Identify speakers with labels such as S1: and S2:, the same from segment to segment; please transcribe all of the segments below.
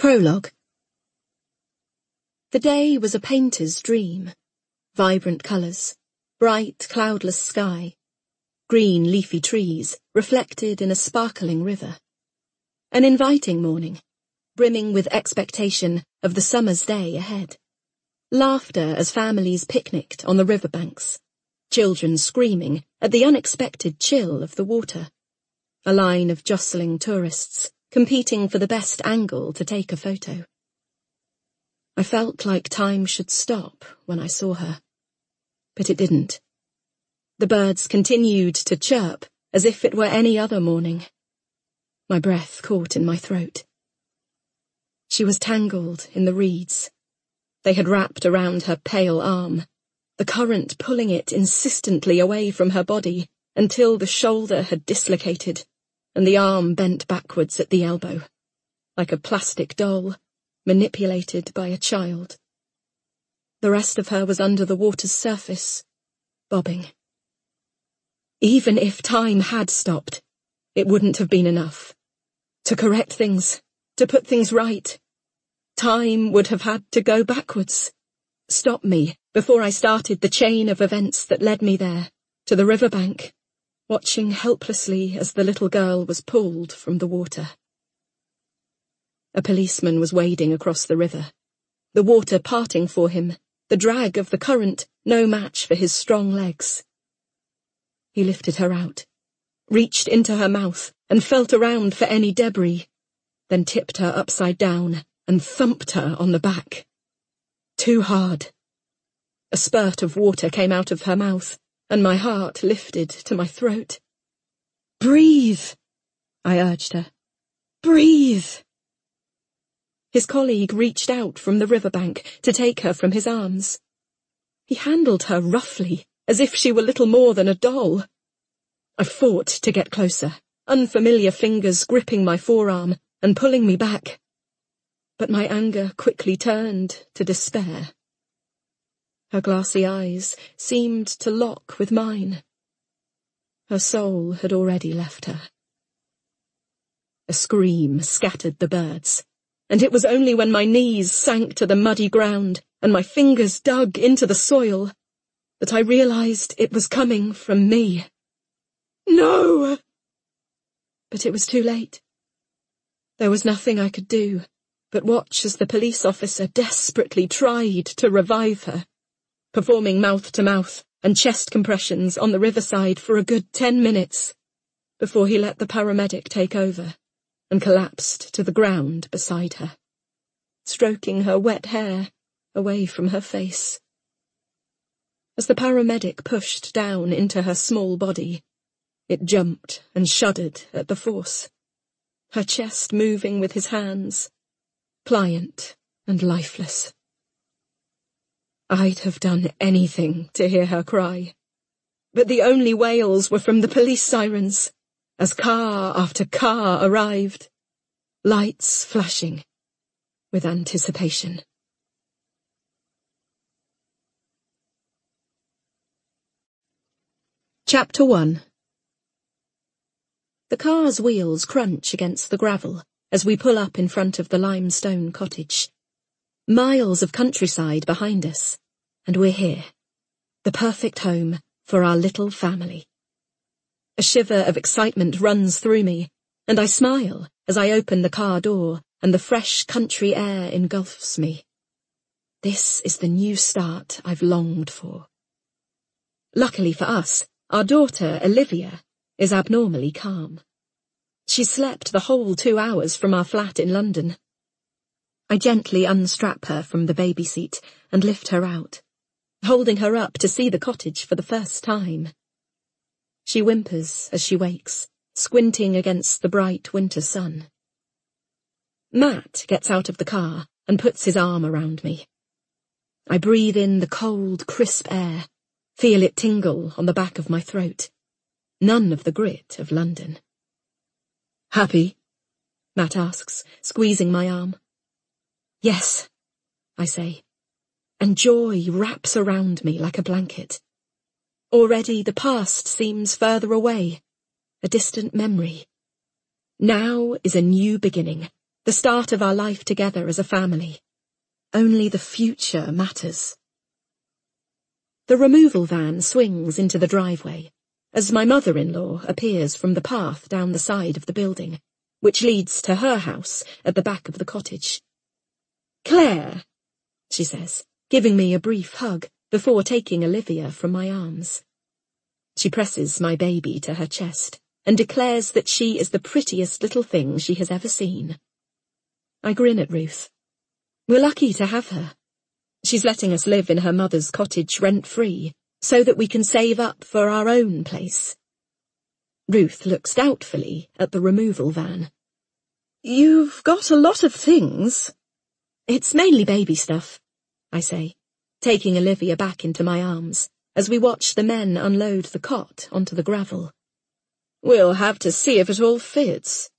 S1: Prologue. The day was a painter's dream. Vibrant colours, bright cloudless sky, green leafy trees reflected in a sparkling river. An inviting morning, brimming with expectation of the summer's day ahead. Laughter as families picnicked on the riverbanks, children screaming at the unexpected chill of the water. A line of jostling tourists, competing for the best angle to take a photo. I felt like time should stop when I saw her. But it didn't. The birds continued to chirp as if it were any other morning. My breath caught in my throat. She was tangled in the reeds. They had wrapped around her pale arm, the current pulling it insistently away from her body until the shoulder had dislocated and the arm bent backwards at the elbow, like a plastic doll, manipulated by a child. The rest of her was under the water's surface, bobbing. Even if time had stopped, it wouldn't have been enough. To correct things, to put things right, time would have had to go backwards, stop me before I started the chain of events that led me there, to the riverbank, watching helplessly as the little girl was pulled from the water. A policeman was wading across the river, the water parting for him, the drag of the current no match for his strong legs. He lifted her out, reached into her mouth and felt around for any debris, then tipped her upside down and thumped her on the back. Too hard. A spurt of water came out of her mouth, and my heart lifted to my throat. "Breathe," I urged her. "Breathe." His colleague reached out from the riverbank to take her from his arms. He handled her roughly, as if she were little more than a doll. I fought to get closer, unfamiliar fingers gripping my forearm and pulling me back. But my anger quickly turned to despair. Her glassy eyes seemed to lock with mine. Her soul had already left her. A scream scattered the birds, and it was only when my knees sank to the muddy ground and my fingers dug into the soil that I realized it was coming from me. No! But it was too late. There was nothing I could do but watch as the police officer desperately tried to revive her, performing mouth-to-mouth and chest compressions on the riverside for a good 10 minutes, before he let the paramedic take over and collapsed to the ground beside her, stroking her wet hair away from her face. As the paramedic pushed down into her small body, it jumped and shuddered at the force, her chest moving with his hands, pliant and lifeless. I'd have done anything to hear her cry, but the only wails were from the police sirens, as car after car arrived, lights flashing with anticipation. Chapter 1. The car's wheels crunch against the gravel as we pull up in front of the limestone cottage. Miles of countryside behind us, and we're here, the perfect home for our little family. A shiver of excitement runs through me, and I smile as I open the car door and the fresh country air engulfs me. This is the new start I've longed for. Luckily for us, our daughter, Olivia, is abnormally calm. She slept the whole 2 hours from our flat in London. I gently unstrap her from the baby seat and lift her out, holding her up to see the cottage for the first time. She whimpers as she wakes, squinting against the bright winter sun. Matt gets out of the car and puts his arm around me. I breathe in the cold, crisp air, feel it tingle on the back of my throat. None of the grit of London. "Happy?" Matt asks, squeezing my arm. "Yes," I say, and joy wraps around me like a blanket. Already the past seems further away, a distant memory. Now is a new beginning, The start of our life together as a family. Only the future matters. The removal van swings into the driveway as my mother-in-law appears from the path down the side of the building, which leads to her house at the back of the cottage. "Claire," she says, giving me a brief hug before taking Olivia from my arms. She presses my baby to her chest and declares that she is the prettiest little thing she has ever seen. I grin at Ruth. We're lucky to have her. She's letting us live in her mother's cottage rent-free, so that we can save up for our own place. Ruth looks doubtfully at the removal van. "You've got a lot of things." "It's mainly baby stuff," I say, taking Olivia back into my arms as we watch the men unload the cot onto the gravel. "We'll have to see if it all fits."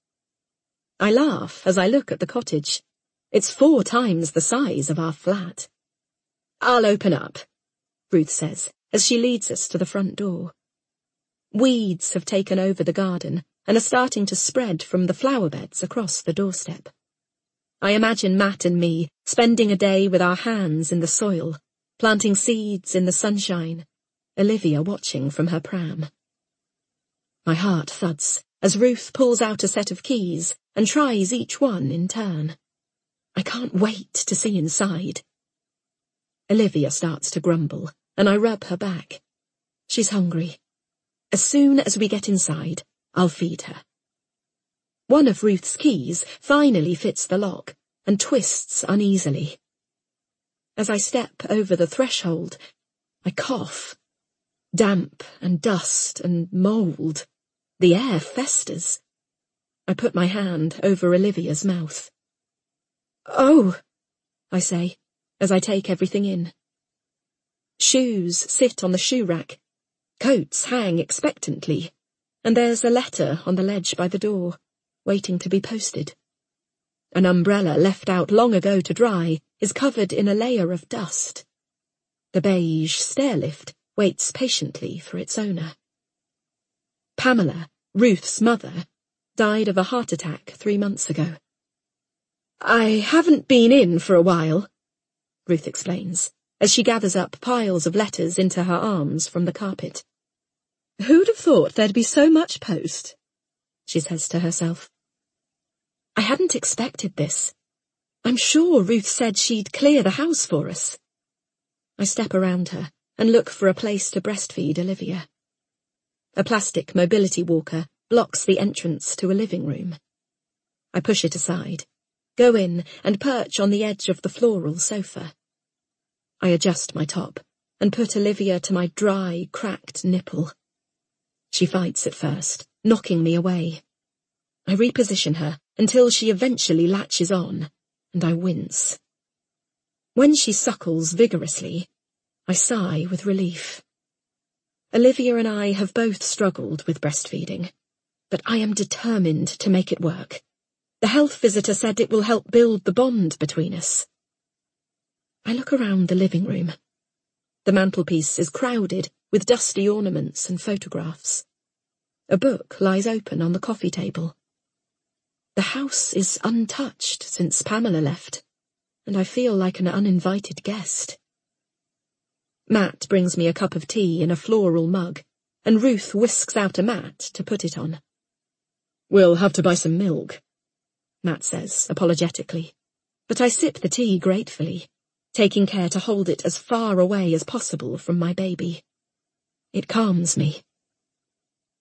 S1: I laugh as I look at the cottage. It's 4 times the size of our flat. "I'll open up," Ruth says as she leads us to the front door. Weeds have taken over the garden and are starting to spread from the flower beds across the doorstep. I imagine Matt and me spending a day with our hands in the soil, planting seeds in the sunshine, Olivia watching from her pram. My heart thuds as Ruth pulls out a set of keys and tries each one in turn. I can't wait to see inside. Olivia starts to grumble, and I rub her back. She's hungry. As soon as we get inside, I'll feed her. One of Ruth's keys finally fits the lock and twists uneasily. As I step over the threshold, I cough. Damp and dust and mould. The air festers. I put my hand over Olivia's mouth. "Oh," I say, as I take everything in. Shoes sit on the shoe rack, coats hang expectantly, and there's a letter on the ledge by the door, waiting to be posted. An umbrella left out long ago to dry is covered in a layer of dust. The beige stairlift waits patiently for its owner. Pamela, Ruth's mother, died of a heart attack 3 months ago. "I haven't been in for a while," Ruth explains, as she gathers up piles of letters into her arms from the carpet. "Who'd have thought there'd be so much post?" she says to herself. I hadn't expected this. I'm sure Ruth said she'd clear the house for us. I step around her and look for a place to breastfeed Olivia. A plastic mobility walker blocks the entrance to a living room. I push it aside, go in and perch on the edge of the floral sofa. I adjust my top and put Olivia to my dry, cracked nipple. She fights at first, knocking me away. I reposition her until she eventually latches on, and I wince. When she suckles vigorously, I sigh with relief. Olivia and I have both struggled with breastfeeding, but I am determined to make it work. The health visitor said it will help build the bond between us. I look around the living room. The mantelpiece is crowded with dusty ornaments and photographs. A book lies open on the coffee table. The house is untouched since Pamela left, and I feel like an uninvited guest. Matt brings me a cup of tea in a floral mug, and Ruth whisks out a mat to put it on. "We'll have to buy some milk," Matt says apologetically, but I sip the tea gratefully, taking care to hold it as far away as possible from my baby. It calms me.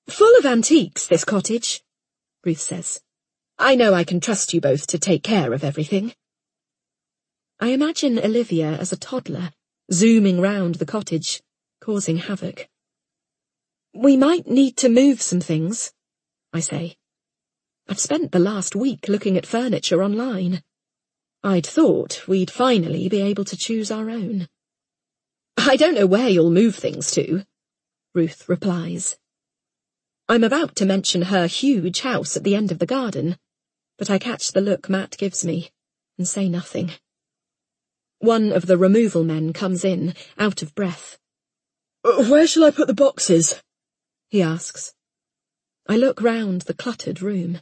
S1: "Full of antiques, this cottage," Ruth says. "I know I can trust you both to take care of everything." I imagine Olivia as a toddler, zooming round the cottage, causing havoc. "We might need to move some things," I say. I've spent the last week looking at furniture online. I'd thought we'd finally be able to choose our own. "I don't know where you'll move things to," Ruth replies. I'm about to mention her huge house at the end of the garden, but I catch the look Matt gives me and say nothing. One of the removal men comes in, out of breath. "Where shall I put the boxes?" he asks. I look round the cluttered room.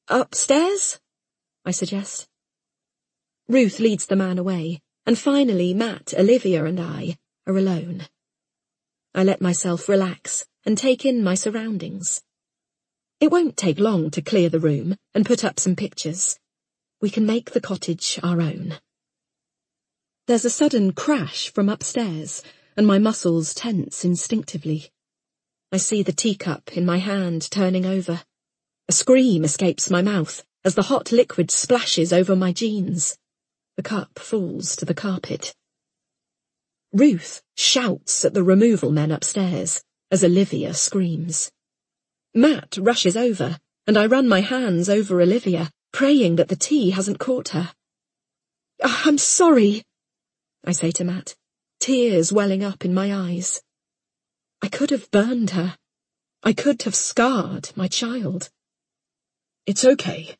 S1: "Upstairs?" I suggest. Ruth leads the man away, and finally Matt, Olivia and I are alone. I let myself relax and take in my surroundings. It won't take long to clear the room and put up some pictures. We can make the cottage our own. There's a sudden crash from upstairs, and my muscles tense instinctively. I see the teacup in my hand turning over. A scream escapes my mouth as the hot liquid splashes over my jeans. The cup falls to the carpet. Ruth shouts at the removal men upstairs as Olivia screams. Matt rushes over, and I run my hands over Olivia, praying that the tea hasn't caught her. "I'm sorry," I say to Matt, tears welling up in my eyes. I could have burned her. I could have scarred my child.
S2: "It's okay,"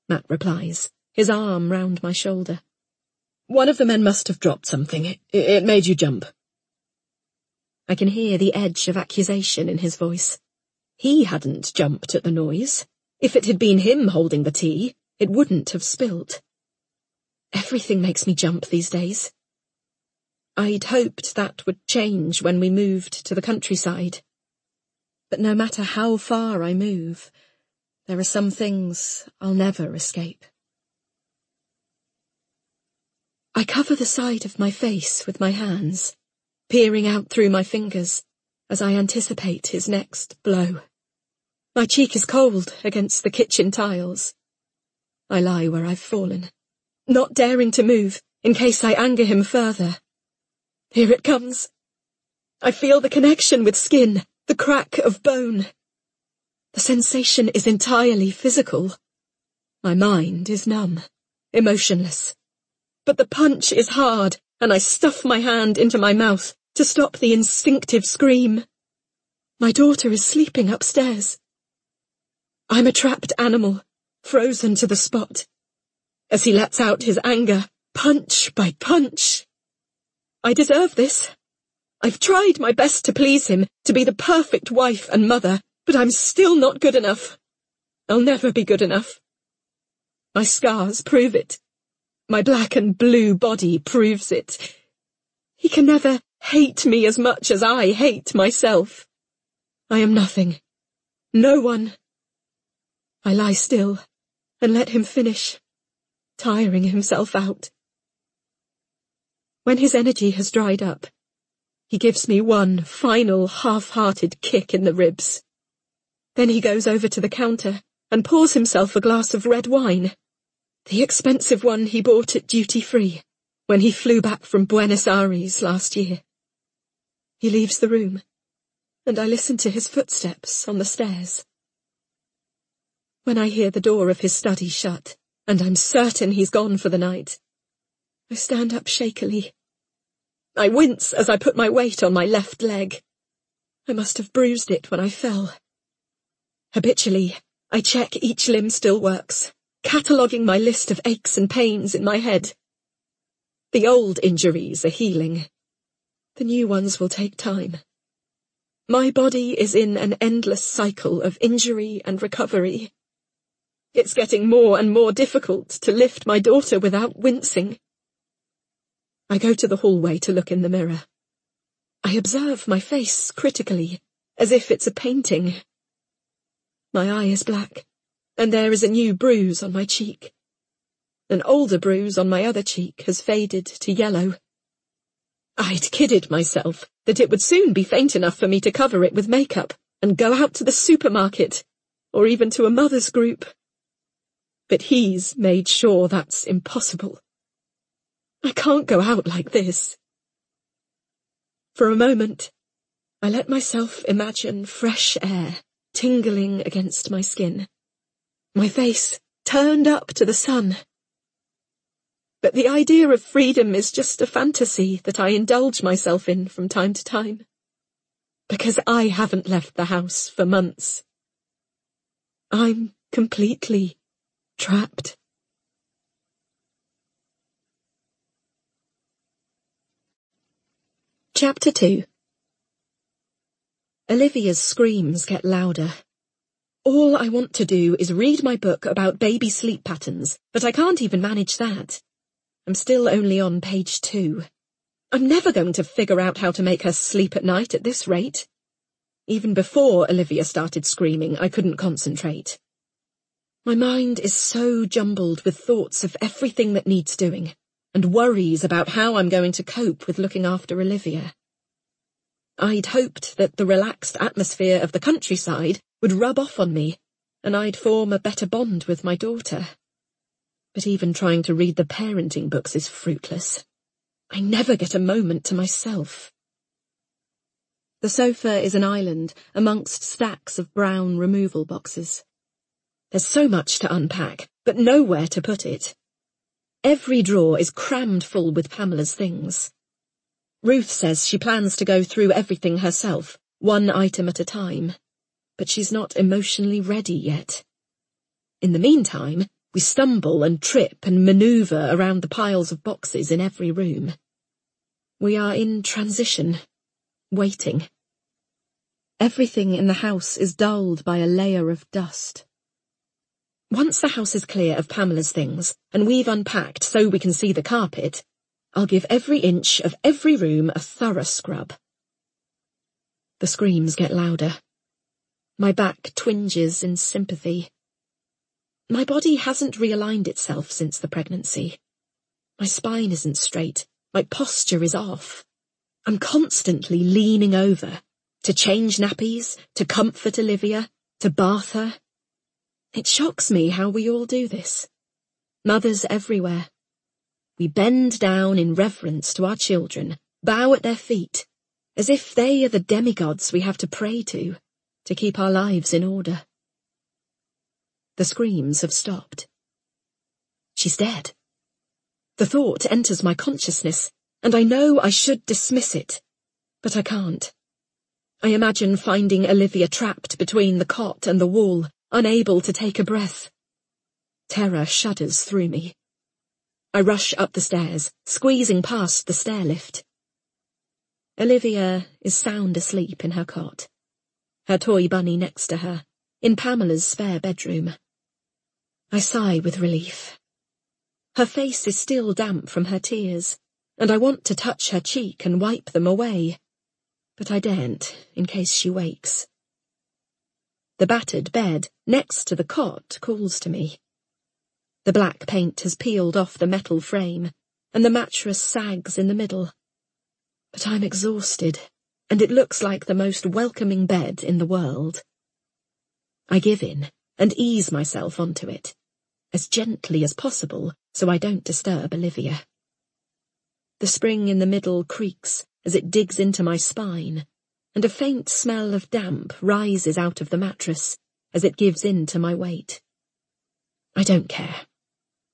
S1: Matt replies, his arm round my shoulder.
S2: "One of the men must have dropped something. It made you jump."
S1: I can hear the edge of accusation in his voice. He hadn't jumped at the noise. If it had been him holding the tea, it wouldn't have spilt. Everything makes me jump these days. I'd hoped that would change when we moved to the countryside. But no matter how far I move, there are some things I'll never escape. I cover the side of my face with my hands, peering out through my fingers as I anticipate his next blow. My cheek is cold against the kitchen tiles. I lie where I've fallen, not daring to move in case I anger him further. Here it comes. I feel the connection with skin, the crack of bone. The sensation is entirely physical. My mind is numb, emotionless. But the punch is hard, and I stuff my hand into my mouth to stop the instinctive scream. My daughter is sleeping upstairs. I'm a trapped animal, frozen to the spot. As he lets out his anger, punch by punch. I deserve this. I've tried my best to please him, to be the perfect wife and mother, but I'm still not good enough. I'll never be good enough. My scars prove it. My black and blue body proves it. He can never hate me as much as I hate myself. I am nothing. No one. I lie still and let him finish, tiring himself out. When his energy has dried up, he gives me one final half-hearted kick in the ribs. Then he goes over to the counter and pours himself a glass of red wine, the expensive one he bought at duty-free when he flew back from Buenos Aires last year. He leaves the room, and I listen to his footsteps on the stairs. When I hear the door of his study shut, and I'm certain he's gone for the night, I stand up shakily. I wince as I put my weight on my left leg. I must have bruised it when I fell. Habitually, I check each limb still works, cataloguing my list of aches and pains in my head. The old injuries are healing. The new ones will take time. My body is in an endless cycle of injury and recovery. It's getting more and more difficult to lift my daughter without wincing. I go to the hallway to look in the mirror. I observe my face critically, as if it's a painting. My eye is black, and there is a new bruise on my cheek. An older bruise on my other cheek has faded to yellow. I'd kidded myself that it would soon be faint enough for me to cover it with makeup and go out to the supermarket, or even to a mother's group. But he's made sure that's impossible. I can't go out like this. For a moment, I let myself imagine fresh air tingling against my skin, my face turned up to the sun. But the idea of freedom is just a fantasy that I indulge myself in from time to time, because I haven't left the house for months. I'm completely trapped. Chapter 2. Olivia's screams get louder.
S2: All I want to do is read my book about baby sleep patterns, but I can't even manage that. I'm still only on page 2. I'm never going to figure out how to make her sleep at night at this rate. Even before Olivia started screaming, I couldn't concentrate. My mind is so jumbled with thoughts of everything that needs doing, and worries about how I'm going to cope with looking after Olivia. I'd hoped that the relaxed atmosphere of the countryside would rub off on me, and I'd form a better bond with my daughter. But even trying to read the parenting books is fruitless. I never get a moment to myself. The sofa is an island amongst stacks of brown removal boxes. There's so much to unpack, but nowhere to put it. Every drawer is crammed full with Pamela's things. Ruth says she plans to go through everything herself, one item at a time, but she's not emotionally ready yet. In the meantime, we stumble and trip and maneuver around the piles of boxes in every room. We are in transition, waiting. Everything in the house is dulled by a layer of dust. Once the house is clear of Pamela's things, and we've unpacked so we can see the carpet, I'll give every inch of every room a thorough scrub. The screams get louder. My back twinges in sympathy. My body hasn't realigned itself since the pregnancy. My spine isn't straight. My posture is off. I'm constantly leaning over, to change nappies, to comfort Olivia, to bath her. It shocks me how we all do this. Mothers everywhere. We bend down in reverence to our children, bow at their feet, as if they are the demigods we have to pray to keep our lives in order. The screams have stopped. She's dead. The thought enters my consciousness, and I know I should dismiss it, but I can't. I imagine finding Olivia trapped between the cot and the wall, unable to take a breath. Terror shudders through me. I rush up the stairs, squeezing past the stair lift. Olivia is sound asleep in her cot, her toy bunny next to her, in Pamela's spare bedroom. I sigh with relief. Her face is still damp from her tears, and I want to touch her cheek and wipe them away, but I daren't, in case she wakes. The battered bed next to the cot calls to me. The black paint has peeled off the metal frame, and the mattress sags in the middle. But I'm exhausted, and it looks like the most welcoming bed in the world. I give in and ease myself onto it, as gently as possible so I don't disturb Olivia. The spring in the middle creaks as it digs into my spine, and a faint smell of damp rises out of the mattress as it gives in to my weight. I don't care.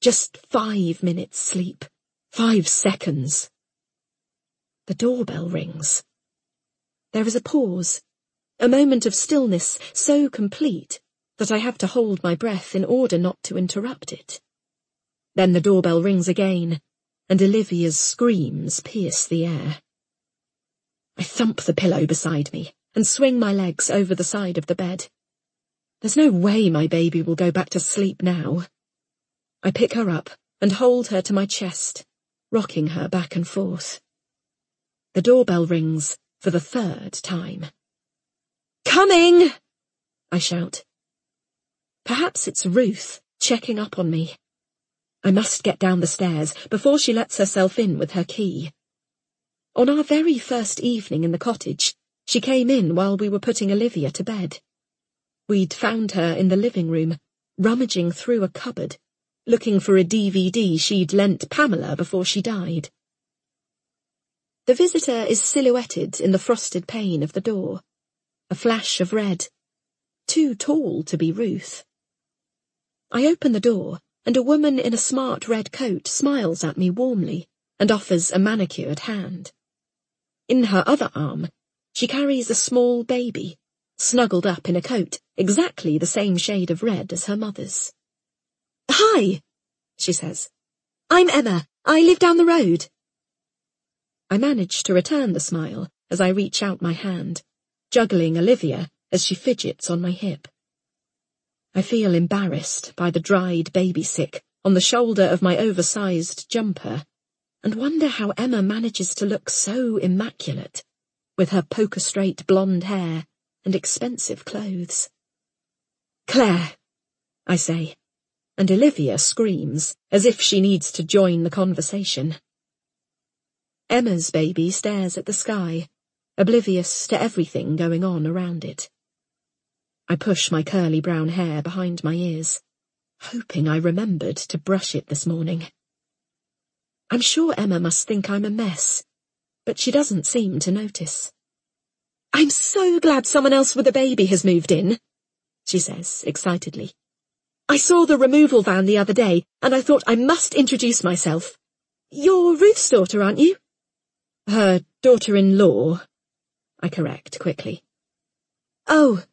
S2: Just 5 minutes sleep. 5 seconds. The doorbell rings. There is a pause, a moment of stillness so complete that I have to hold my breath in order not to interrupt it. Then the doorbell rings again, and Olivia's screams pierce the air. I thump the pillow beside me and swing my legs over the side of the bed. There's no way my baby will go back to sleep now. I pick her up and hold her to my chest, rocking her back and forth. The doorbell rings for the 3rd time. "Coming!" I shout. Perhaps it's Ruth checking up on me. I must get down the stairs before she lets herself in with her key. On our very first evening in the cottage, she came in while we were putting Olivia to bed. We'd found her in the living room, rummaging through a cupboard, looking for a DVD she'd lent Pamela before she died. The visitor is silhouetted in the frosted pane of the door, a flash of red, too tall to be Ruth. I open the door, and a woman in a smart red coat smiles at me warmly and offers a manicured hand. In her other arm, she carries a small baby, snuggled up in a coat exactly the same shade of red as her mother's. "Hi," she says. "I'm Emma. I live down the road." I manage to return the smile as I reach out my hand, juggling Olivia as she fidgets on my hip. I feel embarrassed by the dried baby sick on the shoulder of my oversized jumper, and wonder how Emma manages to look so immaculate, with her poker-straight blonde hair and expensive clothes. "Claire," I say, and Olivia screams, as if she needs to join the conversation. Emma's baby stares at the sky, oblivious to everything going on around it. I push my curly brown hair behind my ears, hoping I remembered to brush it this morning. I'm sure Emma must think I'm a mess, but she doesn't seem to notice. "I'm so glad someone else with a baby has moved in," she says excitedly. "I saw the removal van the other day, and I thought I must introduce myself. You're Ruth's daughter, aren't you?" "Her daughter-in-law," I correct quickly. "Oh,"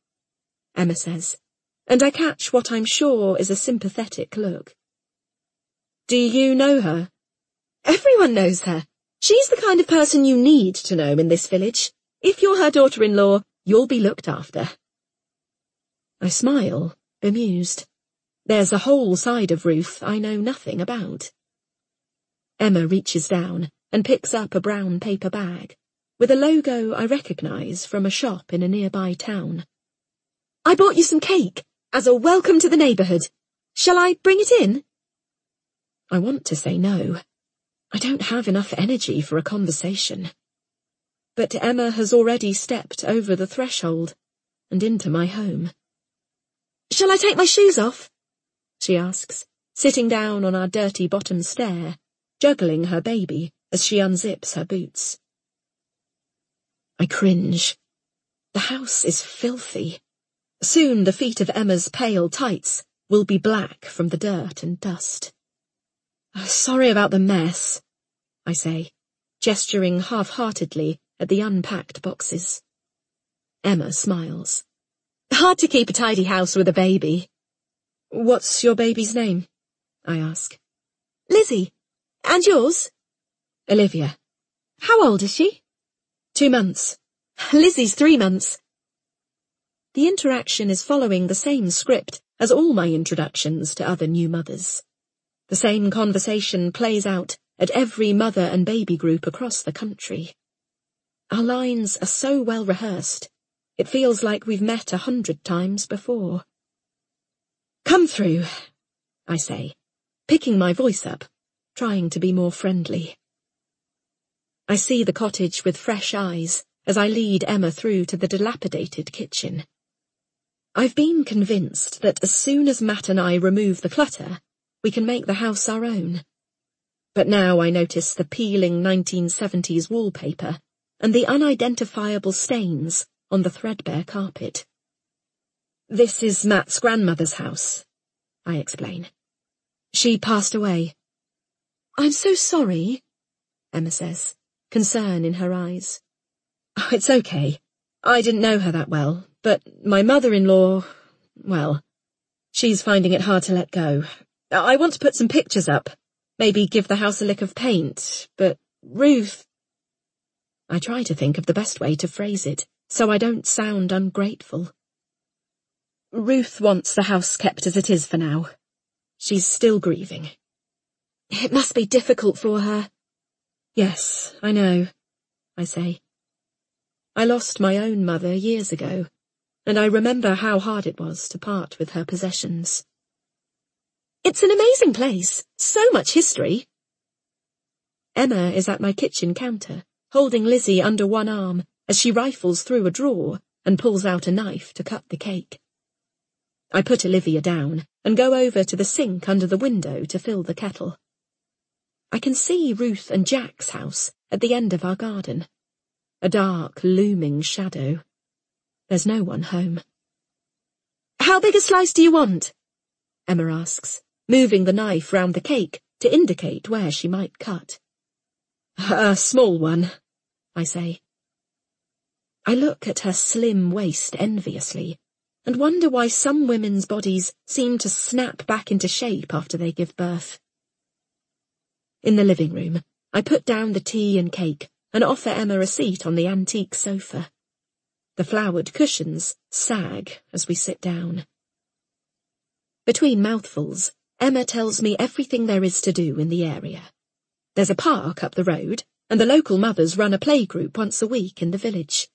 S2: Emma says, and I catch what I'm sure is a sympathetic look. "Do you know her?" "Everyone knows her. She's the kind of person you need to know in this village. If you're her daughter-in-law, you'll be looked after." I smile, bemused. There's a whole side of Ruth I know nothing about. Emma reaches down and picks up a brown paper bag, with a logo I recognise from a shop in a nearby town. "I bought you some cake, as a welcome to the neighbourhood. Shall I bring it in?" I want to say no. I don't have enough energy for a conversation. But Emma has already stepped over the threshold and into my home. "Shall I take my shoes off?" she asks, sitting down on our dirty bottom stair, juggling her baby as she unzips her boots. I cringe. The house is filthy. Soon the feet of Emma's pale tights will be black from the dirt and dust. "Sorry about the mess," I say, gesturing half-heartedly at the unpacked boxes. Emma smiles. "Hard to keep a tidy house with a baby." "What's your baby's name?" I ask. "Lizzie. And yours?" "Olivia." "How old is she?" 2 months. "Lizzie's 3 months. The interaction is following the same script as all my introductions to other new mothers. The same conversation plays out at every mother and baby group across the country. Our lines are so well rehearsed, it feels like we've met 100 times before. "Come through," I say, picking my voice up, trying to be more friendly. I see the cottage with fresh eyes as I lead Emma through to the dilapidated kitchen. I've been convinced that as soon as Matt and I remove the clutter, we can make the house our own. But now I notice the peeling 1970s wallpaper and the unidentifiable stains on the threadbare carpet. "This is Matt's grandmother's house," I explain. "She passed away." "I'm so sorry," Emma says, concern in her eyes. "Oh, it's okay. I didn't know her that well, but my mother-in-law, well, she's finding it hard to let go. I want to put some pictures up, maybe give the house a lick of paint, but Ruth—" I try to think of the best way to phrase it, so I don't sound ungrateful. "Ruth wants the house kept as it is for now. She's still grieving." "It must be difficult for her." "Yes, I know," I say. I lost my own mother years ago, and I remember how hard it was to part with her possessions. "It's an amazing place. So much history." Emma is at my kitchen counter, holding Lizzie under one arm as she rifles through a drawer and pulls out a knife to cut the cake. I put Olivia down and go over to the sink under the window to fill the kettle. I can see Ruth and Jack's house at the end of our garden. A dark, looming shadow. There's no one home. "How big a slice do you want?" Emma asks, moving the knife round the cake to indicate where she might cut. "A small one," I say. I look at her slim waist enviously, and wonder why some women's bodies seem to snap back into shape after they give birth. In the living room, I put down the tea and cake and offer Emma a seat on the antique sofa. The flowered cushions sag as we sit down. Between mouthfuls, Emma tells me everything there is to do in the area. There's a park up the road, and the local mothers run a playgroup once a week in the village.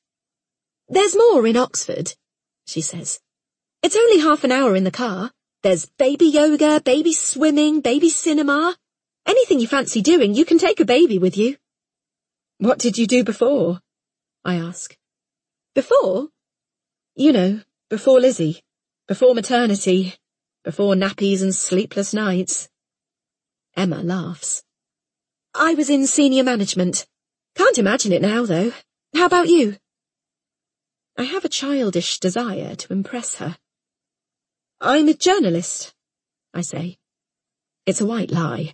S2: There's more in Oxford, she says. It's only half an hour in the car. There's baby yoga, baby swimming, baby cinema. Anything you fancy doing, you can take a baby with you. What did you do before? I ask. Before? You know, before Lizzie, before maternity, before nappies and sleepless nights. Emma laughs. I was in senior management. Can't imagine it now, though. How about you? I have a childish desire to impress her. I'm a journalist, I say. It's a white lie.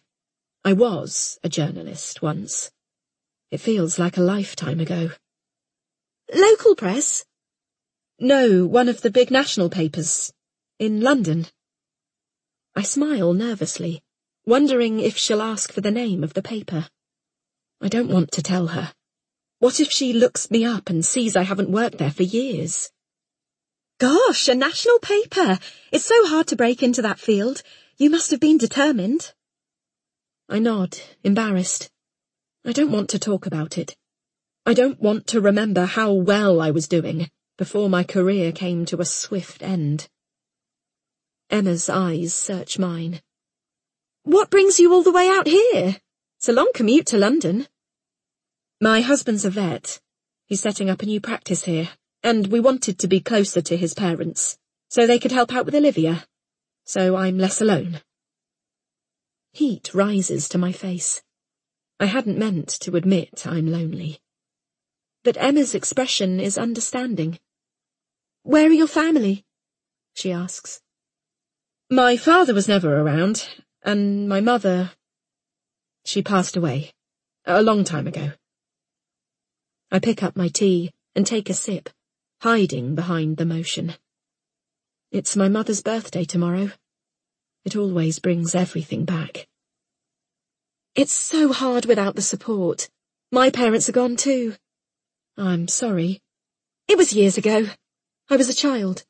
S2: I was a journalist once. It feels like a lifetime ago. Local press? No, one of the big national papers. In London. I smile nervously, wondering if she'll ask for the name of the paper. I don't want to tell her. What if she looks me up and sees I haven't worked there for years? Gosh, a national paper! It's so hard to break into that field. You must have been determined. I nod, embarrassed. I don't want to talk about it. I don't want to remember how well I was doing before my career came to a swift end. Emma's eyes search mine. What brings you all the way out here? It's a long commute to London. My husband's a vet. He's setting up a new practice here, and we wanted to be closer to his parents, so they could help out with Olivia, so I'm less alone. Heat rises to my face. I hadn't meant to admit I'm lonely. But Emma's expression is understanding. Where are your family? She asks. My father was never around, and my mother... She passed away, a long time ago. I pick up my tea and take a sip, hiding behind the motion. It's my mother's birthday tomorrow. It always brings everything back. It's so hard without the support. My parents are gone too. I'm sorry. It was years ago. I was a child.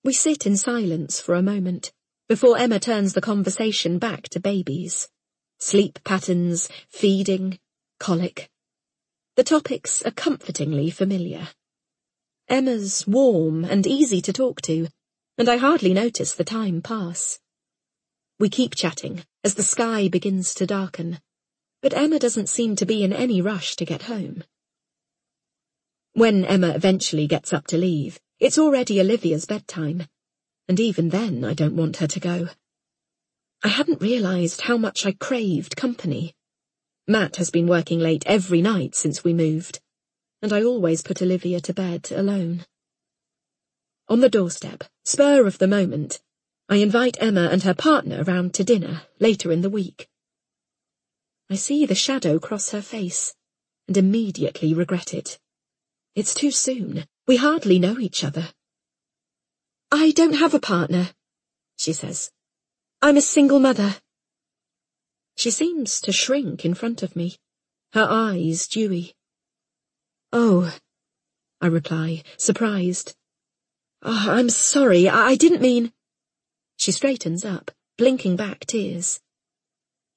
S2: We sit in silence for a moment, before Emma turns the conversation back to babies. Sleep patterns, feeding, colic. The topics are comfortingly familiar. Emma's warm and easy to talk to, and I hardly notice the time pass. We keep chatting as the sky begins to darken, but Emma doesn't seem to be in any rush to get home. When Emma eventually gets up to leave, it's already Olivia's bedtime, and even then I don't want her to go. I hadn't realised how much I craved company. Matt has been working late every night since we moved, and I always put Olivia to bed alone. On the doorstep, spur of the moment, I invite Emma and her partner round to dinner later in the week. I see the shadow cross her face, and immediately regret it. It's too soon. We hardly know each other. I don't have a partner, she says. I'm a single mother. She seems to shrink in front of me, her eyes dewy. Oh, I reply, surprised. Oh, I'm sorry, I didn't mean... She straightens up, blinking back tears.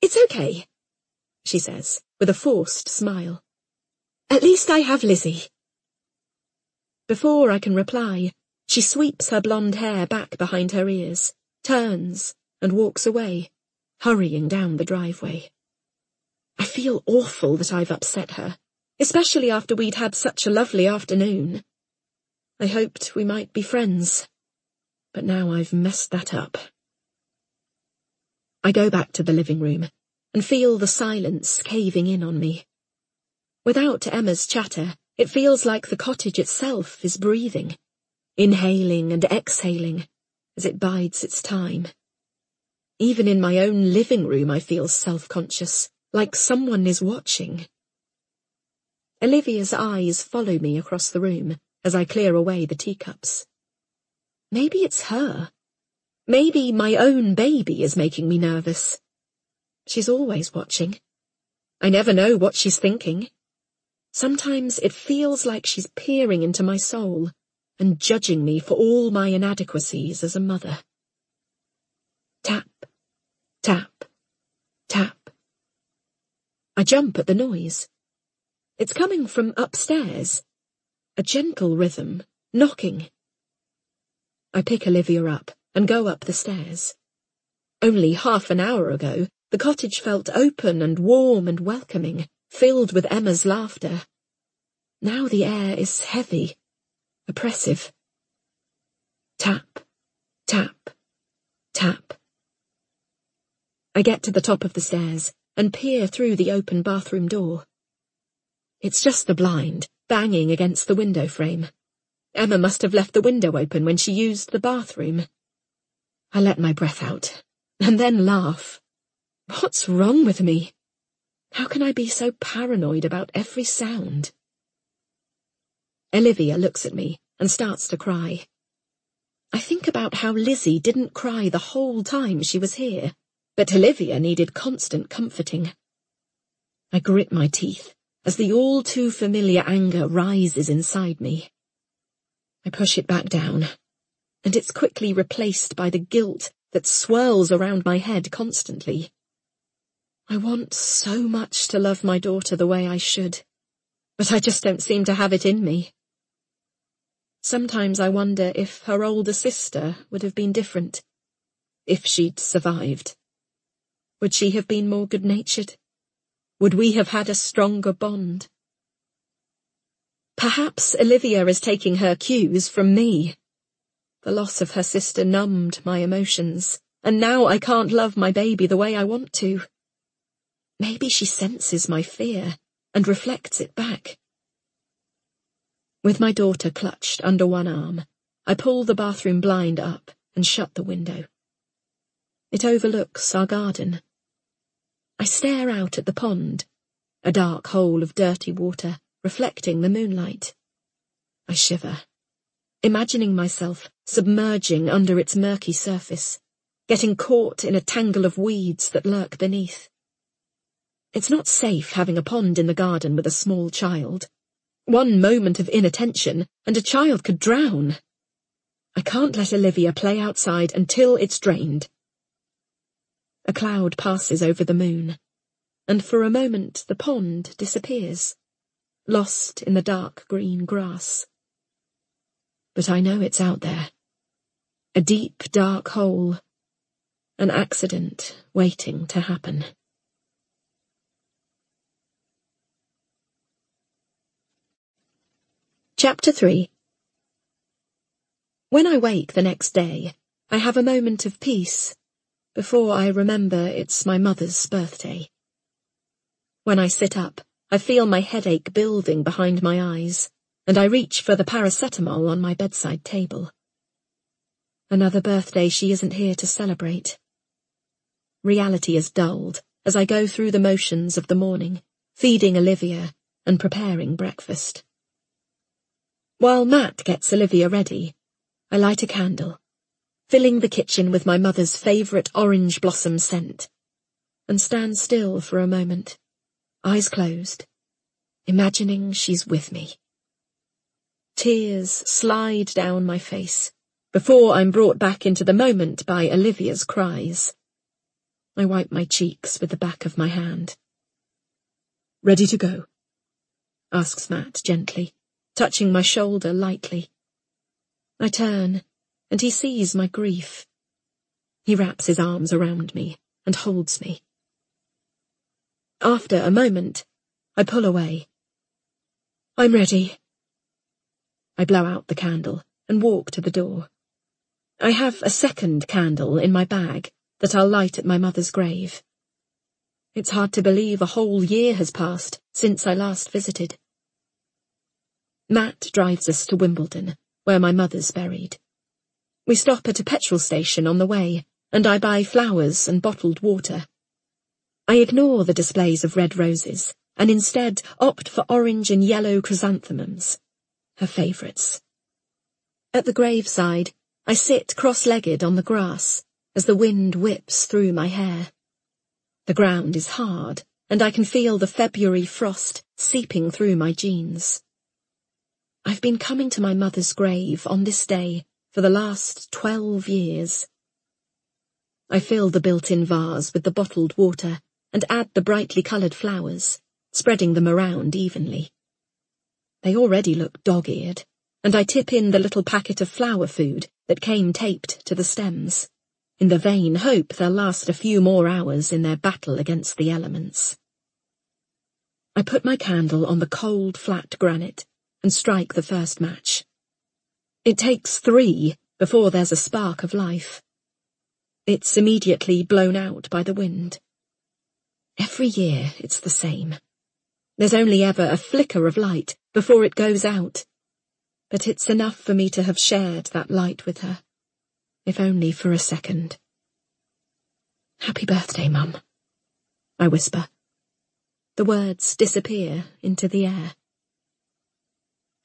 S2: It's okay, she says, with a forced smile. At least I have Lizzie. Before I can reply, she sweeps her blonde hair back behind her ears, turns, and walks away, hurrying down the driveway. I feel awful that I've upset her, especially after we'd had such a lovely afternoon. I hoped we might be friends, but now I've messed that up. I go back to the living room and feel the silence caving in on me. Without Emma's chatter, it feels like the cottage itself is breathing, inhaling and exhaling as it bides its time. Even in my own living room I feel self-conscious, like someone is watching. Olivia's eyes follow me across the room as I clear away the teacups. Maybe it's her. Maybe my own baby is making me nervous. She's always watching. I never know what she's thinking. Sometimes it feels like she's peering into my soul and judging me for all my inadequacies as a mother. Tap, tap, tap. I jump at the noise. It's coming from upstairs. A gentle rhythm, knocking. I pick Olivia up and go up the stairs. Only half an hour ago, the cottage felt open and warm and welcoming, filled with Emma's laughter. Now the air is heavy, oppressive. Tap, tap, tap. I get to the top of the stairs and peer through the open bathroom door. It's just the blind, banging against the window frame. Emma must have left the window open when she used the bathroom. I let my breath out, and then laugh. What's wrong with me? How can I be so paranoid about every sound? Olivia looks at me and starts to cry. I think about how Lizzie didn't cry the whole time she was here, but Olivia needed constant comforting. I grit my teeth as the all-too-familiar anger rises inside me. I push it back down, and it's quickly replaced by the guilt that swirls around my head constantly. I want so much to love my daughter the way I should, but I just don't seem to have it in me. Sometimes I wonder if her older sister would have been different, if she'd survived. Would she have been more good-natured? Would we have had a stronger bond? Perhaps Olivia is taking her cues from me. The loss of her sister numbed my emotions, and now I can't love my baby the way I want to. Maybe she senses my fear and reflects it back. With my daughter clutched under one arm, I pull the bathroom blind up and shut the window. It overlooks our garden. I stare out at the pond, a dark hole of dirty water reflecting the moonlight. I shiver, imagining myself submerging under its murky surface, getting caught in a tangle of weeds that lurk beneath. It's not safe having a pond in the garden with a small child. One moment of inattention, and a child could drown. I can't let Olivia play outside until it's drained. A cloud passes over the moon, and for a moment the pond disappears, lost in the dark green grass. But I know it's out there. A deep, dark hole. An accident waiting to happen. Chapter 3. When I wake the next day, I have a moment of peace, before I remember it's my mother's birthday. When I sit up, I feel my headache building behind my eyes, and I reach for the paracetamol on my bedside table. Another birthday she isn't here to celebrate. Reality is dulled as I go through the motions of the morning, feeding Olivia and preparing breakfast. While Matt gets Olivia ready, I light a candle, filling the kitchen with my mother's favourite orange blossom scent, and stand still for a moment, eyes closed, imagining she's with me. Tears slide down my face, before I'm brought back into the moment by Olivia's cries. I wipe my cheeks with the back of my hand. "Ready to go?" asks Matt gently, touching my shoulder lightly. I turn, and he sees my grief. He wraps his arms around me and holds me. After a moment, I pull away. "I'm ready." I blow out the candle and walk to the door. I have a second candle in my bag that I'll light at my mother's grave. It's hard to believe a whole year has passed since I last visited. Matt drives us to Wimbledon, where my mother's buried. We stop at a petrol station on the way, and I buy flowers and bottled water. I ignore the displays of red roses, and instead opt for orange and yellow chrysanthemums, her favourites. At the graveside, I sit cross-legged on the grass, as the wind whips through my hair. The ground is hard, and I can feel the February frost seeping through my jeans. I've been coming to my mother's grave on this day for the last 12 years. I fill the built-in vase with the bottled water and add the brightly coloured flowers, spreading them around evenly. They already look dog-eared, and I tip in the little packet of flower food that came taped to the stems, in the vain hope they'll last a few more hours in their battle against the elements. I put my candle on the cold, flat granite and strike the first match. It takes 3 before there's a spark of life. It's immediately blown out by the wind. Every year it's the same. There's only ever a flicker of light before it goes out, but it's enough for me to have shared that light with her, if only for a second. "Happy birthday, Mum," I whisper. The words disappear into the air.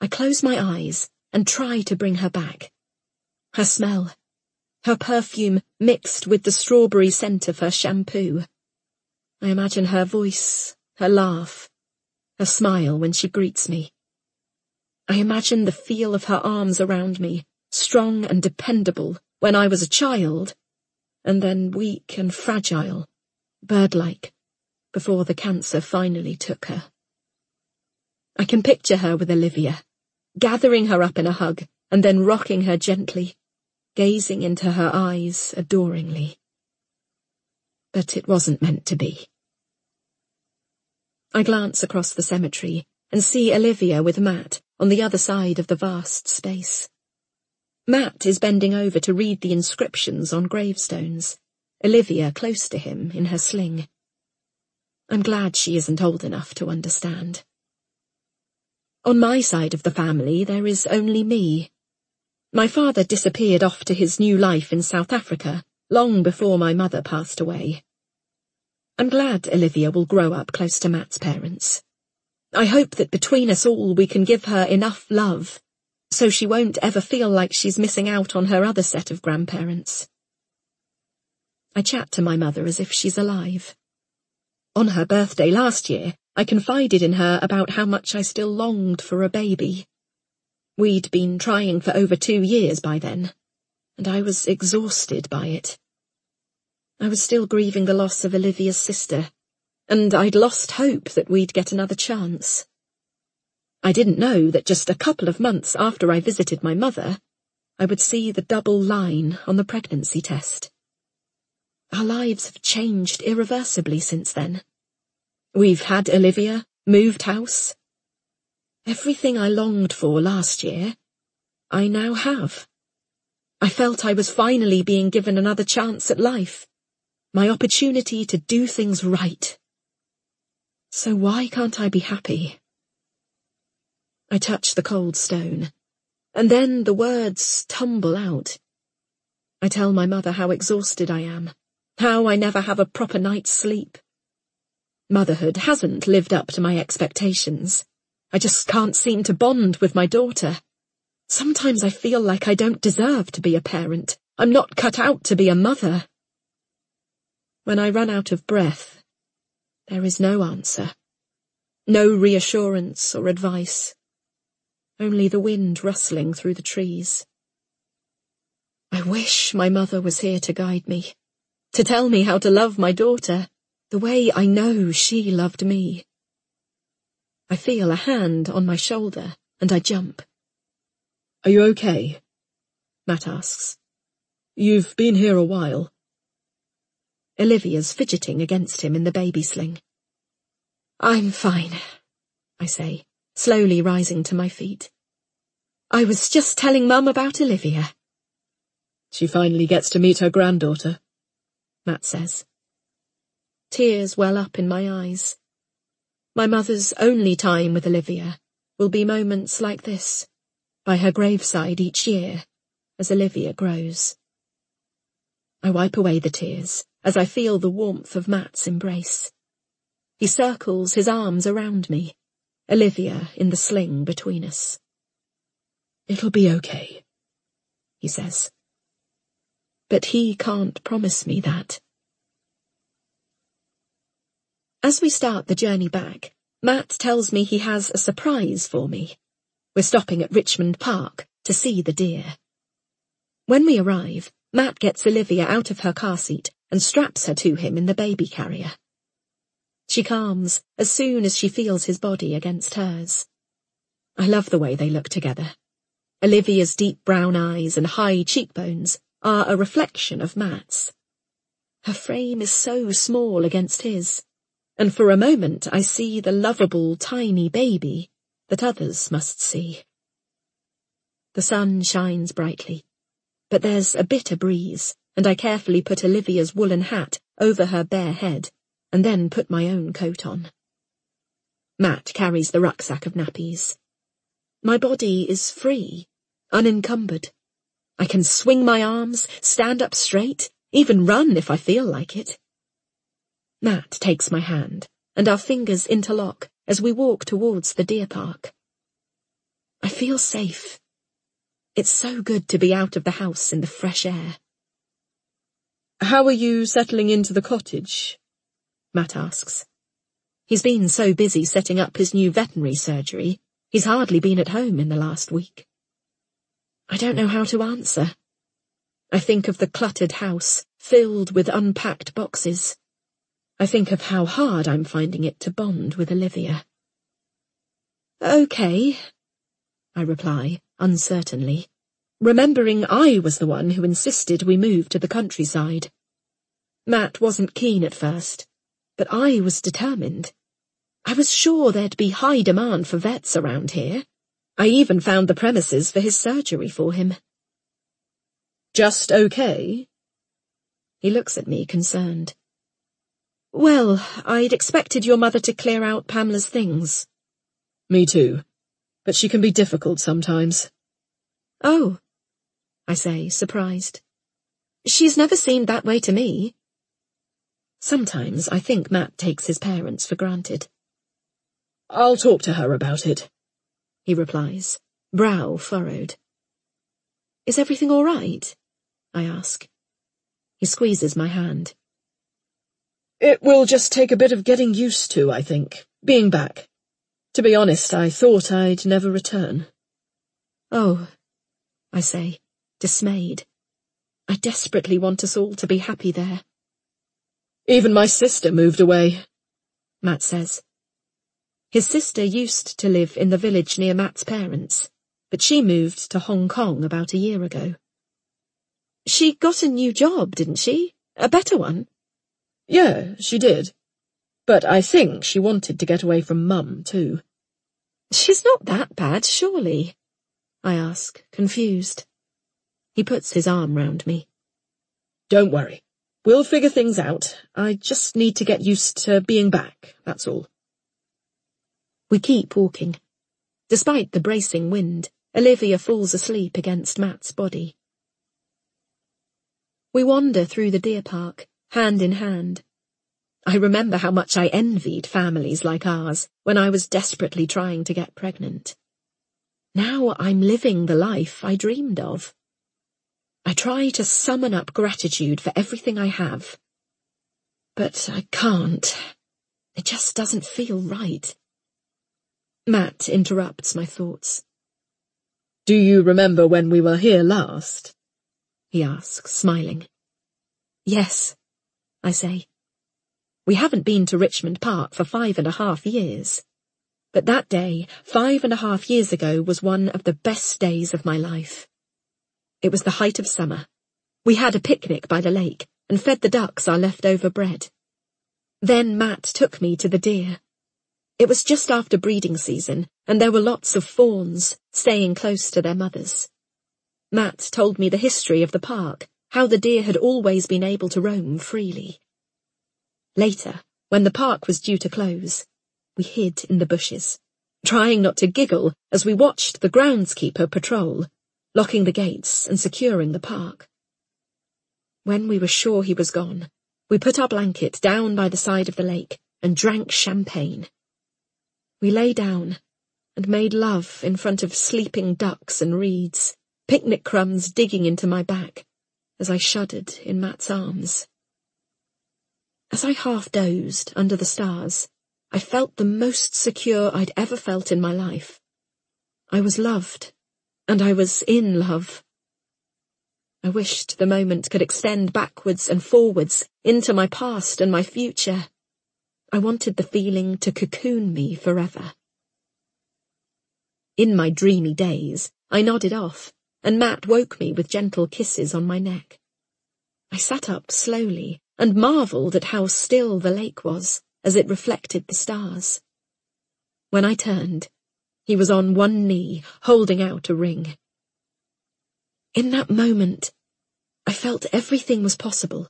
S2: I close my eyes and try to bring her back. Her smell, her perfume mixed with the strawberry scent of her shampoo. I imagine her voice, her laugh, her smile when she greets me. I imagine the feel of her arms around me, strong and dependable when I was a child, and then weak and fragile, bird-like, before the cancer finally took her. I can picture her with Olivia, gathering her up in a hug and then rocking her gently, gazing into her eyes adoringly. But it wasn't meant to be. I glance across the cemetery and see Olivia with Matt on the other side of the vast space. Matt is bending over to read the inscriptions on gravestones, Olivia close to him in her sling. I'm glad she isn't old enough to understand. On my side of the family, there is only me. My father disappeared off to his new life in South Africa long before my mother passed away. I'm glad Olivia will grow up close to Matt's parents. I hope that between us all we can give her enough love, so she won't ever feel like she's missing out on her other set of grandparents. I chat to my mother as if she's alive. On her birthday last year, I confided in her about how much I still longed for a baby. We'd been trying for over 2 years by then, and I was exhausted by it. I was still grieving the loss of Olivia's sister, and I'd lost hope that we'd get another chance. I didn't know that just a couple of months after I visited my mother, I would see the double line on the pregnancy test. Our lives have changed irreversibly since then. We've had Olivia, moved house. Everything I longed for last year, I now have. I felt I was finally being given another chance at life, my opportunity to do things right. So why can't I be happy? I touch the cold stone, and then the words tumble out. I tell my mother how exhausted I am, how I never have a proper night's sleep. Motherhood hasn't lived up to my expectations. I just can't seem to bond with my daughter. Sometimes I feel like I don't deserve to be a parent. I'm not cut out to be a mother. When I run out of breath, there is no answer, no reassurance or advice, only the wind rustling through the trees. I wish my mother was here to guide me, to tell me how to love my daughter, the way I know she loved me. I feel a hand on my shoulder, and I jump.
S3: "Are you okay?"
S2: Matt asks.
S3: "You've been here a while."
S2: Olivia's fidgeting against him in the baby sling. "I'm fine," I say, slowly rising to my feet. "I was just telling Mum about Olivia."
S3: "She finally gets to meet her granddaughter,"
S2: Matt says. Tears well up in my eyes. My mother's only time with Olivia will be moments like this, by her graveside each year, as Olivia grows. I wipe away the tears as I feel the warmth of Matt's embrace. He circles his arms around me, Olivia in the sling between us.
S3: "It'll be okay,"
S2: he says. But he can't promise me that. As we start the journey back, Matt tells me he has a surprise for me. We're stopping at Richmond Park to see the deer. When we arrive, Matt gets Olivia out of her car seat and straps her to him in the baby carrier. She calms as soon as she feels his body against hers. I love the way they look together. Olivia's deep brown eyes and high cheekbones are a reflection of Matt's. Her frame is so small against his, and for a moment I see the lovable, tiny baby that others must see. The sun shines brightly, but there's a bitter breeze, and I carefully put Olivia's woolen hat over her bare head, and then put my own coat on. Matt carries the rucksack of nappies. My body is free, unencumbered. I can swing my arms, stand up straight, even run if I feel like it. Matt takes my hand, and our fingers interlock as we walk towards the deer park. I feel safe. It's so good to be out of the house in the fresh air.
S3: How are you settling into the cottage?
S2: Matt asks. He's been so busy setting up his new veterinary surgery, he's hardly been at home in the last week. I don't know how to answer. I think of the cluttered house, filled with unpacked boxes. I think of how hard I'm finding it to bond with Olivia. Okay, I reply, uncertainly, remembering I was the one who insisted we move to the countryside. Matt wasn't keen at first, but I was determined. I was sure there'd be high demand for vets around here. I even found the premises for his surgery for him.
S3: Just okay?
S2: He looks at me concerned. Well, I'd expected your mother to clear out Pamela's things.
S3: Me too, but she can be difficult sometimes.
S2: Oh, I say, surprised. She's never seemed that way to me. Sometimes I think Matt takes his parents for granted.
S3: I'll talk to her about it,
S2: he replies, brow furrowed. Is everything all right? I ask. He squeezes my hand.
S3: It will just take a bit of getting used to, I think, being back. To be honest, I thought I'd never return.
S2: Oh, I say, dismayed. I desperately want us all to be happy there.
S3: Even my sister moved away,
S2: Matt says. His sister used to live in the village near Matt's parents, but she moved to Hong Kong about a year ago. She got a new job, didn't she? A better one?
S3: Yeah, she did. But I think she wanted to get away from Mum, too.
S2: She's not that bad, surely? I ask, confused. He puts his arm round me.
S3: Don't worry. We'll figure things out. I just need to get used to being back, that's all.
S2: We keep walking. Despite the bracing wind, Olivia falls asleep against Matt's body. We wander through the deer park, hand in hand. I remember how much I envied families like ours when I was desperately trying to get pregnant. Now I'm living the life I dreamed of. I try to summon up gratitude for everything I have. But I can't. It just doesn't feel right. Matt interrupts my thoughts.
S3: Do you remember when we were here last?
S2: He asks, smiling. Yes, I say. We haven't been to Richmond Park for 5.5 years. But that day, 5.5 years ago, was one of the best days of my life. It was the height of summer. We had a picnic by the lake and fed the ducks our leftover bread. Then Matt took me to the deer. It was just after breeding season, and there were lots of fawns staying close to their mothers. Matt told me the history of the park, how the deer had always been able to roam freely. Later, when the park was due to close, we hid in the bushes, trying not to giggle as we watched the groundskeeper patrol, locking the gates and securing the park. When we were sure he was gone, we put our blanket down by the side of the lake and drank champagne. We lay down and made love in front of sleeping ducks and reeds, picnic crumbs digging into my back as I shuddered in Matt's arms. As I half dozed under the stars, I felt the most secure I'd ever felt in my life. I was loved, and I was in love. I wished the moment could extend backwards and forwards into my past and my future. I wanted the feeling to cocoon me forever. In my dreamy daze, I nodded off, and Matt woke me with gentle kisses on my neck. I sat up slowly and marvelled at how still the lake was as it reflected the stars. When I turned, he was on one knee, holding out a ring. In that moment, I felt everything was possible.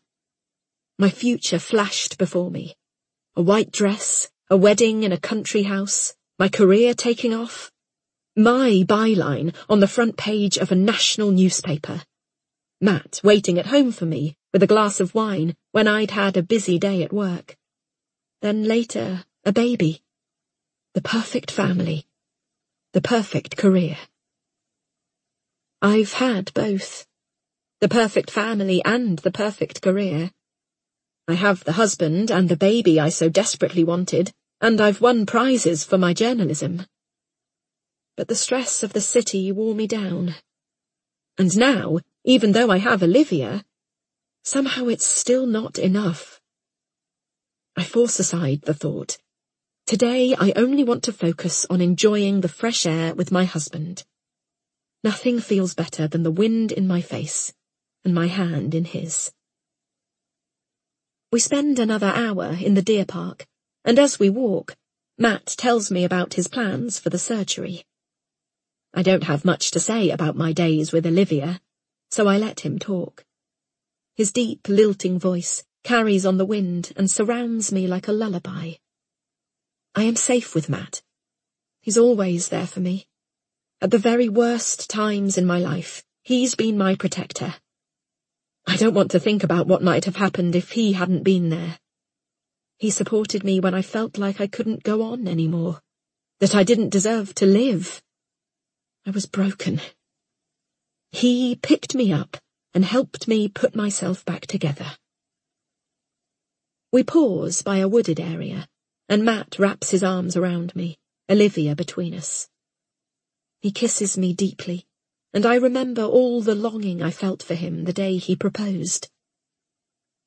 S2: My future flashed before me. A white dress, a wedding in a country house, my career taking off. My byline on the front page of a national newspaper. Matt waiting at home for me with a glass of wine when I'd had a busy day at work. Then later, a baby. The perfect family. The perfect career. I've had both. The perfect family and the perfect career. I have the husband and the baby I so desperately wanted, and I've won prizes for my journalism. But the stress of the city wore me down. And now, even though I have Olivia, somehow it's still not enough. I force aside the thought. Today I only want to focus on enjoying the fresh air with my husband. Nothing feels better than the wind in my face and my hand in his. We spend another hour in the deer park, and as we walk, Matt tells me about his plans for the surgery. I don't have much to say about my days with Olivia, so I let him talk. His deep, lilting voice carries on the wind and surrounds me like a lullaby. I am safe with Matt. He's always there for me. At the very worst times in my life, he's been my protector. I don't want to think about what might have happened if he hadn't been there. He supported me when I felt like I couldn't go on anymore, that I didn't deserve to live. I was broken. He picked me up and helped me put myself back together. We pause by a wooded area, and Matt wraps his arms around me, Olivia between us. He kisses me deeply, and I remember all the longing I felt for him the day he proposed.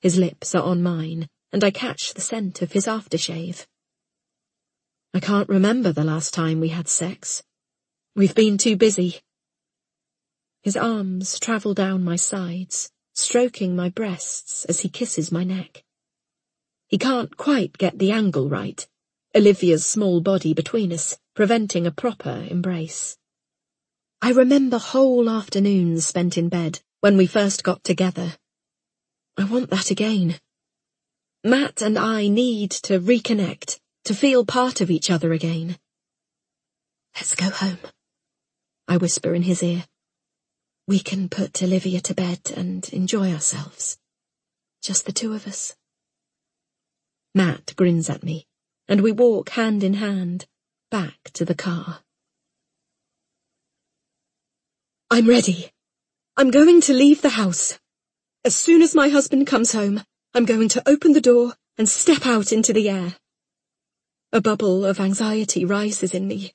S2: His lips are on mine, and I catch the scent of his aftershave. I can't remember the last time we had sex. We've been too busy. His arms travel down my sides, stroking my breasts as he kisses my neck. He can't quite get the angle right, Olivia's small body between us, preventing a proper embrace. I remember whole afternoons spent in bed when we first got together. I want that again. Matt and I need to reconnect, to feel part of each other again. Let's go home, I whisper in his ear. We can put Olivia to bed and enjoy ourselves. Just the two of us. Matt grins at me, and we walk hand in hand, back to the car. I'm ready. I'm going to leave the house. As soon as my husband comes home, I'm going to open the door and step out into the air. A bubble of anxiety rises in me.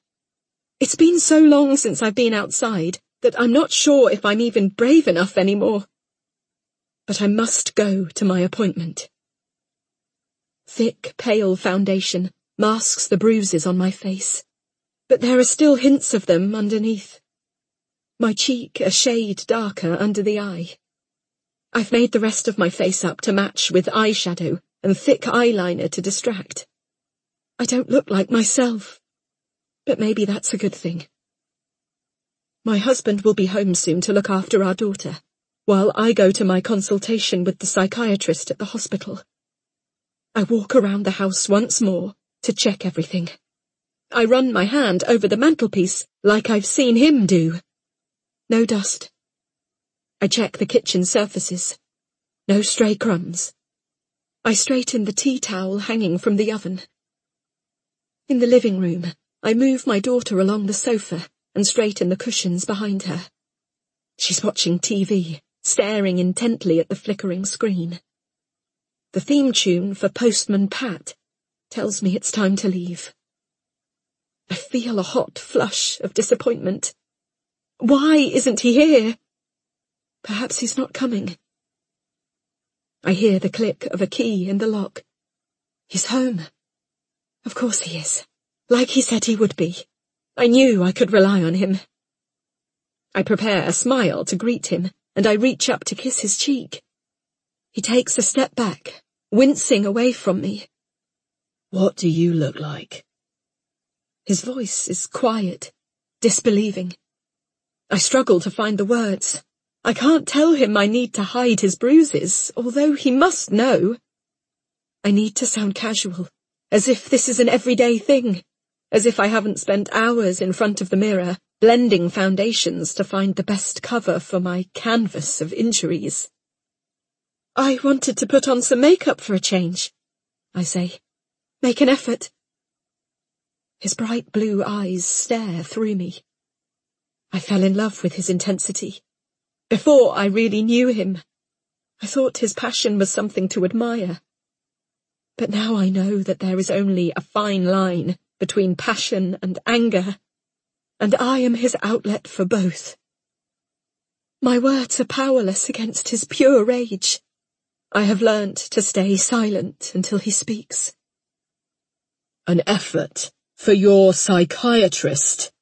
S2: It's been so long since I've been outside that I'm not sure if I'm even brave enough anymore. But I must go to my appointment. Thick, pale foundation masks the bruises on my face, but there are still hints of them underneath. My cheek a shade darker under the eye. I've made the rest of my face up to match with eyeshadow and thick eyeliner to distract. I don't look like myself, but maybe that's a good thing. My husband will be home soon to look after our daughter, while I go to my consultation with the psychiatrist at the hospital. I walk around the house once more to check everything. I run my hand over the mantelpiece like I've seen him do. No dust. I check the kitchen surfaces. No stray crumbs. I straighten the tea towel hanging from the oven. In the living room, I move my daughter along the sofa and straighten the cushions behind her. She's watching TV, staring intently at the flickering screen. The theme tune for Postman Pat tells me it's time to leave. I feel a hot flush of disappointment. Why isn't he here? Perhaps he's not coming. I hear the click of a key in the lock. He's home. Of course he is. Like he said he would be. I knew I could rely on him. I prepare a smile to greet him, and I reach up to kiss his cheek. He takes a step back, wincing away from me.
S3: What do you look like?
S2: His voice is quiet, disbelieving. I struggle to find the words. I can't tell him I need to hide his bruises, although he must know. I need to sound casual, as if this is an everyday thing, as if I haven't spent hours in front of the mirror, blending foundations to find the best cover for my canvas of injuries. I wanted to put on some makeup for a change, I say. Make an effort. His bright blue eyes stare through me. I fell in love with his intensity. Before I really knew him, I thought his passion was something to admire. But now I know that there is only a fine line between passion and anger, and I am his outlet for both. My words are powerless against his pure rage. I have learnt to stay silent until he speaks.
S3: An effort for your psychiatrist,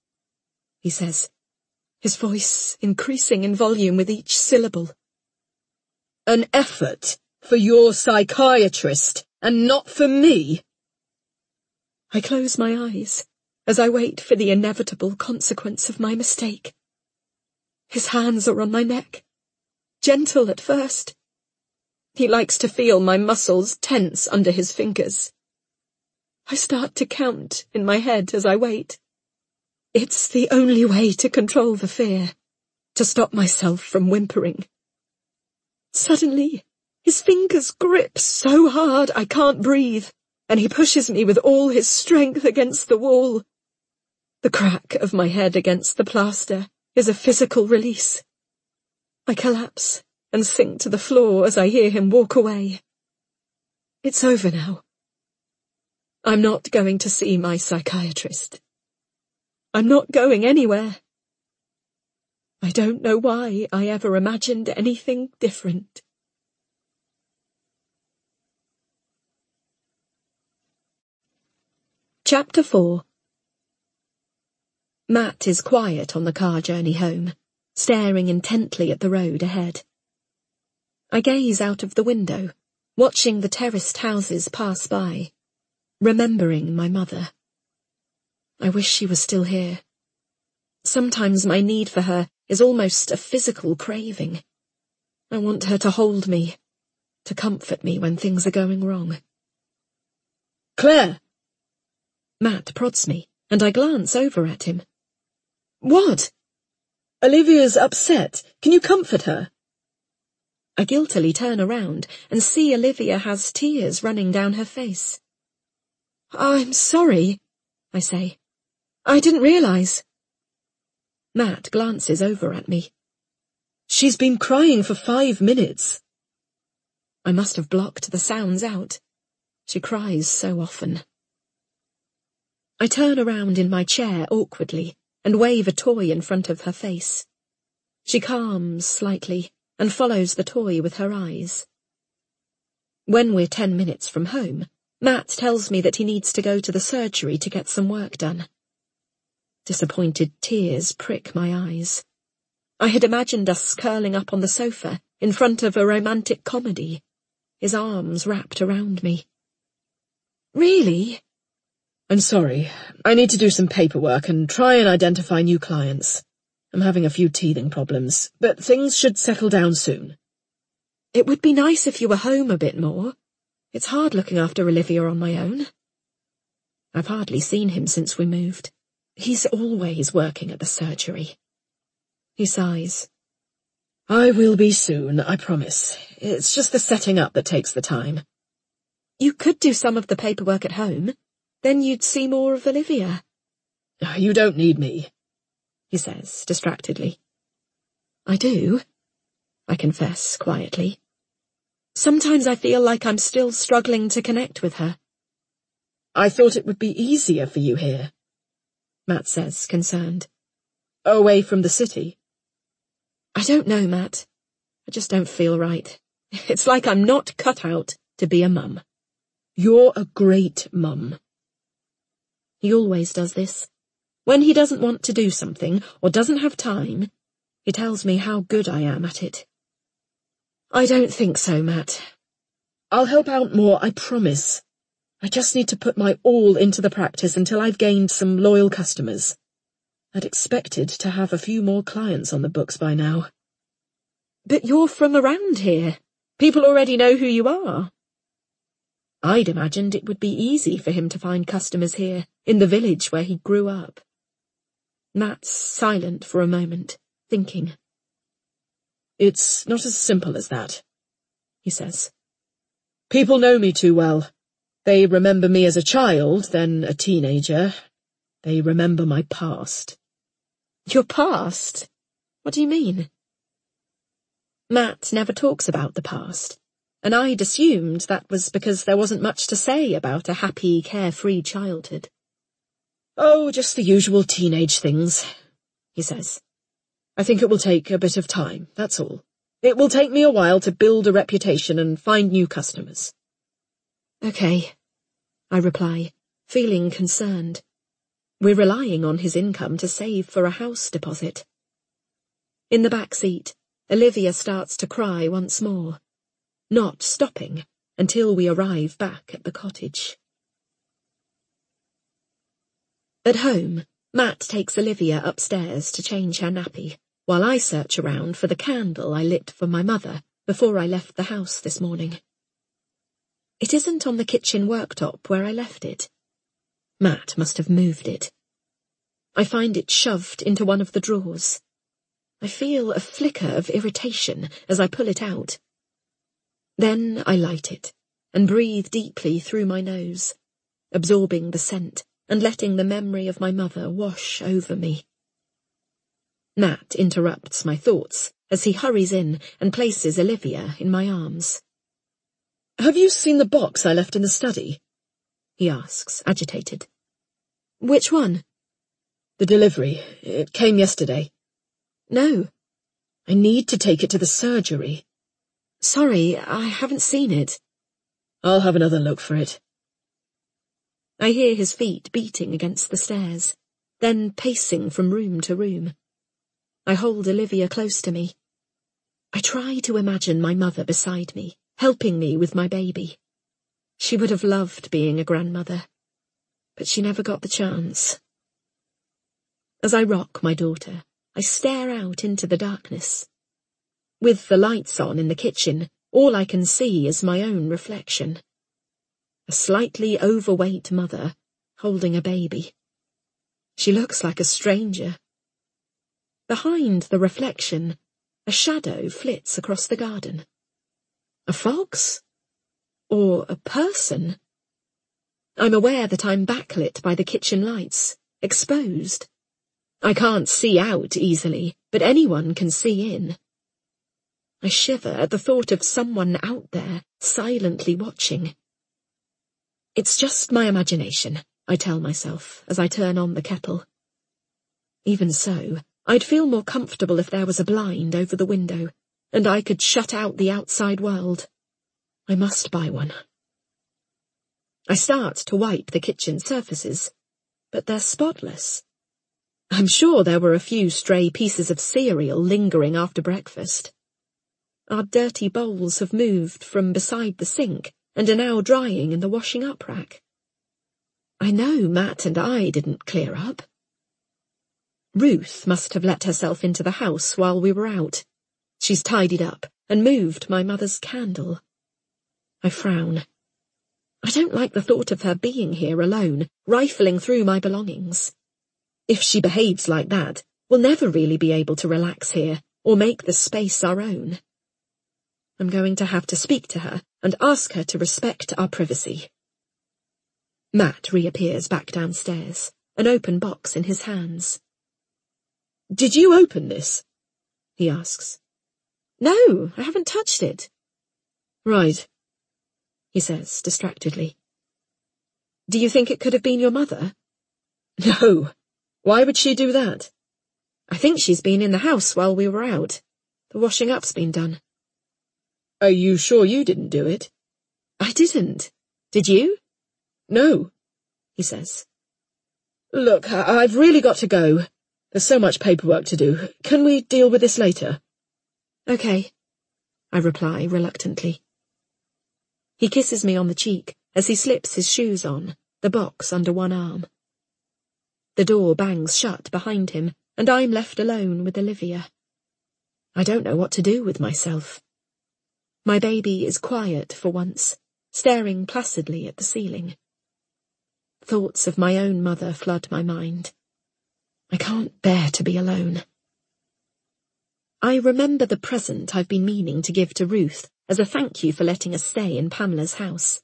S2: he says, his voice increasing in volume with each syllable.
S3: An effort for your psychiatrist, and not for me.
S2: I close my eyes as I wait for the inevitable consequence of my mistake. His hands are on my neck, gentle at first. He likes to feel my muscles tense under his fingers. I start to count in my head as I wait. It's the only way to control the fear, to stop myself from whimpering. Suddenly, his fingers grip so hard I can't breathe, and he pushes me with all his strength against the wall. The crack of my head against the plaster is a physical release. I collapse and sink to the floor as I hear him walk away. It's over now. I'm not going to see my psychiatrist. I'm not going anywhere. I don't know why I ever imagined anything different. Chapter 4. Matt is quiet on the car journey home, staring intently at the road ahead. I gaze out of the window, watching the terraced houses pass by, remembering my mother. I wish she was still here. Sometimes my need for her is almost a physical craving. I want her to hold me, to comfort me when things are going wrong.
S3: Claire!
S2: Matt prods me, and I glance over at him. What?
S3: Olivia's upset. Can you comfort her?
S2: I guiltily turn around and see Olivia has tears running down her face. I'm sorry, I say. I didn't realize. Matt glances over at me.
S3: She's been crying for 5 minutes.
S2: I must have blocked the sounds out. She cries so often. I turn around in my chair awkwardly and wave a toy in front of her face. She calms slightly and follows the toy with her eyes. When we're 10 minutes from home, Matt tells me that he needs to go to the surgery to get some work done. Disappointed tears prick my eyes. I had imagined us curling up on the sofa in front of a romantic comedy, his arms wrapped around me. Really?
S3: I'm sorry. I need to do some paperwork and try and identify new clients. I'm having a few teething problems, but things should settle down soon.
S2: It would be nice if you were home a bit more. It's hard looking after Olivia on my own. I've hardly seen him since we moved. He's always working at the surgery. He sighs.
S3: I will be soon, I promise. It's just the setting up that takes the time.
S2: You could do some of the paperwork at home. Then you'd see more of Olivia.
S3: You don't need me,
S2: he says distractedly. I do, I confess quietly. Sometimes I feel like I'm still struggling to connect with her.
S3: I thought it would be easier for you here, Matt says, concerned. Away from the city.
S2: I don't know, Matt. I just don't feel right. It's like I'm not cut out to be a mum.
S3: You're a great mum.
S2: He always does this. When he doesn't want to do something or doesn't have time, he tells me how good I am at it. I don't think so, Matt.
S3: I'll help out more, I promise. I just need to put my all into the practice until I've gained some loyal customers. I'd expected to have a few more clients on the books by now.
S2: But you're from around here. People already know who you are. I'd imagined it would be easy for him to find customers here, in the village where he grew up. Matt's silent for a moment, thinking.
S3: It's not as simple as that, he says. People know me too well. They remember me as a child, then a teenager. They remember my past.
S2: Your past? What do you mean? Matt never talks about the past, and I'd assumed that was because there wasn't much to say about a happy, carefree childhood.
S3: Oh, just the usual teenage things, he says. I think it will take a bit of time, that's all. It will take me a while to build a reputation and find new customers.
S2: Okay, I reply, feeling concerned. We're relying on his income to save for a house deposit. In the back seat, Olivia starts to cry once more, not stopping until we arrive back at the cottage. At home, Matt takes Olivia upstairs to change her nappy, while I search around for the candle I lit for my mother before I left the house this morning. It isn't on the kitchen worktop where I left it. Matt must have moved it. I find it shoved into one of the drawers. I feel a flicker of irritation as I pull it out. Then I light it and breathe deeply through my nose, absorbing the scent and letting the memory of my mother wash over me. Matt interrupts my thoughts as he hurries in and places Olivia in my arms.
S3: Have you seen the box I left in the study?
S2: He asks, agitated. Which one?
S3: The delivery. It came yesterday.
S2: No.
S3: I need to take it to the surgery.
S2: Sorry, I haven't seen it.
S3: I'll have another look for it.
S2: I hear his feet beating against the stairs, then pacing from room to room. I hold Olivia close to me. I try to imagine my mother beside me, helping me with my baby. She would have loved being a grandmother, but she never got the chance. As I rock my daughter, I stare out into the darkness. With the lights on in the kitchen, all I can see is my own reflection. A slightly overweight mother holding a baby. She looks like a stranger. Behind the reflection, a shadow flits across the garden. A fox? Or a person? I'm aware that I'm backlit by the kitchen lights, exposed. I can't see out easily, but anyone can see in. I shiver at the thought of someone out there, silently watching. It's just my imagination, I tell myself, as I turn on the kettle. Even so, I'd feel more comfortable if there was a blind over the window, and I could shut out the outside world. I must buy one. I start to wipe the kitchen surfaces, but they're spotless. I'm sure there were a few stray pieces of cereal lingering after breakfast. Our dirty bowls have moved from beside the sink and are now drying in the washing up rack. I know Matt and I didn't clear up. Ruth must have let herself into the house while we were out. She's tidied up and moved my mother's candle. I frown. I don't like the thought of her being here alone, rifling through my belongings. If she behaves like that, we'll never really be able to relax here or make the space our own. I'm going to have to speak to her and ask her to respect our privacy. Matt reappears back downstairs, an open box in his hands.
S3: Did you open this?
S2: He asks. No, I haven't touched it.
S3: Right,
S2: he says distractedly. Do you think it could have been your mother?
S3: No. Why would she do that?
S2: I think she's been in the house while we were out. The washing up's been done.
S3: Are you sure you didn't do it?
S2: I didn't. Did you?
S3: No, he says. Look, I've really got to go. There's so much paperwork to do. Can we deal with this later?
S2: Okay, I reply reluctantly. He kisses me on the cheek as he slips his shoes on, the box under one arm. The door bangs shut behind him, and I'm left alone with Olivia. I don't know what to do with myself. My baby is quiet for once, staring placidly at the ceiling. Thoughts of my own mother flood my mind. I can't bear to be alone. I remember the present I've been meaning to give to Ruth as a thank you for letting us stay in Pamela's house.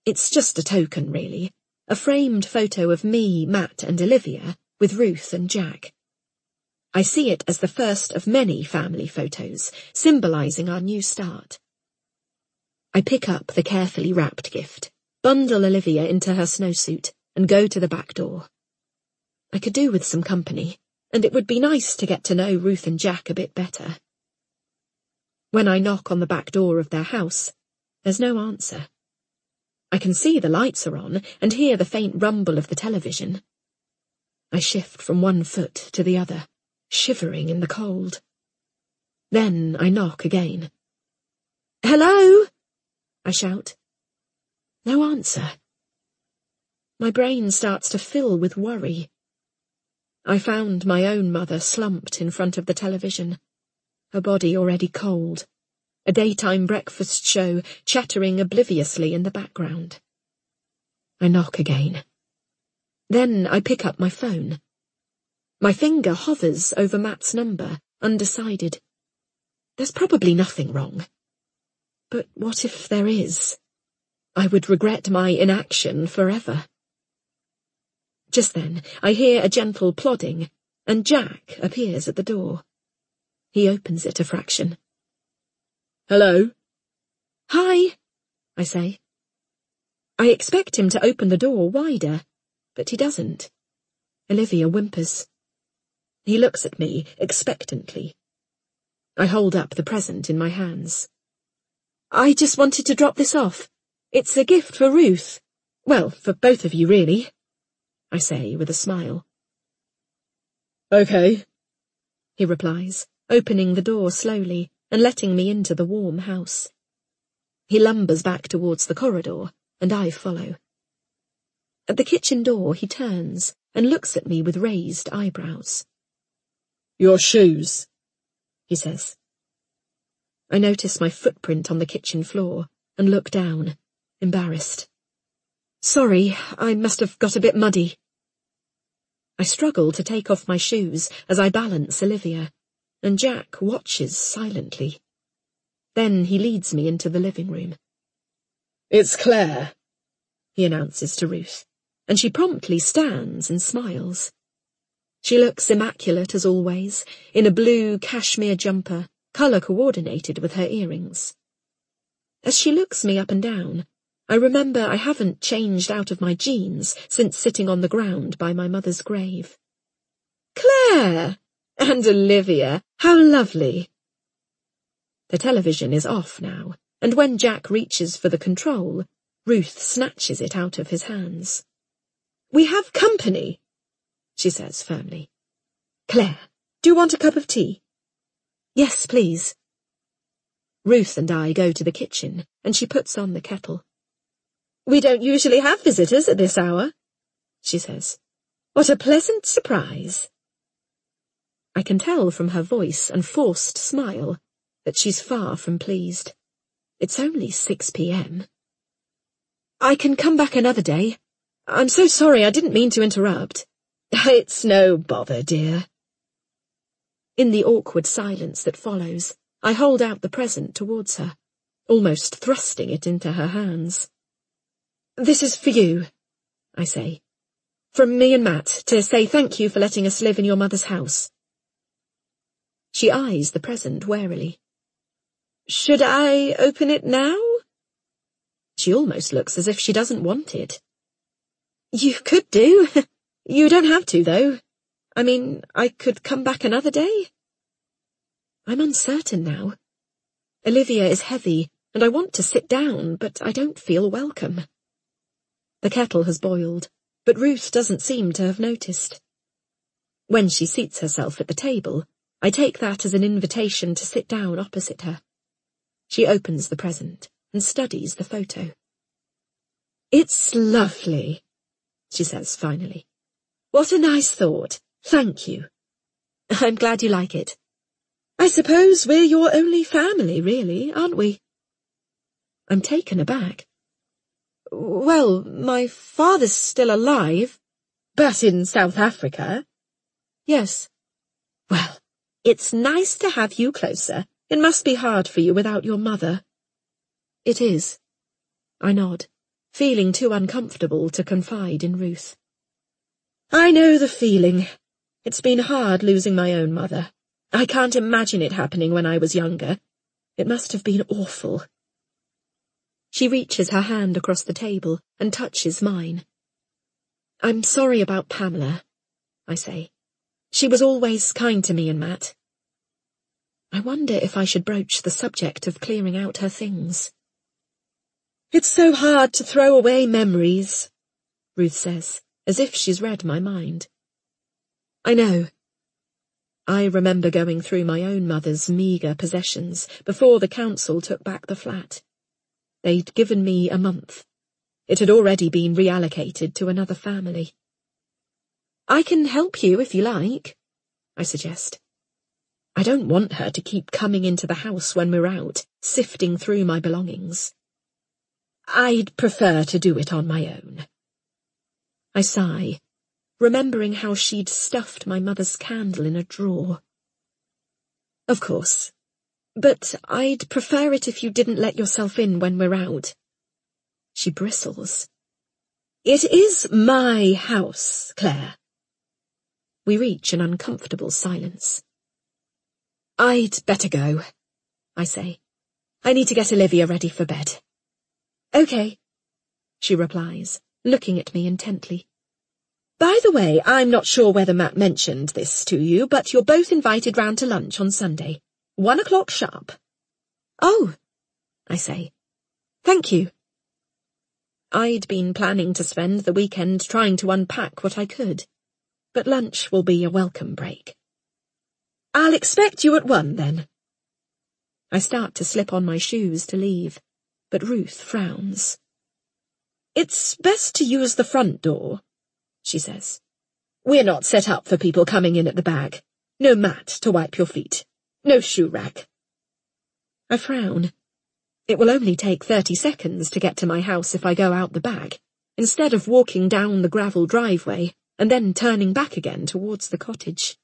S2: It's just a token, really, a framed photo of me, Matt and Olivia, with Ruth and Jack. I see it as the first of many family photos, symbolising our new start. I pick up the carefully wrapped gift, bundle Olivia into her snowsuit, and go to the back door. I could do with some company, and it would be nice to get to know Ruth and Jack a bit better. When I knock on the back door of their house, there's no answer. I can see the lights are on and hear the faint rumble of the television. I shift from one foot to the other, shivering in the cold. Then I knock again. "Hello?" I shout. No answer. My brain starts to fill with worry. I found my own mother slumped in front of the television, her body already cold, a daytime breakfast show chattering obliviously in the background. I knock again. Then I pick up my phone. My finger hovers over Matt's number, undecided. There's probably nothing wrong. But what if there is? I would regret my inaction forever. Just then, I hear a gentle plodding, and Jack appears at the door. He opens it a fraction.
S3: "Hello?"
S2: "Hi," I say. I expect him to open the door wider, but he doesn't. Olivia whimpers. He looks at me expectantly. I hold up the present in my hands. "I just wanted to drop this off. It's a gift for Ruth. Well, for both of you, really," I say with a smile.
S3: "Okay,"
S2: he replies, opening the door slowly and letting me into the warm house. He lumbers back towards the corridor, and I follow. At the kitchen door he turns and looks at me with raised eyebrows.
S3: "Your shoes,"
S2: he says. I notice my footprint on the kitchen floor and look down, embarrassed. "Sorry, I must have got a bit muddy." I struggle to take off my shoes as I balance Olivia, and Jack watches silently. Then he leads me into the living room.
S3: "It's Claire,"
S2: he announces to Ruth, and she promptly stands and smiles. She looks immaculate as always, in a blue cashmere jumper, colour-coordinated with her earrings. As she looks me up and down, I remember I haven't changed out of my jeans since sitting on the ground by my mother's grave. "Claire! And Olivia! How lovely!" The television is off now, and when Jack reaches for the control, Ruth snatches it out of his hands. "We have company," she says firmly. "Claire, do you want a cup of tea?" "Yes, please." Ruth and I go to the kitchen, and she puts on the kettle. "We don't usually have visitors at this hour," she says. "What a pleasant surprise." I can tell from her voice and forced smile that she's far from pleased. It's only 6 p.m. "I can come back another day. I'm so sorry, I didn't mean to interrupt." "It's no bother, dear." In the awkward silence that follows, I hold out the present towards her, almost thrusting it into her hands. "This is for you," I say. "From me and Matt, to say thank you for letting us live in your mother's house." She eyes the present warily. "Should I open it now?" She almost looks as if she doesn't want it. "You could do. You don't have to, though. I mean, I could come back another day." I'm uncertain now. Olivia is heavy, and I want to sit down, but I don't feel welcome. The kettle has boiled, but Ruth doesn't seem to have noticed. When she seats herself at the table, I take that as an invitation to sit down opposite her. She opens the present and studies the photo. "It's lovely," she says finally. "What a nice thought. Thank you." "I'm glad you like it. I suppose we're your only family, really, aren't we?" I'm taken aback. "Well, my father's still alive."
S3: "But in South Africa?"
S2: "Yes." "Well, it's nice to have you closer. It must be hard for you without your mother." "It is." I nod, feeling too uncomfortable to confide in Ruth.
S3: "I know the feeling. It's been hard losing my own mother. I can't imagine it happening when I was younger. It must have been awful."
S2: She reaches her hand across the table and touches mine. "I'm sorry about Pamela," I say. "She was always kind to me and Matt." I wonder if I should broach the subject of clearing out her things.
S3: "It's so hard to throw away memories,"
S2: Ruth says, as if she's read my mind. I know. I remember going through my own mother's meagre possessions before the council took back the flat. They'd given me a month. It had already been reallocated to another family. "I can help you if you like," I suggest. I don't want her to keep coming into the house when we're out, sifting through my belongings.
S3: "I'd prefer to do it on my own."
S2: I sigh, remembering how she'd stuffed my mother's candle in a drawer. "Of course. But I'd prefer it if you didn't let yourself in when we're out." She bristles.
S3: "It is my house, Claire."
S2: We reach an uncomfortable silence.
S3: "I'd better go,"
S2: I say.
S3: "I need to get Olivia ready for bed."
S2: "Okay," she replies, looking at me intently.
S3: "By the way, I'm not sure whether Matt mentioned this to you, but you're both invited round to lunch on Sunday. 1 o'clock sharp."
S2: "Oh," I say. "Thank you." I'd been planning to spend the weekend trying to unpack what I could, but lunch will be a welcome break.
S3: "I'll expect you at 1 then."
S2: I start to slip on my shoes to leave, but Ruth frowns.
S3: "It's best to use the front door," she says. "We're not set up for people coming in at the back. No mat to wipe your feet. No shoe rack."
S2: I frown. It will only take 30 seconds to get to my house if I go out the back, instead of walking down the gravel driveway and then turning back again towards the cottage.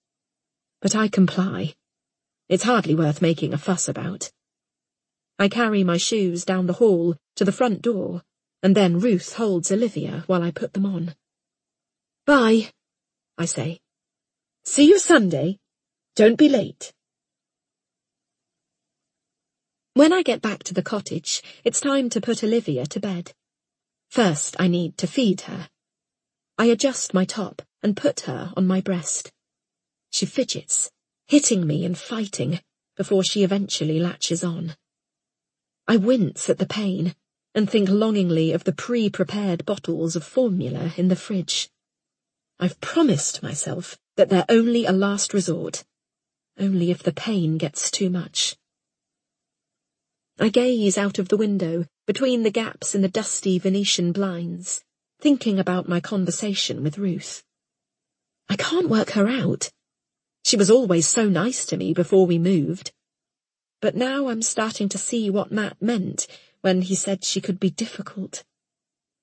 S2: But I comply. It's hardly worth making a fuss about. I carry my shoes down the hall to the front door, and then Ruth holds Olivia while I put them on.
S3: "Bye," I say. "See you Sunday. Don't be late."
S2: When I get back to the cottage, it's time to put Olivia to bed. First, I need to feed her. I adjust my top and put her on my breast. She fidgets, hitting me and fighting, before she eventually latches on. I wince at the pain and think longingly of the pre-prepared bottles of formula in the fridge. I've promised myself that they're only a last resort, only if the pain gets too much. I gaze out of the window, between the gaps in the dusty Venetian blinds, thinking about my conversation with Ruth. I can't work her out. She was always so nice to me before we moved. But now I'm starting to see what Matt meant when he said she could be difficult.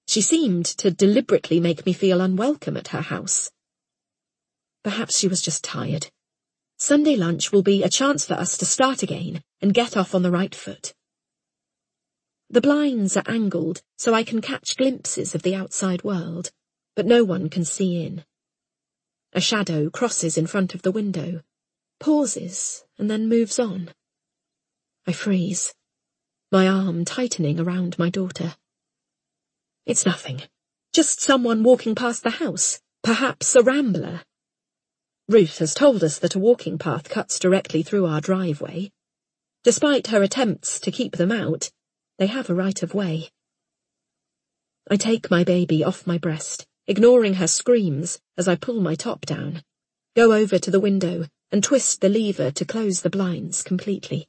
S2: She seemed to deliberately make me feel unwelcome at her house. Perhaps she was just tired. Sunday lunch will be a chance for us to start again and get off on the right foot. The blinds are angled so I can catch glimpses of the outside world, but no one can see in. A shadow crosses in front of the window, pauses, and then moves on. I freeze, my arm tightening around my daughter. It's nothing, just someone walking past the house, perhaps a rambler. Ruth has told us that a walking path cuts directly through our driveway. Despite her attempts to keep them out, they have a right of way. I take my baby off my breast, ignoring her screams as I pull my top down, go over to the window and twist the lever to close the blinds completely.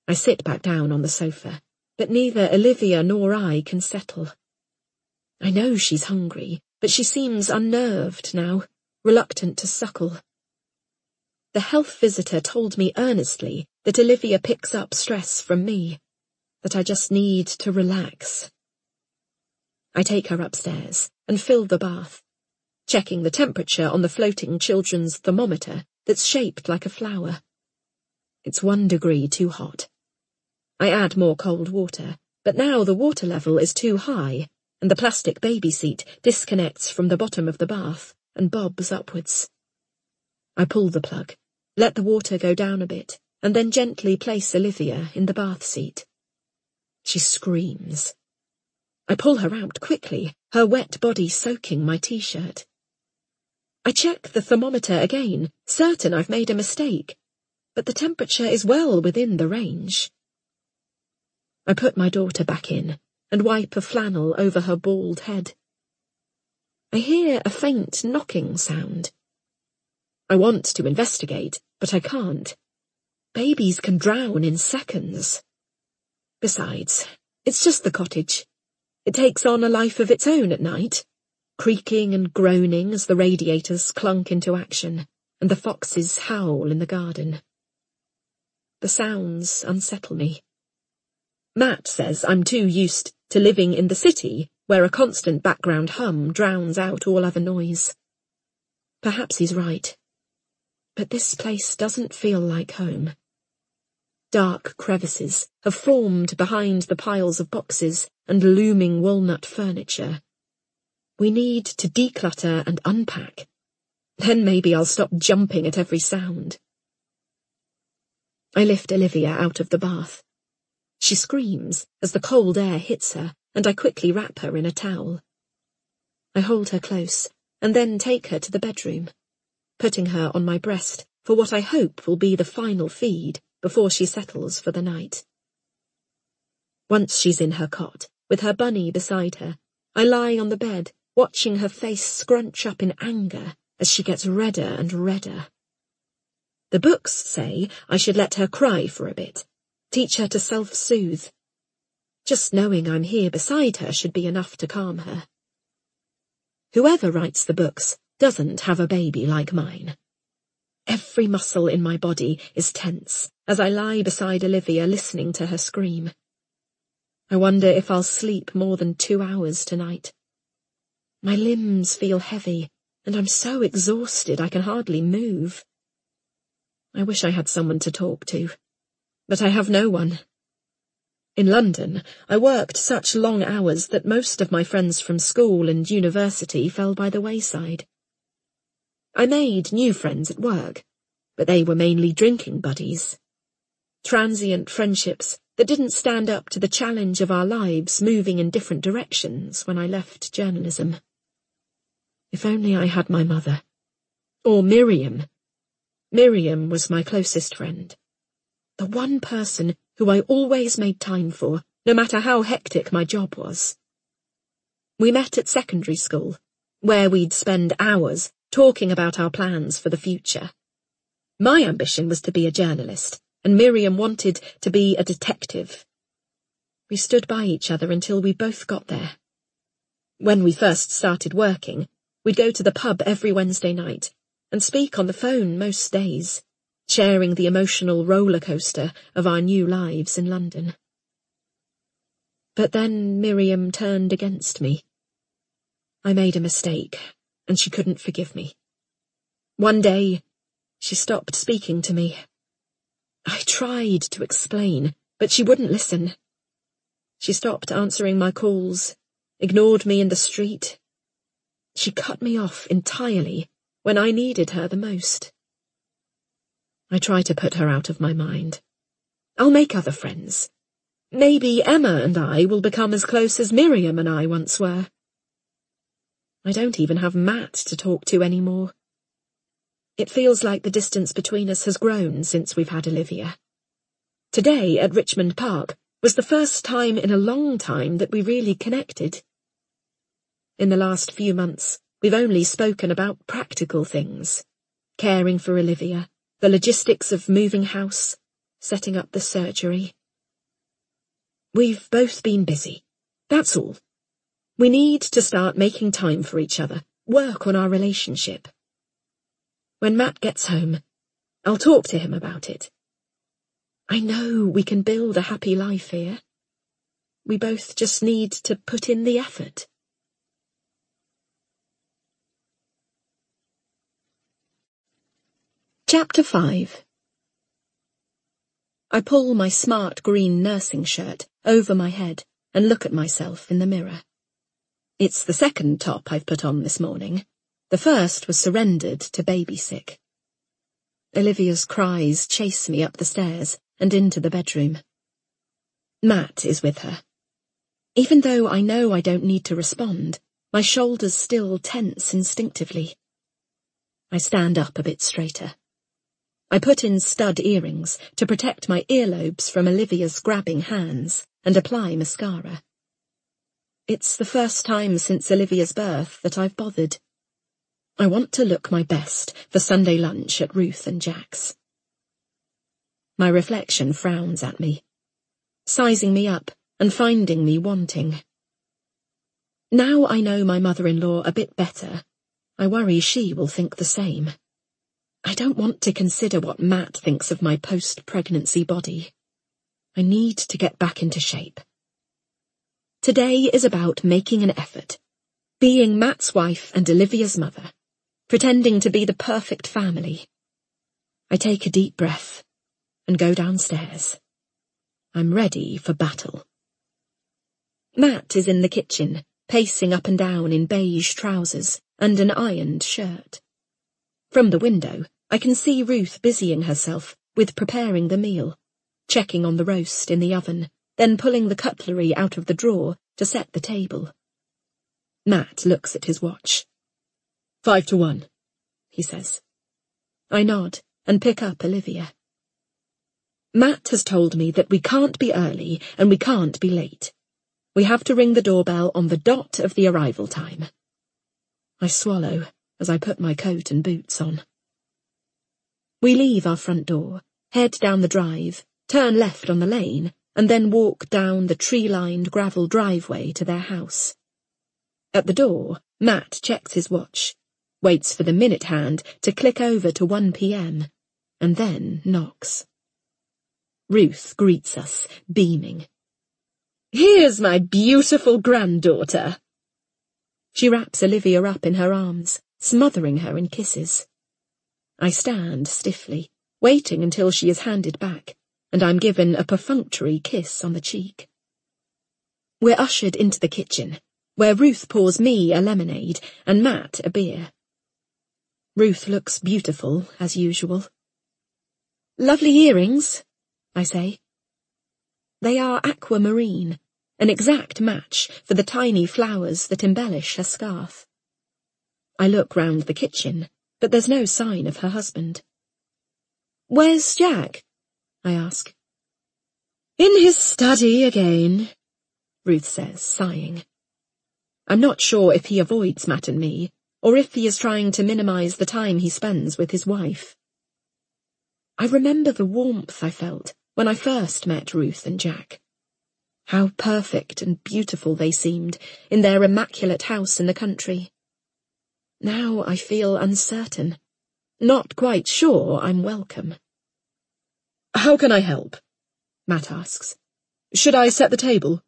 S2: I sit back down on the sofa, but neither Olivia nor I can settle. I know she's hungry, but she seems unnerved now, reluctant to suckle. The health visitor told me earnestly that Olivia picks up stress from me, that I just need to relax. I take her upstairs and fill the bath, checking the temperature on the floating children's thermometer that's shaped like a flower. It's 1 degree too hot. I add more cold water, but now the water level is too high, and the plastic baby seat disconnects from the bottom of the bath and bobs upwards. I pull the plug, let the water go down a bit, and then gently place Olivia in the bath seat. She screams. I pull her out quickly, her wet body soaking my t-shirt. I check the thermometer again, certain I've made a mistake, but the temperature is well within the range. I put my daughter back in and wipe a flannel over her bald head. I hear a faint knocking sound. I want to investigate, but I can't. Babies can drown in seconds. Besides, it's just the cottage. It takes on a life of its own at night, creaking and groaning as the radiators clunk into action and the foxes howl in the garden. The sounds unsettle me. Matt says I'm too used to living in the city, where a constant background hum drowns out all other noise. Perhaps he's right. But this place doesn't feel like home. Dark crevices have formed behind the piles of boxes and looming walnut furniture. We need to declutter and unpack. Then maybe I'll stop jumping at every sound. I lift Olivia out of the bath. She screams as the cold air hits her, and I quickly wrap her in a towel. I hold her close, and then take her to the bedroom, putting her on my breast for what I hope will be the final feed before she settles for the night. Once she's in her cot, with her bunny beside her, I lie on the bed, watching her face scrunch up in anger as she gets redder and redder. The books say I should let her cry for a bit, teach her to self-soothe. Just knowing I'm here beside her should be enough to calm her. Whoever writes the books doesn't have a baby like mine. Every muscle in my body is tense as I lie beside Olivia listening to her scream. I wonder if I'll sleep more than 2 hours tonight. My limbs feel heavy, and I'm so exhausted I can hardly move. I wish I had someone to talk to, but I have no one. In London, I worked such long hours that most of my friends from school and university fell by the wayside. I made new friends at work, but they were mainly drinking buddies. Transient friendships that didn't stand up to the challenge of our lives moving in different directions when I left journalism. If only I had my mother. Or Miriam. Miriam was my closest friend. The one person who I always made time for, no matter how hectic my job was. We met at secondary school, where we'd spend hours talking about our plans for the future. My ambition was to be a journalist, and Miriam wanted to be a detective. We stood by each other until we both got there. When we first started working, we'd go to the pub every Wednesday night and speak on the phone most days, sharing the emotional roller coaster of our new lives in London. But then Miriam turned against me. I made a mistake, and she couldn't forgive me. One day, she stopped speaking to me. I tried to explain, but she wouldn't listen. She stopped answering my calls, ignored me in the street. She cut me off entirely when I needed her the most. I try to put her out of my mind. I'll make other friends. Maybe Emma and I will become as close as Miriam and I once were. I don't even have Matt to talk to anymore. It feels like the distance between us has grown since we've had Olivia. Today at Richmond Park was the first time in a long time that we really connected. In the last few months, we've only spoken about practical things. Caring for Olivia, the logistics of moving house, setting up the surgery. We've both been busy. That's all. We need to start making time for each other, work on our relationship. When Matt gets home, I'll talk to him about it. I know we can build a happy life here. We both just need to put in the effort.
S1: Chapter 5. I pull my smart green nursing shirt over my head and look at myself in the mirror. It's the second top I've put on this morning. The first was surrendered to baby sick. Olivia's cries chase me up the stairs and into the bedroom. Matt is with her. Even though I know I don't need to respond, my shoulders still tense instinctively. I stand up a bit straighter. I put in stud earrings to protect my earlobes from Olivia's grabbing hands and apply mascara. It's the first time since Olivia's birth that I've bothered. I want to look my best for Sunday lunch at Ruth and Jack's. My reflection frowns at me, sizing me up and finding me wanting. Now I know my mother-in-law a bit better, I worry she will think the same. I don't want to consider what Matt thinks of my post-pregnancy body. I need to get back into shape. Today is about making an effort, being Matt's wife and Olivia's mother, pretending to be the perfect family. I take a deep breath and go downstairs. I'm ready for battle. Matt is in the kitchen, pacing up and down in beige trousers and an ironed shirt. From the window, I can see Ruth busying herself with preparing the meal, checking on the roast in the oven, then pulling the cutlery out of the drawer to set the table. Matt looks at his watch.
S3: 1:55,
S1: he says. I nod and pick up Olivia. Matt has told me that we can't be early and we can't be late. We have to ring the doorbell on the dot of the arrival time. I swallow as I put my coat and boots on. We leave our front door, head down the drive, turn left on the lane, and then walk down the tree-lined gravel driveway to their house. At the door, Matt checks his watch, waits for the minute hand to click over to 1 p.m., and then knocks. Ruth greets us, beaming.
S2: Here's my beautiful granddaughter.
S1: She wraps Olivia up in her arms, smothering her in kisses. I stand stiffly, waiting until she is handed back, and I'm given a perfunctory kiss on the cheek. We're ushered into the kitchen, where Ruth pours me a lemonade and Matt a beer. Ruth looks beautiful, as usual. Lovely earrings, I say. They are aquamarine, an exact match for the tiny flowers that embellish her scarf. I look round the kitchen, but there's no sign of her husband. Where's Jack? I ask.
S2: In his study again,
S1: Ruth says, sighing. I'm not sure if he avoids Matt and me, or if he is trying to minimize the time he spends with his wife. I remember the warmth I felt when I first met Ruth and Jack. How perfect and beautiful they seemed in their immaculate house in the country. Now I feel uncertain, not quite sure I'm welcome.
S3: How can I help? Matt asks. Should I set the table?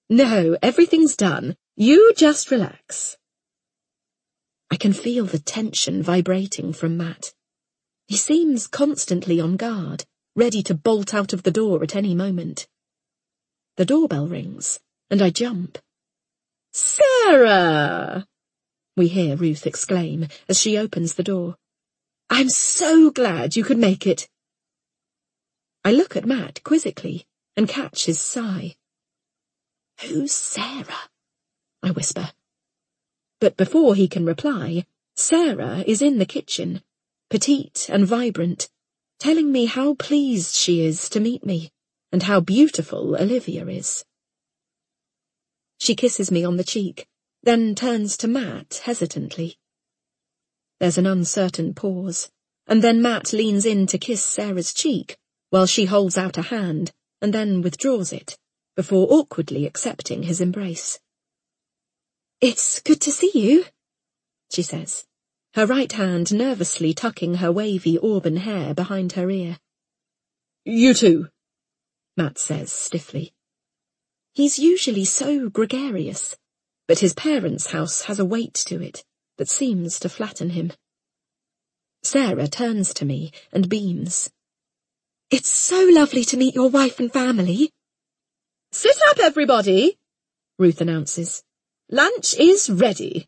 S2: No, everything's done. You just relax.
S1: I can feel the tension vibrating from Matt. He seems constantly on guard, ready to bolt out of the door at any moment. The doorbell rings, and I jump.
S2: Sarah!
S1: We hear Ruth exclaim as she opens the door.
S2: I'm so glad you could make it.
S1: I look at Matt quizzically and catch his sigh. Who's Sarah? I whisper. But before he can reply, Sarah is in the kitchen, petite and vibrant,
S2: telling me how pleased she is to meet me, and how beautiful Olivia is. She kisses me on the cheek, then turns to Matt hesitantly. There's an uncertain pause, and then Matt leans in to kiss Sarah's cheek, while she holds out a hand, and then withdraws it, before awkwardly accepting his embrace. "It's good to see you," she says, her right hand nervously tucking her wavy auburn hair behind her ear.
S3: "You too,"
S2: Matt says stiffly. He's usually so gregarious, but his parents' house has a weight to it that seems to flatten him. Sarah turns to me and beams. "It's so lovely to meet your wife and family."
S3: "Sit up, everybody," Ruth announces. "Lunch is ready."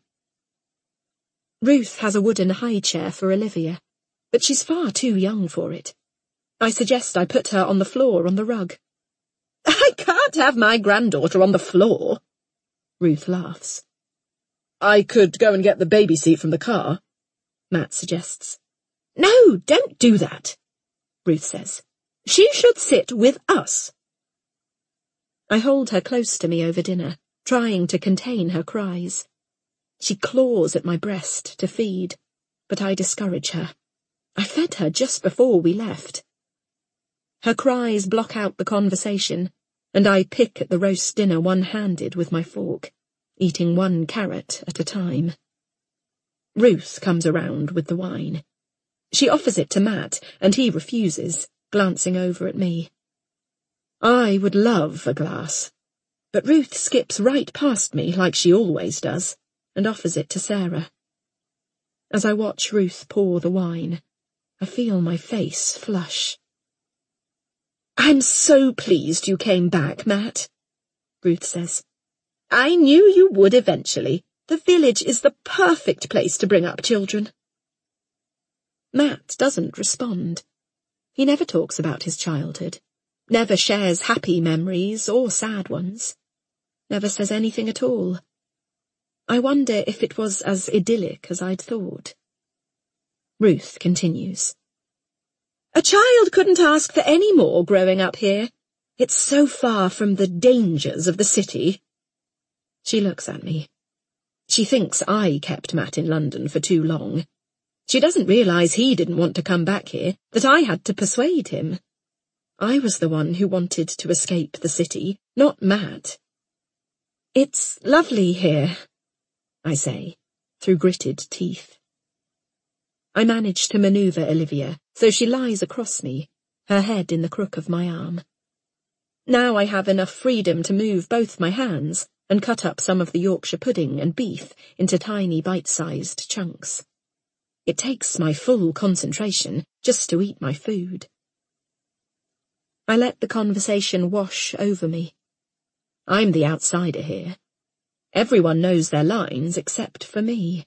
S2: Ruth has a wooden high chair for Olivia, but she's far too young for it. I suggest I put her on the floor on the rug.
S3: "I can't have my granddaughter on the floor," Ruth laughs. "I could go and get the baby seat from the car," Matt suggests.
S2: "No, don't do that," Ruth says.
S3: "She should sit with us."
S2: I hold her close to me over dinner, trying to contain her cries. She claws at my breast to feed, but I discourage her. I fed her just before we left. Her cries block out the conversation, and I pick at the roast dinner one-handed with my fork, eating one carrot at a time. Ruth comes around with the wine. She offers it to Matt, and he refuses, glancing over at me. I would love a glass, but Ruth skips right past me like she always does, and offers it to Sarah. As I watch Ruth pour the wine, I feel my face flush.
S3: "I'm so pleased you came back, Matt," Ruth says. "I knew you would eventually. The village is the perfect place to bring up children."
S2: Matt doesn't respond. He never talks about his childhood, never shares happy memories or sad ones, never says anything at all. I wonder if it was as idyllic as I'd thought. Ruth continues.
S3: "A child couldn't ask for any more growing up here. It's so far from the dangers of the city."
S2: She looks at me. She thinks I kept Matt in London for too long. She doesn't realise he didn't want to come back here, that I had to persuade him. I was the one who wanted to escape the city, not Matt. "It's lovely here," I say, through gritted teeth. I manage to manoeuvre Olivia, so she lies across me, her head in the crook of my arm. Now I have enough freedom to move both my hands and cut up some of the Yorkshire pudding and beef into tiny bite-sized chunks. It takes my full concentration just to eat my food. I let the conversation wash over me. I'm the outsider here. Everyone knows their lines except for me.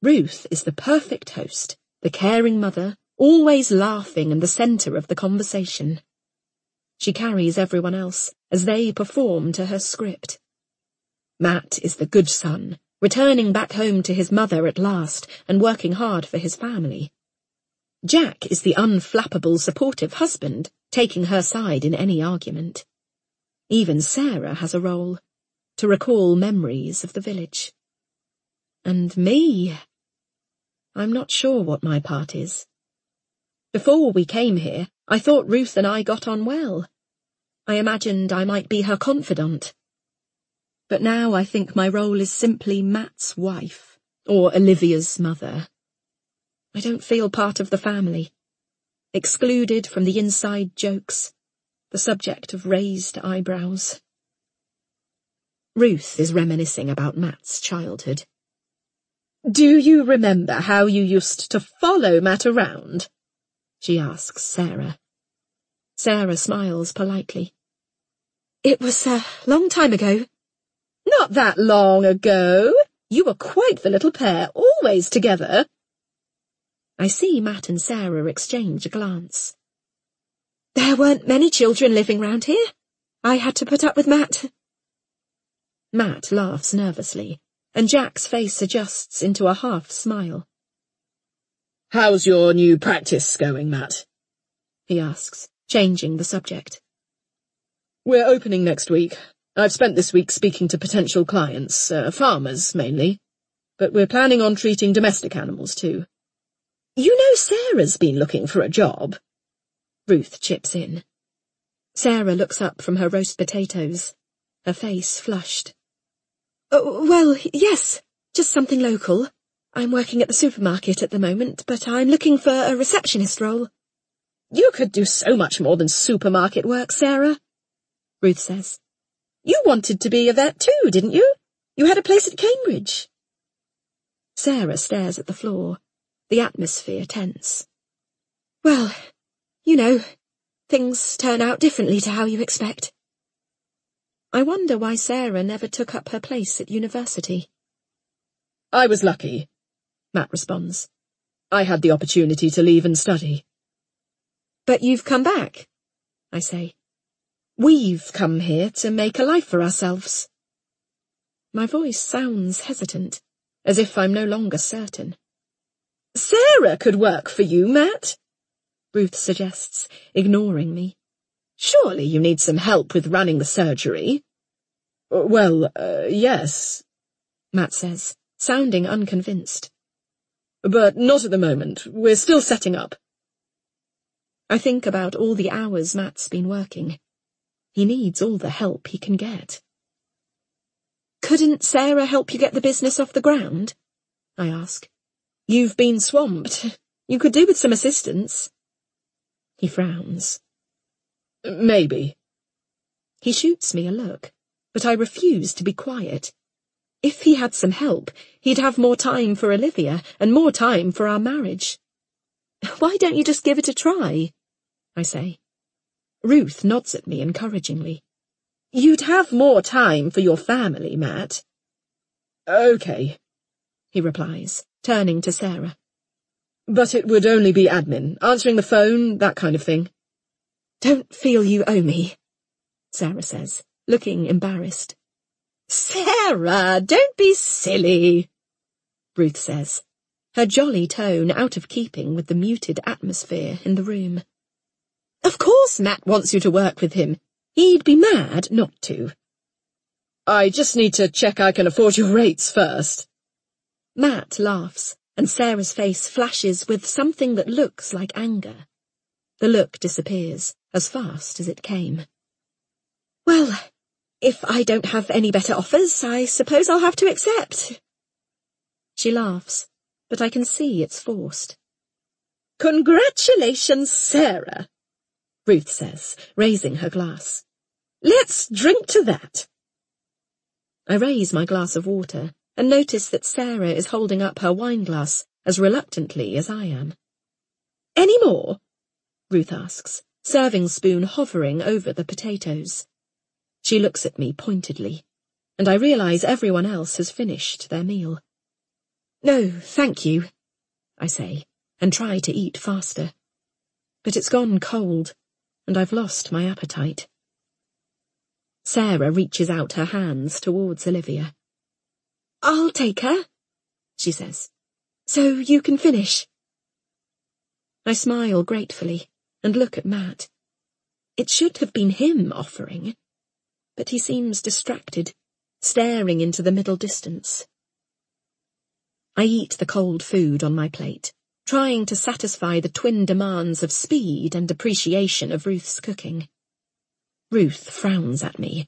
S2: Ruth is the perfect host, the caring mother, always laughing and the centre of the conversation. She carries everyone else as they perform to her script. Matt is the good son, returning back home to his mother at last and working hard for his family. Jack is the unflappable, supportive husband, taking her side in any argument. Even Sarah has a role, to recall memories of the village. And me? I'm not sure what my part is. Before we came here, I thought Ruth and I got on well. I imagined I might be her confidant. But now I think my role is simply Matt's wife, or Olivia's mother. I don't feel part of the family, excluded from the inside jokes, the subject of raised eyebrows. Ruth is reminiscing about Matt's childhood.
S3: "Do you remember how you used to follow Matt around?" she asks Sarah.
S2: Sarah smiles politely. "It was a long time ago."
S3: "Not that long ago. You were quite the little pair, always together."
S2: I see Matt and Sarah exchange a glance.
S1: "There weren't many children living round here. I had to put up with Matt."
S2: Matt laughs nervously, and Jack's face adjusts into a half smile.
S3: How's your new practice going, Matt? He asks, changing the subject. We're opening next week. I've spent this week speaking to potential clients, farmers mainly, but we're planning on treating domestic animals too. You know Sarah's been looking for a job. Ruth chips in.
S2: Sarah looks up from her roast potatoes, her face flushed. Oh, well, yes, just something local. I'm working at the supermarket at the moment, but I'm looking for a receptionist role.
S3: You could do so much more than supermarket work, Sarah, Ruth says. You wanted to be a vet too, didn't you? You had a place at Cambridge.
S2: Sarah stares at the floor, the atmosphere tense. Well, you know, things turn out differently to how you expect. I wonder why Sarah never took up her place at university.
S3: I was lucky, Matt responds. I had the opportunity to leave and study.
S2: But you've come back, I say. We've come here to make a life for ourselves. My voice sounds hesitant, as if I'm no longer certain.
S3: Sarah could work for you, Matt,
S2: Ruth suggests, ignoring me.
S3: Surely you need some help with running the surgery. Well, yes, Matt says, sounding unconvinced. But not at the moment. We're still setting up.
S2: I think about all the hours Matt's been working. He needs all the help he can get. Couldn't Sarah help you get the business off the ground? I ask. You've been swamped. You could do with some assistance. He frowns.
S3: Maybe.
S2: He shoots me a look, but I refuse to be quiet. If he had some help, he'd have more time for Olivia and more time for our marriage. Why don't you just give it a try? I say. Ruth nods at me encouragingly.
S3: You'd have more time for your family, Matt. Okay, he replies, turning to Sarah. But it would only be admin, answering the phone, that kind of thing.
S2: Don't feel you owe me, Sarah says, looking embarrassed.
S3: Sarah, don't be silly,
S2: Ruth says, her jolly tone out of keeping with the muted atmosphere in the room.
S3: Of course Matt wants you to work with him. He'd be mad not to. I just need to check I can afford your rates first.
S2: Matt laughs, and Sarah's face flashes with something that looks like anger. The look disappears as fast as it came. Well, if I don't have any better offers, I suppose I'll have to accept. She laughs, but I can see it's forced.
S3: Congratulations, Sarah, Ruth says, raising her glass. Let's drink to that.
S2: I raise my glass of water and notice that Sarah is holding up her wine glass as reluctantly as I am.
S3: Any more?
S2: Ruth asks, serving spoon hovering over the potatoes. She looks at me pointedly, and I realize everyone else has finished their meal. No, thank you, I say, and try to eat faster. But it's gone cold, and I've lost my appetite. Sarah reaches out her hands towards Olivia. I'll take her, she says, so you can finish. I smile gratefully and look at Matt. It should have been him offering, but he seems distracted, staring into the middle distance. I eat the cold food on my plate, trying to satisfy the twin demands of speed and appreciation of Ruth's cooking. Ruth frowns at me,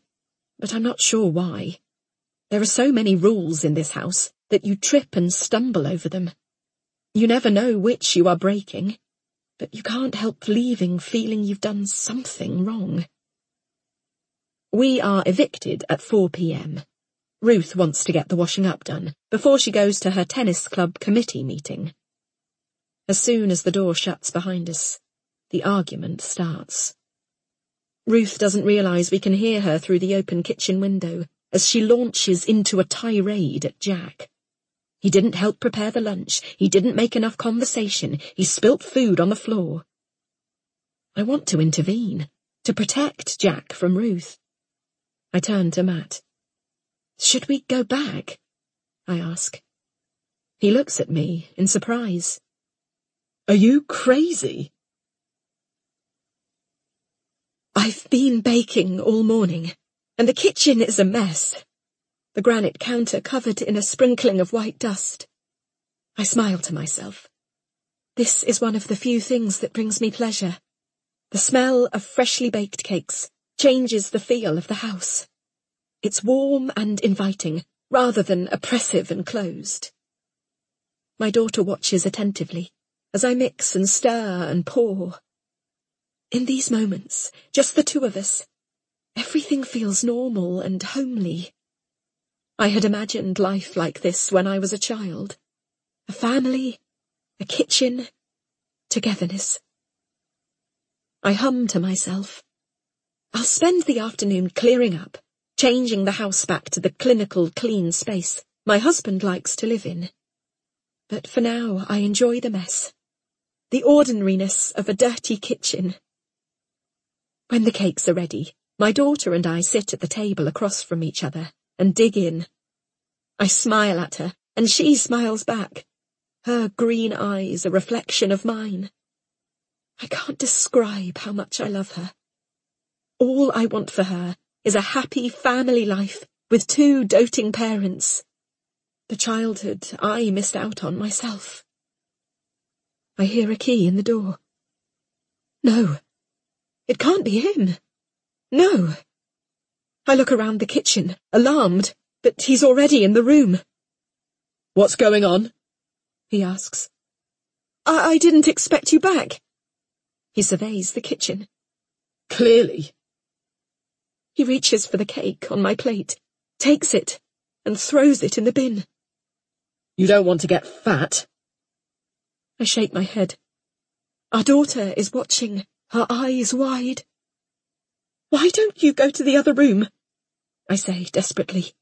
S2: but I'm not sure why. There are so many rules in this house that you trip and stumble over them. You never know which you are breaking, but you can't help leaving feeling you've done something wrong. We are evicted at 4 p.m. Ruth wants to get the washing up done before she goes to her tennis club committee meeting. As soon as the door shuts behind us, the argument starts. Ruth doesn't realize we can hear her through the open kitchen window as she launches into a tirade at Jack. He didn't help prepare the lunch, he didn't make enough conversation, he spilt food on the floor. I want to intervene, to protect Jack from Ruth. I turn to Matt. Should we go back? I ask. He looks at me in surprise.
S3: Are you crazy?
S2: I've been baking all morning, and the kitchen is a mess. The granite counter covered in a sprinkling of white dust. I smile to myself. This is one of the few things that brings me pleasure. The smell of freshly baked cakes changes the feel of the house. It's warm and inviting, rather than oppressive and closed. My daughter watches attentively, as I mix and stir and pour. In these moments, just the two of us, everything feels normal and homely. I had imagined life like this when I was a child. A family, a kitchen, togetherness. I hum to myself. I'll spend the afternoon clearing up, changing the house back to the clinical, clean space my husband likes to live in. But for now, I enjoy the mess. The ordinariness of a dirty kitchen. When the cakes are ready, my daughter and I sit at the table across from each other and dig in. I smile at her, and she smiles back. Her green eyes a reflection of mine. I can't describe how much I love her. All I want for her is a happy family life with two doting parents. The childhood I missed out on myself. I hear a key in the door. No, it can't be him. No. I look around the kitchen, alarmed, but he's already in the room.
S3: What's going on?
S2: He asks. I didn't expect you back. He surveys the kitchen.
S3: Clearly.
S2: He reaches for the cake on my plate, takes it, and throws it in the bin.
S3: You don't want to get fat.
S2: I shake my head. Our daughter is watching, her eyes wide. Why don't you go to the other room? I say desperately.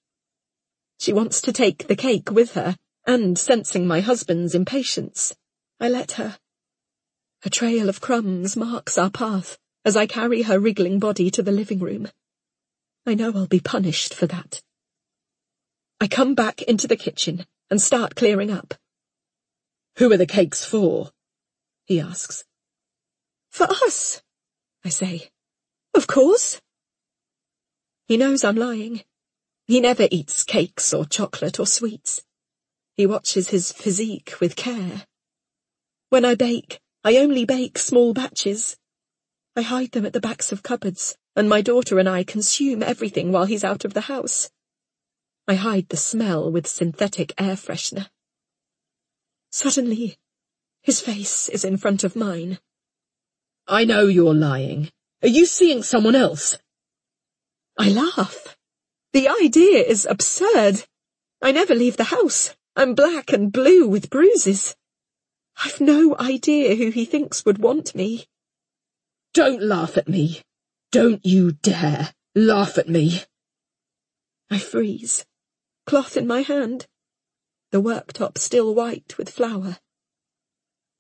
S2: She wants to take the cake with her, and sensing my husband's impatience, I let her. A trail of crumbs marks our path as I carry her wriggling body to the living room. I know I'll be punished for that. I come back into the kitchen and start clearing up.
S3: Who are the cakes for?
S2: He asks. For us, I say. Of course. He knows I'm lying. He never eats cakes or chocolate or sweets. He watches his physique with care. When I bake, I only bake small batches. I hide them at the backs of cupboards, and my daughter and I consume everything while he's out of the house. I hide the smell with synthetic air freshener. Suddenly, his face is in front of mine.
S3: I know you're lying. Are you seeing someone else?
S2: I laugh. The idea is absurd. I never leave the house. I'm black and blue with bruises. I've no idea who he thinks would want me.
S3: Don't laugh at me. Don't you dare laugh at me.
S2: I freeze, cloth in my hand, the worktop still white with flour.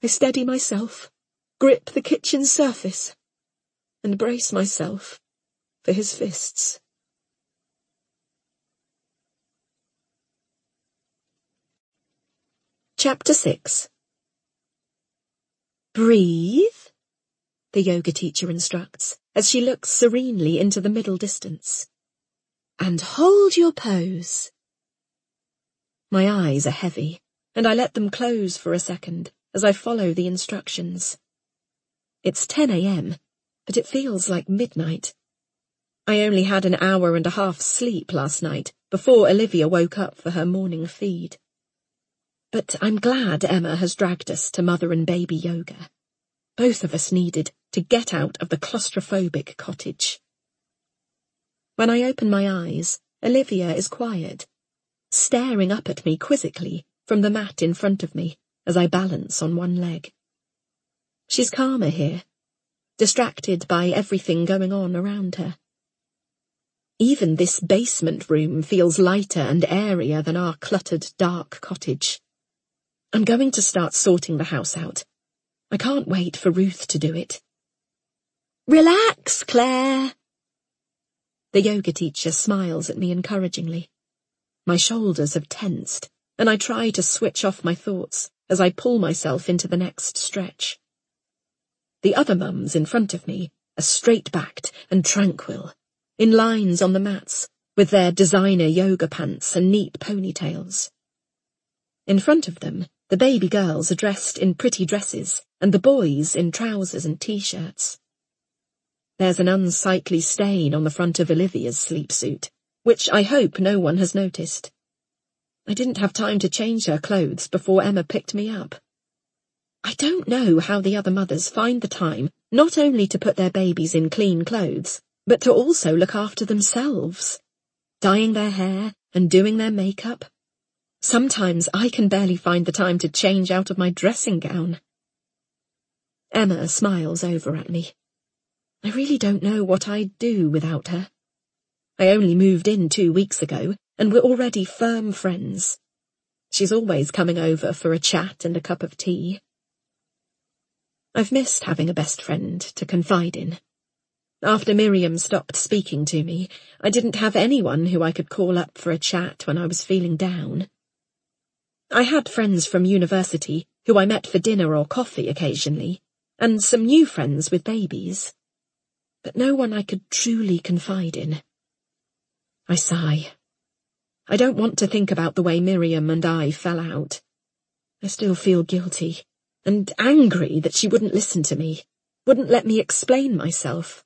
S2: I steady myself, grip the kitchen surface, and brace myself for his fists. Chapter 6. Breathe, the yoga teacher instructs, as she looks serenely into the middle distance. And hold your pose. My eyes are heavy, and I let them close for a second as I follow the instructions. It's 10 a.m., but it feels like midnight. I only had an hour and a half sleep last night before Olivia woke up for her morning feed. But I'm glad Emma has dragged us to mother and baby yoga. Both of us needed to get out of the claustrophobic cottage. When I open my eyes, Olivia is quiet, staring up at me quizzically from the mat in front of me as I balance on one leg. She's calmer here, distracted by everything going on around her. Even this basement room feels lighter and airier than our cluttered, dark cottage. I'm going to start sorting the house out. I can't wait for Ruth to do it. Relax, Claire. The yoga teacher smiles at me encouragingly. My shoulders have tensed, and I try to switch off my thoughts as I pull myself into the next stretch. The other mums in front of me are straight-backed and tranquil, in lines on the mats, with their designer yoga pants and neat ponytails. In front of them, the baby girls are dressed in pretty dresses, and the boys in trousers and t-shirts. There's an unsightly stain on the front of Olivia's sleep suit, which I hope no one has noticed. I didn't have time to change her clothes before Emma picked me up. I don't know how the other mothers find the time not only to put their babies in clean clothes, but to also look after themselves, dyeing their hair and doing their makeup. Sometimes I can barely find the time to change out of my dressing gown. Emma smiles over at me. I really don't know what I'd do without her. I only moved in 2 weeks ago, and we're already firm friends. She's always coming over for a chat and a cup of tea. I've missed having a best friend to confide in. After Miriam stopped speaking to me, I didn't have anyone who I could call up for a chat when I was feeling down. I had friends from university who I met for dinner or coffee occasionally, and some new friends with babies, but no one I could truly confide in. I sigh. I don't want to think about the way Miriam and I fell out. I still feel guilty and angry that she wouldn't listen to me, wouldn't let me explain myself.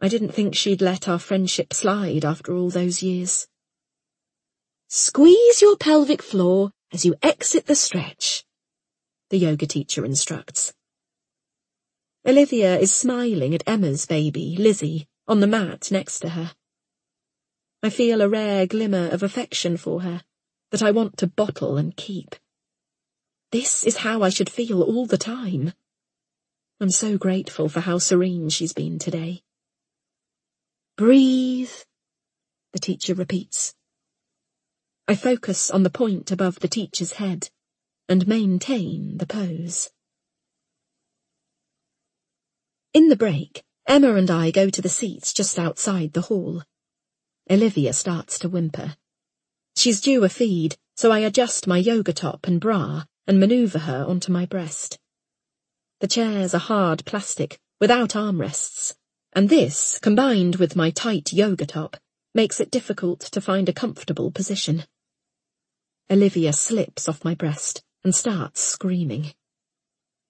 S2: I didn't think she'd let our friendship slide after all those years. Squeeze your pelvic floor as you exit the stretch, the yoga teacher instructs. Olivia is smiling at Emma's baby, Lizzie, on the mat next to her. I feel a rare glimmer of affection for her that I want to bottle and keep. This is how I should feel all the time. I'm so grateful for how serene she's been today. Breathe, the teacher repeats. I focus on the point above the teacher's head and maintain the pose. In the break, Emma and I go to the seats just outside the hall. Olivia starts to whimper. She's due a feed, so I adjust my yoga top and bra and manoeuvre her onto my breast. The chairs are hard plastic, without armrests, and this, combined with my tight yoga top, makes it difficult to find a comfortable position. Olivia slips off my breast and starts screaming.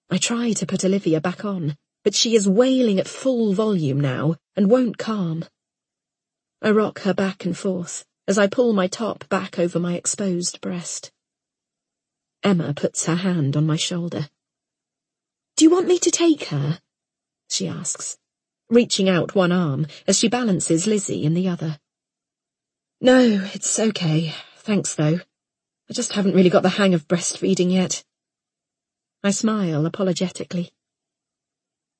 S2: I try to put Olivia back on, but she is wailing at full volume now and won't calm. I rock her back and forth as I pull my top back over my exposed breast. Emma puts her hand on my shoulder. Do you want me to take her? She asks, reaching out one arm as she balances Lizzie in the other. No, it's okay. Thanks, though. I just haven't really got the hang of breastfeeding yet. I smile apologetically.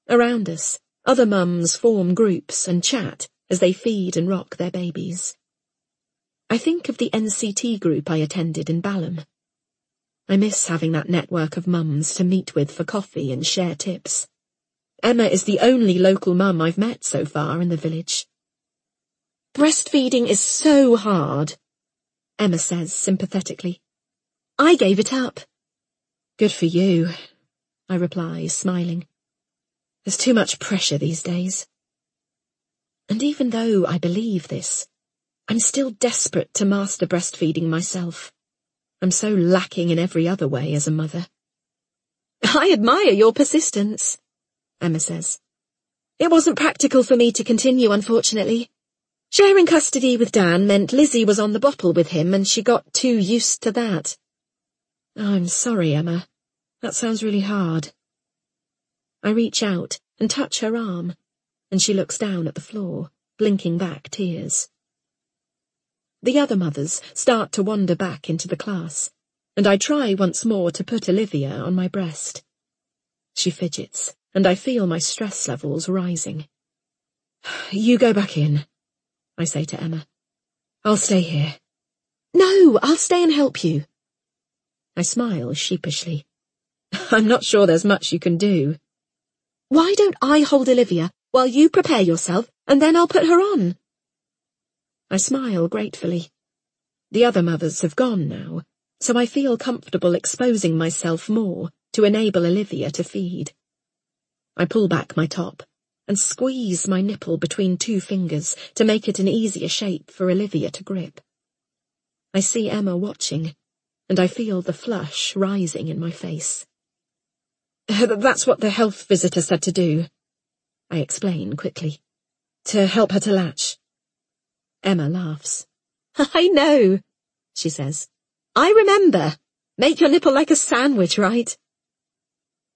S2: Around us, other mums form groups and chat as they feed and rock their babies. I think of the NCT group I attended in Balham. I miss having that network of mums to meet with for coffee and share tips. Emma is the only local mum I've met so far in the village. Breastfeeding is so hard, Emma says sympathetically. I gave it up. Good for you, I reply, smiling. There's too much pressure these days. And even though I believe this, I'm still desperate to master breastfeeding myself. I'm so lacking in every other way as a mother. I admire your persistence, Emma says. It wasn't practical for me to continue, unfortunately. Sharing custody with Dan meant Lizzie was on the bottle with him and she got too used to that. Oh, I'm sorry, Emma. That sounds really hard. I reach out and touch her arm, and she looks down at the floor, blinking back tears. The other mothers start to wander back into the class, and I try once more to put Olivia on my breast. She fidgets, and I feel my stress levels rising. You go back in, I say to Emma. I'll stay here. No, I'll stay and help you. I smile sheepishly. I'm not sure there's much you can do. Why don't I hold Olivia while you prepare yourself, and then I'll put her on? I smile gratefully. The other mothers have gone now, so I feel comfortable exposing myself more to enable Olivia to feed. I pull back my top and squeeze my nipple between 2 fingers to make it an easier shape for Olivia to grip. I see Emma watching, and I feel the flush rising in my face. That's what the health visitor said to do, I explain quickly. To help her to latch. Emma laughs. I know, she says. I remember. Make your nipple like a sandwich, right?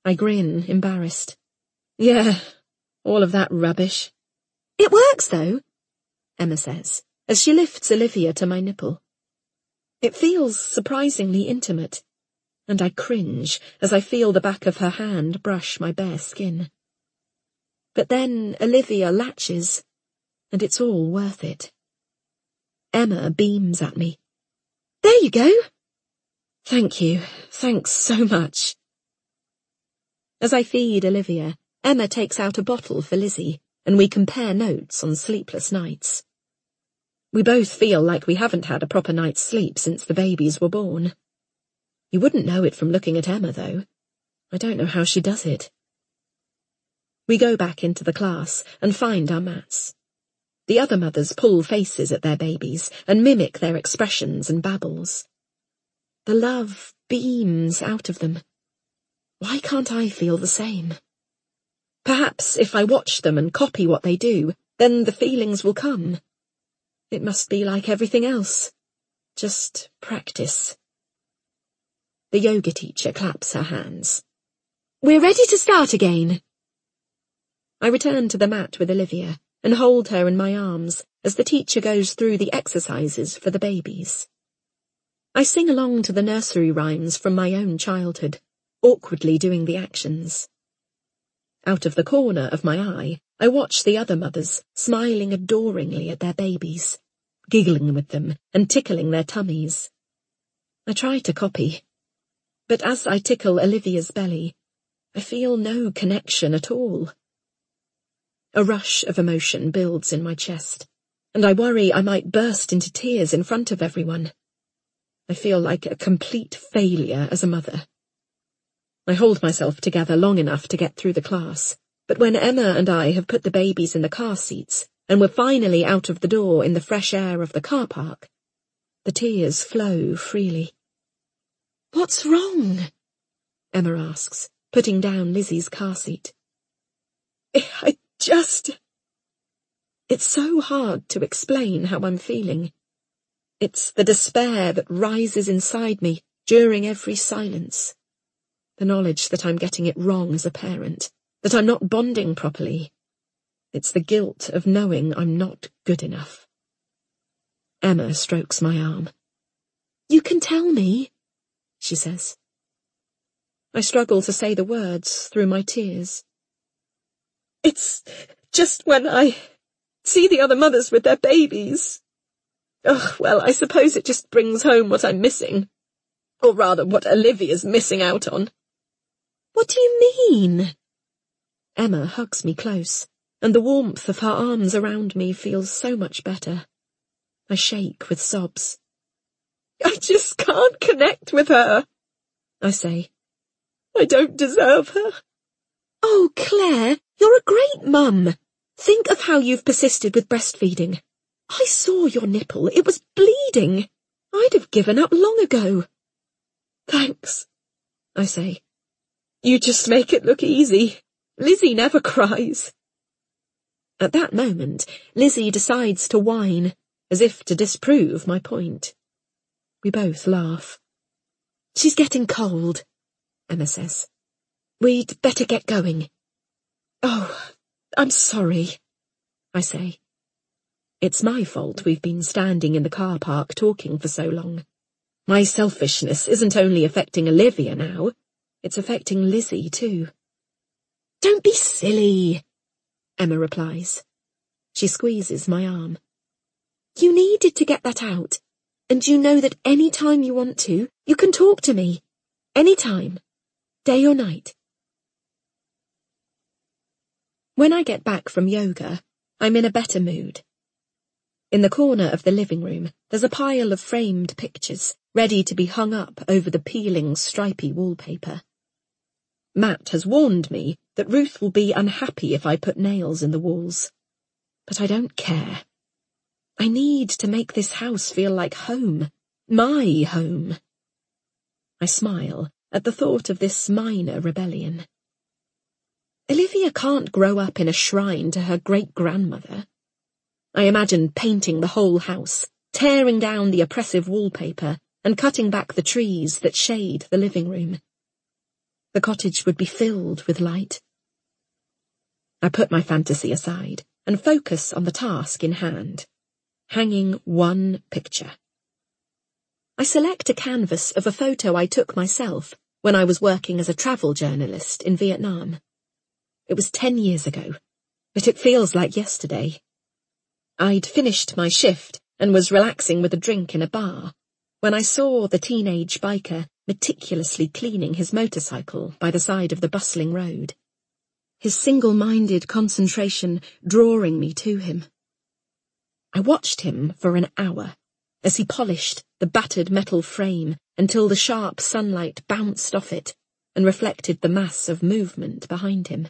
S2: I grin, embarrassed. Yeah, all of that rubbish. It works, though, Emma says, as she lifts Olivia to my nipple. It feels surprisingly intimate, and I cringe as I feel the back of her hand brush my bare skin. But then Olivia latches, and it's all worth it. Emma beams at me. There you go. Thank you. Thanks so much. As I feed Olivia, Emma takes out a bottle for Lizzie, and we compare notes on sleepless nights. We both feel like we haven't had a proper night's sleep since the babies were born. You wouldn't know it from looking at Emma, though. I don't know how she does it. We go back into the class and find our mats. The other mothers pull faces at their babies and mimic their expressions and babbles. The love beams out of them. Why can't I feel the same? Perhaps if I watch them and copy what they do, then the feelings will come. It must be like everything else. Just practice. The yoga teacher claps her hands. We're ready to start again. I return to the mat with Olivia and hold her in my arms as the teacher goes through the exercises for the babies. I sing along to the nursery rhymes from my own childhood, awkwardly doing the actions. Out of the corner of my eye, I watch the other mothers smiling adoringly at their babies, giggling with them and tickling their tummies. I try to copy, but as I tickle Olivia's belly, I feel no connection at all. A rush of emotion builds in my chest, and I worry I might burst into tears in front of everyone. I feel like a complete failure as a mother. I hold myself together long enough to get through the class, but when Emma and I have put the babies in the car seats and we're finally out of the door in the fresh air of the car park, the tears flow freely. What's wrong? Emma asks, putting down Lizzie's car seat. It's so hard to explain how I'm feeling. It's the despair that rises inside me during every silence. The knowledge that I'm getting it wrong as a parent, that I'm not bonding properly. It's the guilt of knowing I'm not good enough. Emma strokes my arm. You can tell me, she says. I struggle to say the words through my tears. It's just when I see the other mothers with their babies. Well, I suppose it just brings home what I'm missing. Or rather, what Olivia's missing out on. What do you mean? Emma hugs me close, and the warmth of her arms around me feels so much better. I shake with sobs. I just can't connect with her, I say. I don't deserve her. Oh, Claire, you're a great mum. Think of how you've persisted with breastfeeding. I saw your nipple. It was bleeding. I'd have given up long ago. Thanks, I say. You just make it look easy. Lizzie never cries. At that moment, Lizzie decides to whine, as if to disprove my point. We both laugh. She's getting cold, Emma says. We'd better get going. Oh, I'm sorry, I say. It's my fault we've been standing in the car park talking for so long. My selfishness isn't only affecting Olivia now, it's affecting Lizzie too. Don't be silly, Emma replies. She squeezes my arm. You needed to get that out, and you know that any time you want to, you can talk to me. Any time, day or night. When I get back from yoga, I'm in a better mood. In the corner of the living room, there's a pile of framed pictures, ready to be hung up over the peeling, stripy wallpaper. Matt has warned me that Ruth will be unhappy if I put nails in the walls. But I don't care. I need to make this house feel like home. My home. I smile at the thought of this minor rebellion. Olivia can't grow up in a shrine to her great-grandmother. I imagine painting the whole house, tearing down the oppressive wallpaper, and cutting back the trees that shade the living room. The cottage would be filled with light. I put my fantasy aside and focus on the task in hand, hanging one picture. I select a canvas of a photo I took myself when I was working as a travel journalist in Vietnam. It was 10 years ago, but it feels like yesterday. I'd finished my shift and was relaxing with a drink in a bar when I saw the teenage biker meticulously cleaning his motorcycle by the side of the bustling road, his single-minded concentration drawing me to him. I watched him for an hour as he polished the battered metal frame until the sharp sunlight bounced off it and reflected the mass of movement behind him.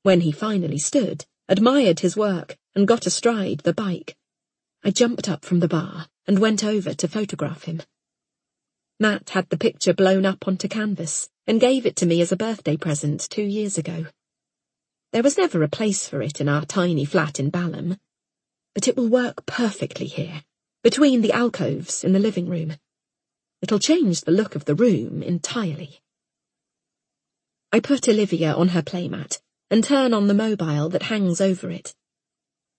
S2: When he finally stood, admired his work, and got astride the bike, I jumped up from the bar and went over to photograph him. Matt had the picture blown up onto canvas and gave it to me as a birthday present 2 years ago. There was never a place for it in our tiny flat in Balham, but it will work perfectly here, between the alcoves in the living room. It'll change the look of the room entirely. I put Olivia on her playmat and turn on the mobile that hangs over it.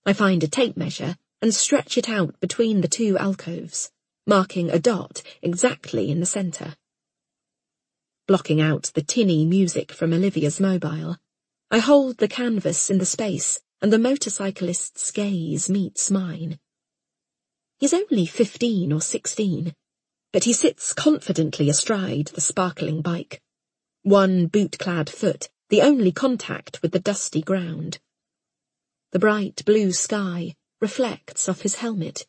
S2: I find a tape measure and stretch it out between the 2 alcoves, marking a dot exactly in the centre. Blocking out the tinny music from Olivia's mobile, I hold the canvas in the space and the motorcyclist's gaze meets mine. He's only 15 or 16, but he sits confidently astride the sparkling bike, one boot-clad foot the only contact with the dusty ground. The bright blue sky reflects off his helmet.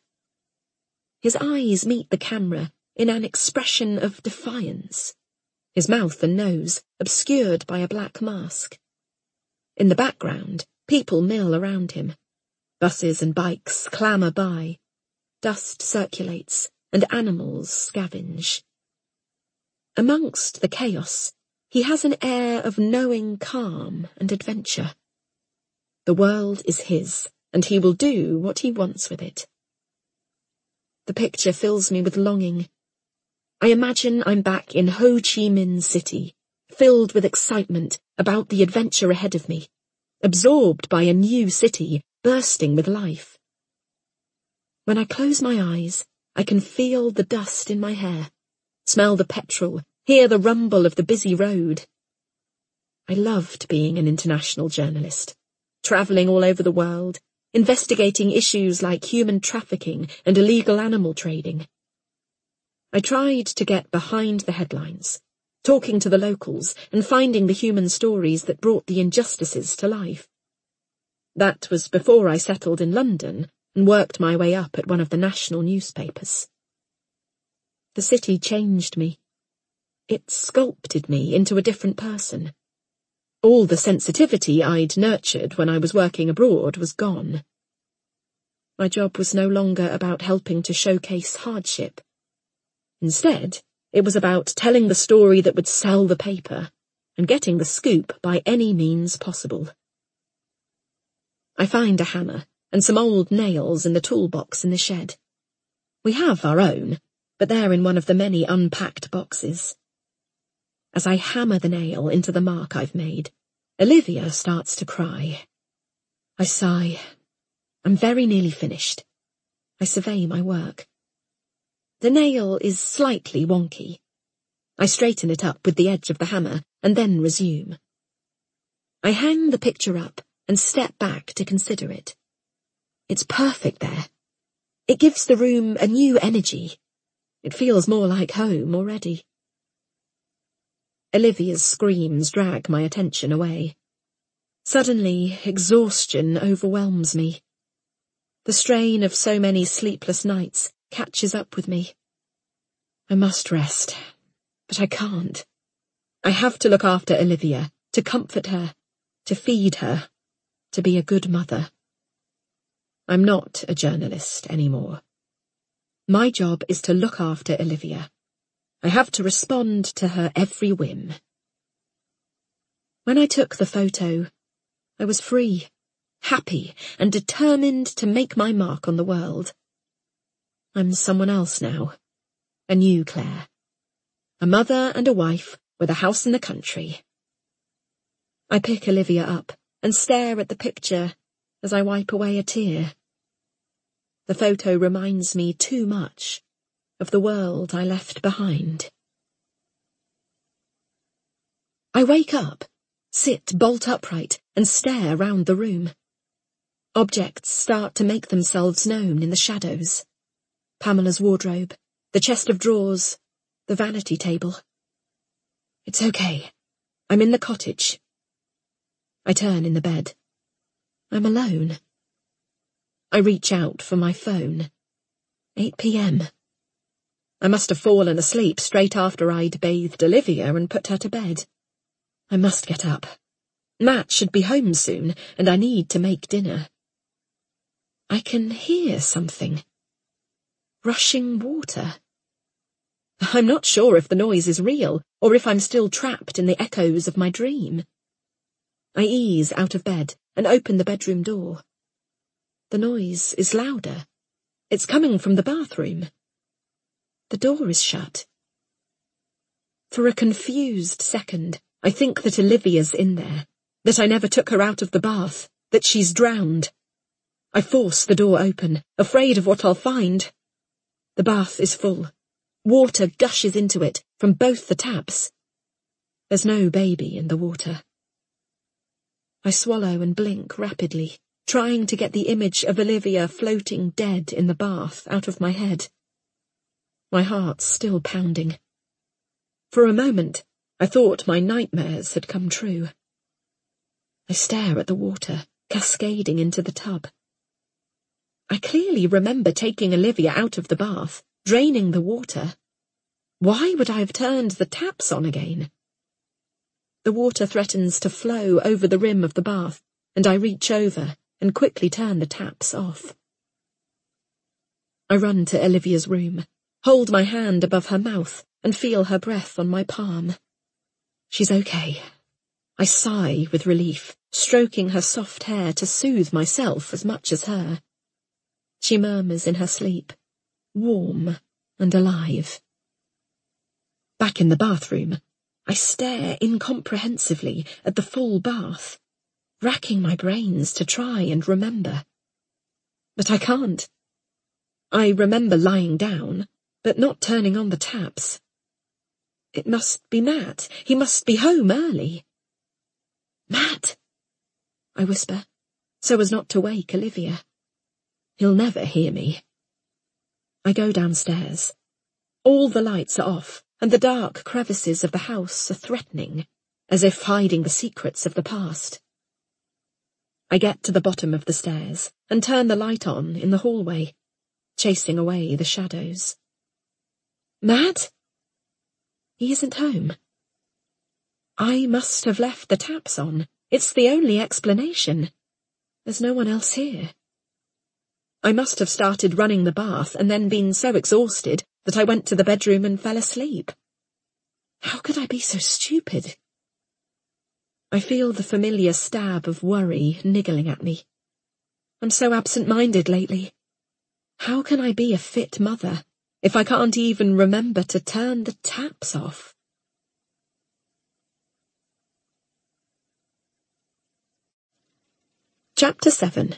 S2: His eyes meet the camera in an expression of defiance, his mouth and nose obscured by a black mask. In the background, people mill around him. Buses and bikes clamour by. Dust circulates, and animals scavenge. Amongst the chaos, he has an air of knowing calm and adventure. The world is his, and he will do what he wants with it. The picture fills me with longing. I imagine I'm back in Ho Chi Minh City, filled with excitement about the adventure ahead of me, absorbed by a new city bursting with life. When I close my eyes, I can feel the dust in my hair, smell the petrol, hear the rumble of the busy road. I loved being an international journalist, travelling all over the world, investigating issues like human trafficking and illegal animal trading. I tried to get behind the headlines, talking to the locals and finding the human stories that brought the injustices to life. That was before I settled in London and worked my way up at one of the national newspapers. The city changed me. It sculpted me into a different person. All the sensitivity I'd nurtured when I was working abroad was gone. My job was no longer about helping to showcase hardship. Instead, it was about telling the story that would sell the paper and getting the scoop by any means possible. I find a hammer and some old nails in the toolbox in the shed. We have our own, but they're in one of the many unpacked boxes. As I hammer the nail into the mark I've made, Olivia starts to cry. I sigh. I'm very nearly finished. I survey my work. The nail is slightly wonky. I straighten it up with the edge of the hammer and then resume. I hang the picture up and step back to consider it. It's perfect there. It gives the room a new energy. It feels more like home already. Olivia's screams drag my attention away. Suddenly, exhaustion overwhelms me. The strain of so many sleepless nights catches up with me. I must rest, but I can't. I have to look after Olivia, to comfort her, to feed her, to be a good mother. I'm not a journalist anymore. My job is to look after Olivia. I have to respond to her every whim. When I took the photo, I was free, happy, and determined to make my mark on the world. I'm someone else now, a new Claire. A mother and a wife with a house in the country. I pick Olivia up and stare at the picture as I wipe away a tear. The photo reminds me too much of the world I left behind. I wake up, sit bolt upright, and stare round the room. Objects start to make themselves known in the shadows. Pamela's wardrobe, the chest of drawers, the vanity table. It's okay. I'm in the cottage. I turn in the bed. I'm alone. I reach out for my phone. 8 p.m. I must have fallen asleep straight after I'd bathed Olivia and put her to bed. I must get up. Matt should be home soon, and I need to make dinner. I can hear something. Rushing water. I'm not sure if the noise is real, or if I'm still trapped in the echoes of my dream. I ease out of bed and open the bedroom door. The noise is louder. It's coming from the bathroom. The door is shut. For a confused second, I think that Olivia's in there, that I never took her out of the bath, that she's drowned. I force the door open, afraid of what I'll find. The bath is full. Water gushes into it from both the taps. There's no baby in the water. I swallow and blink rapidly, trying to get the image of Olivia floating dead in the bath out of my head. My heart's still pounding. For a moment, I thought my nightmares had come true. I stare at the water, cascading into the tub. I clearly remember taking Olivia out of the bath, draining the water. Why would I have turned the taps on again? The water threatens to flow over the rim of the bath, and I reach over and quickly turn the taps off. I run to Olivia's room, hold my hand above her mouth, and feel her breath on my palm. She's okay. I sigh with relief, stroking her soft hair to soothe myself as much as her. She murmurs in her sleep, warm and alive. Back in the bathroom, I stare incomprehensively at the full bath, racking my brains to try and remember. But I can't. I remember lying down, but not turning on the taps. It must be Matt. He must be home early. Matt, I whisper, so as not to wake Olivia. He'll never hear me. I go downstairs. All the lights are off, and the dark crevices of the house are threatening, as if hiding the secrets of the past. I get to the bottom of the stairs and turn the light on in the hallway, chasing away the shadows. Matt? He isn't home. I must have left the taps on. It's the only explanation. There's no one else here. I must have started running the bath and then been so exhausted that I went to the bedroom and fell asleep. How could I be so stupid? I feel the familiar stab of worry niggling at me. I'm so absent-minded lately. How can I be a fit mother if I can't even remember to turn the taps off? Chapter 7.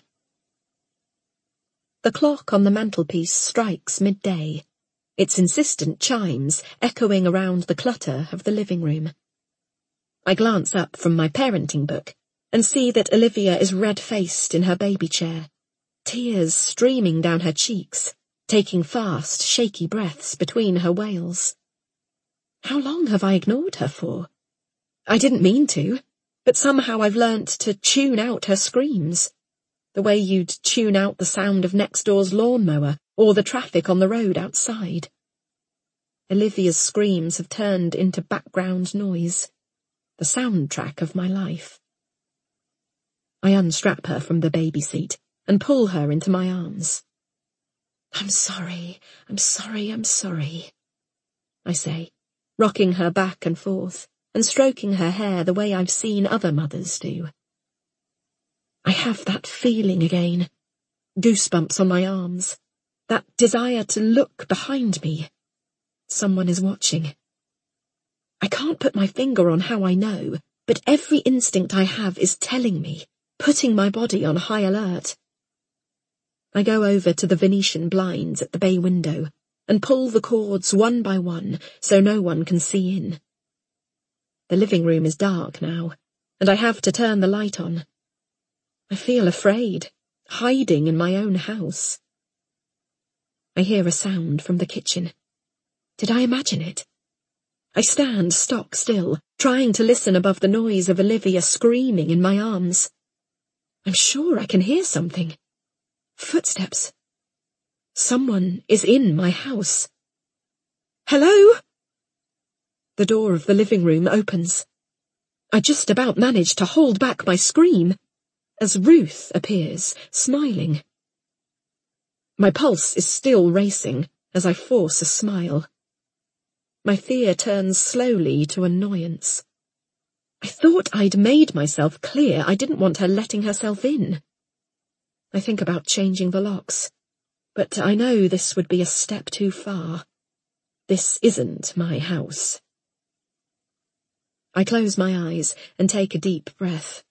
S2: The clock on the mantelpiece strikes midday, its insistent chimes echoing around the clutter of the living room. I glance up from my parenting book and see that Olivia is red-faced in her baby chair, tears streaming down her cheeks, taking fast, shaky breaths between her wails. How long have I ignored her for? I didn't mean to, but somehow I've learnt to tune out her screams, the way you'd tune out the sound of next door's lawnmower or the traffic on the road outside. Olivia's screams have turned into background noise, the soundtrack of my life. I unstrap her from the baby seat and pull her into my arms. I'm sorry, I say, rocking her back and forth and stroking her hair the way I've seen other mothers do. I have that feeling again, goosebumps on my arms, that desire to look behind me. Someone is watching. I can't put my finger on how I know, but every instinct I have is telling me, putting my body on high alert. I go over to the Venetian blinds at the bay window and pull the cords one by one so no one can see in. The living room is dark now, and I have to turn the light on. I feel afraid, hiding in my own house. I hear a sound from the kitchen. Did I imagine it? I stand stock still, trying to listen above the noise of Olivia screaming in my arms. I'm sure I can hear something. Footsteps. Someone is in my house. Hello? The door of the living room opens. I just about manage to hold back my scream as Ruth appears, smiling. My pulse is still racing as I force a smile. My fear turns slowly to annoyance. I thought I'd made myself clear I didn't want her letting herself in. I think about changing the locks, but I know this would be a step too far. This isn't my house. I close my eyes and take a deep breath.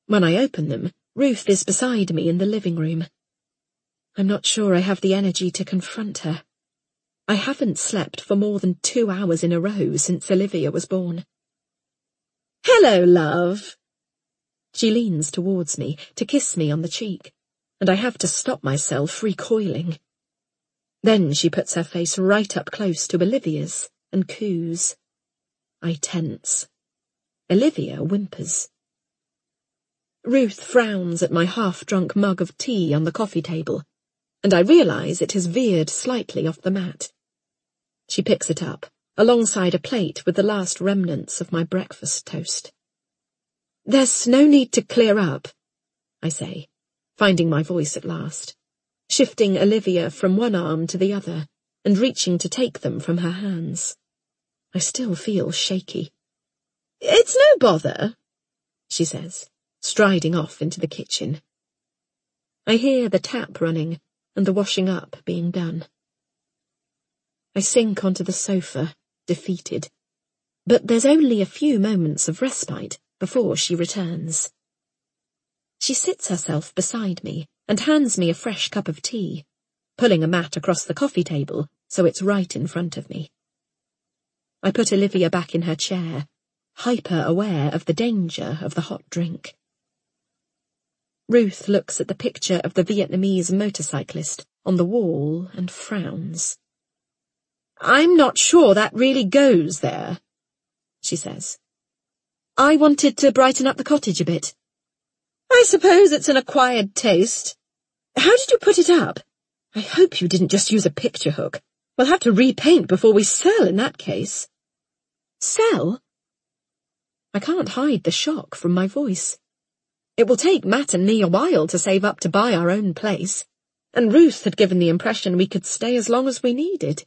S2: When I open them, Ruth is beside me in the living room. I'm not sure I have the energy to confront her. I haven't slept for more than 2 hours in a row since Olivia was born. Hello, love. She leans towards me to kiss me on the cheek, and I have to stop myself recoiling. Then she puts her face right up close to Olivia's and coos. I tense. Olivia whimpers. Ruth frowns at my half-drunk mug of tea on the coffee table, and I realise it has veered slightly off the mat. She picks it up, alongside a plate with the last remnants of my breakfast toast. There's no need to clear up, I say, finding my voice at last, shifting Olivia from one arm to the other and reaching to take them from her hands. I still feel shaky. It's no bother, she says, striding off into the kitchen. I hear the tap running and the washing up being done. I sink onto the sofa, defeated, but there's only a few moments of respite before she returns. She sits herself beside me and hands me a fresh cup of tea, pulling a mat across the coffee table so it's right in front of me. I put Olivia back in her chair, hyper-aware of the danger of the hot drink. Ruth looks at the picture of the Vietnamese motorcyclist on the wall and frowns. I'm not sure that really goes there, she says. I wanted to brighten up the cottage a bit. I suppose it's an acquired taste. How did you put it up? I hope you didn't just use a picture hook. We'll have to repaint before we sell in that case. Sell? I can't hide the shock from my voice. It will take Matt and me a while to save up to buy our own place, and Ruth had given the impression we could stay as long as we needed.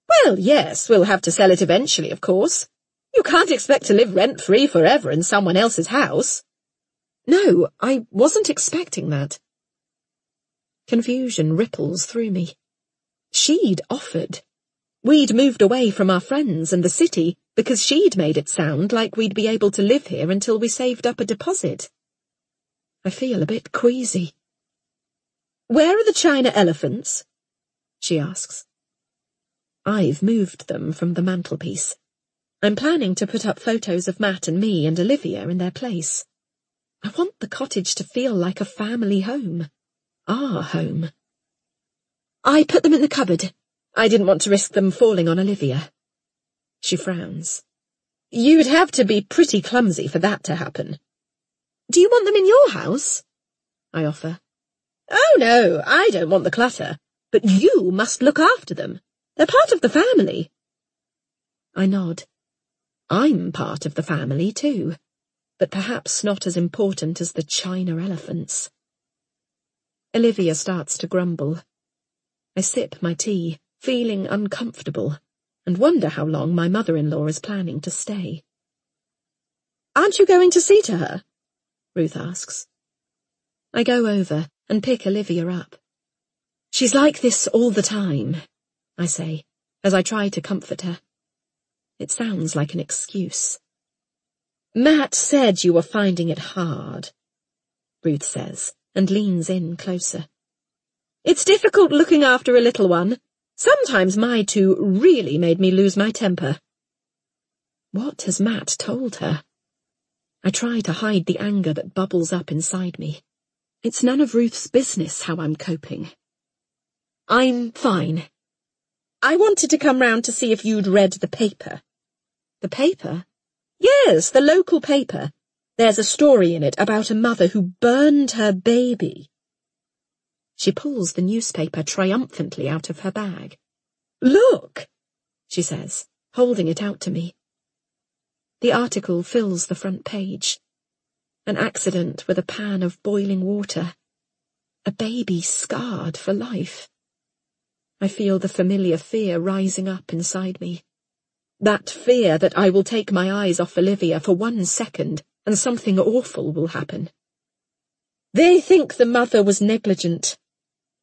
S2: Well, yes, we'll have to sell it eventually, of course. You can't expect to live rent-free forever in someone else's house. No, I wasn't expecting that. Confusion ripples through me. She'd offered. We'd moved away from our friends and the city because she'd made it sound like we'd be able to live here until we saved up a deposit. I feel a bit queasy. Where are the china elephants? She asks. I've moved them from the mantelpiece. I'm planning to put up photos of Matt and me and Olivia in their place. I want the cottage to feel like a family home. Our home. I put them in the cupboard. I didn't want to risk them falling on Olivia. She frowns. You'd have to be pretty clumsy for that to happen. Do you want them in your house? I offer. Oh no, I don't want the clutter, but you must look after them. They're part of the family. I nod. I'm part of the family, too, but perhaps not as important as the china elephants. Olivia starts to grumble. I sip my tea, feeling uncomfortable, and wonder how long my mother-in-law is planning to stay. Aren't you going to see to her? Ruth asks. I go over and pick Olivia up. She's like this all the time, I say, as I try to comfort her. It sounds like an excuse. Matt said you were finding it hard, Ruth says, and leans in closer. It's difficult looking after a little one. Sometimes my two really made me lose my temper. What has Matt told her? I try to hide the anger that bubbles up inside me. It's none of Ruth's business how I'm coping. I'm fine. I wanted to come round to see if you'd read the paper. The paper? Yes, the local paper. There's a story in it about a mother who burned her baby. She pulls the newspaper triumphantly out of her bag. Look, she says, holding it out to me. The article fills the front page. An accident with a pan of boiling water. A baby scarred for life. I feel the familiar fear rising up inside me. That fear that I will take my eyes off Olivia for 1 second and something awful will happen. They think the mother was negligent,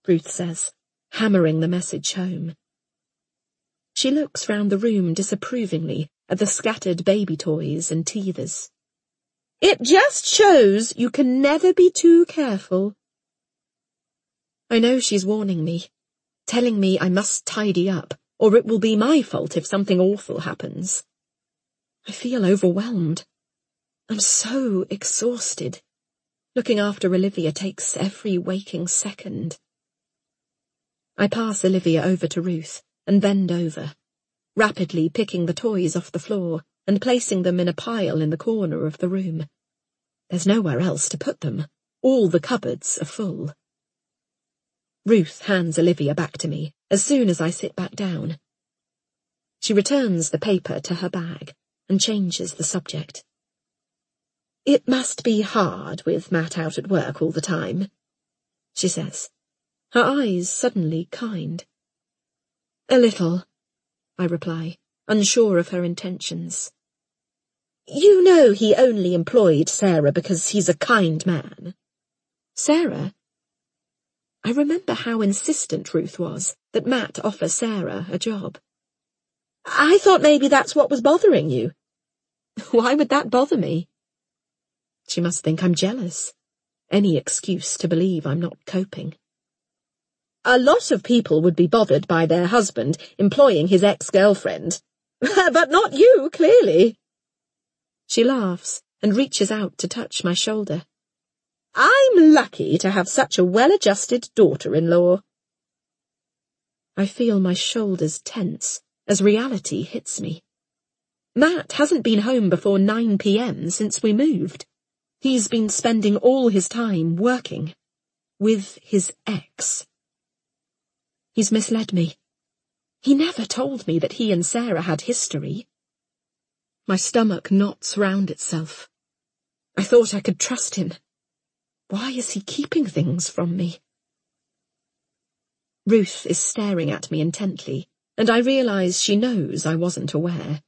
S2: Ruth says, hammering the message home. She looks round the room disapprovingly at the scattered baby toys and teethers. It just shows you can never be too careful. I know she's warning me, telling me I must tidy up, or it will be my fault if something awful happens. I feel overwhelmed. I'm so exhausted. Looking after Olivia takes every waking second. I pass Olivia over to Ruth and bend over, rapidly picking the toys off the floor and placing them in a pile in the corner of the room. There's nowhere else to put them. All the cupboards are full. Ruth hands Olivia back to me as soon as I sit back down. She returns the paper to her bag and changes the subject. It must be hard with Matt out at work all the time, she says, her eyes suddenly kind. A little, I reply, unsure of her intentions. You know he only employed Sarah because he's a kind man. Sarah? I remember how insistent Ruth was that Matt offer Sarah a job. I thought maybe that's what was bothering you. Why would that bother me? She must think I'm jealous. Any excuse to believe I'm not coping. A lot of people would be bothered by their husband employing his ex-girlfriend. But not you, clearly. She laughs and reaches out to touch my shoulder. I'm lucky to have such a well-adjusted daughter-in-law. I feel my shoulders tense as reality hits me. Matt hasn't been home before 9 p.m. since we moved. He's been spending all his time working with his ex. He's misled me. He never told me that he and Sarah had history. My stomach knots round itself. I thought I could trust him. Why is he keeping things from me? Ruth is staring at me intently, and I realise she knows I wasn't aware.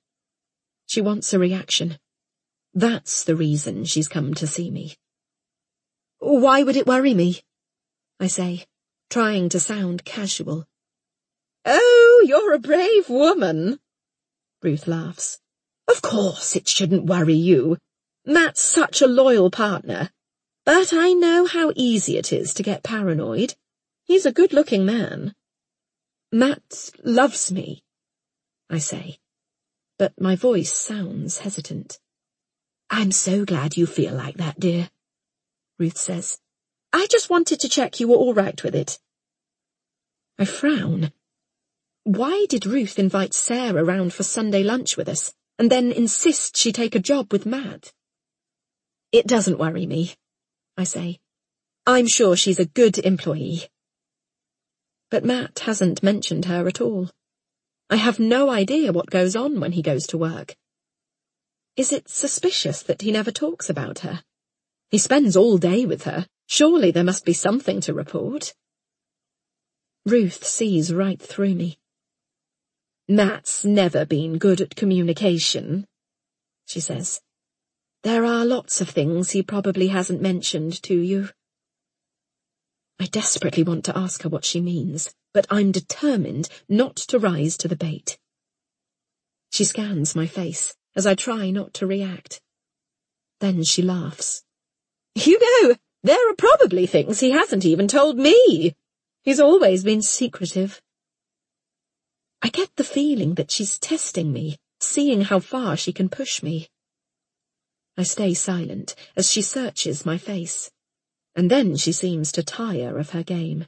S2: She wants a reaction. That's the reason she's come to see me. Why would it worry me? I say, trying to sound casual. Oh, you're a brave woman, Ruth laughs. Of course it shouldn't worry you. Matt's such a loyal partner. But I know how easy it is to get paranoid. He's a good-looking man. Matt loves me, I say, but my voice sounds hesitant. I'm so glad you feel like that, dear, Ruth says. I just wanted to check you were all right with it. I frown. Why did Ruth invite Sarah round for Sunday lunch with us, and then insist she take a job with Matt? It doesn't worry me, I say. I'm sure she's a good employee. But Matt hasn't mentioned her at all. I have no idea what goes on when he goes to work. Is it suspicious that he never talks about her? He spends all day with her. Surely there must be something to report. Ruth sees right through me. Matt's never been good at communication, she says. There are lots of things he probably hasn't mentioned to you. I desperately want to ask her what she means, but I'm determined not to rise to the bait. She scans my face as I try not to react. Then she laughs. You know, there are probably things he hasn't even told me. He's always been secretive. I get the feeling that she's testing me, seeing how far she can push me. I stay silent as she searches my face, and then she seems to tire of her game.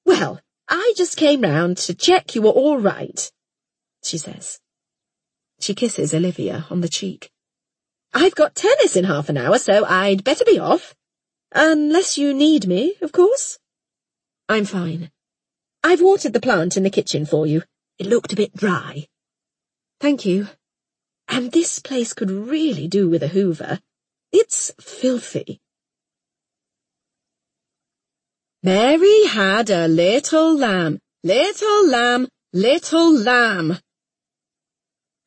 S2: Well, I just came round to check you were all right, she says. She kisses Olivia on the cheek. I've got tennis in half an hour, so I'd better be off. Unless you need me, of course. I'm fine. I've watered the plant in the kitchen for you. It looked a bit dry. Thank you. And this place could really do with a hoover. It's filthy. Mary had a little lamb, little lamb, little lamb.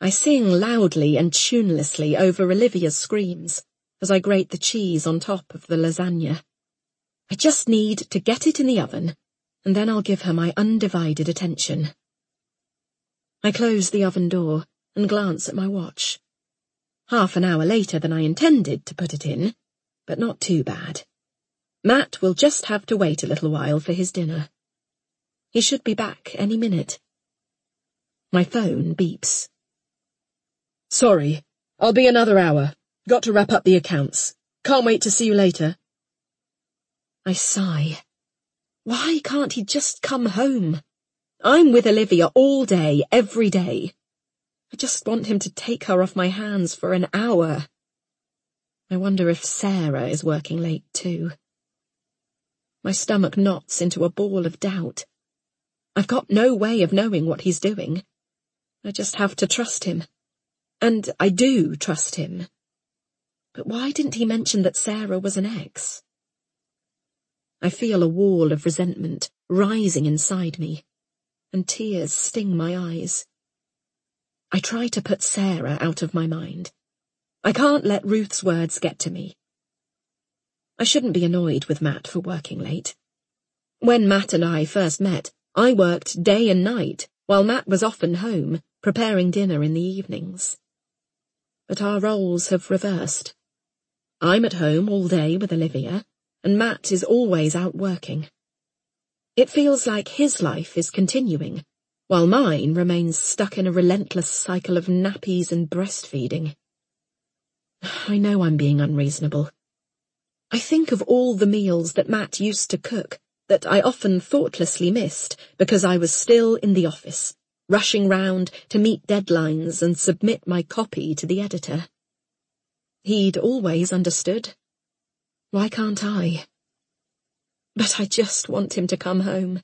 S2: I sing loudly and tunelessly over Olivia's screams as I grate the cheese on top of the lasagna. I just need to get it in the oven, and then I'll give her my undivided attention. I close the oven door and glance at my watch. Half an hour later than I intended to put it in, but not too bad. Matt will just have to wait a little while for his dinner. He should be back any minute. My phone beeps. Sorry, I'll be another hour. Got to wrap up the accounts. Can't wait to see you later. I sigh. Why can't he just come home? I'm with Olivia all day, every day. I just want him to take her off my hands for an hour. I wonder if Sarah is working late too. My stomach knots into a ball of doubt. I've got no way of knowing what he's doing. I just have to trust him. And I do trust him. But why didn't he mention that Sarah was an ex? I feel a wall of resentment rising inside me, and tears sting my eyes. I try to put Sarah out of my mind. I can't let Ruth's words get to me. I shouldn't be annoyed with Matt for working late. When Matt and I first met, I worked day and night, while Matt was often home, preparing dinner in the evenings. But our roles have reversed. I'm at home all day with Olivia, and Matt is always out working. It feels like his life is continuing, while mine remains stuck in a relentless cycle of nappies and breastfeeding. I know I'm being unreasonable. I think of all the meals that Matt used to cook that I often thoughtlessly missed because I was still in the office, rushing round to meet deadlines and submit my copy to the editor. He'd always understood. Why can't I? But I just want him to come home.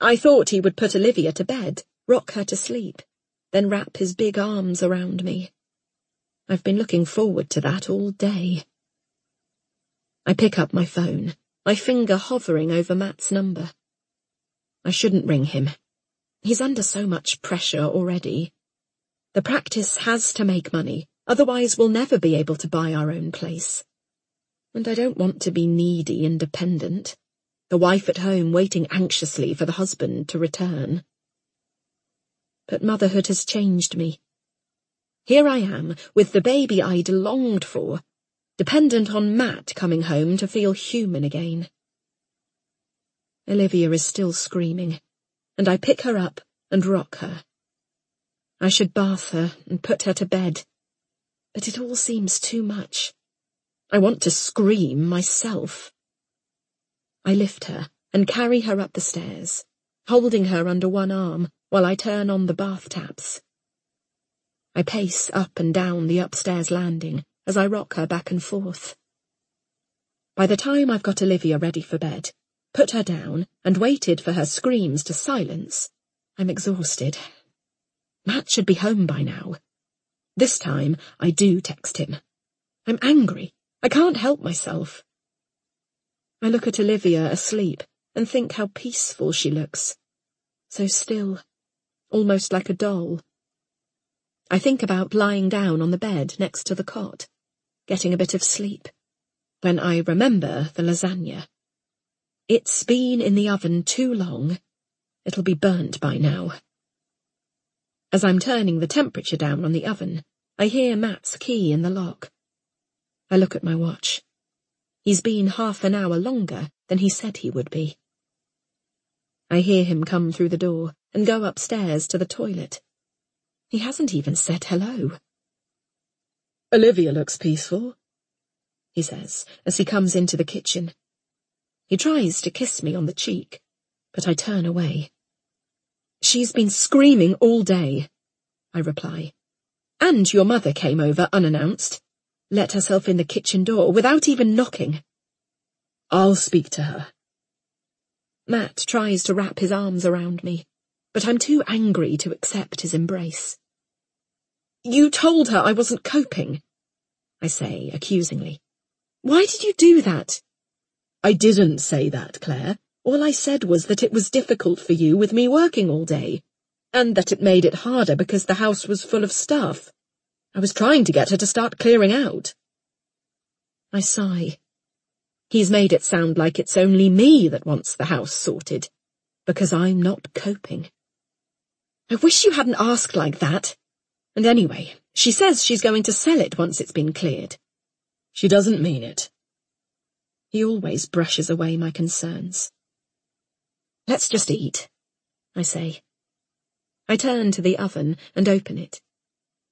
S2: I thought he would put Olivia to bed, rock her to sleep, then wrap his big arms around me. I've been looking forward to that all day. I pick up my phone, my finger hovering over Matt's number. I shouldn't ring him. He's under so much pressure already. The practice has to make money, otherwise we'll never be able to buy our own place. And I don't want to be needy and dependent, the wife at home waiting anxiously for the husband to return. But motherhood has changed me. Here I am, with the baby I'd longed for, dependent on Matt coming home to feel human again. Olivia is still screaming, and I pick her up and rock her. I should bath her and put her to bed, but it all seems too much. I want to scream myself. I lift her and carry her up the stairs, holding her under one arm while I turn on the bath taps. I pace up and down the upstairs landing as I rock her back and forth. By the time I've got Olivia ready for bed, put her down, and waited for her screams to silence, I'm exhausted. Matt should be home by now. This time, I do text him. I'm angry. I can't help myself. I look at Olivia asleep and think how peaceful she looks. So still, almost like a doll. I think about lying down on the bed next to the cot, getting a bit of sleep, when I remember the lasagna. It's been in the oven too long. It'll be burnt by now. As I'm turning the temperature down on the oven, I hear Matt's key in the lock. I look at my watch. He's been half an hour longer than he said he would be. I hear him come through the door and go upstairs to the toilet. He hasn't even said hello.
S3: Olivia looks peaceful,
S2: he says as he comes into the kitchen. He tries to kiss me on the cheek, but I turn away. She's been screaming all day, I reply. And your mother came over unannounced, let herself in the kitchen door without even knocking.
S3: I'll speak to her.
S2: Matt tries to wrap his arms around me, but I'm too angry to accept his embrace. You told her I wasn't coping, I say accusingly. Why did you do that?
S3: I didn't say that, Claire. All I said was that it was difficult for you with me working all day, and that it made it harder because the house was full of stuff. I was trying to get her to start clearing out.
S2: I sigh. He's made it sound like it's only me that wants the house sorted, because I'm not coping. I wish you hadn't asked like that. And anyway, she says she's going to sell it once it's been cleared.
S3: She doesn't mean it.
S2: He always brushes away my concerns. Let's just eat, I say. I turn to the oven and open it.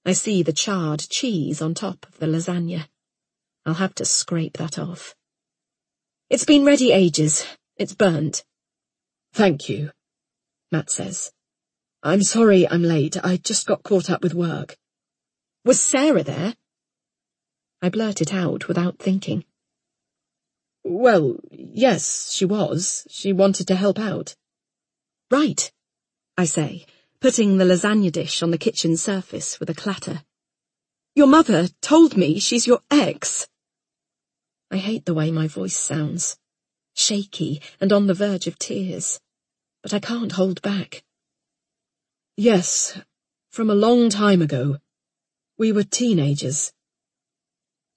S2: I see the charred cheese on top of the lasagna. I'll have to scrape that off. It's been ready ages. It's burnt.
S3: Thank you, Matt says. I'm sorry I'm late. I just got caught up with work.
S2: Was Sarah there? I blurt it out without thinking.
S3: Well, yes, she was. She wanted to help out.
S2: Right, I say, putting the lasagna dish on the kitchen surface with a clatter. Your mother told me she's your ex. I hate the way my voice sounds, shaky and on the verge of tears, but I can't hold back.
S3: Yes, from a long time ago. We were teenagers.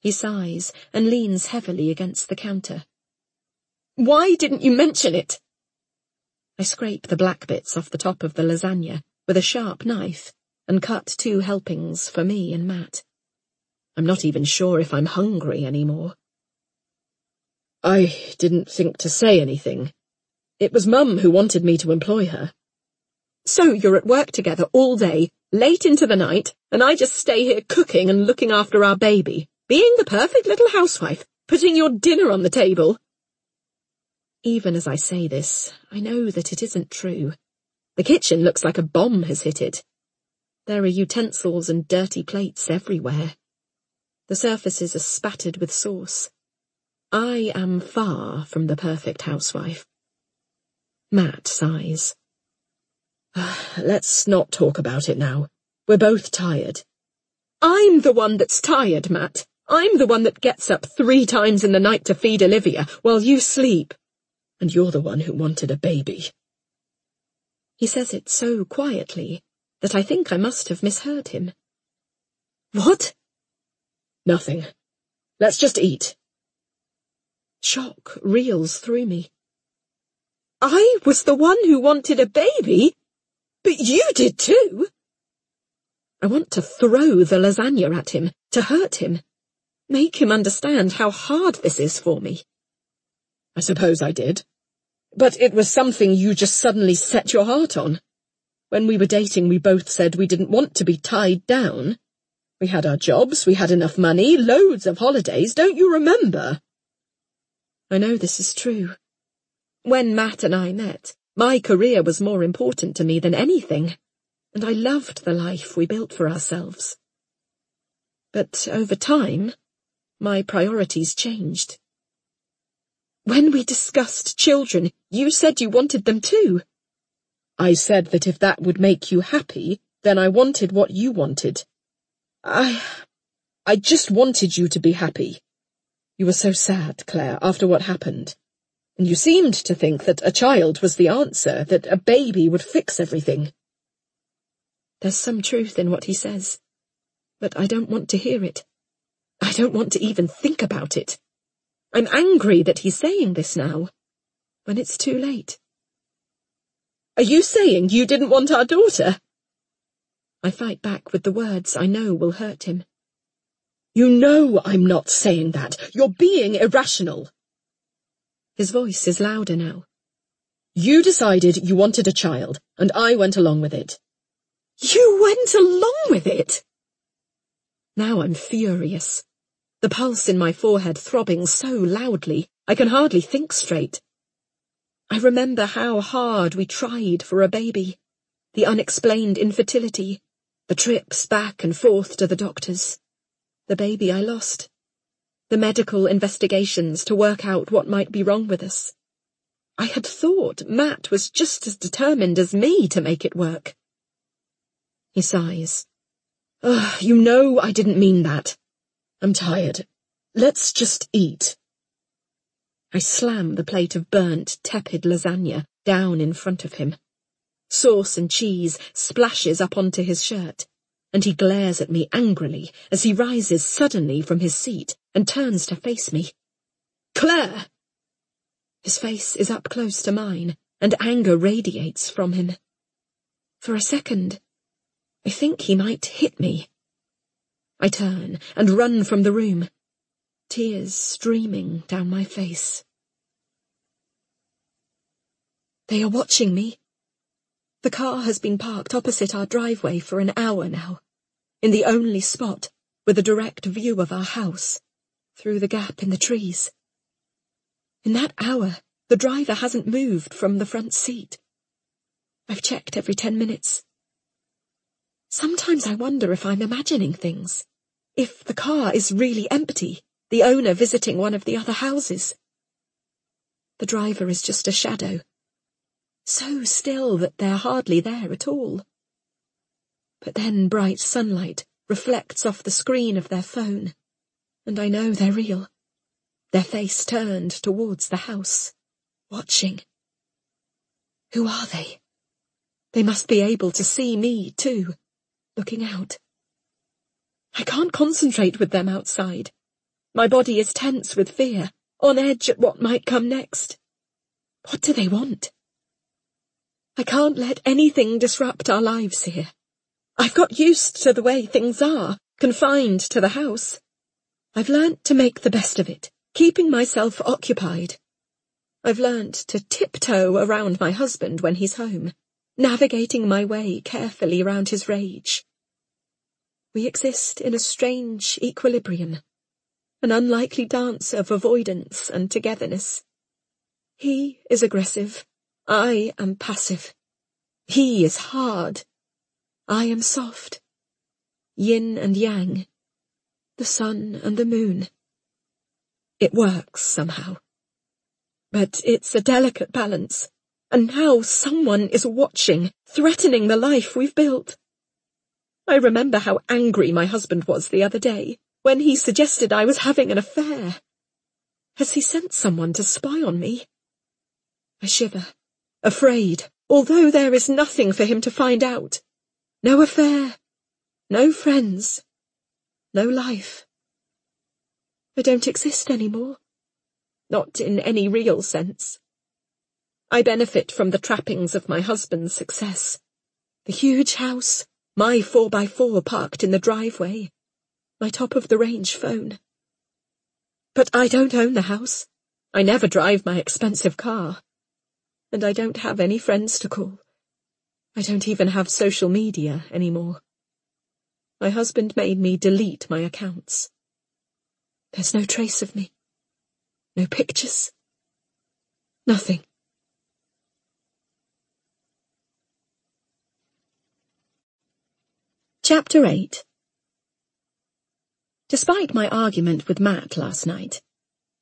S2: He sighs and leans heavily against the counter. Why didn't you mention it? I scrape the black bits off the top of the lasagna with a sharp knife and cut 2 helpings for me and Matt. I'm not even sure if I'm hungry anymore.
S3: I didn't think to say anything. It was Mum who wanted me to employ her.
S2: So you're at work together all day, late into the night, and I just stay here cooking and looking after our baby, being the perfect little housewife, putting your dinner on the table. Even as I say this, I know that it isn't true. The kitchen looks like a bomb has hit it. There are utensils and dirty plates everywhere. The surfaces are spattered with sauce. I am far from the perfect housewife. Matt sighs.
S3: Let's not talk about it now. We're both tired.
S2: I'm the one that's tired, Matt. I'm the one that gets up 3 times in the night to feed Olivia while you sleep.
S3: And you're the one who wanted a baby.
S2: He says it so quietly that I think I must have misheard him. What?
S3: Nothing. Let's just eat.
S2: Shock reels through me. I was the one who wanted a baby? But you did too. I want to throw the lasagna at him, to hurt him. Make him understand how hard this is for me.
S3: I suppose I did. But it was something you just suddenly set your heart on. When we were dating, we both said we didn't want to be tied down. We had our jobs, we had enough money, loads of holidays, don't you remember?
S2: I know this is true. When Matt and I met, my career was more important to me than anything, and I loved the life we built for ourselves. But over time, my priorities changed. When we discussed children, you said you wanted them too.
S3: I said that if that would make you happy, then I wanted what you wanted. I just wanted you to be happy. You were so sad, Claire, after what happened. And you seemed to think that a child was the answer, that a baby would fix everything.
S2: There's some truth in what he says, but I don't want to hear it. I don't want to even think about it. I'm angry that he's saying this now, when it's too late.
S3: Are you saying you didn't want our daughter?
S2: I fight back with the words I know will hurt him.
S3: You know I'm not saying that. You're being irrational.
S2: His voice is louder now.
S3: You decided you wanted a child, and I went along with it.
S2: You went along with it? Now I'm furious. The pulse in my forehead throbbing so loudly, I can hardly think straight. I remember how hard we tried for a baby, the unexplained infertility, the trips back and forth to the doctors, the baby I lost, the medical investigations to work out what might be wrong with us. I had thought Matt was just as determined as me to make it work. He sighs.
S3: Oh, you know I didn't mean that. I'm tired. Let's just eat.
S2: I slam the plate of burnt, tepid lasagna down in front of him. Sauce and cheese splashes up onto his shirt, and he glares at me angrily as he rises suddenly from his seat and turns to face me.
S3: Claire!
S2: His face is up close to mine, and anger radiates from him. For a second, I think he might hit me. I turn and run from the room, tears streaming down my face. They are watching me. The car has been parked opposite our driveway for an hour now, in the only spot with a direct view of our house, through the gap in the trees. In that hour, the driver hasn't moved from the front seat. I've checked every 10 minutes. Sometimes I wonder if I'm imagining things, if the car is really empty, the owner visiting one of the other houses. The driver is just a shadow, so still that they're hardly there at all. But then bright sunlight reflects off the screen of their phone, and I know they're real, their face turned towards the house, watching. Who are they? They must be able to see me, too, looking out. I can't concentrate with them outside. My body is tense with fear, on edge at what might come next. What do they want? I can't let anything disrupt our lives here. I've got used to the way things are, confined to the house. I've learnt to make the best of it, keeping myself occupied. I've learnt to tiptoe around my husband when he's home, navigating my way carefully around his rage. We exist in a strange equilibrium, an unlikely dance of avoidance and togetherness. He is aggressive, I am passive. He is hard, I am soft. Yin and yang, the sun and the moon. It works somehow. But it's a delicate balance, and now someone is watching, threatening the life we've built. I remember how angry my husband was the other day, when he suggested I was having an affair. Has he sent someone to spy on me? I shiver, afraid, although there is nothing for him to find out. No affair, no friends, no life. I don't exist anymore. Not in any real sense. I benefit from the trappings of my husband's success. The huge house, my 4x4 parked in the driveway, my top-of-the-range phone. But I don't own the house. I never drive my expensive car. And I don't have any friends to call. I don't even have social media anymore. My husband made me delete my accounts. There's no trace of me. No pictures. Nothing. Chapter 8. Despite my argument with Matt last night,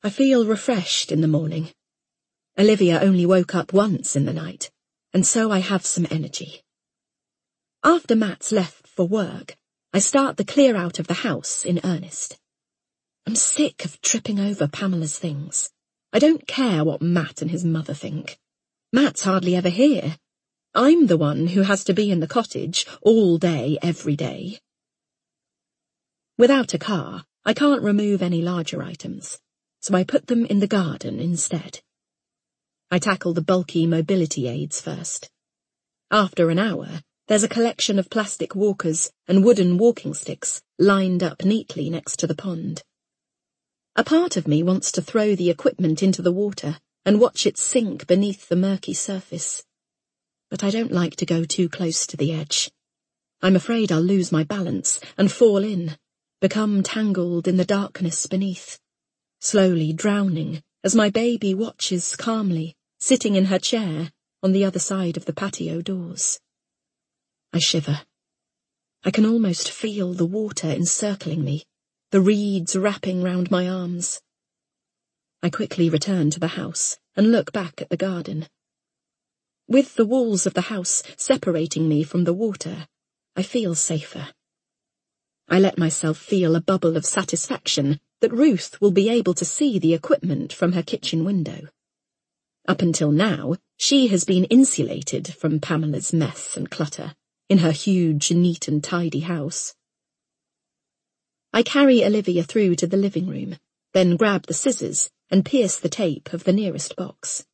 S2: I feel refreshed in the morning. Olivia only woke up once in the night, and so I have some energy. After Matt's left for work, I start the clear out of the house in earnest. I'm sick of tripping over Pamela's things. I don't care what Matt and his mother think. Matt's hardly ever here. I'm the one who has to be in the cottage all day, every day. Without a car, I can't remove any larger items, so I put them in the garden instead. I tackle the bulky mobility aids first. After an hour, there's a collection of plastic walkers and wooden walking sticks lined up neatly next to the pond. A part of me wants to throw the equipment into the water and watch it sink beneath the murky surface. But I don't like to go too close to the edge. I'm afraid I'll lose my balance and fall in, become tangled in the darkness beneath, slowly drowning as my baby watches calmly, sitting in her chair on the other side of the patio doors. I shiver. I can almost feel the water encircling me, the reeds wrapping round my arms. I quickly return to the house and look back at the garden. With the walls of the house separating me from the water, I feel safer. I let myself feel a bubble of satisfaction that Ruth will be able to see the equipment from her kitchen window. Up until now, she has been insulated from Pamela's mess and clutter in her huge, neat and tidy house. I carry Olivia through to the living room, then grab the scissors and pierce the tape of the nearest box.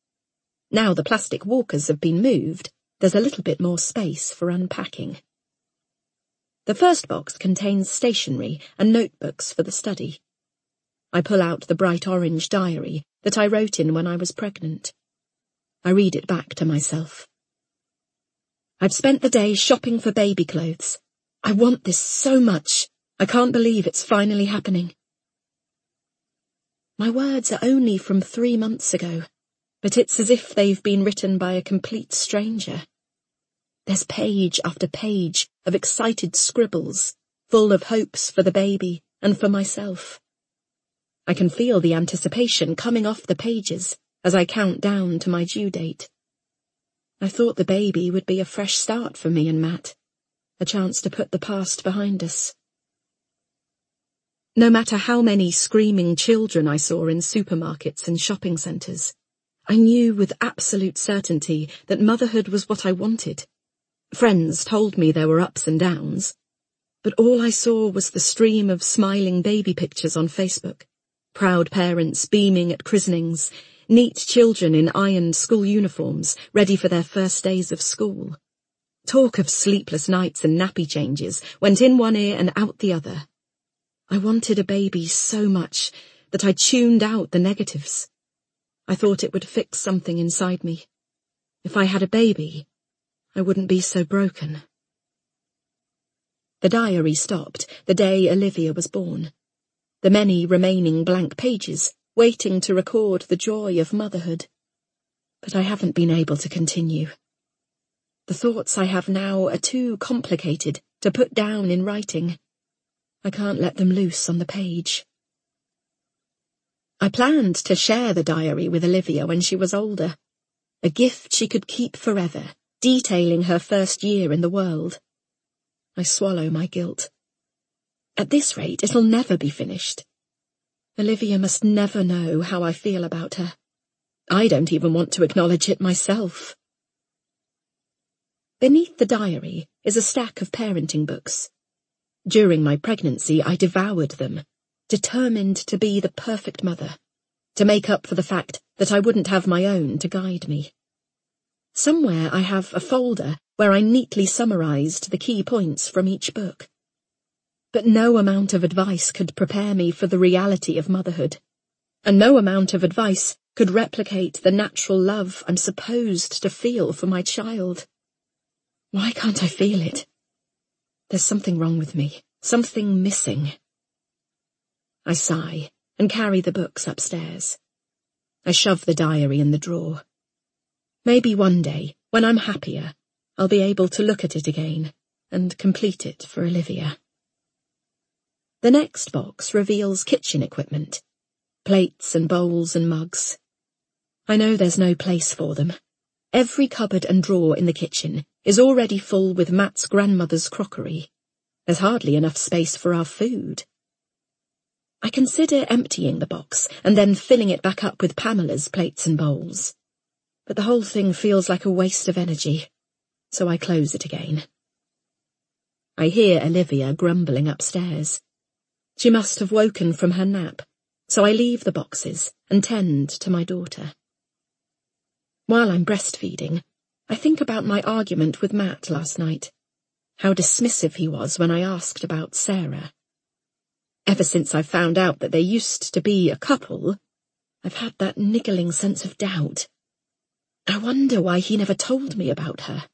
S2: Now the plastic walkers have been moved, there's a little bit more space for unpacking. The first box contains stationery and notebooks for the study. I pull out the bright orange diary that I wrote in when I was pregnant. I read it back to myself. I've spent the day shopping for baby clothes. I want this so much. I can't believe it's finally happening. My words are only from 3 months ago, but it's as if they've been written by a complete stranger. There's page after page of excited scribbles, full of hopes for the baby and for myself. I can feel the anticipation coming off the pages as I count down to my due date. I thought the baby would be a fresh start for me and Matt, a chance to put the past behind us. No matter how many screaming children I saw in supermarkets and shopping centres, I knew with absolute certainty that motherhood was what I wanted. Friends told me there were ups and downs, but all I saw was the stream of smiling baby pictures on Facebook, proud parents beaming at christenings, neat children in ironed school uniforms ready for their first days of school. Talk of sleepless nights and nappy changes went in one ear and out the other. I wanted a baby so much that I tuned out the negatives. I thought it would fix something inside me. If I had a baby, I wouldn't be so broken. The diary stopped the day Olivia was born. The many remaining blank pages waiting to record the joy of motherhood. But I haven't been able to continue. The thoughts I have now are too complicated to put down in writing. I can't let them loose on the page. I planned to share the diary with Olivia when she was older, a gift she could keep forever, detailing her first year in the world. I swallow my guilt. At this rate, it'll never be finished. Olivia must never know how I feel about her. I don't even want to acknowledge it myself. Beneath the diary is a stack of parenting books. During my pregnancy, I devoured them, determined to be the perfect mother, to make up for the fact that I wouldn't have my own to guide me. Somewhere I have a folder where I neatly summarized the key points from each book. But no amount of advice could prepare me for the reality of motherhood, and no amount of advice could replicate the natural love I'm supposed to feel for my child. Why can't I feel it? There's something wrong with me, something missing. I sigh and carry the books upstairs. I shove the diary in the drawer. Maybe one day, when I'm happier, I'll be able to look at it again and complete it for Olivia. The next box reveals kitchen equipment, plates and bowls and mugs. I know there's no place for them. Every cupboard and drawer in the kitchen is already full with Matt's grandmother's crockery. There's hardly enough space for our food. I consider emptying the box and then filling it back up with Pamela's plates and bowls. But the whole thing feels like a waste of energy, so I close it again. I hear Olivia grumbling upstairs. She must have woken from her nap, so I leave the boxes and tend to my daughter. While I'm breastfeeding, I think about my argument with Matt last night, how dismissive he was when I asked about Sarah. Ever since I found out that they used to be a couple, I've had that niggling sense of doubt. I wonder why he never told me about her.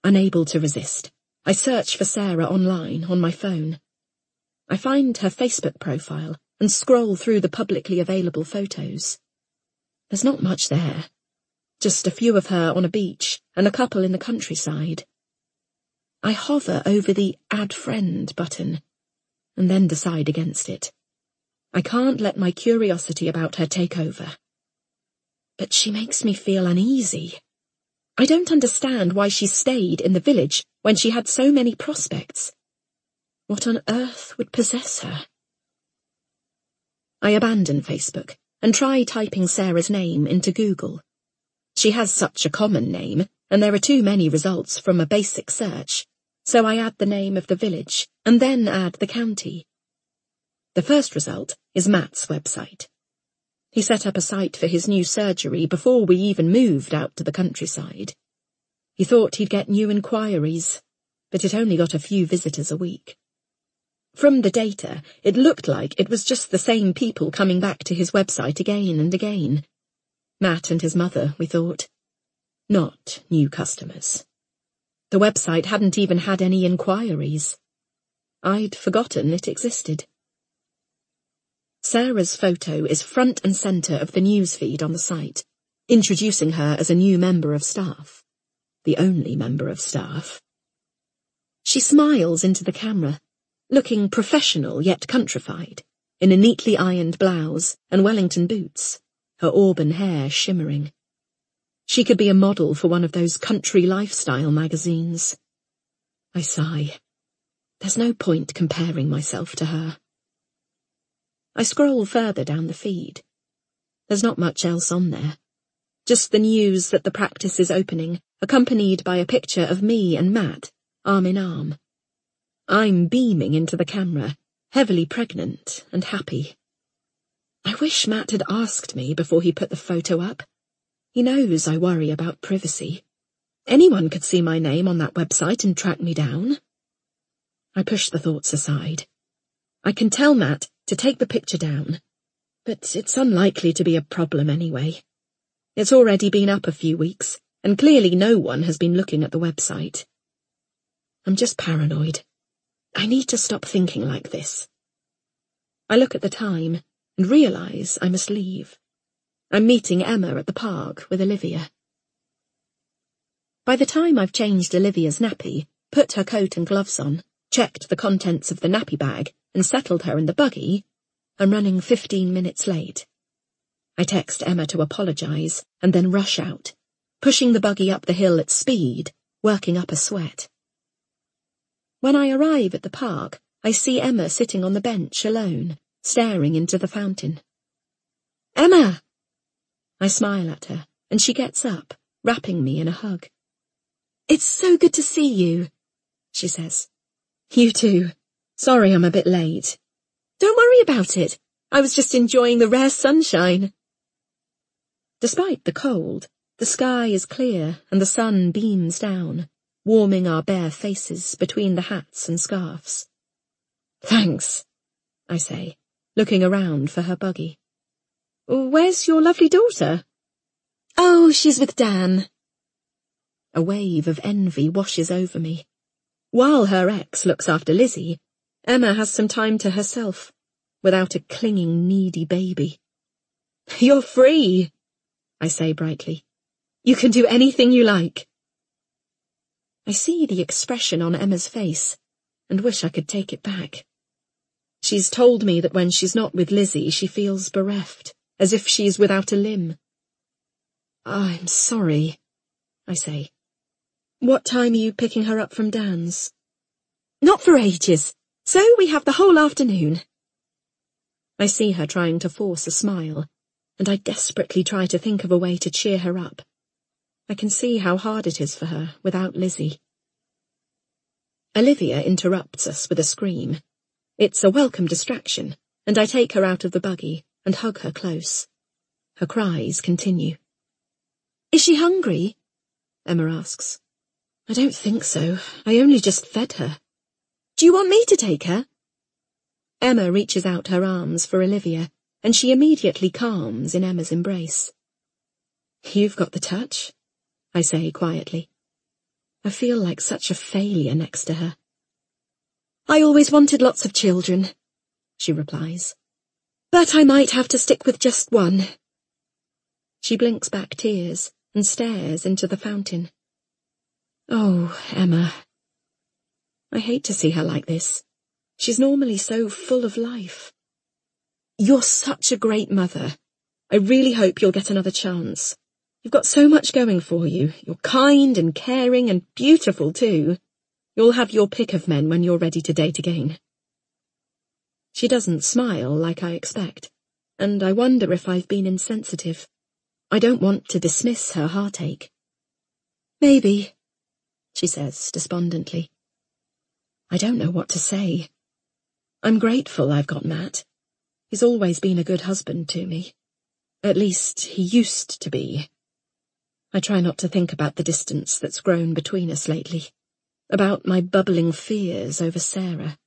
S2: Unable to resist, I search for Sarah online on my phone. I find her Facebook profile and scroll through the publicly available photos. There's not much there. Just a few of her on a beach and a couple in the countryside. I hover over the Add Friend button and then decide against it. I can't let my curiosity about her take over. But she makes me feel uneasy. I don't understand why she stayed in the village when she had so many prospects. What on earth would possess her? I abandon Facebook and try typing Sarah's name into Google. She has such a common name, and there are too many results from a basic search, so I add the name of the village and then add the county. The first result is Matt's website. He set up a site for his new surgery before we even moved out to the countryside. He thought he'd get new inquiries, but it only got a few visitors a week. From the data, it looked like it was just the same people coming back to his website again and again. Matt and his mother, we thought. Not new customers. The website hadn't even had any inquiries. I'd forgotten it existed. Sarah's photo is front and centre of the newsfeed on the site, introducing her as a new member of staff. The only member of staff. She smiles into the camera, looking professional yet countrified, in a neatly ironed blouse and Wellington boots, her auburn hair shimmering. She could be a model for one of those country lifestyle magazines. I sigh. There's no point comparing myself to her. I scroll further down the feed. There's not much else on there. Just the news that the practice is opening, accompanied by a picture of me and Matt, arm in arm. I'm beaming into the camera, heavily pregnant and happy. I wish Matt had asked me before he put the photo up. He knows I worry about privacy. Anyone could see my name on that website and track me down. I push the thoughts aside. I can tell Matt to take the picture down, but it's unlikely to be a problem anyway. It's already been up a few weeks, and clearly no one has been looking at the website. I'm just paranoid. I need to stop thinking like this. I look at the time and realise I must leave. I'm meeting Emma at the park with Olivia. By the time I've changed Olivia's nappy, put her coat and gloves on, checked the contents of the nappy bag, and settled her in the buggy, I'm running 15 minutes late. I text Emma to apologise and then rush out, pushing the buggy up the hill at speed, working up a sweat. When I arrive at the park, I see Emma sitting on the bench alone, staring into the fountain. Emma! I smile at her, and she gets up, wrapping me in a hug. It's so good to see you, she says. You too. Sorry I'm a bit late. Don't worry about it. I was just enjoying the rare sunshine. Despite the cold, the sky is clear and the sun beams down, warming our bare faces between the hats and scarves. Thanks, I say, looking around for her buggy. Where's your lovely daughter? Oh, she's with Dan. A wave of envy washes over me. While her ex looks after Lizzie, Emma has some time to herself, without a clinging, needy baby. You're free, I say brightly. You can do anything you like. I see the expression on Emma's face, and wish I could take it back. She's told me that when she's not with Lizzie, she feels bereft, as if she's without a limb. I'm sorry, I say. What time are you picking her up from Dan's? Not for ages, so we have the whole afternoon. I see her trying to force a smile, and I desperately try to think of a way to cheer her up. I can see how hard it is for her without Lizzie. Olivia interrupts us with a scream. It's a welcome distraction, and I take her out of the buggy and hug her close. Her cries continue. Is she hungry? Emma asks. I don't think so. I only just fed her. Do you want me to take her? Emma reaches out her arms for Olivia, and she immediately calms in Emma's embrace. You've got the touch, I say quietly. I feel like such a failure next to her. I always wanted lots of children, she replies. But I might have to stick with just one. She blinks back tears and stares into the fountain. Oh, Emma. I hate to see her like this. She's normally so full of life. You're such a great mother. I really hope you'll get another chance. You've got so much going for you. You're kind and caring and beautiful too. You'll have your pick of men when you're ready to date again. She doesn't smile like I expect, and I wonder if I've been insensitive. I don't want to dismiss her heartache. Maybe, she says despondently. I don't know what to say. I'm grateful I've got Matt. He's always been a good husband to me. At least he used to be. I try not to think about the distance that's grown between us lately, about my bubbling fears over Sarah.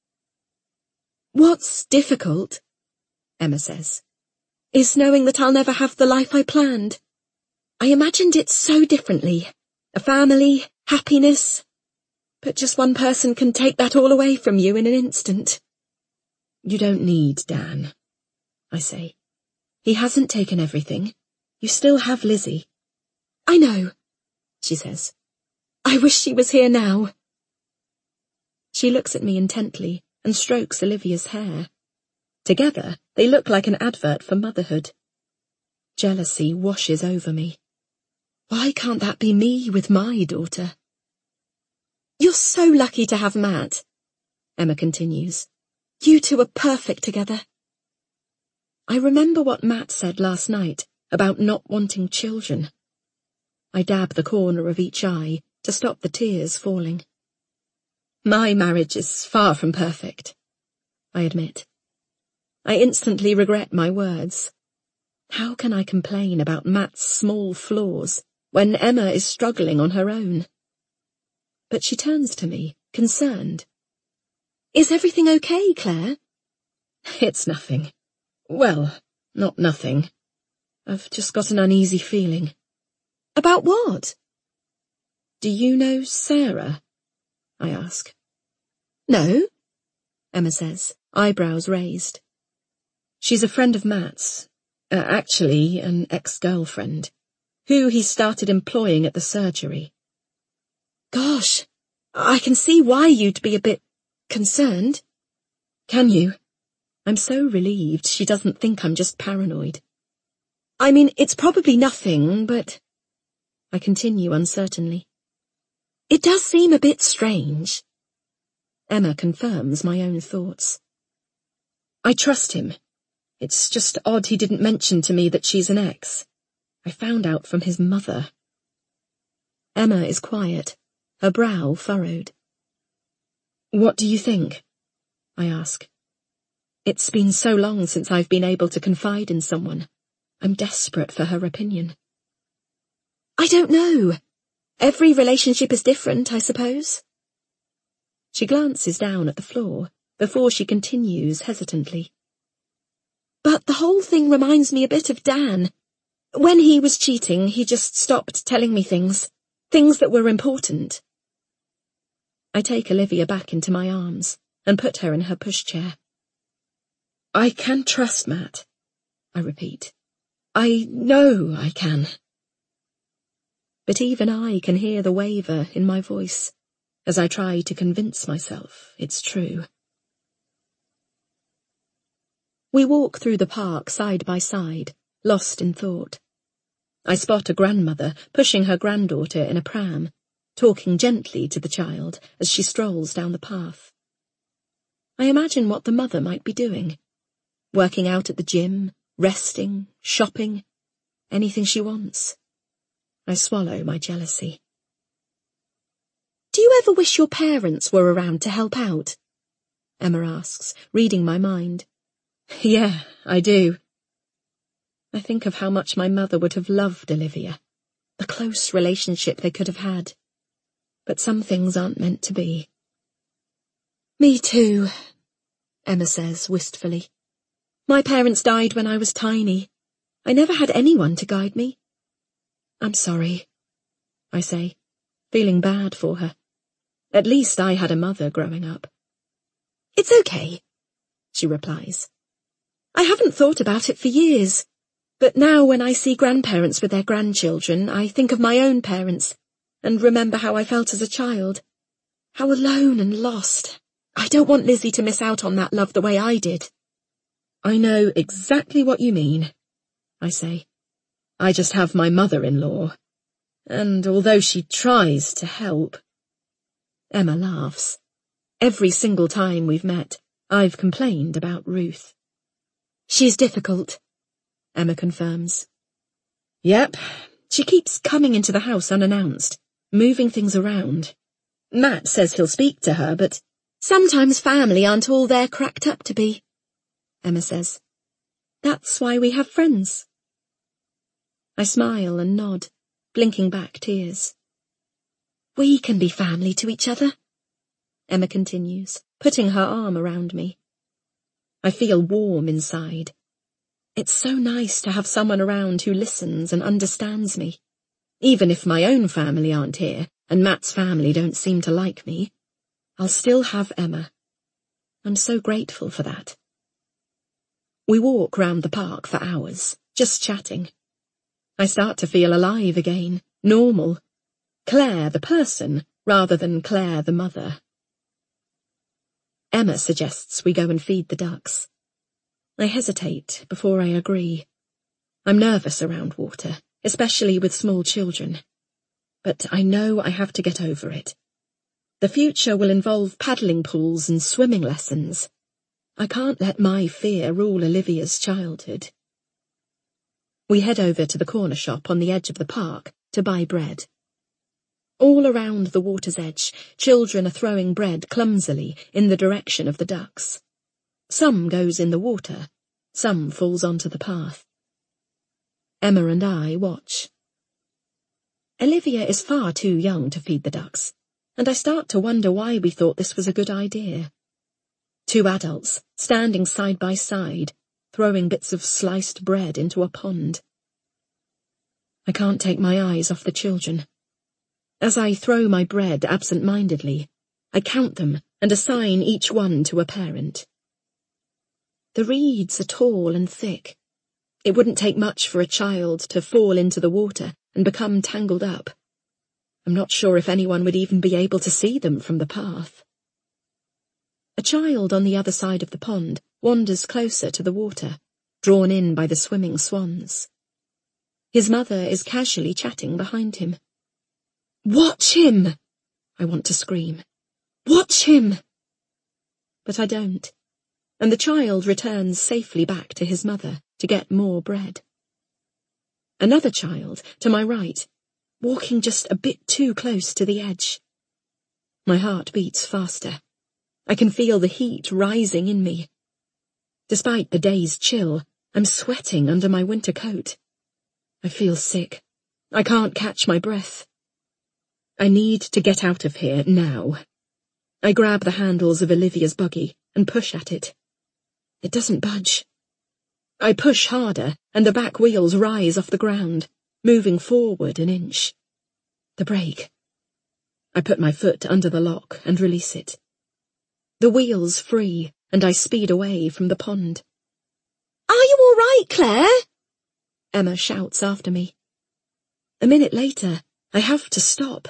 S2: What's difficult, Emma says, is knowing that I'll never have the life I planned. I imagined it so differently. A family, happiness. But just one person can take that all away from you in an instant. You don't need Dan, I say. He hasn't taken everything. You still have Lizzie. I know, she says. I wish she was here now. She looks at me intently and strokes Olivia's hair. Together, they look like an advert for motherhood. Jealousy washes over me. Why can't that be me with my daughter? You're so lucky to have Matt, Emma continues. You two are perfect together. I remember what Matt said last night about not wanting children. I dab the corner of each eye to stop the tears falling. My marriage is far from perfect, I admit. I instantly regret my words. How can I complain about Matt's small flaws when Emma is struggling on her own? But she turns to me, concerned. Is everything okay, Claire? It's nothing. Well, not nothing. I've just got an uneasy feeling. About what? Do you know Sarah? I ask. No, Emma says, eyebrows raised. She's a friend of Matt's, actually an ex-girlfriend, who he started employing at the surgery. Gosh, I can see why you'd be a bit concerned. Can you? I'm so relieved she doesn't think I'm just paranoid. I mean, it's probably nothing, but... I continue uncertainly. It does seem a bit strange. Emma confirms my own thoughts. I trust him. It's just odd he didn't mention to me that she's an ex. I found out from his mother. Emma is quiet, her brow furrowed. What do you think? I ask. It's been so long since I've been able to confide in someone. I'm desperate for her opinion. I don't know. Every relationship is different, I suppose. She glances down at the floor before she continues hesitantly. But the whole thing reminds me a bit of Dan. When he was cheating, he just stopped telling me things that were important. I take Olivia back into my arms and put her in her pushchair. I can trust Matt, I repeat. I know I can. But even I can hear the waver in my voice as I try to convince myself it's true. We walk through the park side by side, lost in thought. I spot a grandmother pushing her granddaughter in a pram, talking gently to the child as she strolls down the path. I imagine what the mother might be doing. Working out at the gym, resting, shopping, anything she wants. I swallow my jealousy. Do you ever wish your parents were around to help out? Emma asks, reading my mind. Yeah, I do. I think of how much my mother would have loved Olivia, the close relationship they could have had. But some things aren't meant to be. Me too, Emma says wistfully. My parents died when I was tiny. I never had anyone to guide me. I'm sorry, I say, feeling bad for her. At least I had a mother growing up. It's okay, she replies. I haven't thought about it for years, but now when I see grandparents with their grandchildren, I think of my own parents and remember how I felt as a child. How alone and lost. I don't want Lizzie to miss out on that love the way I did. I know exactly what you mean, I say. I just have my mother-in-law, and although she tries to help... Emma laughs. Every single time we've met, I've complained about Ruth. She's difficult, Emma confirms. Yep, she keeps coming into the house unannounced, moving things around. Matt says he'll speak to her, but sometimes family aren't all they're cracked up to be, Emma says. That's why we have friends. I smile and nod, blinking back tears. We can be family to each other, Emma continues, putting her arm around me. I feel warm inside. It's so nice to have someone around who listens and understands me. Even if my own family aren't here, and Matt's family don't seem to like me, I'll still have Emma. I'm so grateful for that. We walk round the park for hours, just chatting. I start to feel alive again, normal. Claire the person, rather than Claire the mother. Emma suggests we go and feed the ducks. I hesitate before I agree. I'm nervous around water, especially with small children. But I know I have to get over it. The future will involve paddling pools and swimming lessons. I can't let my fear rule Olivia's childhood. We head over to the corner shop on the edge of the park to buy bread. All around the water's edge, children are throwing bread clumsily in the direction of the ducks. Some goes in the water, some falls onto the path. Emma and I watch. Olivia is far too young to feed the ducks, and I start to wonder why we thought this was a good idea. Two adults, standing side by side, throwing bits of sliced bread into a pond. I can't take my eyes off the children. As I throw my bread absent-mindedly, I count them and assign each one to a parent. The reeds are tall and thick. It wouldn't take much for a child to fall into the water and become tangled up. I'm not sure if anyone would even be able to see them from the path. A child on the other side of the pond wanders closer to the water, drawn in by the swimming swans. His mother is casually chatting behind him. Watch him! I want to scream. Watch him! But I don't, and the child returns safely back to his mother to get more bread. Another child, to my right, walking just a bit too close to the edge. My heart beats faster. I can feel the heat rising in me. Despite the day's chill, I'm sweating under my winter coat. I feel sick. I can't catch my breath. I need to get out of here now. I grab the handles of Olivia's buggy and push at it. It doesn't budge. I push harder, and the back wheels rise off the ground, moving forward an inch. The brake. I put my foot under the lock and release it. The wheels free, and I speed away from the pond. Are you all right, Claire? Emma shouts after me. A minute later, I have to stop.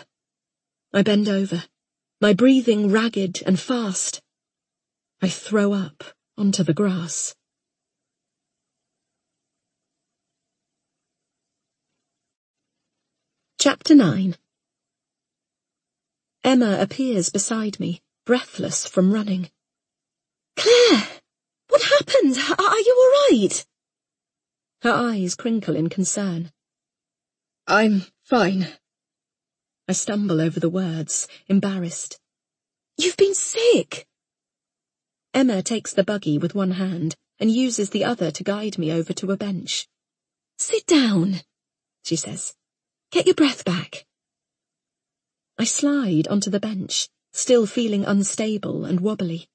S2: I bend over, my breathing ragged and fast. I throw up onto the grass. Chapter 9. Emma appears beside me, breathless from running.
S1: Claire! What happened? Are you all right?
S2: Her eyes crinkle in concern.
S3: I'm fine.
S2: I stumble over the words, embarrassed.
S1: You've been sick.
S2: Emma takes the buggy with one hand and uses the other to guide me over to a bench.
S1: Sit down, she says. Get your breath back.
S2: I slide onto the bench, still feeling unstable and wobbly.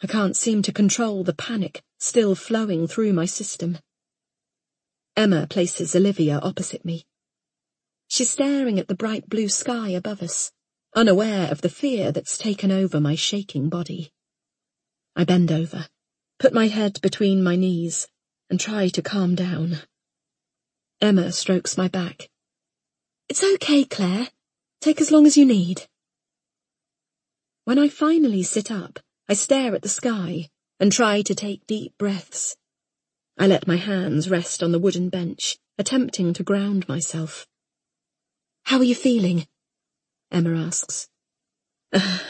S2: I can't seem to control the panic still flowing through my system. Emma places Olivia opposite me. She's staring at the bright blue sky above us, unaware of the fear that's taken over my shaking body. I bend over, put my head between my knees, and try to calm down. Emma strokes my back.
S1: It's okay, Claire. Take as long as you need.
S2: When I finally sit up, I stare at the sky and try to take deep breaths. I let my hands rest on the wooden bench, attempting to ground myself.
S1: How are you feeling?
S2: Emma asks.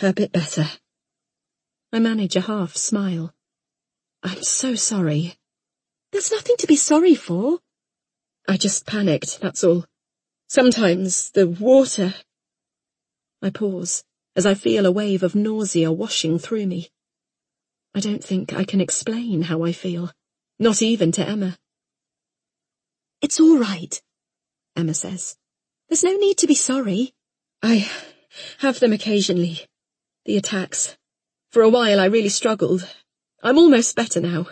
S3: A bit better.
S2: I manage a half smile. I'm so sorry.
S1: There's nothing to be sorry for.
S3: I just panicked, that's all. Sometimes the water...
S2: I pause as I feel a wave of nausea washing through me. I don't think I can explain how I feel, not even to Emma.
S1: It's all right,
S2: Emma says.
S1: There's no need to be sorry.
S3: I have them occasionally, the attacks. For a while I really struggled. I'm almost better now.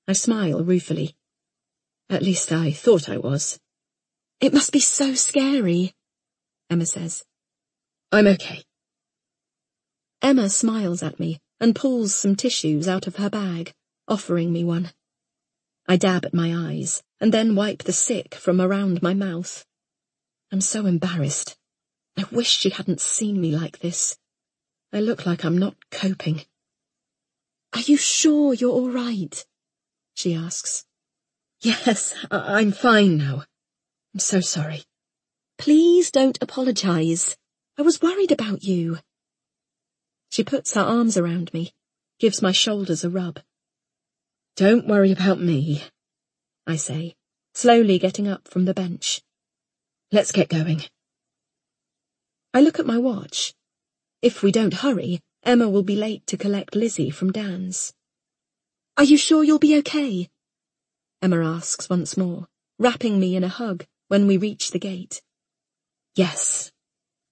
S2: I smile ruefully. At least I thought I was.
S1: It must be so scary,
S2: Emma says.
S3: I'm okay.
S2: Emma smiles at me and pulls some tissues out of her bag, offering me one. I dab at my eyes and then wipe the sick from around my mouth. I'm so embarrassed. I wish she hadn't seen me like this. I look like I'm not coping.
S1: Are you sure you're all right? She asks.
S3: Yes, I'm fine now. I'm so sorry.
S1: Please don't apologize. I was worried about you.
S2: She puts her arms around me, gives my shoulders a rub.
S3: Don't worry about me,
S2: I say, slowly getting up from the bench.
S3: Let's get going.
S2: I look at my watch. If we don't hurry, Emma will be late to collect Lizzie from Dan's.
S1: Are you sure you'll be okay?
S2: Emma asks once more, wrapping me in a hug when we reach the gate.
S3: Yes,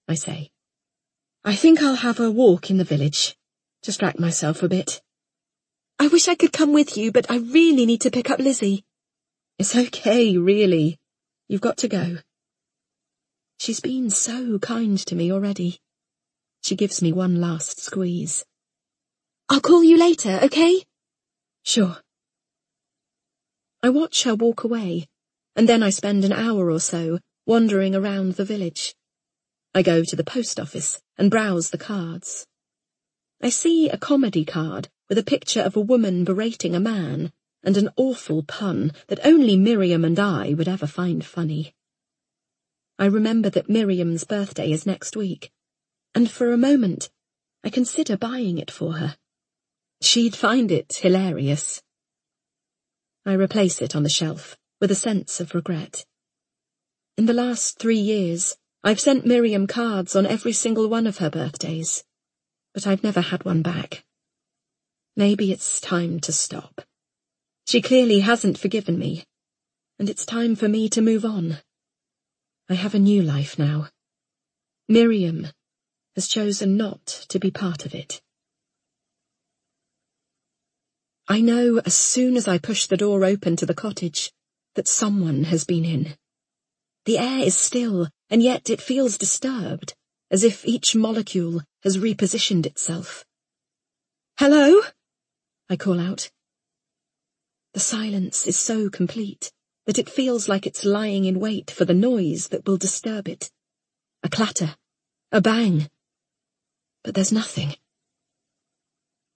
S3: I say. I think I'll have a walk in the village. Distract myself a bit.
S1: I wish I could come with you, but I really need to pick up Lizzie.
S3: It's okay, really. You've got to go.
S2: She's been so kind to me already. She gives me one last squeeze.
S1: I'll call you later, okay?
S3: Sure.
S2: I watch her walk away, and then I spend an hour or so wandering around the village. I go to the post office and browse the cards. I see a comedy card with a picture of a woman berating a man and an awful pun that only Miriam and I would ever find funny. I remember that Miriam's birthday is next week, and for a moment I consider buying it for her. She'd find it hilarious. I replace it on the shelf with a sense of regret. In the last 3 years, I've sent Miriam cards on every single one of her birthdays, but I've never had one back. Maybe it's time to stop. She clearly hasn't forgiven me, and it's time for me to move on. I have a new life now. Miriam has chosen not to be part of it. I know as soon as I push the door open to the cottage that someone has been in. The air is still, and yet it feels disturbed, as if each molecule has repositioned itself.
S1: Hello?
S2: I call out. The silence is so complete that it feels like it's lying in wait for the noise that will disturb it. A clatter, a bang. But there's nothing.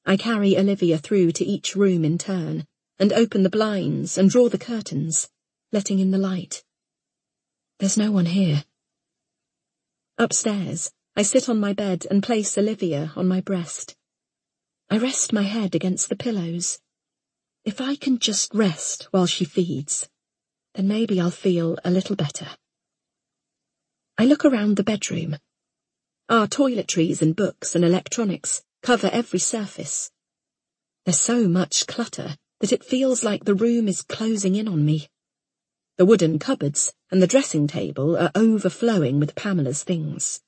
S2: I carry Olivia through to each room in turn, and open the blinds and draw the curtains, letting in the light. There's no one here. Upstairs, I sit on my bed and place Olivia on my breast. I rest my head against the pillows. If I can just rest while she feeds, then maybe I'll feel a little better. I look around the bedroom. Our toiletries and books and electronics cover every surface. There's so much clutter that it feels like the room is closing in on me. The wooden cupboards and the dressing table are overflowing with Pamela's things.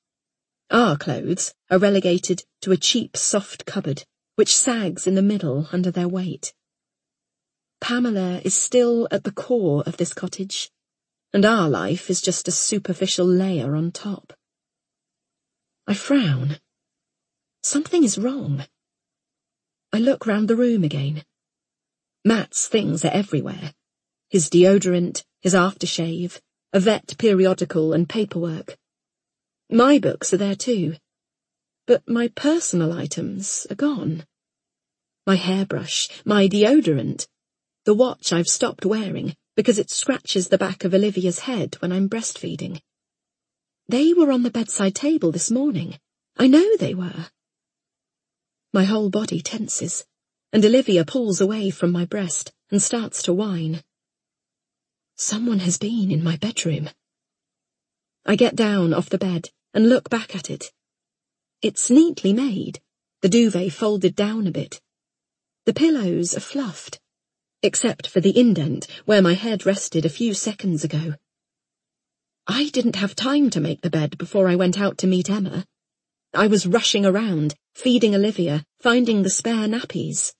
S2: Our clothes are relegated to a cheap soft cupboard, which sags in the middle under their weight. Pamela is still at the core of this cottage, and our life is just a superficial layer on top. I frown. Something is wrong. I look round the room again. Matt's things are everywhere. His deodorant, his aftershave, a vet periodical and paperwork. My books are there too, but my personal items are gone. My hairbrush, my deodorant, the watch I've stopped wearing because it scratches the back of Olivia's head when I'm breastfeeding. They were on the bedside table this morning. I know they were. My whole body tenses, and Olivia pulls away from my breast and starts to whine. Someone has been in my bedroom. I get down off the bed and look back at it. It's neatly made, the duvet folded down a bit. The pillows are fluffed, except for the indent where my head rested a few seconds ago. I didn't have time to make the bed before I went out to meet Emma. I was rushing around, feeding Olivia, finding the spare nappies.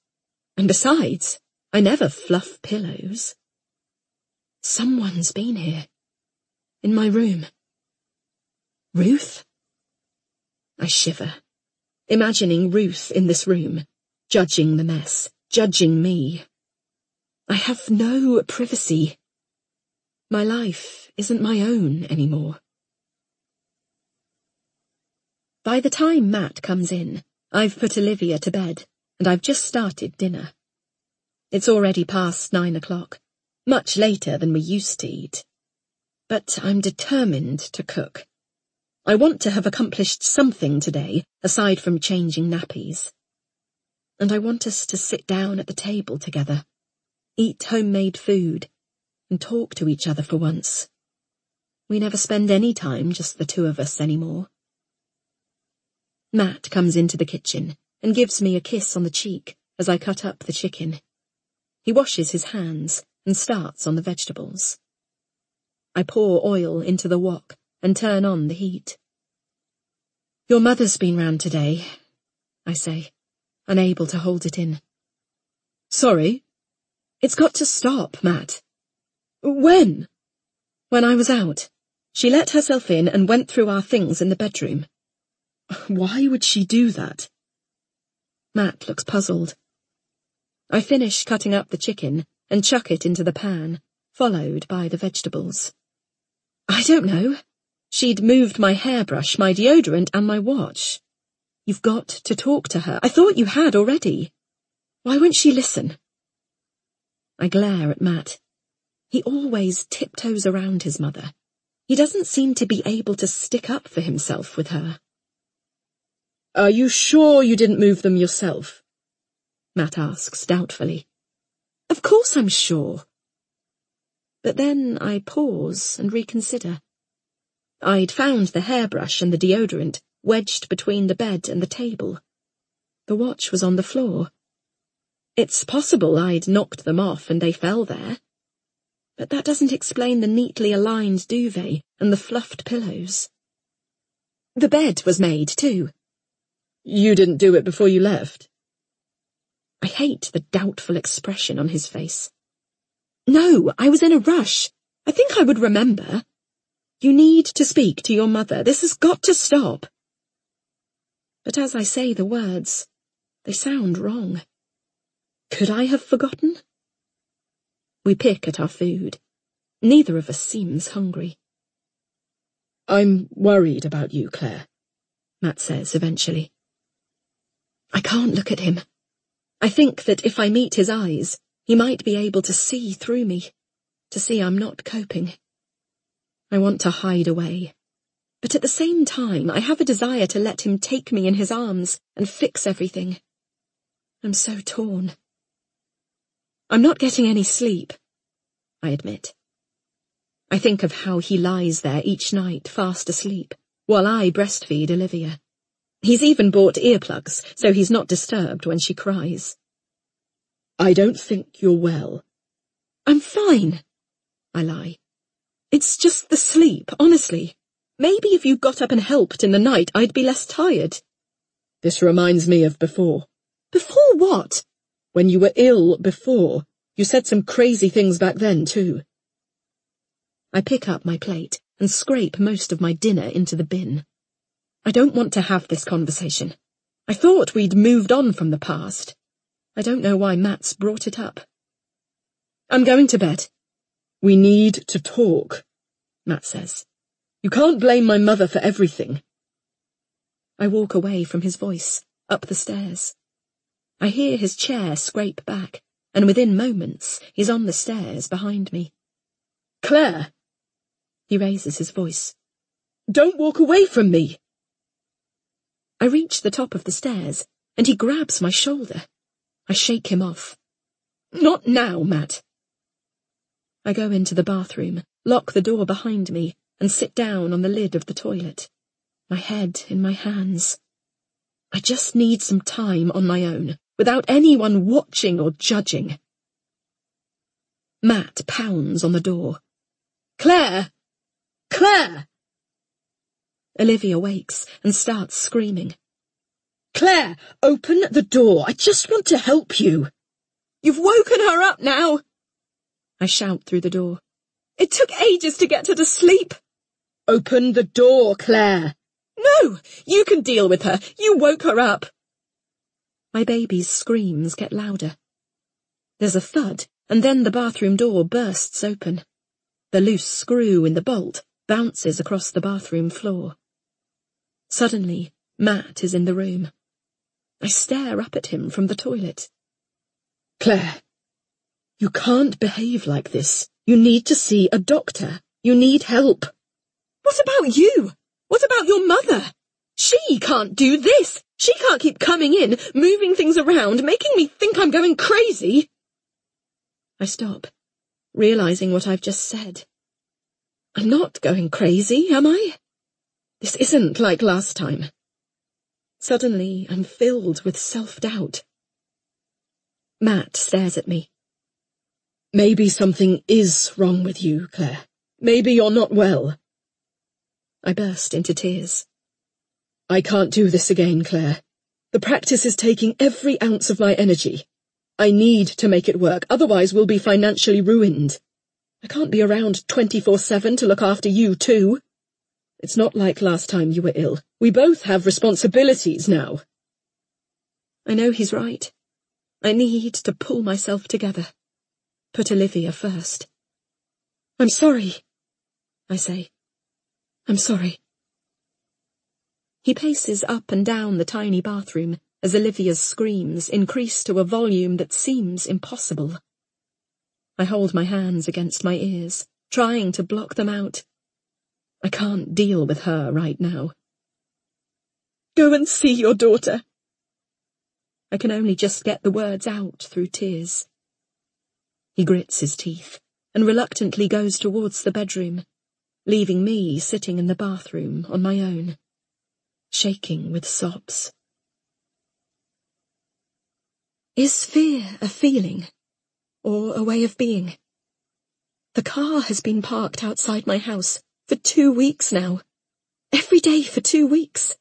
S2: And besides, I never fluff pillows. Someone's been here. In my room. Ruth? I shiver, imagining Ruth in this room, judging the mess, judging me. I have no privacy. My life isn't my own anymore. By the time Matt comes in, I've put Olivia to bed, and I've just started dinner. It's already past 9 o'clock. Much later than we used to eat. But I'm determined to cook. I want to have accomplished something today, aside from changing nappies. And I want us to sit down at the table together, eat homemade food, and talk to each other for once. We never spend any time, just the two of us, anymore. Matt comes into the kitchen and gives me a kiss on the cheek as I cut up the chicken. He washes his hands and starts on the vegetables. I pour oil into the wok and turn on the heat. Your mother's been round today, I say, unable to hold it in.
S3: Sorry?
S2: It's got to stop, Matt.
S3: When?
S2: When I was out. She let herself in and went through our things in the bedroom.
S3: Why would she do that?
S2: Matt looks puzzled. I finish cutting up the chicken and chuck it into the pan, followed by the vegetables. I don't know. She'd moved my hairbrush, my deodorant, and my watch. You've got to talk to her. I thought you had already. Why won't she listen? I glare at Matt. He always tiptoes around his mother. He doesn't seem to be able to stick up for himself with her.
S3: Are you sure you didn't move them yourself?
S2: Matt asks doubtfully. Of course I'm sure. But then I pause and reconsider. I'd found the hairbrush and the deodorant wedged between the bed and the table. The watch was on the floor. It's possible I'd knocked them off and they fell there. But that doesn't explain the neatly aligned duvet and the fluffed pillows. The bed was made, too.
S3: You didn't do it before you left?
S2: I hate the doubtful expression on his face. No, I was in a rush. I think I would remember. You need to speak to your mother. This has got to stop. But as I say the words, they sound wrong. Could I have forgotten? We pick at our food. Neither of us seems hungry.
S3: I'm worried about you, Claire,
S2: Matt says eventually. I can't look at him. I think that if I meet his eyes, he might be able to see through me, to see I'm not coping. I want to hide away, but at the same time I have a desire to let him take me in his arms and fix everything. I'm so torn. I'm not getting any sleep, I admit. I think of how he lies there each night fast asleep, while I breastfeed Olivia. He's even bought earplugs, so he's not disturbed when she cries.
S3: I don't think you're well.
S2: I'm fine, I lie. It's just the sleep, honestly. Maybe if you got up and helped in the night, I'd be less tired.
S3: This reminds me of before.
S2: Before what?
S3: When you were ill before. You said some crazy things back then, too.
S2: I pick up my plate and scrape most of my dinner into the bin. I don't want to have this conversation. I thought we'd moved on from the past. I don't know why Matt's brought it up. I'm going to bed.
S3: We need to talk, Matt says. You can't blame my mother for everything.
S2: I walk away from his voice, up the stairs. I hear his chair scrape back, and within moments he's on the stairs behind me.
S3: Claire!
S2: He raises his voice.
S3: Don't walk away from me!
S2: I reach the top of the stairs, and he grabs my shoulder. I shake him off. Not now, Matt. I go into the bathroom, lock the door behind me, and sit down on the lid of the toilet, my head in my hands. I just need some time on my own, without anyone watching or judging. Matt pounds on the door.
S3: Claire! Claire!
S2: Olivia wakes and starts screaming.
S3: Claire, open the door. I just want to help you.
S2: You've woken her up now! I shout through the door. It took ages to get her to sleep.
S3: Open the door, Claire.
S2: No, you can deal with her. You woke her up. My baby's screams get louder. There's a thud, and then the bathroom door bursts open. The loose screw in the bolt bounces across the bathroom floor. Suddenly, Matt is in the room. I stare up at him from the toilet.
S3: Claire, you can't behave like this. You need to see a doctor. You need help.
S2: What about you? What about your mother? She can't do this. She can't keep coming in, moving things around, making me think I'm going crazy. I stop, realizing what I've just said. I'm not going crazy, am I? This isn't like last time. Suddenly, I'm filled with self-doubt. Matt stares at me.
S3: Maybe something is wrong with you, Claire. Maybe you're not well.
S2: I burst into tears.
S3: I can't do this again, Claire. The practice is taking every ounce of my energy. I need to make it work, otherwise we'll be financially ruined. I can't be around 24/7 to look after you too. It's not like last time you were ill. We both have responsibilities now.
S2: I know he's right. I need to pull myself together. Put Olivia first. I'm sorry, I say. I'm sorry. He paces up and down the tiny bathroom as Olivia's screams increase to a volume that seems impossible. I hold my hands against my ears, trying to block them out. I can't deal with her right now. Go and see your daughter. I can only just get the words out through tears. He grits his teeth and reluctantly goes towards the bedroom, leaving me sitting in the bathroom on my own, shaking with sobs. Is fear a feeling, or a way of being? The car has been parked outside my house for 2 weeks now. Every day for 2 weeks.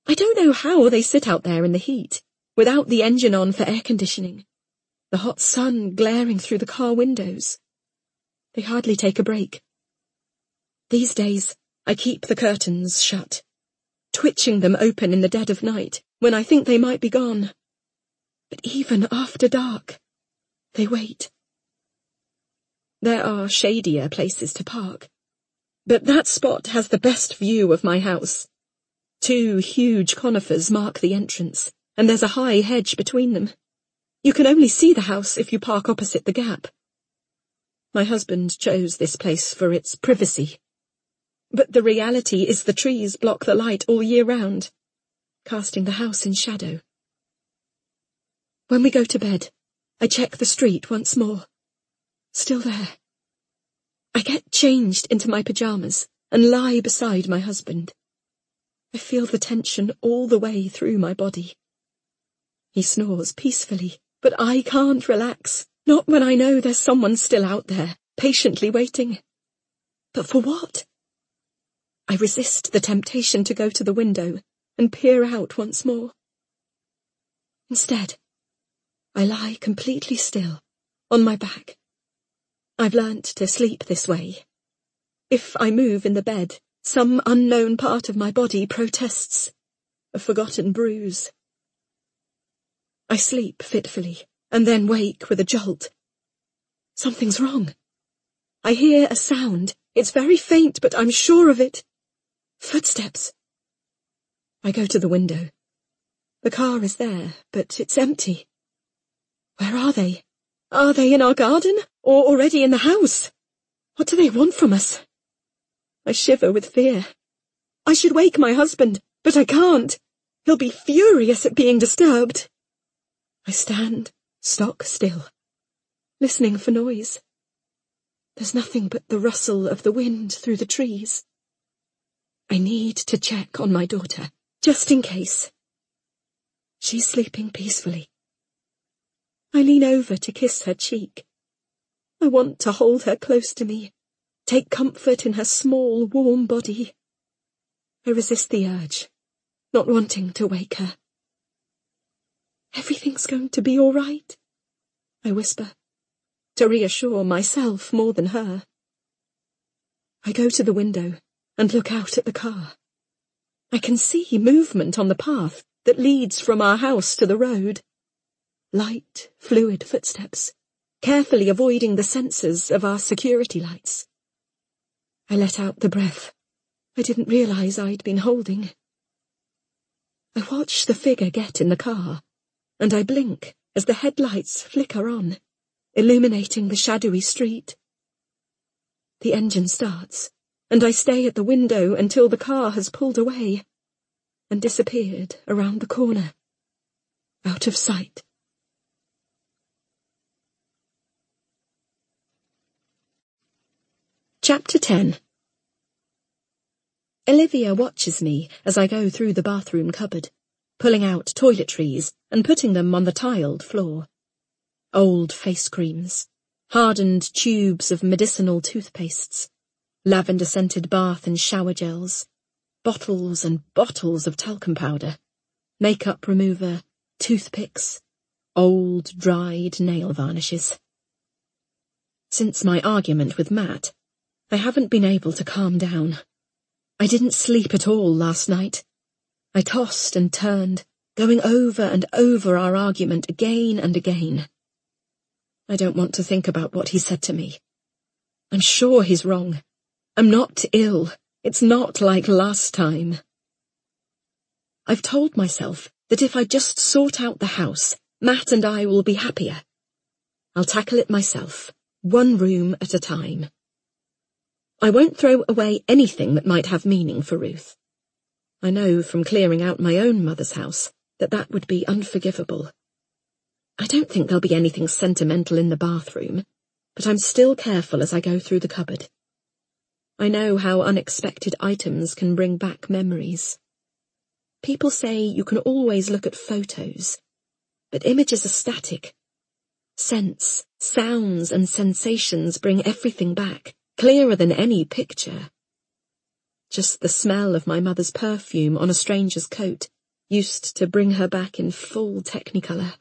S2: I don't know how they sit out there in the heat, without the engine on for air conditioning, the hot sun glaring through the car windows. They hardly take a break. These days, I keep the curtains shut, twitching them open in the dead of night, when I think they might be gone. But even after dark, they wait. There are shadier places to park, but that spot has the best view of my house. 2 huge conifers mark the entrance, and there's a high hedge between them. You can only see the house if you park opposite the gap. My husband chose this place for its privacy. But the reality is the trees block the light all year round, casting the house in shadow. When we go to bed, I check the street once more. Still there. I get changed into my pyjamas and lie beside my husband. I feel the tension all the way through my body. He snores peacefully, but I can't relax, not when I know there's someone still out there, patiently waiting. But for what? I resist the temptation to go to the window and peer out once more. Instead, I lie completely still, on my back. I've learnt to sleep this way. If I move in the bed, some unknown part of my body protests, a forgotten bruise. I sleep fitfully, and then wake with a jolt. Something's wrong. I hear a sound. It's very faint, but I'm sure of it. Footsteps. I go to the window. The car is there, but it's empty. Where are they? Are they in our garden, or already in the house? What do they want from us? I shiver with fear. I should wake my husband, but I can't. He'll be furious at being disturbed. I stand, stock still, listening for noise. There's nothing but the rustle of the wind through the trees. I need to check on my daughter, just in case. She's sleeping peacefully. I lean over to kiss her cheek. I want to hold her close to me, take comfort in her small, warm body. I resist the urge, not wanting to wake her. Everything's going to be all right, I whisper, to reassure myself more than her. I go to the window and look out at the car. I can see movement on the path that leads from our house to the road. Light, fluid footsteps, carefully avoiding the sensors of our security lights. I let out the breath I didn't realize I'd been holding. I watch the figure get in the car, and I blink as the headlights flicker on, illuminating the shadowy street. The engine starts, and I stay at the window until the car has pulled away and disappeared around the corner, out of sight. Chapter 10. Olivia watches me as I go through the bathroom cupboard, pulling out toiletries and putting them on the tiled floor. Old face creams, hardened tubes of medicinal toothpastes, lavender-scented bath and shower gels, bottles and bottles of talcum powder, makeup remover, toothpicks, old, dried nail varnishes. Since my argument with Matt, I haven't been able to calm down. I didn't sleep at all last night. I tossed and turned, going over and over our argument again and again. I don't want to think about what he said to me. I'm sure he's wrong. I'm not ill. It's not like last time. I've told myself that if I just sort out the house, Matt and I will be happier. I'll tackle it myself, one room at a time. I won't throw away anything that might have meaning for Ruth. I know from clearing out my own mother's house that that would be unforgivable. I don't think there'll be anything sentimental in the bathroom, but I'm still careful as I go through the cupboard. I know how unexpected items can bring back memories. People say you can always look at photos, but images are static. Scents, sounds, and sensations bring everything back, clearer than any picture. Just the smell of my mother's perfume on a stranger's coat used to bring her back in full technicolor.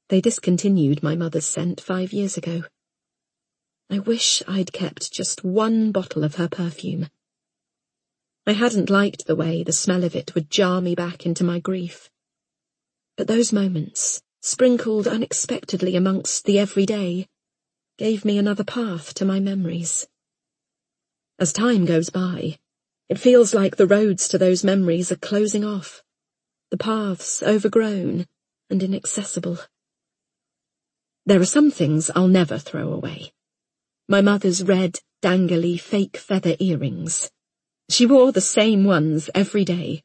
S2: They discontinued my mother's scent 5 years ago. I wish I'd kept just one bottle of her perfume. I hadn't liked the way the smell of it would jar me back into my grief. But those moments, sprinkled unexpectedly amongst the everyday, gave me another path to my memories. As time goes by, it feels like the roads to those memories are closing off, the paths overgrown and inaccessible. There are some things I'll never throw away. My mother's red, dangly fake feather earrings. She wore the same ones every day,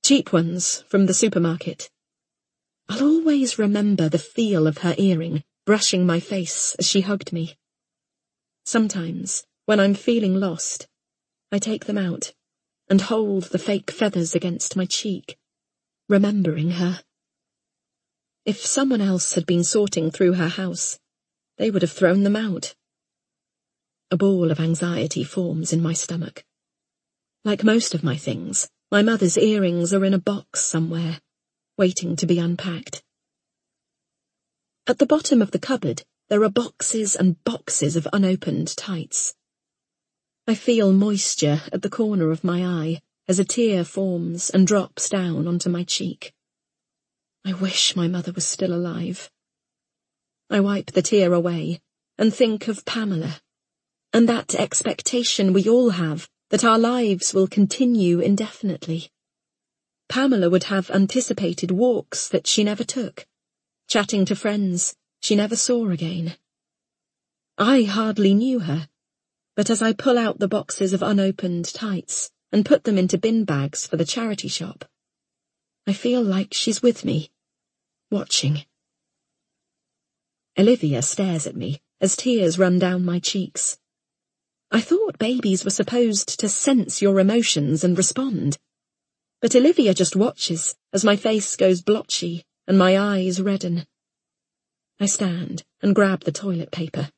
S2: cheap ones from the supermarket. I'll always remember the feel of her earring brushing my face as she hugged me. Sometimes, when I'm feeling lost, I take them out and hold the fake feathers against my cheek, remembering her. If someone else had been sorting through her house, they would have thrown them out. A ball of anxiety forms in my stomach. Like most of my things, my mother's earrings are in a box somewhere, waiting to be unpacked. At the bottom of the cupboard, there are boxes and boxes of unopened tights. I feel moisture at the corner of my eye as a tear forms and drops down onto my cheek. I wish my mother was still alive. I wipe the tear away and think of Pamela, and that expectation we all have that our lives will continue indefinitely. Pamela would have anticipated walks that she never took, chatting to friends she never saw again. I hardly knew her, but as I pull out the boxes of unopened tights and put them into bin bags for the charity shop, I feel like she's with me, watching. Olivia stares at me as tears run down my cheeks. I thought babies were supposed to sense your emotions and respond, but Olivia just watches as my face goes blotchy and my eyes redden. I stand and grab the toilet paper.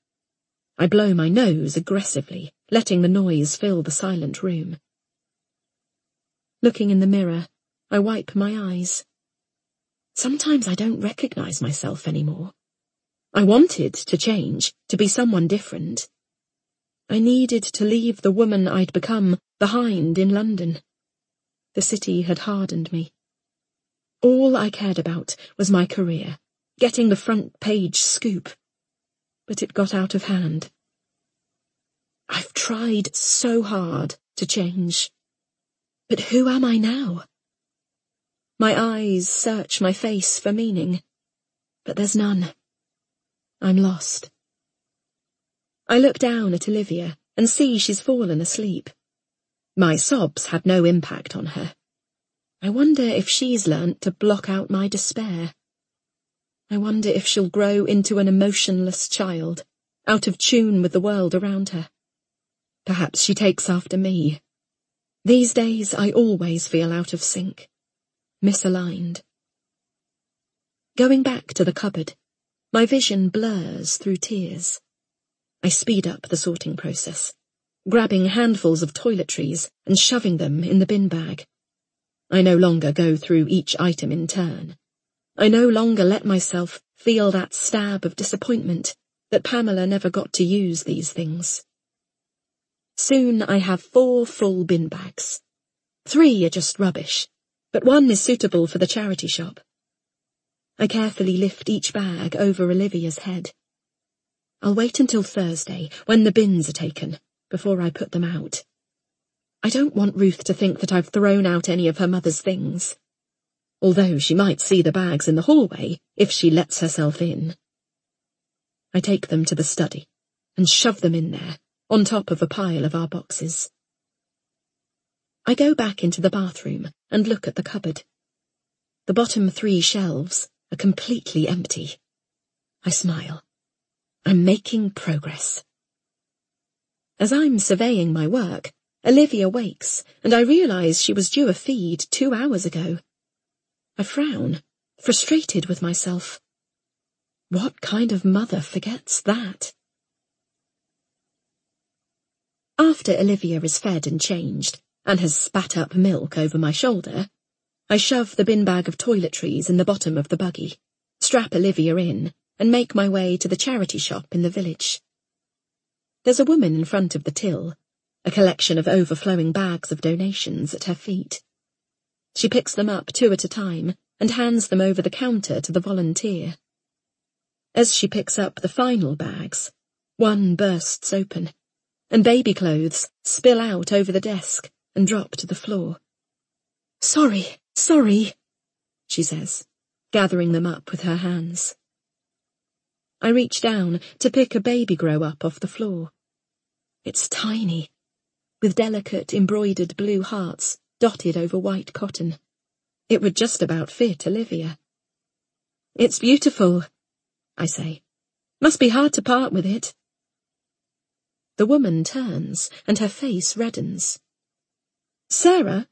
S2: I blow my nose aggressively, letting the noise fill the silent room. Looking in the mirror, I wipe my eyes. Sometimes I don't recognize myself anymore. I wanted to change, to be someone different. I needed to leave the woman I'd become behind in London. The city had hardened me. All I cared about was my career, getting the front page scoop. But it got out of hand. I've tried so hard to change. But who am I now? My eyes search my face for meaning, but there's none. I'm lost. I look down at Olivia and see she's fallen asleep. My sobs had no impact on her. I wonder if she's learnt to block out my despair. I wonder if she'll grow into an emotionless child, out of tune with the world around her. Perhaps she takes after me. These days I always feel out of sync, misaligned. Going back to the cupboard, my vision blurs through tears. I speed up the sorting process, grabbing handfuls of toiletries and shoving them in the bin bag. I no longer go through each item in turn. I no longer let myself feel that stab of disappointment that Pamela never got to use these things. Soon I have 4 full bin bags. 3 are just rubbish, but 1 is suitable for the charity shop. I carefully lift each bag over Olivia's head. I'll wait until Thursday, when the bins are taken, before I put them out. I don't want Ruth to think that I've thrown out any of her mother's things, although she might see the bags in the hallway if she lets herself in. I take them to the study and shove them in there, on top of a pile of our boxes. I go back into the bathroom and look at the cupboard. The bottom 3 shelves are completely empty. I smile. I'm making progress. As I'm surveying my work, Olivia wakes, and I realise she was due a feed 2 hours ago. I frown, frustrated with myself. What kind of mother forgets that? After Olivia is fed and changed, and has spat up milk over my shoulder, I shove the bin bag of toiletries in the bottom of the buggy, strap Olivia in, and make my way to the charity shop in the village. There's a woman in front of the till, a collection of overflowing bags of donations at her feet. She picks them up 2 at a time and hands them over the counter to the volunteer. As she picks up the final bags, one bursts open, and baby clothes spill out over the desk and drop to the floor. Sorry, she says, gathering them up with her hands. I reach down to pick a baby grow up off the floor. It's tiny, with delicate embroidered blue hearts dotted over white cotton. It would just about fit Olivia. It's beautiful, I say. Must be hard to part with it. The woman turns, and her face reddens. Sarah?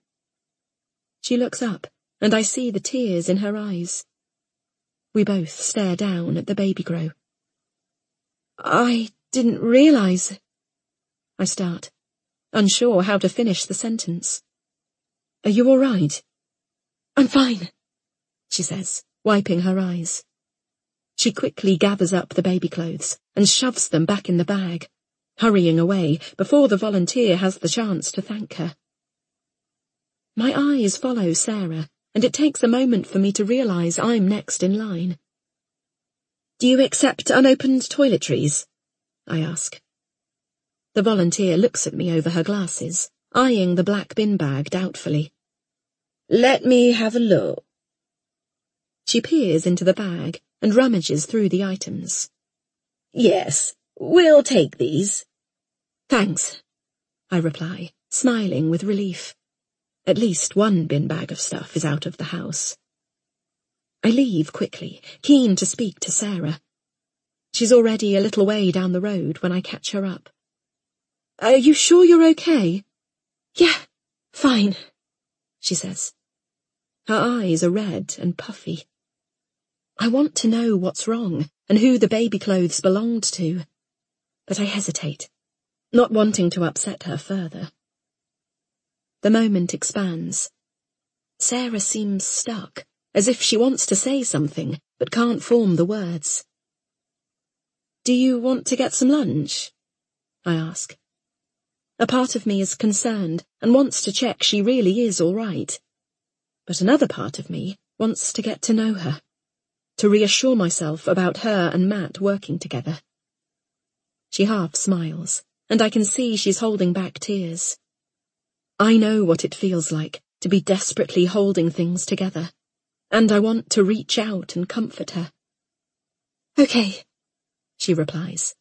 S2: She looks up, and I see the tears in her eyes. We both stare down at the baby grow. I didn't realize... I start, unsure how to finish the sentence. Are you all right? I'm fine, she says, wiping her eyes. She quickly gathers up the baby clothes and shoves them back in the bag, hurrying away before the volunteer has the chance to thank her. My eyes follow Sarah, and it takes a moment for me to realize I'm next in line. Do you accept unopened toiletries? I ask. The volunteer looks at me over her glasses, eyeing the black bin bag doubtfully. Let me have a look. She peers into the bag and rummages through the items. Yes, we'll take these. Thanks, I reply, smiling with relief. At least one bin bag of stuff is out of the house. I leave quickly, keen to speak to Sarah. She's already a little way down the road when I catch her up. Are you sure you're okay? Yeah, fine, she says. Her eyes are red and puffy. I want to know what's wrong and who the baby clothes belonged to, but I hesitate, not wanting to upset her further. The moment expands. Sarah seems stuck, as if she wants to say something, but can't form the words. Do you want to get some lunch? I ask. A part of me is concerned and wants to check she really is all right. But another part of me wants to get to know her, to reassure myself about her and Matt working together. She half smiles, and I can see she's holding back tears. I know what it feels like to be desperately holding things together, and I want to reach out and comfort her. Okay, she replies.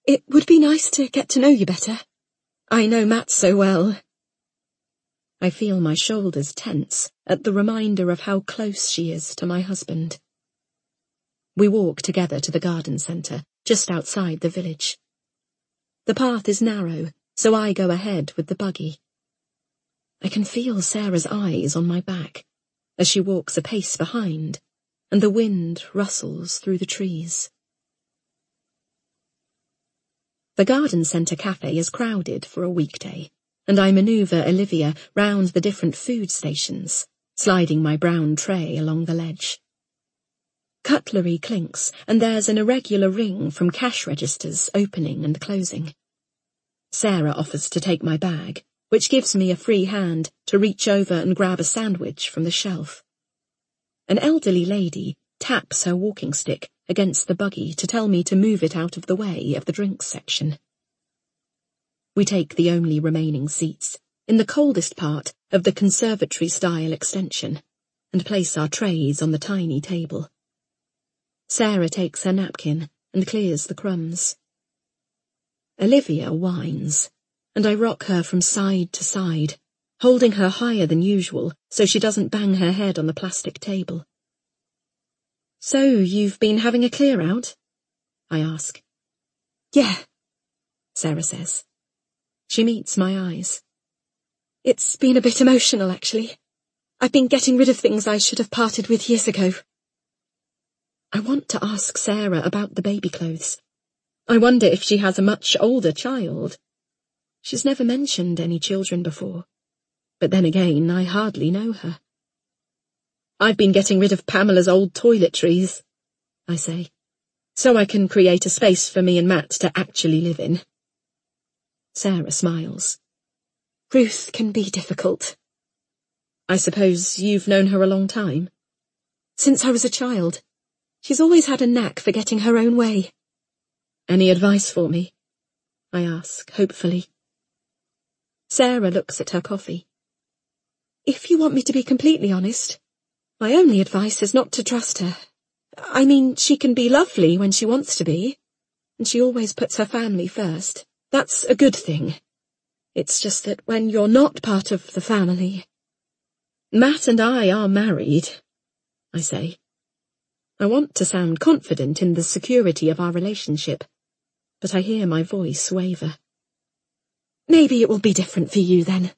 S2: It would be nice to get to know you better. I know Matt so well. I feel my shoulders tense at the reminder of how close she is to my husband. We walk together to the garden centre, just outside the village. The path is narrow, so I go ahead with the buggy. I can feel Sarah's eyes on my back as she walks a pace behind, and the wind rustles through the trees. The garden centre cafe is crowded for a weekday, and I manoeuvre Olivia round the different food stations, sliding my brown tray along the ledge. Cutlery clinks, and there's an irregular ring from cash registers opening and closing. Sarah offers to take my bag, which gives me a free hand to reach over and grab a sandwich from the shelf. An elderly lady taps her walking stick against the buggy to tell me to move it out of the way of the drinks section. We take the only remaining seats, in the coldest part of the conservatory-style extension, and place our trays on the tiny table. Sarah takes her napkin and clears the crumbs. Olivia whines, and I rock her from side to side, holding her higher than usual so she doesn't bang her head on the plastic table. So you've been having a clear-out? I ask. Yeah, Sarah says. She meets my eyes. It's been a bit emotional, actually. I've been getting rid of things I should have parted with years ago. I want to ask Sarah about the baby clothes. I wonder if she has a much older child. She's never mentioned any children before, but then again, I hardly know her. I've been getting rid of Pamela's old toiletries, I say, so I can create a space for me and Matt to actually live in. Sarah smiles. Ruth can be difficult. I suppose you've known her a long time? Since I was a child. She's always had a knack for getting her own way. Any advice for me? I ask, hopefully. Sarah looks at her coffee. If you want me to be completely honest, my only advice is not to trust her. I mean, she can be lovely when she wants to be, and she always puts her family first. That's a good thing. It's just that when you're not part of the family... Matt and I are married, I say. I want to sound confident in the security of our relationship, but I hear my voice waver. Maybe it will be different for you then.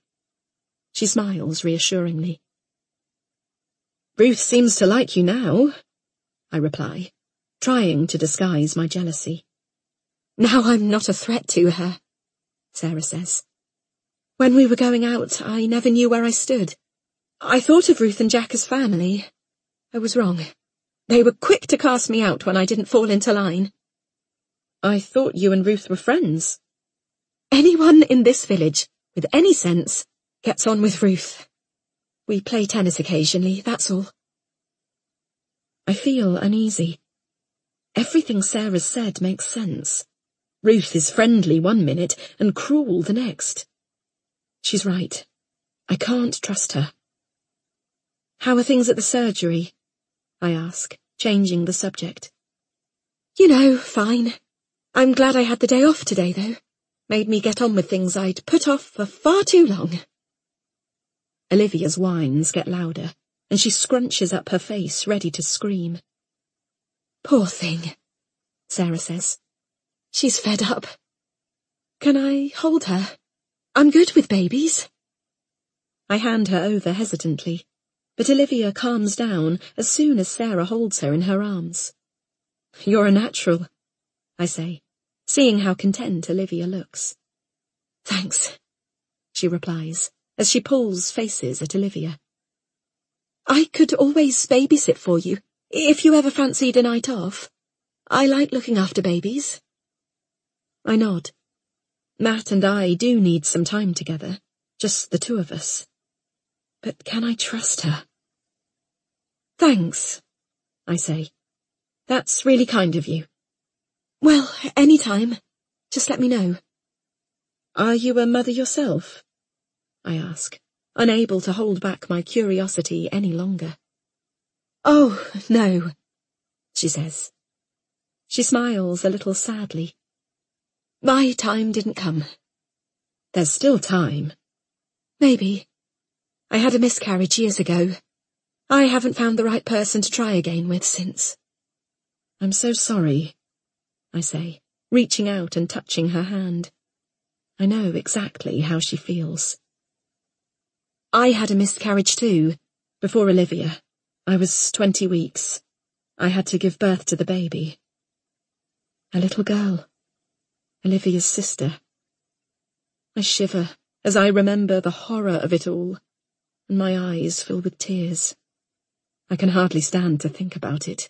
S2: She smiles reassuringly. Ruth seems to like you now, I reply, trying to disguise my jealousy. Now I'm not a threat to her, Sarah says. When we were going out, I never knew where I stood. I thought of Ruth and Jack as family. I was wrong. They were quick to cast me out when I didn't fall into line. I thought you and Ruth were friends. Anyone in this village, with any sense, gets on with Ruth. We play tennis occasionally, that's all. I feel uneasy. Everything Sarah's said makes sense. Ruth is friendly one minute and cruel the next. She's right. I can't trust her. How are things at the surgery? I ask, changing the subject. You know, fine. I'm glad I had the day off today, though. Made me get on with things I'd put off for far too long. Olivia's whines get louder, and she scrunches up her face, ready to scream. Poor thing, Sarah says. She's fed up. Can I hold her? I'm good with babies. I hand her over hesitantly, but Olivia calms down as soon as Sarah holds her in her arms. You're a natural, I say, seeing how content Olivia looks. Thanks, she replies, as she pulls faces at Olivia. I could always babysit for you, if you ever fancied a night off. I like looking after babies. I nod. Matt and I do need some time together, just the two of us. But can I trust her? Thanks, I say. That's really kind of you. Well, any time. Just let me know. Are you a mother yourself? I ask, unable to hold back my curiosity any longer. Oh, no, she says. She smiles a little sadly. My time didn't come. There's still time. Maybe. I had a miscarriage years ago. I haven't found the right person to try again with since. I'm so sorry, I say, reaching out and touching her hand. I know exactly how she feels. I had a miscarriage too, before Olivia. I was 20 weeks. I had to give birth to the baby. A little girl. Olivia's sister. I shiver as I remember the horror of it all, and my eyes fill with tears. I can hardly stand to think about it.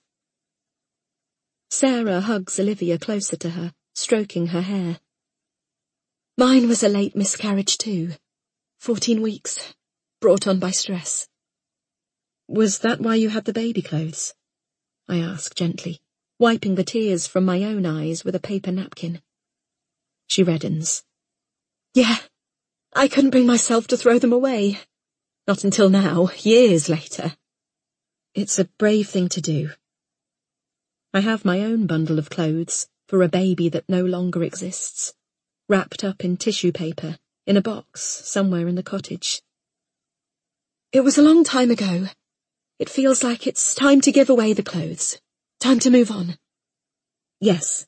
S2: Sarah hugs Olivia closer to her, stroking her hair. Mine was a late miscarriage too. 14 weeks, brought on by stress. Was that why you had the baby clothes? I ask gently, wiping the tears from my own eyes with a paper napkin. She reddens. Yeah, I couldn't bring myself to throw them away. Not until now, years later. It's a brave thing to do. I have my own bundle of clothes for a baby that no longer exists, wrapped up in tissue paper in a box somewhere in the cottage. It was a long time ago. It feels like it's time to give away the clothes. Time to move on. Yes,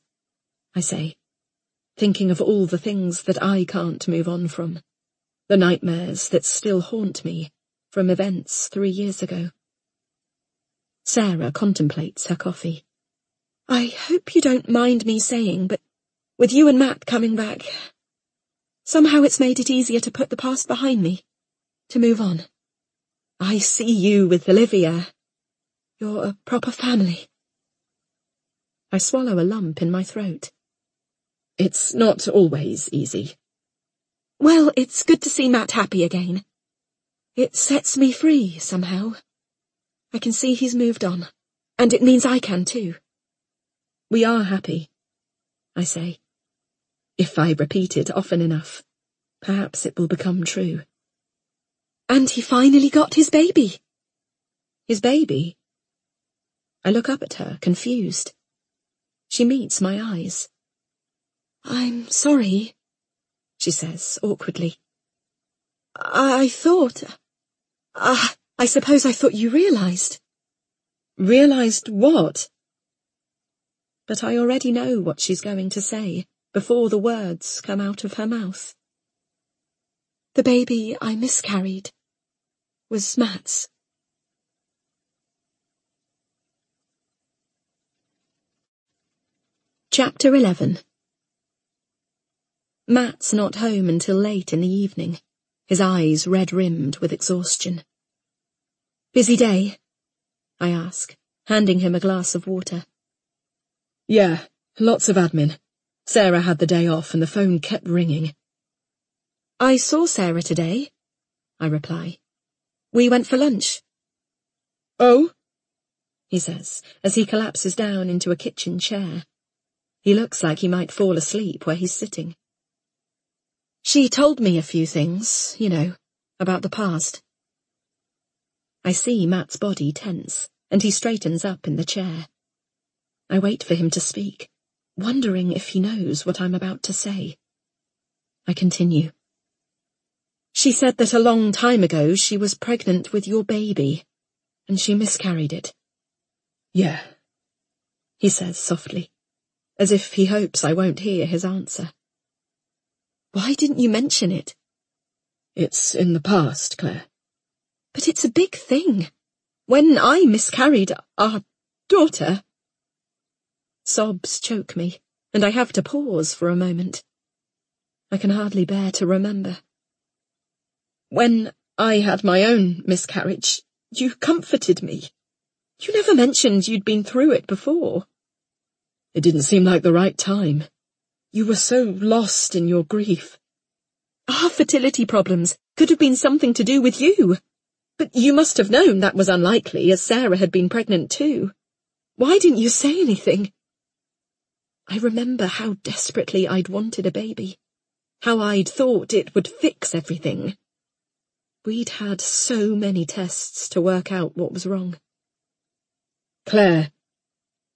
S2: I say, thinking of all the things that I can't move on from, the nightmares that still haunt me from events 3 years ago. Sarah contemplates her coffee. I hope you don't mind me saying, but with you and Matt coming back, somehow it's made it easier to put the past behind me, to move on. I see you with Olivia. You're a proper family. I swallow a lump in my throat. It's not always easy. Well, it's good to see Matt happy again. It sets me free, somehow. I can see he's moved on, and it means I can too. We are happy, I say. If I repeat it often enough, perhaps it will become true. And he finally got his baby. His baby? I look up at her, confused. She meets my eyes. I'm sorry, she says awkwardly. I thought... I suppose I thought you realised.
S3: Realised what?
S2: But I already know what she's going to say before the words come out of her mouth. The baby I miscarried was Matt's. Chapter 11. Matt's not home until late in the evening, his eyes red-rimmed with exhaustion. Busy day? I ask, handing him a glass of water.
S3: Yeah, lots of admin. Sarah had the day off and the phone kept ringing.
S2: I saw Sarah today, I reply. We went for lunch.
S3: Oh?
S2: He says, as he collapses down into a kitchen chair. He looks like he might fall asleep where he's sitting. She told me a few things, you know, about the past. I see Matt's body tense, and he straightens up in the chair. I wait for him to speak, wondering if he knows what I'm about to say. I continue. She said that a long time ago she was pregnant with your baby, and she miscarried it.
S3: Yeah,
S2: he says softly, as if he hopes I won't hear his answer. Why didn't you mention it?
S3: It's in the past, Claire.
S2: But it's a big thing. When I miscarried our daughter... Sobs choke me, and I have to pause for a moment. I can hardly bear to remember. When I had my own miscarriage, you comforted me. You never mentioned you'd been through it before.
S3: It didn't seem like the right time. You were so lost in your grief.
S2: Our fertility problems could have been something to do with you. But you must have known that was unlikely, as Sarah had been pregnant too. Why didn't you say anything? I remember how desperately I'd wanted a baby, how I'd thought it would fix everything. We'd had so many tests to work out what was wrong.
S3: Claire,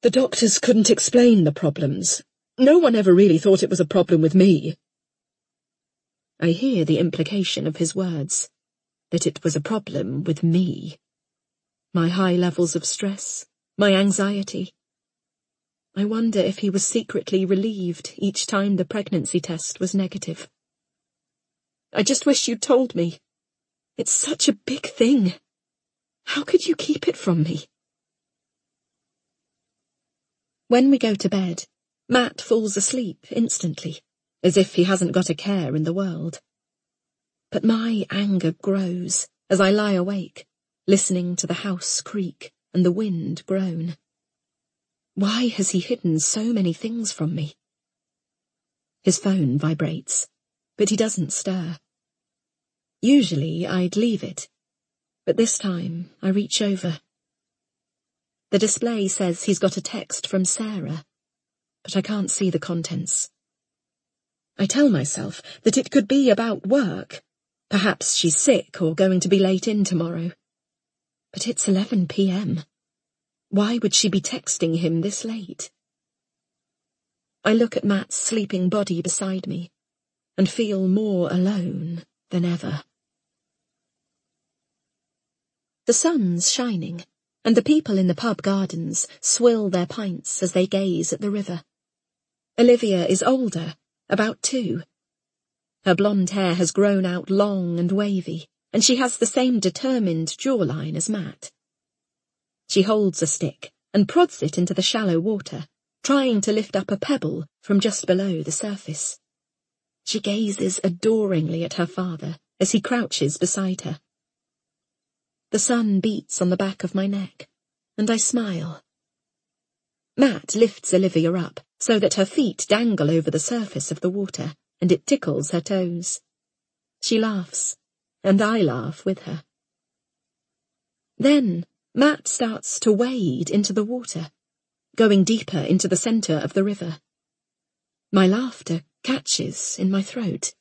S3: the doctors couldn't explain the problems. No one ever really thought it was a problem with me.
S2: I hear the implication of his words, that it was a problem with me. My high levels of stress, my anxiety. I wonder if he was secretly relieved each time the pregnancy test was negative. I just wish you'd told me. It's such a big thing. How could you keep it from me? When we go to bed, Matt falls asleep instantly, as if he hasn't got a care in the world. But my anger grows as I lie awake, listening to the house creak and the wind groan. Why has he hidden so many things from me? His phone vibrates, but he doesn't stir. Usually I'd leave it, but this time I reach over. The display says he's got a text from Sarah, but I can't see the contents. I tell myself that it could be about work. Perhaps she's sick or going to be late in tomorrow. But it's 11 p.m. Why would she be texting him this late? I look at Matt's sleeping body beside me and feel more alone than ever. The sun's shining, and the people in the pub gardens swill their pints as they gaze at the river. Olivia is older, about 2. Her blonde hair has grown out long and wavy, and she has the same determined jawline as Matt. She holds a stick and prods it into the shallow water, trying to lift up a pebble from just below the surface. She gazes adoringly at her father as he crouches beside her. The sun beats on the back of my neck, and I smile. Matt lifts Olivia up so that her feet dangle over the surface of the water, and it tickles her toes. She laughs, and I laugh with her. Then Matt starts to wade into the water, going deeper into the centre of the river. My laughter catches in my throat.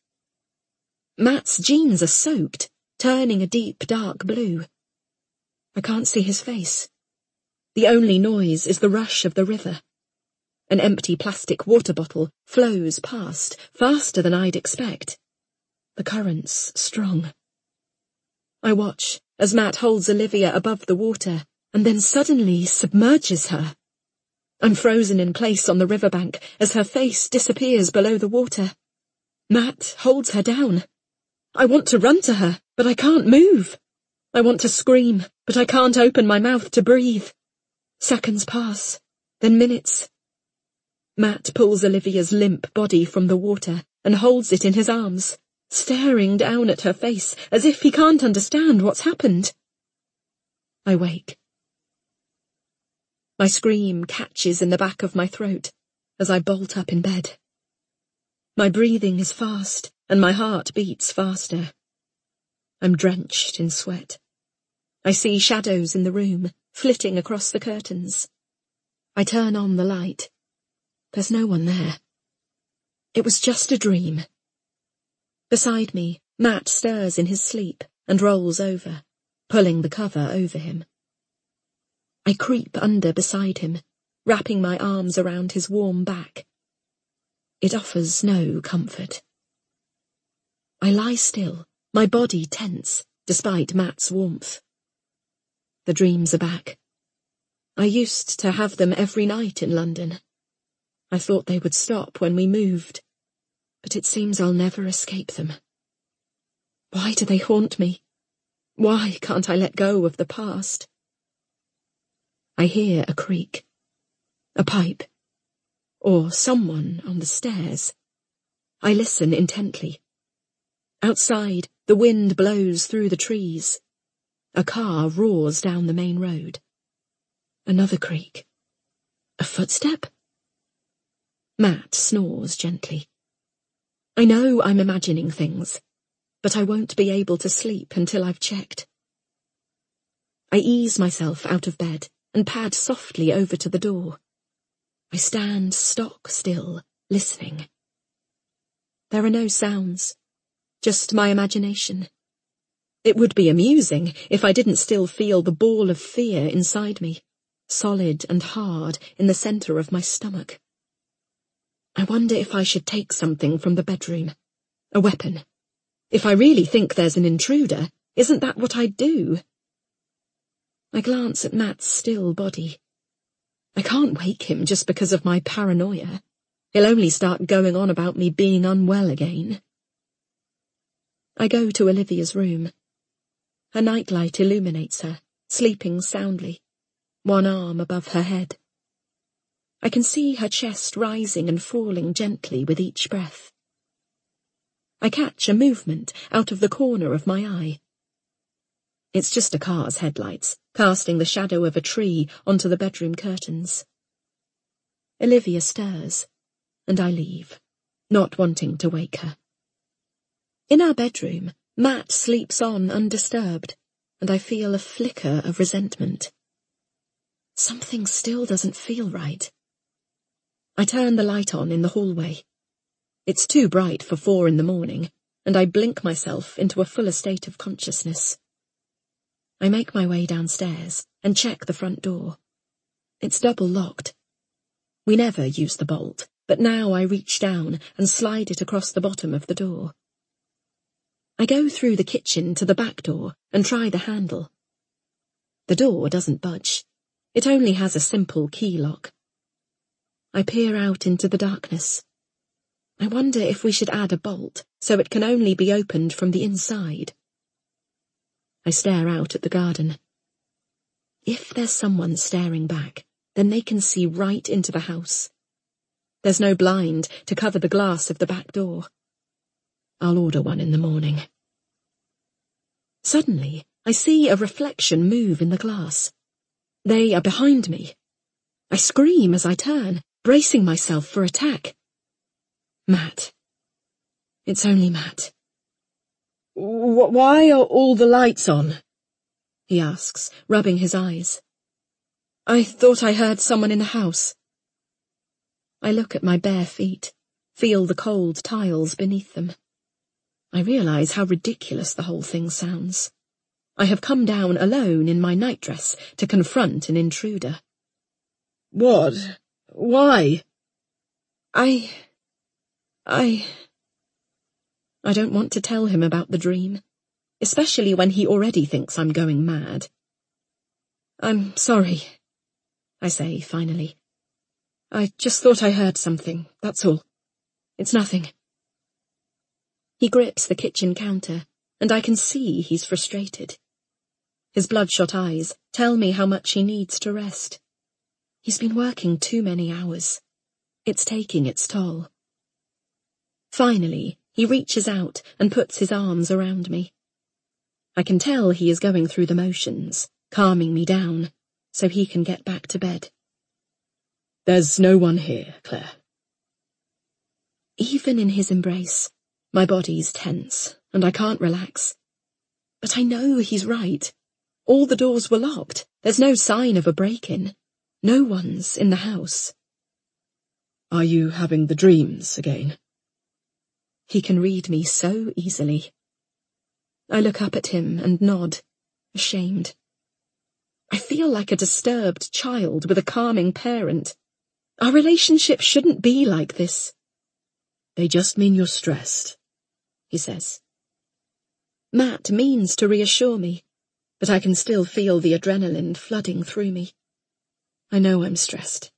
S2: Matt's jeans are soaked, turning a deep dark blue. I can't see his face. The only noise is the rush of the river. An empty plastic water bottle flows past, faster than I'd expect. The current's strong. I watch as Matt holds Olivia above the water and then suddenly submerges her. I'm frozen in place on the riverbank as her face disappears below the water. Matt holds her down. I want to run to her, but I can't move. I want to scream, but I can't open my mouth to breathe. Seconds pass, then minutes. Matt pulls Olivia's limp body from the water and holds it in his arms, staring down at her face as if he can't understand what's happened. I wake. My scream catches in the back of my throat as I bolt up in bed. My breathing is fast and my heart beats faster. I'm drenched in sweat. I see shadows in the room, flitting across the curtains. I turn on the light. There's no one there. It was just a dream. Beside me, Matt stirs in his sleep and rolls over, pulling the cover over him. I creep under beside him, wrapping my arms around his warm back. It offers no comfort. I lie still, my body tense, despite Matt's warmth. The dreams are back. I used to have them every night in London. I thought they would stop when we moved, but it seems I'll never escape them. Why do they haunt me? Why can't I let go of the past? I hear a creak, a pipe, or someone on the stairs. I listen intently. Outside, the wind blows through the trees. A car roars down the main road. Another creak. A footstep? Matt snores gently. I know I'm imagining things, but I won't be able to sleep until I've checked. I ease myself out of bed and pad softly over to the door. I stand stock still, listening. There are no sounds, just my imagination. It would be amusing if I didn't still feel the ball of fear inside me, solid and hard in the centre of my stomach. I wonder if I should take something from the bedroom, a weapon. If I really think there's an intruder, isn't that what I'd do? I glance at Matt's still body. I can't wake him just because of my paranoia. He'll only start going on about me being unwell again. I go to Olivia's room. Her nightlight illuminates her, sleeping soundly, one arm above her head. I can see her chest rising and falling gently with each breath. I catch a movement out of the corner of my eye. It's just a car's headlights, casting the shadow of a tree onto the bedroom curtains. Olivia stirs, and I leave, not wanting to wake her. In our bedroom, Matt sleeps on undisturbed, and I feel a flicker of resentment. Something still doesn't feel right. I turn the light on in the hallway. It's too bright for 4 in the morning, and I blink myself into a fuller state of consciousness. I make my way downstairs and check the front door. It's double locked. We never use the bolt, but now I reach down and slide it across the bottom of the door. I go through the kitchen to the back door and try the handle. The door doesn't budge. It only has a simple key lock. I peer out into the darkness. I wonder if we should add a bolt so it can only be opened from the inside. I stare out at the garden. If there's someone staring back, then they can see right into the house. There's no blind to cover the glass of the back door. I'll order one in the morning. Suddenly, I see a reflection move in the glass. They are behind me. I scream as I turn, bracing myself for attack. Matt. It's only Matt.
S3: Why are all the lights on?
S2: He asks, rubbing his eyes. I thought I heard someone in the house. I look at my bare feet, feel the cold tiles beneath them. I realize how ridiculous the whole thing sounds. I have come down alone in my nightdress to confront an intruder.
S3: What? Why?
S2: I don't want to tell him about the dream, especially when he already thinks I'm going mad. I'm sorry, I say finally. I just thought I heard something, that's all. It's nothing. He grips the kitchen counter, and I can see he's frustrated. His bloodshot eyes tell me how much he needs to rest. He's been working too many hours. It's taking its toll. Finally, he reaches out and puts his arms around me. I can tell he is going through the motions, calming me down, so he can get back to bed.
S3: There's no one here, Claire.
S2: Even in his embrace, my body's tense, and I can't relax. But I know he's right. All the doors were locked. There's no sign of a break-in. No one's in the house.
S3: Are you having the dreams again?
S2: He can read me so easily. I look up at him and nod, ashamed. I feel like a disturbed child with a calming parent. Our relationship shouldn't be like this.
S3: They just mean you're stressed, he says.
S2: Matt means to reassure me, but I can still feel the adrenaline flooding through me. I know I'm stressed.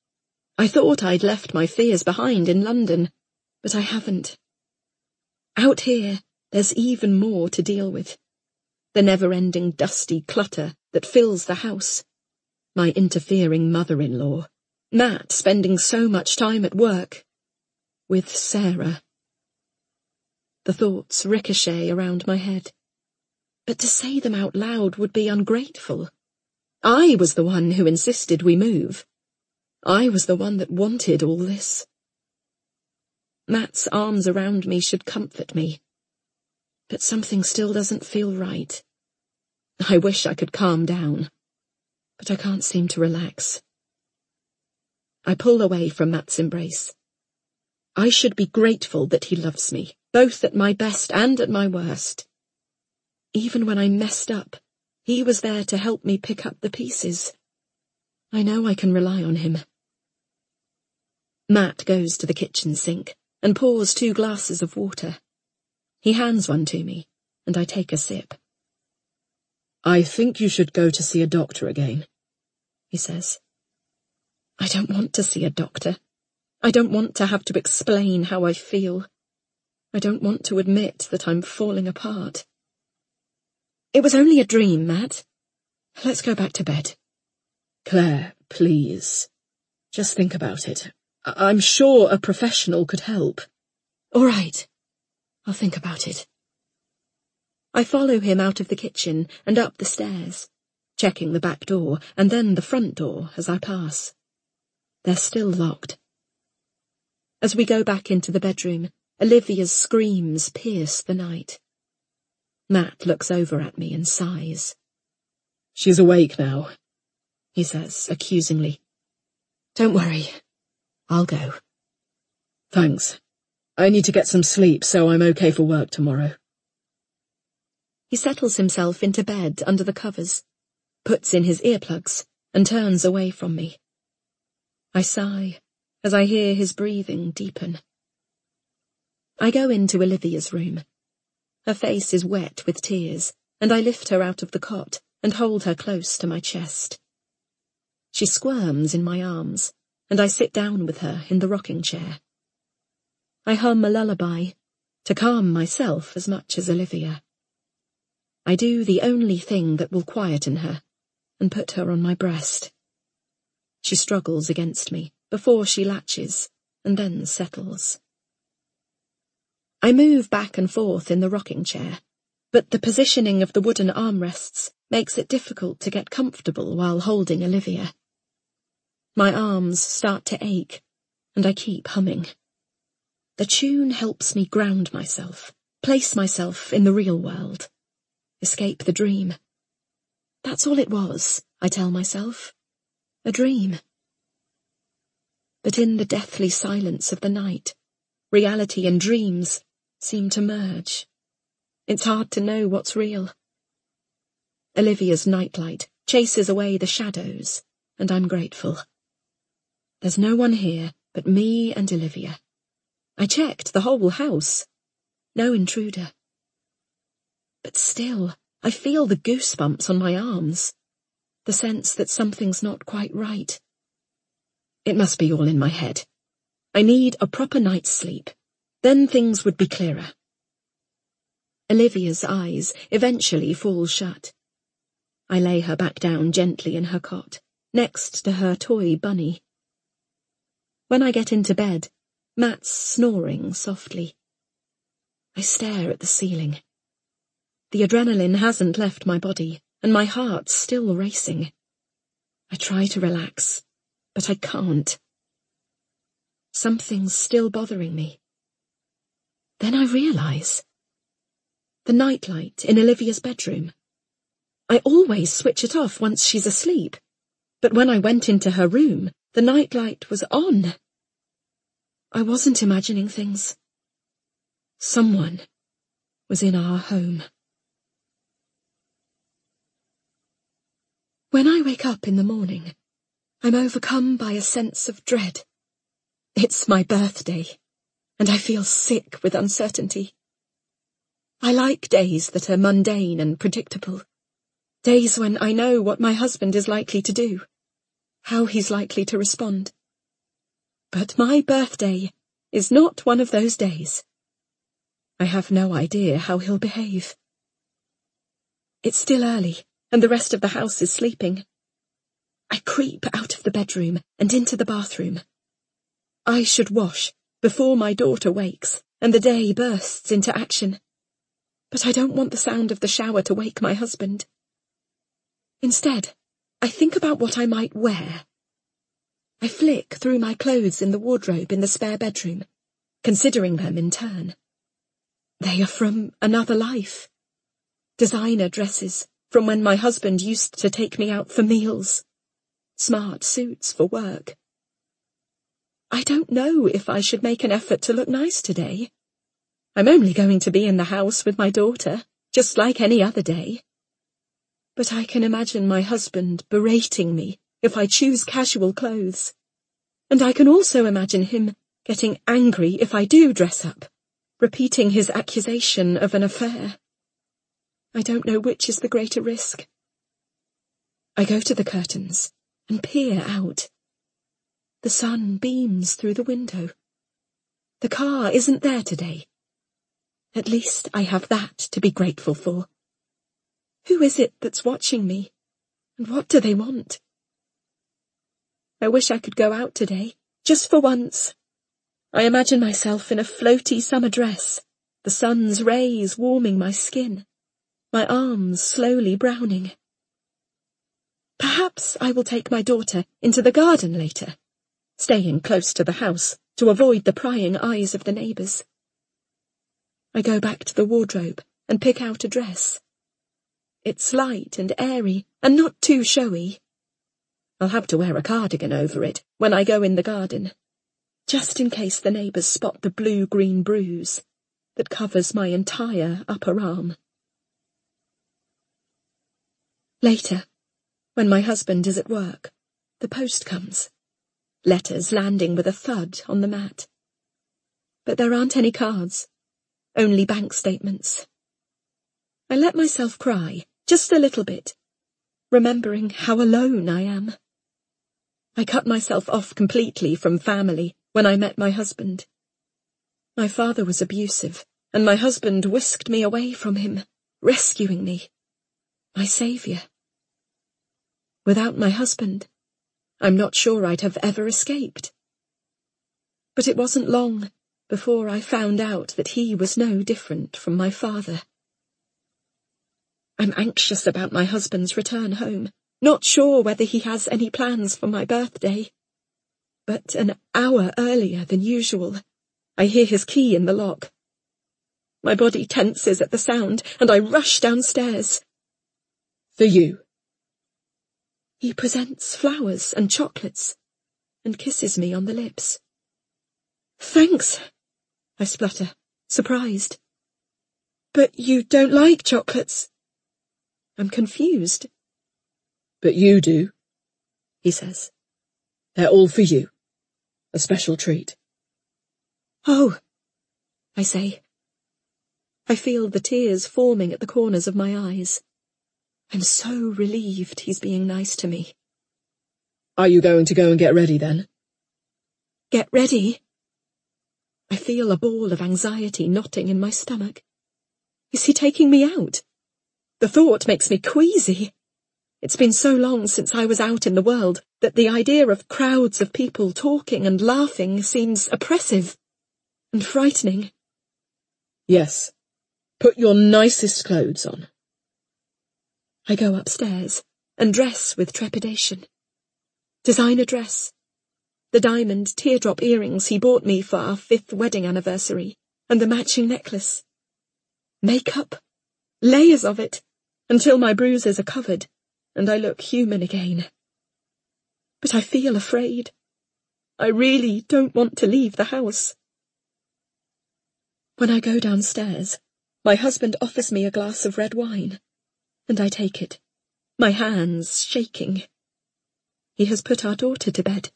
S2: I thought I'd left my fears behind in London, but I haven't. Out here, there's even more to deal with. The never-ending dusty clutter that fills the house. My interfering mother-in-law. Matt spending so much time at work. With Sarah. The thoughts ricochet around my head. But to say them out loud would be ungrateful. I was the one who insisted we move. I was the one that wanted all this. Matt's arms around me should comfort me. But something still doesn't feel right. I wish I could calm down, but I can't seem to relax. I pull away from Matt's embrace. I should be grateful that he loves me, both at my best and at my worst. Even when I messed up, he was there to help me pick up the pieces. I know I can rely on him. Matt goes to the kitchen sink and pours 2 glasses of water. He hands one to me, and I take a sip.
S3: I think you should go to see a doctor again, he says.
S2: I don't want to see a doctor. I don't want to have to explain how I feel. I don't want to admit that I'm falling apart. It was only a dream, Matt. Let's go back to bed.
S3: Claire, please. Just think about it. I'm sure a professional could help.
S2: All right. I'll think about it. I follow him out of the kitchen and up the stairs, checking the back door and then the front door as I pass. They're still locked. As we go back into the bedroom, Olivia's screams pierce the night. Matt looks over at me and sighs.
S3: She's awake now,
S2: he says accusingly. Don't worry. I'll go.
S3: Thanks. I need to get some sleep so I'm okay for work tomorrow.
S2: He settles himself into bed under the covers, puts in his earplugs, and turns away from me. I sigh as I hear his breathing deepen. I go into Olivia's room. Her face is wet with tears, and I lift her out of the cot and hold her close to my chest. She squirms in my arms, and I sit down with her in the rocking chair. I hum a lullaby, to calm myself as much as Olivia. I do the only thing that will quieten her, and put her on my breast. She struggles against me before she latches, and then settles. I move back and forth in the rocking chair, but the positioning of the wooden armrests makes it difficult to get comfortable while holding Olivia. My arms start to ache, and I keep humming. The tune helps me ground myself, place myself in the real world, escape the dream. That's all it was, I tell myself. A dream. But in the deathly silence of the night, reality and dreams seem to merge. It's hard to know what's real. Olivia's nightlight chases away the shadows, and I'm grateful. There's no one here but me and Olivia. I checked the whole house. No intruder. But still, I feel the goosebumps on my arms, the sense that something's not quite right. It must be all in my head. I need a proper night's sleep. Then things would be clearer. Olivia's eyes eventually fall shut. I lay her back down gently in her cot, next to her toy bunny. When I get into bed, Matt's snoring softly. I stare at the ceiling. The adrenaline hasn't left my body, and my heart's still racing. I try to relax, but I can't. Something's still bothering me. Then I realise. The nightlight in Olivia's bedroom. I always switch it off once she's asleep, but when I went into her room, the nightlight was on. I wasn't imagining things. Someone was in our home. When I wake up in the morning, I'm overcome by a sense of dread. It's my birthday, and I feel sick with uncertainty. I like days that are mundane and predictable. Days when I know what my husband is likely to do, how he's likely to respond. But my birthday is not one of those days. I have no idea how he'll behave. It's still early, and the rest of the house is sleeping. I creep out of the bedroom and into the bathroom. I should wash before my daughter wakes and the day bursts into action. But I don't want the sound of the shower to wake my husband. Instead, I think about what I might wear. I flick through my clothes in the wardrobe in the spare bedroom, considering them in turn. They are from another life. Designer dresses from when my husband used to take me out for meals. Smart suits for work. I don't know if I should make an effort to look nice today. I'm only going to be in the house with my daughter, just like any other day. But I can imagine my husband berating me if I choose casual clothes. And I can also imagine him getting angry if I do dress up, repeating his accusation of an affair. I don't know which is the greater risk. I go to the curtains and peer out. The sun beams through the window. The car isn't there today. At least I have that to be grateful for. Who is it that's watching me, and what do they want? I wish I could go out today, just for once. I imagine myself in a floaty summer dress, the sun's rays warming my skin, my arms slowly browning. Perhaps I will take my daughter into the garden later, staying close to the house to avoid the prying eyes of the neighbours. I go back to the wardrobe and pick out a dress. It's light and airy and not too showy. I'll have to wear a cardigan over it when I go in the garden, just in case the neighbours spot the blue-green bruise that covers my entire upper arm. Later, when my husband is at work, the post comes, letters landing with a thud on the mat. But there aren't any cards, only bank statements. I let myself cry, just a little bit, remembering how alone I am. I cut myself off completely from family when I met my husband. My father was abusive, and my husband whisked me away from him, rescuing me, my saviour. Without my husband, I'm not sure I'd have ever escaped. But it wasn't long before I found out that he was no different from my father. I'm anxious about my husband's return home, not sure whether he has any plans for my birthday. But an hour earlier than usual, I hear his key in the lock. My body tenses at the sound, and I rush downstairs.
S3: For you.
S2: He presents flowers and chocolates, and kisses me on the lips. Thanks, I splutter, surprised. But you don't like chocolates. I'm confused.
S3: But you do,
S2: he says.
S3: They're all for you. A special treat.
S2: Oh, I say. I feel the tears forming at the corners of my eyes. I'm so relieved he's being nice to me.
S3: Are you going to go and get ready then?
S2: Get ready? I feel a ball of anxiety knotting in my stomach. Is he taking me out? The thought makes me queasy. It's been so long since I was out in the world that the idea of crowds of people talking and laughing seems oppressive and frightening.
S3: Yes. Put your nicest clothes on.
S2: I go upstairs and dress with trepidation. Designer dress. The diamond teardrop earrings he bought me for our 5th wedding anniversary, and the matching necklace. Makeup. Layers of it, until my bruises are covered, and I look human again. But I feel afraid. I really don't want to leave the house. When I go downstairs, my husband offers me a glass of red wine, and I take it, my hands shaking. He has put our daughter to bed.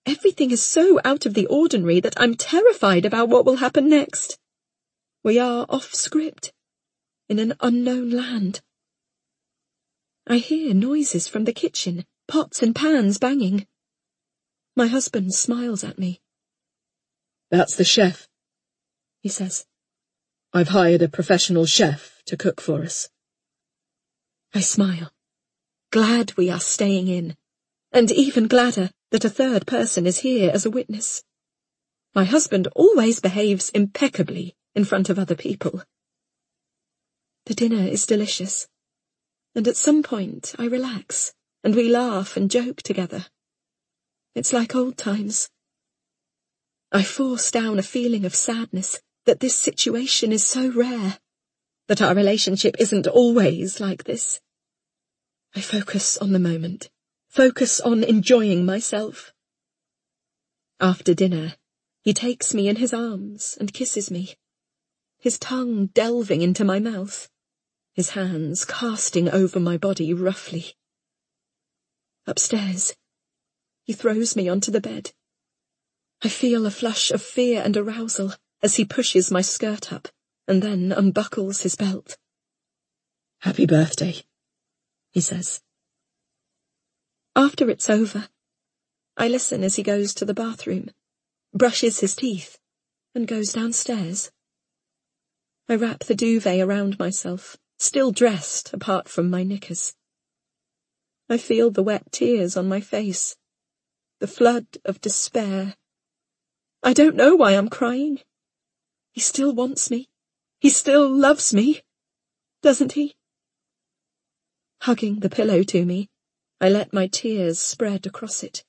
S2: Everything is so out of the ordinary that I'm terrified about what will happen next. We are off script, in an unknown land. I hear noises from the kitchen, pots and pans banging. My husband smiles at me.
S3: That's the chef,
S2: he says.
S3: I've hired a professional chef to cook for us.
S2: I smile, glad we are staying in, and even gladder that a third person is here as a witness. My husband always behaves impeccably in front of other people. The dinner is delicious, and at some point I relax, and we laugh and joke together. It's like old times. I force down a feeling of sadness that this situation is so rare, that our relationship isn't always like this. I focus on the moment, focus on enjoying myself. After dinner, he takes me in his arms and kisses me, his tongue delving into my mouth, his hands casting over my body roughly. Upstairs, he throws me onto the bed. I feel a flush of fear and arousal as he pushes my skirt up and then unbuckles his belt.
S3: Happy birthday, he says.
S2: After it's over, I listen as he goes to the bathroom, brushes his teeth, and goes downstairs. I wrap the duvet around myself, still dressed apart from my knickers. I feel the wet tears on my face, the flood of despair. I don't know why I'm crying. He still wants me. He still loves me, doesn't he? Hugging the pillow to me, I let my tears spread across it.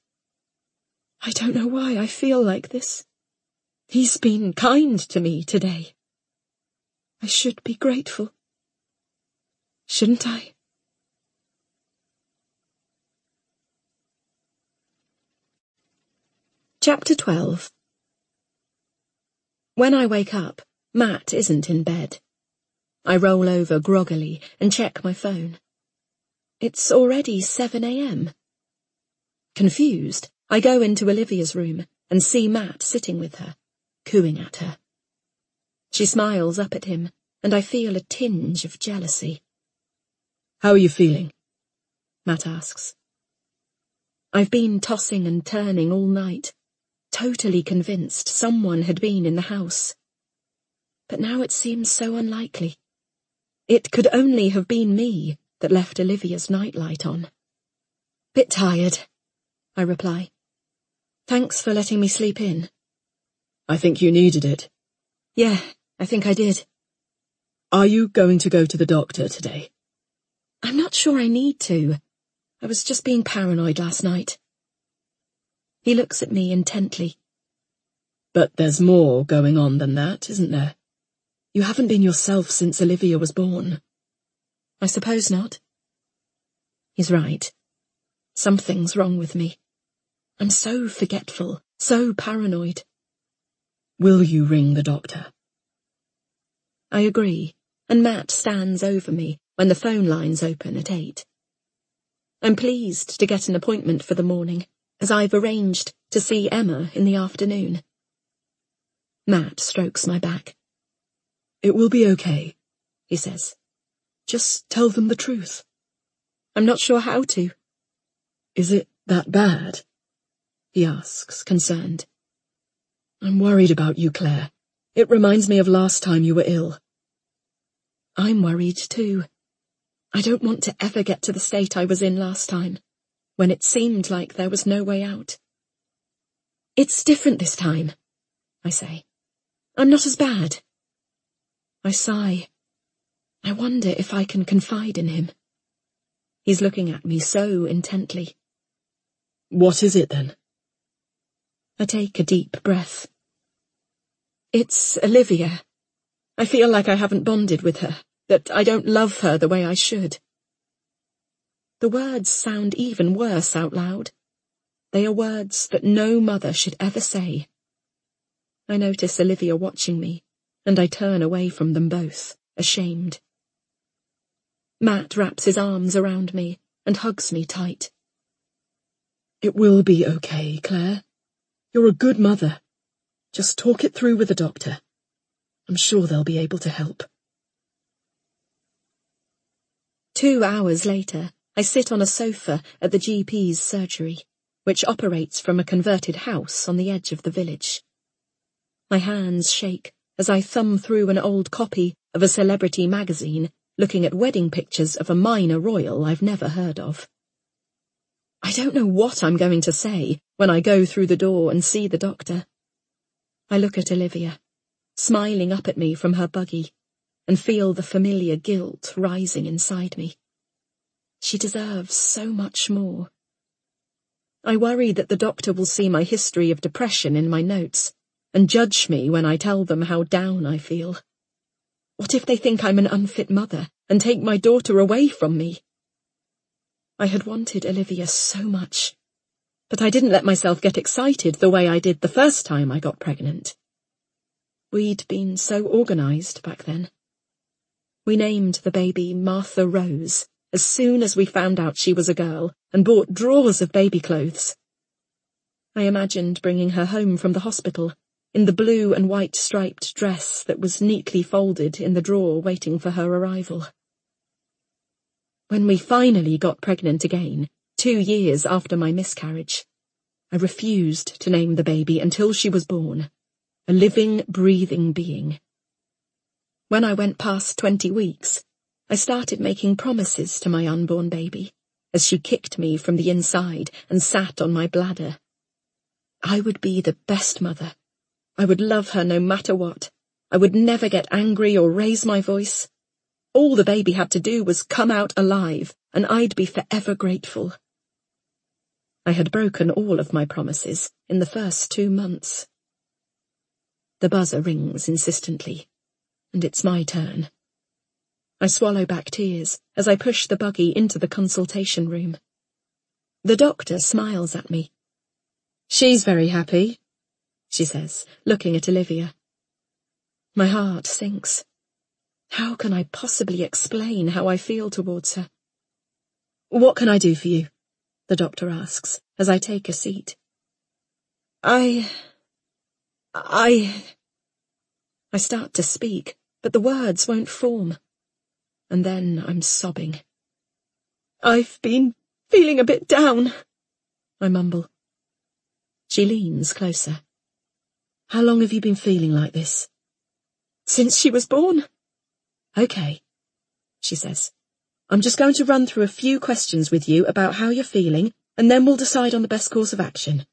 S2: I don't know why I feel like this. He's been kind to me today. I should be grateful. Shouldn't I? Chapter 12. When I wake up, Matt isn't in bed. I roll over groggily and check my phone. It's already 7 a.m. Confused, I go into Olivia's room and see Matt sitting with her, cooing at her. She smiles up at him, and I feel a tinge of jealousy.
S3: How are you feeling?
S2: Matt asks. I've been tossing and turning all night, totally convinced someone had been in the house. But now it seems so unlikely. It could only have been me that left Olivia's nightlight on. Bit tired, I reply. Thanks for letting me sleep in.
S3: I think you needed it.
S2: Yeah, I think I did.
S3: Are you going to go to the doctor today?
S2: I'm not sure I need to. I was just being paranoid last night. He looks at me intently.
S3: But there's more going on than that, isn't there? You haven't been yourself since Olivia was born.
S2: I suppose not. He's right. Something's wrong with me. I'm so forgetful, so paranoid.
S3: Will you ring the doctor?
S2: I agree, and Matt stands over me when the phone lines open at 8. I'm pleased to get an appointment for the morning, as I've arranged to see Emma in the afternoon. Matt strokes my back.
S3: It will be okay, he says. Just tell them the truth.
S2: I'm not sure how to.
S3: Is it that bad? He asks, concerned. I'm worried about you, Claire. It reminds me of last time you were ill.
S2: I'm worried too. I don't want to ever get to the state I was in last time, when it seemed like there was no way out. It's different this time, I say. I'm not as bad. I sigh. I wonder if I can confide in him. He's looking at me so intently.
S3: What is it then?
S2: I take a deep breath. It's Olivia. I feel like I haven't bonded with her, that I don't love her the way I should. The words sound even worse out loud. They are words that no mother should ever say. I notice Olivia watching me, and I turn away from them both, ashamed. Matt wraps his arms around me and hugs me tight.
S3: It will be okay, Claire. You're a good mother. Just talk it through with the doctor. I'm sure they'll be able to help.
S2: 2 hours later, I sit on a sofa at the GP's surgery, which operates from a converted house on the edge of the village. My hands shake as I thumb through an old copy of a celebrity magazine, looking at wedding pictures of a minor royal I've never heard of. I don't know what I'm going to say when I go through the door and see the doctor. I look at Olivia, smiling up at me from her buggy, and feel the familiar guilt rising inside me. She deserves so much more. I worry that the doctor will see my history of depression in my notes, and judge me when I tell them how down I feel. What if they think I'm an unfit mother and take my daughter away from me? I had wanted Olivia so much, but I didn't let myself get excited the way I did the first time I got pregnant. We'd been so organised back then. We named the baby Martha Rose as soon as we found out she was a girl and bought drawers of baby clothes. I imagined bringing her home from the hospital in the blue and white striped dress that was neatly folded in the drawer waiting for her arrival. When we finally got pregnant again, 2 years after my miscarriage, I refused to name the baby until she was born, a living, breathing being. When I went past 20 weeks, I started making promises to my unborn baby, as she kicked me from the inside and sat on my bladder. I would be the best mother. I would love her no matter what. I would never get angry or raise my voice. All the baby had to do was come out alive, and I'd be forever grateful. I had broken all of my promises in the first 2 months. The buzzer rings insistently, and it's my turn. I swallow back tears as I push the buggy into the consultation room. The doctor smiles at me.
S3: She's very happy,
S2: she says, looking at Olivia. My heart sinks. How can I possibly explain how I feel towards her?
S3: What can I do for you? The doctor asks, as I take a seat.
S2: I start to speak, but the words won't form. And then I'm sobbing. I've been feeling a bit down, I mumble. She leans closer.
S3: How long have you been feeling like this?
S2: Since she was born.
S3: Okay, she says. I'm just going to run through a few questions with you about how you're feeling, and then we'll decide on the best course of action.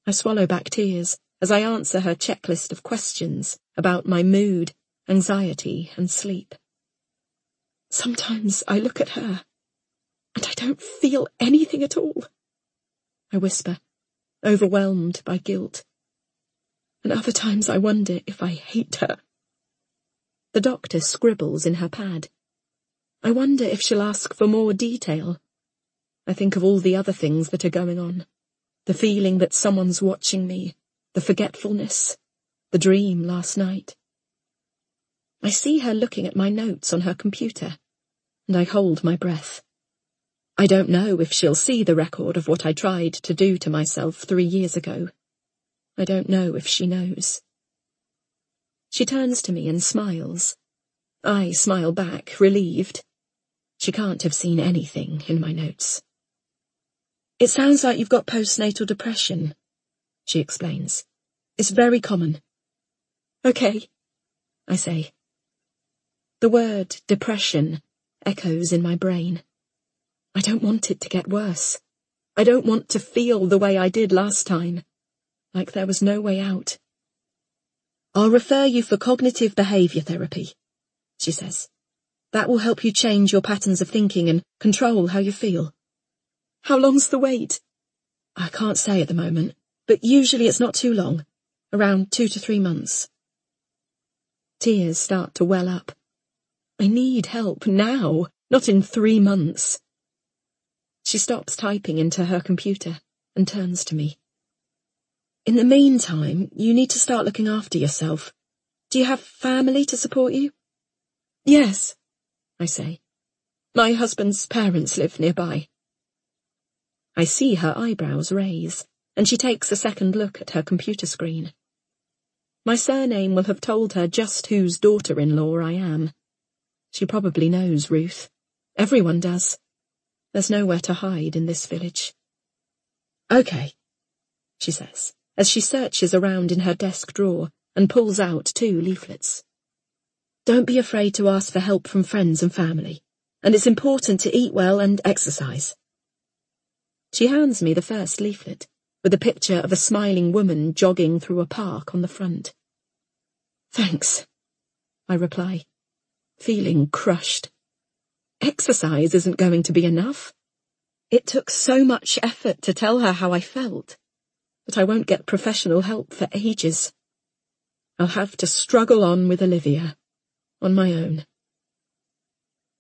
S2: I swallow back tears as I answer her checklist of questions about my mood, anxiety, and sleep. Sometimes I look at her, and I don't feel anything at all. I whisper, overwhelmed by guilt. And other times I wonder if I hate her. The doctor scribbles in her pad. I wonder if she'll ask for more detail. I think of all the other things that are going on. The feeling that someone's watching me, the forgetfulness, the dream last night. I see her looking at my notes on her computer, and I hold my breath. I don't know if she'll see the record of what I tried to do to myself 3 years ago. I don't know if she knows. She turns to me and smiles. I smile back, relieved. She can't have seen anything in my notes.
S3: It sounds like you've got postnatal depression, she explains. It's very common.
S2: Okay, I say. The word depression echoes in my brain. I don't want it to get worse. I don't want to feel the way I did last time, like there was no way out.
S3: I'll refer you for cognitive behaviour therapy, she says. That will help you change your patterns of thinking and control how you feel.
S2: How long's the wait?
S3: I can't say at the moment, but usually it's not too long, around 2 to 3 months.
S2: Tears start to well up. I need help now, not in 3 months. She stops typing into her computer and turns to me.
S3: In the meantime, you need to start looking after yourself. Do you have family to support you?
S2: Yes, I say. My husband's parents live nearby. I see her eyebrows raise, and she takes a second look at her computer screen. My surname will have told her just whose daughter-in-law I am. She probably knows Ruth. Everyone does. There's nowhere to hide in this village.
S3: Okay,
S2: she says, as she searches around in her desk drawer and pulls out 2 leaflets.
S3: Don't be afraid to ask for help from friends and family, and it's important to eat well and exercise.
S2: She hands me the first leaflet, with a picture of a smiling woman jogging through a park on the front. Thanks, I reply, feeling crushed. Exercise isn't going to be enough. It took so much effort to tell her how I felt, but I won't get professional help for ages. I'll have to struggle on with Olivia, on my own.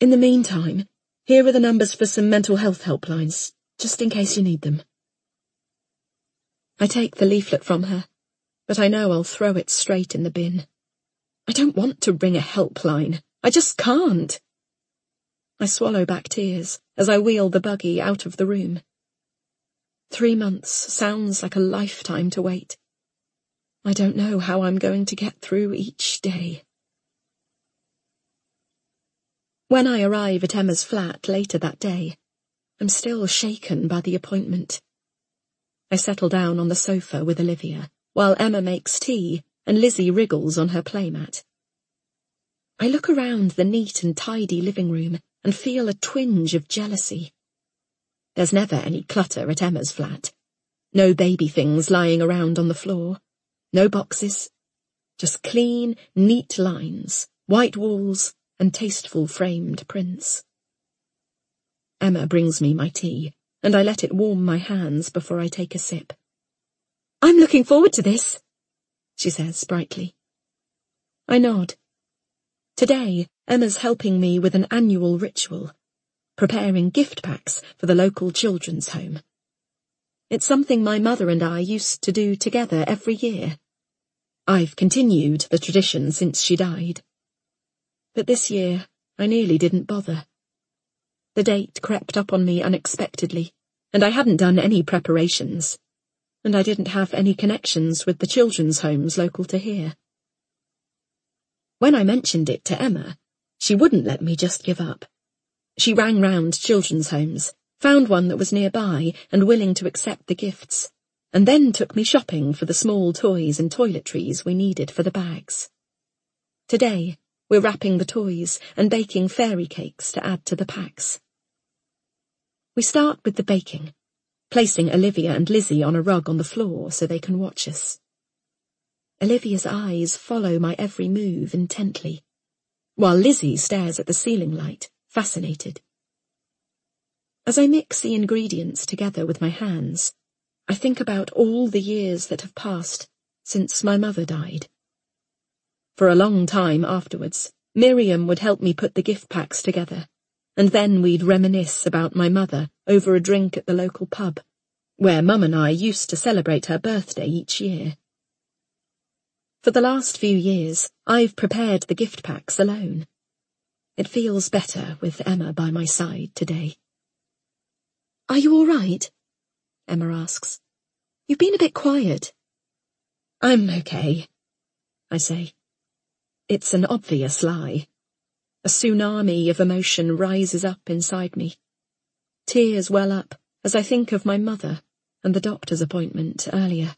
S3: In the meantime, here are the numbers for some mental health helplines, just in case you need them.
S2: I take the leaflet from her, but I know I'll throw it straight in the bin. I don't want to ring a helpline. I just can't. I swallow back tears as I wheel the buggy out of the room. 3 months sounds like a lifetime to wait. I don't know how I'm going to get through each day. When I arrive at Emma's flat later that day, I'm still shaken by the appointment. I settle down on the sofa with Olivia, while Emma makes tea and Lizzie wriggles on her playmat. I look around the neat and tidy living room and feel a twinge of jealousy. There's never any clutter at Emma's flat. No baby things lying around on the floor. No boxes. Just clean, neat lines, white walls, and tasteful framed prints. Emma brings me my tea, and I let it warm my hands before I take a sip. I'm looking forward to this, she says brightly. I nod. Today, Emma's helping me with an annual ritual, preparing gift packs for the local children's home. It's something my mother and I used to do together every year. I've continued the tradition since she died. But this year, I nearly didn't bother. The date crept up on me unexpectedly, and I hadn't done any preparations, and I didn't have any connections with the children's homes local to here. When I mentioned it to Emma, she wouldn't let me just give up. She rang round children's homes, found one that was nearby and willing to accept the gifts, and then took me shopping for the small toys and toiletries we needed for the bags. Today, we're wrapping the toys and baking fairy cakes to add to the packs. We start with the baking, placing Olivia and Lizzie on a rug on the floor so they can watch us. Olivia's eyes follow my every move intently, while Lizzie stares at the ceiling light, fascinated. As I mix the ingredients together with my hands, I think about all the years that have passed since my mother died. For a long time afterwards, Miriam would help me put the gift packs together, and then we'd reminisce about my mother over a drink at the local pub, where Mum and I used to celebrate her birthday each year. For the last few years, I've prepared the gift packs alone. It feels better with Emma by my side today.
S1: Are you all right?
S2: Emma asks.
S1: You've been a bit quiet.
S2: I'm okay, I say. It's an obvious lie. A tsunami of emotion rises up inside me. Tears well up as I think of my mother and the doctor's appointment earlier.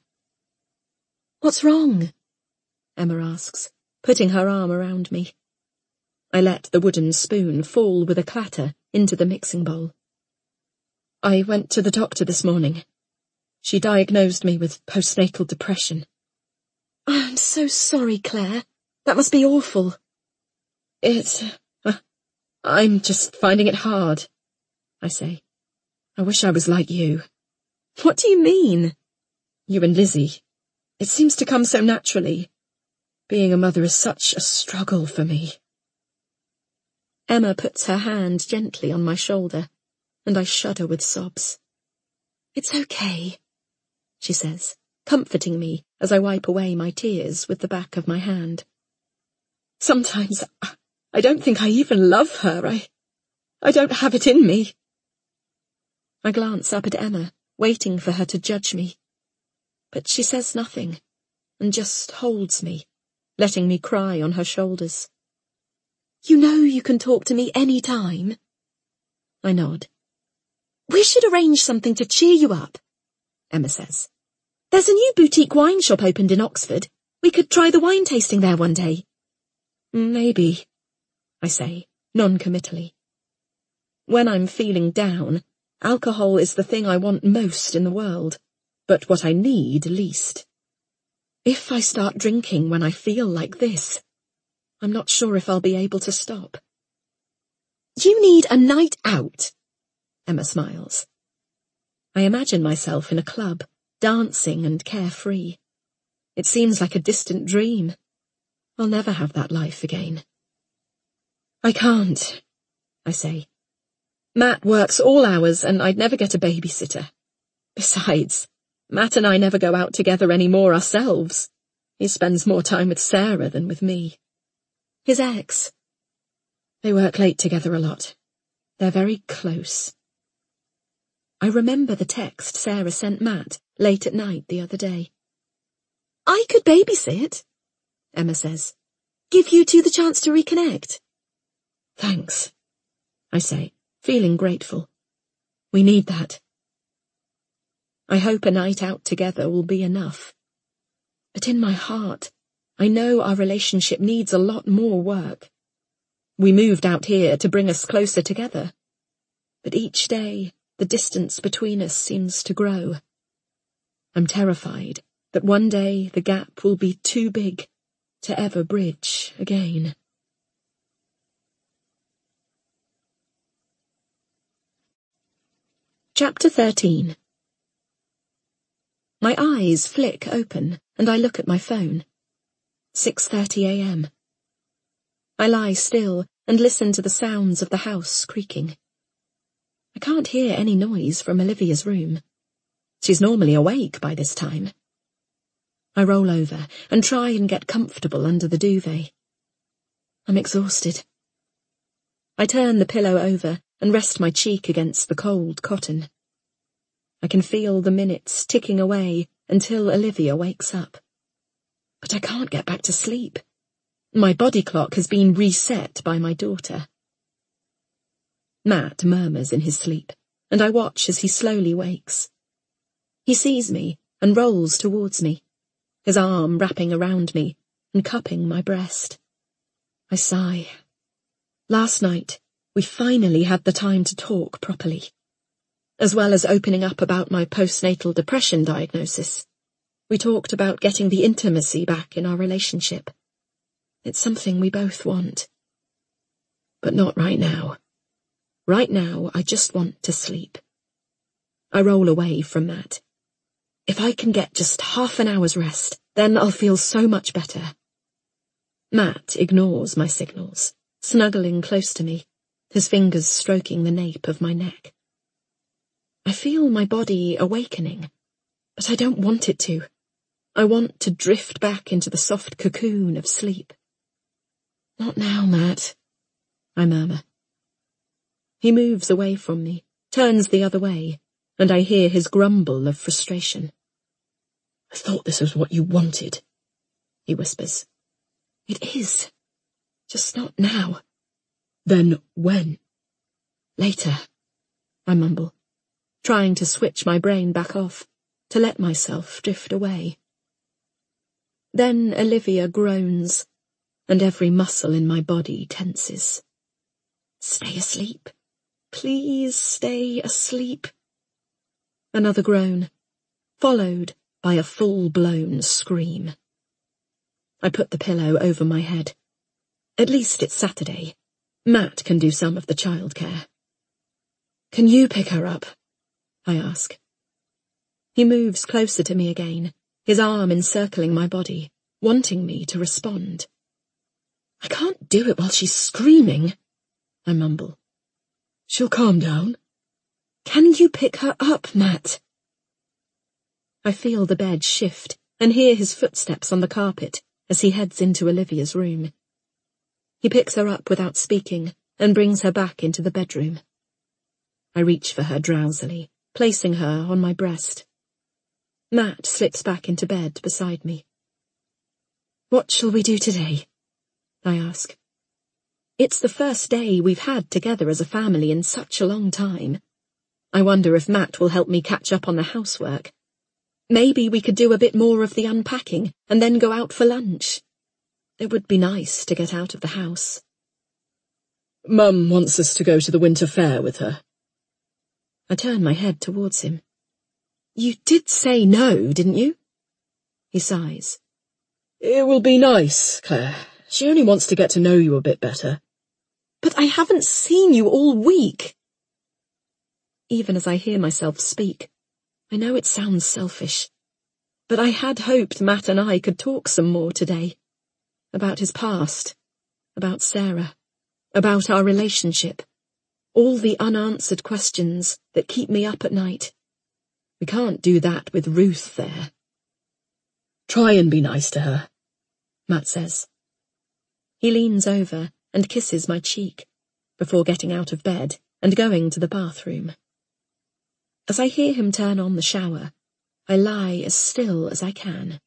S1: What's wrong?
S2: Emma asks, putting her arm around me. I let the wooden spoon fall with a clatter into the mixing bowl. I went to the doctor this morning. She diagnosed me with postnatal depression.
S1: I'm so sorry, Claire. That must be awful.
S2: I'm just finding it hard, I say. I wish I was like you.
S1: What do you mean?
S2: You and Lizzie. It seems to come so naturally. Being a mother is such a struggle for me.
S1: Emma puts her hand gently on my shoulder, and I shudder with sobs. It's okay, she says, comforting me as I wipe away my tears with the back of my hand.
S2: Sometimes I don't think I even love her. I don't have it in me.
S1: I glance up at Emma, waiting for her to judge me. But she says nothing, and just holds me, letting me cry on her shoulders. You know you can talk to me any time. I nod. We should arrange something to cheer you up, Emma says. There's a new boutique wine shop opened in Oxford. We could try the wine tasting there one day.
S2: Maybe, I say, non-committally. When I'm feeling down, alcohol is the thing I want most in the world, but what I need least. If I start drinking when I feel like this, I'm not sure if I'll be able to stop.
S1: You need a night out, Emma smiles.
S2: I imagine myself in a club, dancing and carefree. It seems like a distant dream. I'll never have that life again. I can't, I say. Matt works all hours and I'd never get a babysitter. Besides, Matt and I never go out together anymore ourselves. He spends more time with Sarah than with me.
S1: His ex.
S2: They work late together a lot. They're very close. I remember the text Sarah sent Matt late at night the other day.
S1: I could babysit, Emma says. Give you two the chance to reconnect.
S2: Thanks, I say, feeling grateful. We need that. I hope a night out together will be enough. But in my heart, I know our relationship needs a lot more work. We moved out here to bring us closer together. But each day, the distance between us seems to grow. I'm terrified that one day the gap will be too big to ever bridge again.
S1: Chapter 13. My eyes flick open, and I look at my phone. 6:30 a.m. I lie still and listen to the sounds of the house creaking. I can't hear any noise from Olivia's room. She's normally awake by this time. I roll over and try and get comfortable under the duvet. I'm exhausted. I turn the pillow over and rest my cheek against the cold cotton. I can feel the minutes ticking away until Olivia wakes up. But I can't get back to sleep. My body clock has been reset by my daughter. Matt murmurs in his sleep, and I watch as he slowly wakes. He sees me and rolls towards me, his arm wrapping around me and cupping my breast. I sigh. Last night, we finally had the time to talk properly. As well as opening up about my postnatal depression diagnosis, we talked about getting the intimacy back in our relationship. It's something we both want. But not right now. Right now, I just want to sleep. I roll away from Matt. If I can get just half an hour's rest, then I'll feel so much better. Matt ignores my signals, snuggling close to me, his fingers stroking the nape of my neck. I feel my body awakening, but I don't want it to. I want to drift back into the soft cocoon of sleep. Not now, Matt, I murmur. He moves away from me, turns the other way, and I hear his grumble of frustration. I thought this was what you wanted, he whispers. It is,
S2: Just not now.
S3: Then when?
S2: Later, I mumble, trying to switch my brain back off, to let myself drift away. Then Olivia groans, and every muscle in my body tenses. Stay asleep. Please stay asleep. Another groan, followed by a full-blown scream. I put the pillow over my head. At least it's Saturday. Matt can do some of the childcare. Can you pick her up? I ask. He moves closer to me again, his arm encircling my body, wanting me to respond. I can't do it while she's screaming, I mumble.
S3: She'll calm down.
S2: Can you pick her up, Matt? I feel the bed shift and hear his footsteps on the carpet as he heads into Olivia's room. He picks her up without speaking and brings her back into the bedroom. I reach for her drowsily, placing her on my breast. Matt slips back into bed beside me. What shall we do today? I ask. It's the first day we've had together as a family in such a long time. I wonder if Matt will help me catch up on the housework. Maybe we could do a bit more of the unpacking and then go out for lunch. It would be nice to get out of the house.
S3: Mum wants us to go to the winter fair with her.
S2: I turn my head towards him. You did say no, didn't you? He sighs.
S3: It will be nice, Claire. She only wants to get to know you a bit better.
S2: But I haven't seen you all week. Even as I hear myself speak, I know it sounds selfish, but I had hoped Matt and I could talk some more today. About his past, about Sarah, about our relationship, all the unanswered questions that keep me up at night. We can't do that with Ruth there.
S3: Try and be nice to her, Matt says.
S2: He leans over and kisses my cheek, before getting out of bed and going to the bathroom. As I hear him turn on the shower, I lie as still as I can.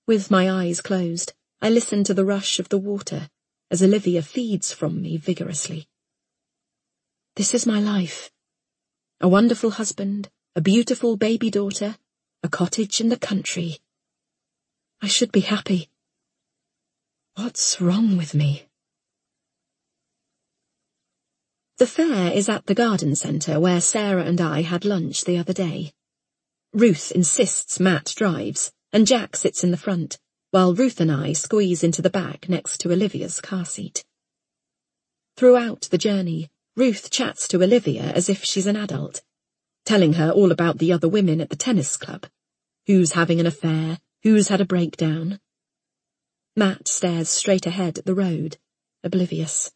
S2: With my eyes closed, I listen to the rush of the water as Olivia feeds from me vigorously. This is my life. A wonderful husband, a beautiful baby daughter, a cottage in the country. I should be happy. What's wrong with me? The fair is at the garden centre where Sarah and I had lunch the other day. Ruth insists Matt drives, and Jack sits in the front, while Ruth and I squeeze into the back next to Olivia's car seat. Throughout the journey, Ruth chats to Olivia as if she's an adult, telling her all about the other women at the tennis club, who's having an affair, who's had a breakdown. Matt stares straight ahead at the road, oblivious.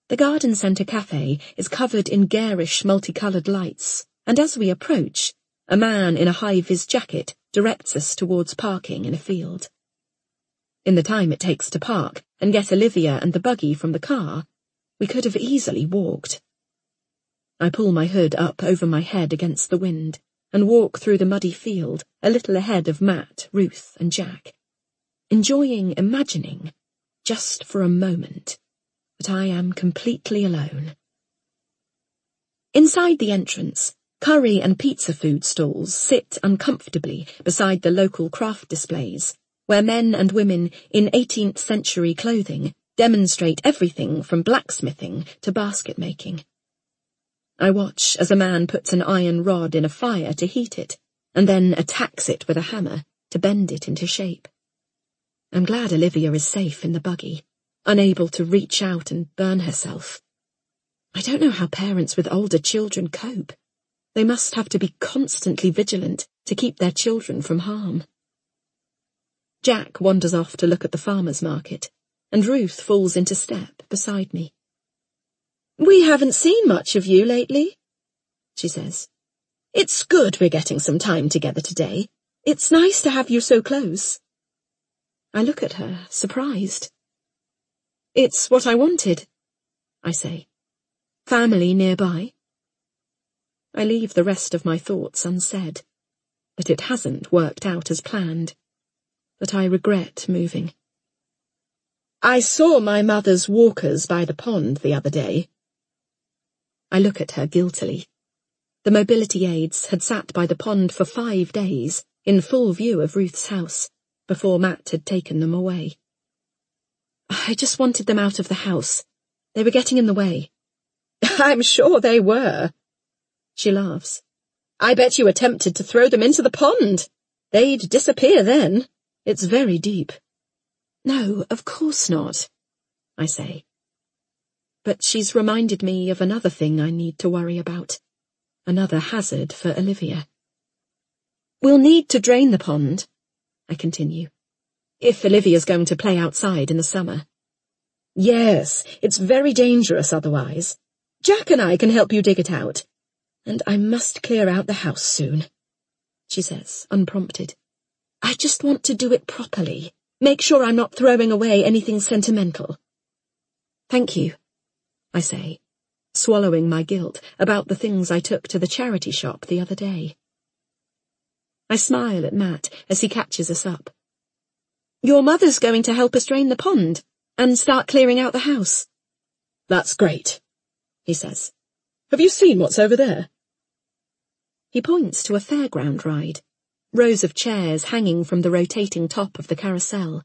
S2: The garden centre cafe is covered in garish multicoloured lights, and as we approach, a man in a high-vis jacket directs us towards parking in a field. In the time it takes to park and get Olivia and the buggy from the car, we could have easily walked. I pull my hood up over my head against the wind and walk through the muddy field a little ahead of Matt, Ruth and Jack, enjoying imagining, just for a moment, that I am completely alone. Inside the entrance, curry and pizza food stalls sit uncomfortably beside the local craft displays, where men and women in 18th century clothing demonstrate everything from blacksmithing to basket making. I watch as a man puts an iron rod in a fire to heat it, and then attacks it with a hammer to bend it into shape. I'm glad Olivia is safe in the buggy, unable to reach out and burn herself. I don't know how parents with older children cope. They must have to be constantly vigilant to keep their children from harm. Jack wanders off to look at the farmer's market, and Ruth falls into step beside me. We haven't seen much of you lately, she says. It's good we're getting some time together today. It's nice to have you so close. I look at her, surprised. It's what I wanted, I say. Family nearby. I leave the rest of my thoughts unsaid, that it hasn't worked out as planned, that I regret moving. I saw my mother's walkers by the pond the other day. I look at her guiltily. The mobility aids had sat by the pond for 5 days, in full view of Ruth's house, before Matt had taken them away. I just wanted them out of the house. They were getting in the way. I'm sure they were. She laughs. I bet you attempted to throw them into the pond. They'd disappear then. It's very deep. No, of course not, I say. But she's reminded me of another thing I need to worry about. Another hazard for Olivia. We'll need to drain the pond, I continue, if Olivia's going to play outside in the summer. Yes, it's very dangerous otherwise. Jack and I can help you dig it out. And I must clear out the house soon, she says, unprompted. I just want to do it properly. Make sure I'm not throwing away anything sentimental. Thank you, I say, swallowing my guilt about the things I took to the charity shop the other day. I smile at Matt as he catches us up. Your mother's going to help us drain the pond and start clearing out the house. That's great, he says. Have you seen what's over there? He points to a fairground ride, rows of chairs hanging from the rotating top of the carousel.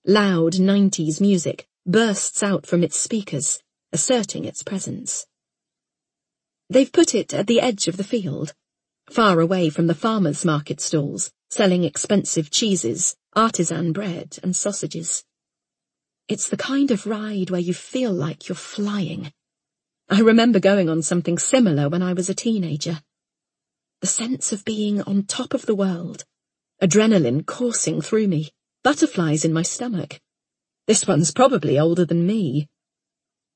S2: Loud 90s music bursts out from its speakers, asserting its presence. They've put it at the edge of the field, far away from the farmers' market stalls, selling expensive cheeses, artisan bread and sausages. It's the kind of ride where you feel like you're flying. I remember going on something similar when I was a teenager. The sense of being on top of the world, adrenaline coursing through me, butterflies in my stomach. This one's probably older than me.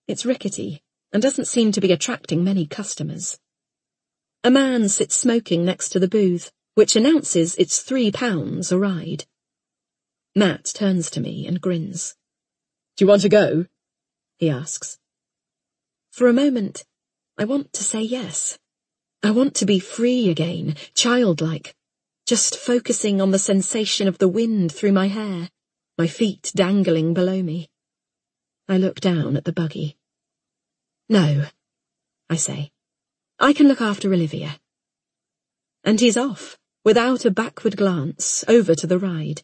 S2: It's rickety and doesn't seem to be attracting many customers. A man sits smoking next to the booth, which announces it's £3 a ride. Matt turns to me and grins. Do you want to go? He asks. For a moment, I want to say yes. I want to be free again, childlike, just focusing on the sensation of the wind through my hair, my feet dangling below me. I look down at the buggy. No, I say. I can look after Olivia. And he's off, without a backward glance, over to the ride.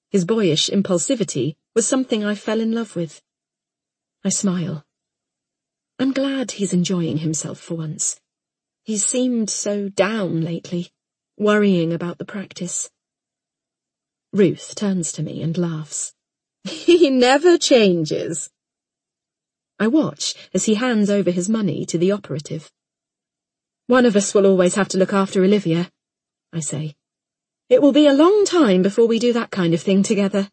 S2: His boyish impulsivity was something I fell in love with. I smile. I'm glad he's enjoying himself for once. He's seemed so down lately, worrying about the practice. Ruth turns to me and laughs. He never changes. I watch as he hands over his money to the operative. One of us will always have to look after Olivia, I say. It will be a long time before we do that kind of thing together.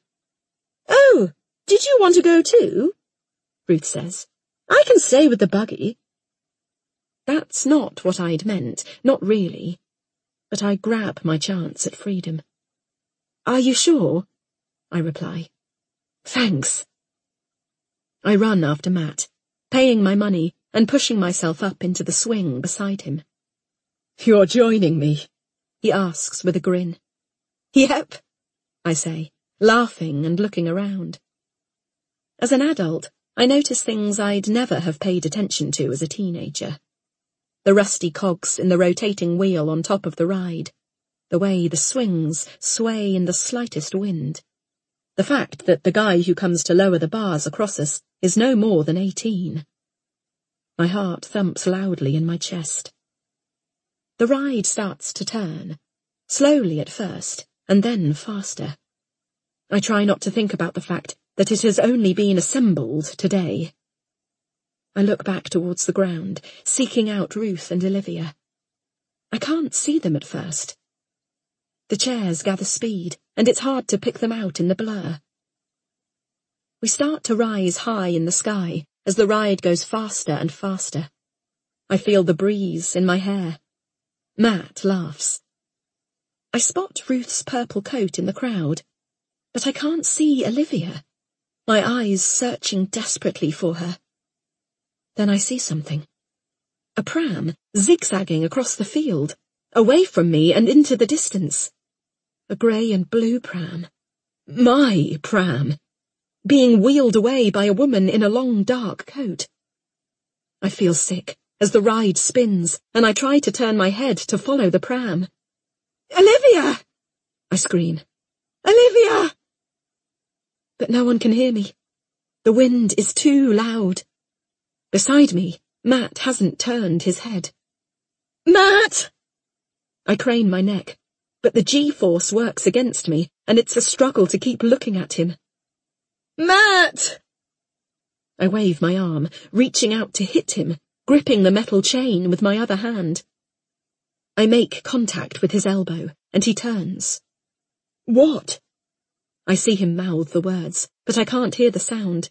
S2: Oh, did you want to go too? Ruth says. I can stay with the buggy. That's not what I'd meant, not really. But I grab my chance at freedom. Are you sure? I reply. Thanks. I run after Matt, paying my money and pushing myself up into the swing beside him. You're joining me? He asks with a grin. Yep, I say, laughing and looking around. As an adult, I notice things I'd never have paid attention to as a teenager. The rusty cogs in the rotating wheel on top of the ride, the way the swings sway in the slightest wind, the fact that the guy who comes to lower the bars across us is no more than 18. My heart thumps loudly in my chest. The ride starts to turn, slowly at first, and then faster. I try not to think about the fact that it has only been assembled today. I look back towards the ground, seeking out Ruth and Olivia. I can't see them at first. The chairs gather speed, and it's hard to pick them out in the blur. We start to rise high in the sky as the ride goes faster and faster. I feel the breeze in my hair. Matt laughs. I spot Ruth's purple coat in the crowd, but I can't see Olivia, my eyes searching desperately for her. Then I see something. A pram zigzagging across the field, away from me and into the distance. A grey and blue pram. My pram. being wheeled away by a woman in a long, dark coat. I feel sick as the ride spins, and I try to turn my head to follow the pram. "Olivia!" I scream. "Olivia!" But no one can hear me. The wind is too loud. Beside me, Matt hasn't turned his head. "Matt!" I crane my neck, but the G-force works against me, and it's a struggle to keep looking at him. "Matt!" I wave my arm, reaching out to hit him, gripping the metal chain with my other hand. I make contact with his elbow, and he turns. "What?" I see him mouth the words, but I can't hear the sound.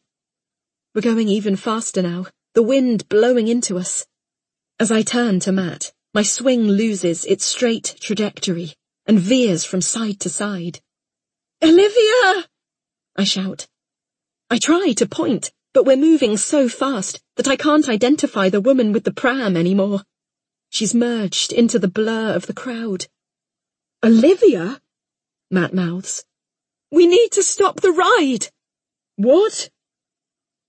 S2: We're going even faster now, the wind blowing into us. As I turn to Matt, my swing loses its straight trajectory and veers from side to side. "Olivia!" I shout. I try to point, but we're moving so fast that I can't identify the woman with the pram anymore. She's merged into the blur of the crowd. "Olivia?" Matt mouths. "We need to stop the ride." "What?"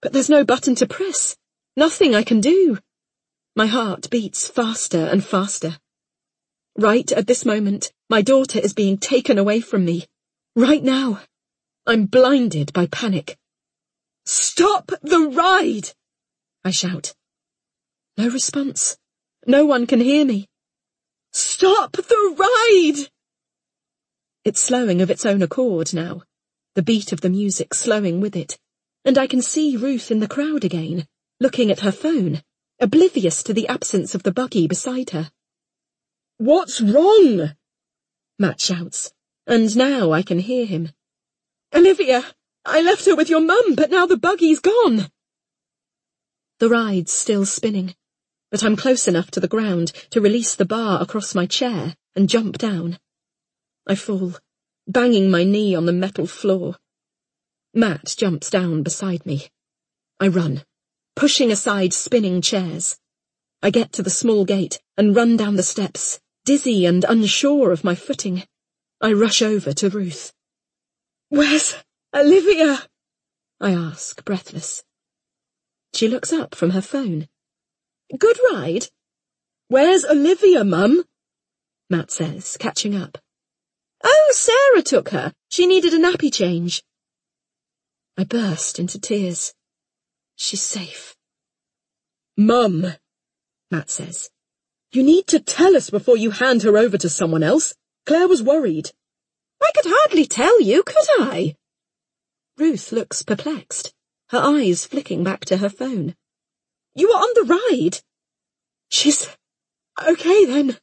S2: But there's no button to press. Nothing I can do. My heart beats faster and faster. Right at this moment, my daughter is being taken away from me. Right now. I'm blinded by panic. "Stop the ride!" I shout. No response. No one can hear me. "Stop the ride!" It's slowing of its own accord now, the beat of the music slowing with it, and I can see Ruth in the crowd again, looking at her phone, oblivious to the absence of the buggy beside her. "What's wrong?" Matt shouts, and now I can hear him. "Olivia, I left her with your mum, but now the buggy's gone." The ride's still spinning, but I'm close enough to the ground to release the bar across my chair and jump down. I fall, banging my knee on the metal floor. Matt jumps down beside me. I run, pushing aside spinning chairs. I get to the small gate and run down the steps, dizzy and unsure of my footing. I rush over to Ruth. "Where's Olivia?" I ask, breathless. She looks up from her phone. "Good ride?" "Where's Olivia, Mum?" Matt says, catching up. "Oh, Sarah took her. She needed a nappy change." I burst into tears. She's safe. "Mum," Matt says, "you need to tell us before you hand her over to someone else. Claire was worried." "I could hardly tell you, could I?" Ruth looks perplexed, her eyes flicking back to her phone. "You were on the ride?" "She's okay then?"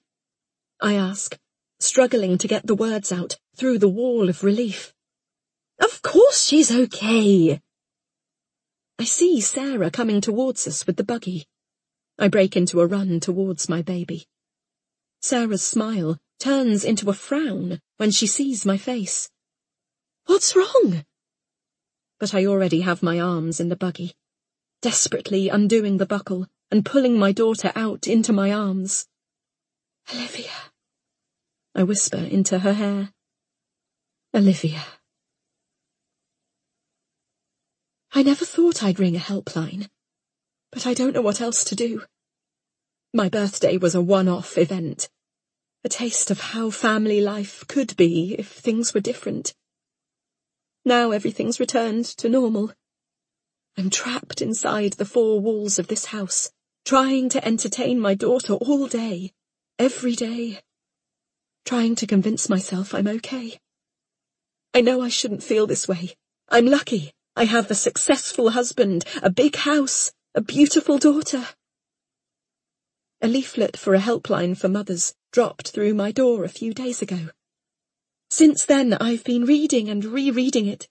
S2: I ask, struggling to get the words out through the wall of relief. "Of course she's okay." I see Sarah coming towards us with the buggy. I break into a run towards my baby. Sarah's smile turns into a frown when she sees my face. "What's wrong?" But I already have my arms in the buggy, desperately undoing the buckle and pulling my daughter out into my arms. "Olivia," I whisper into her hair. "Olivia." I never thought I'd ring a helpline, but I don't know what else to do. My birthday was a one-off event, a taste of how family life could be if things were different. Now everything's returned to normal. I'm trapped inside the four walls of this house, trying to entertain my daughter all day, every day, trying to convince myself I'm okay. I know I shouldn't feel this way. I'm lucky. I have a successful husband, a big house, a beautiful daughter. A leaflet for a helpline for mothers dropped through my door a few days ago. Since then, I've been reading and rereading it,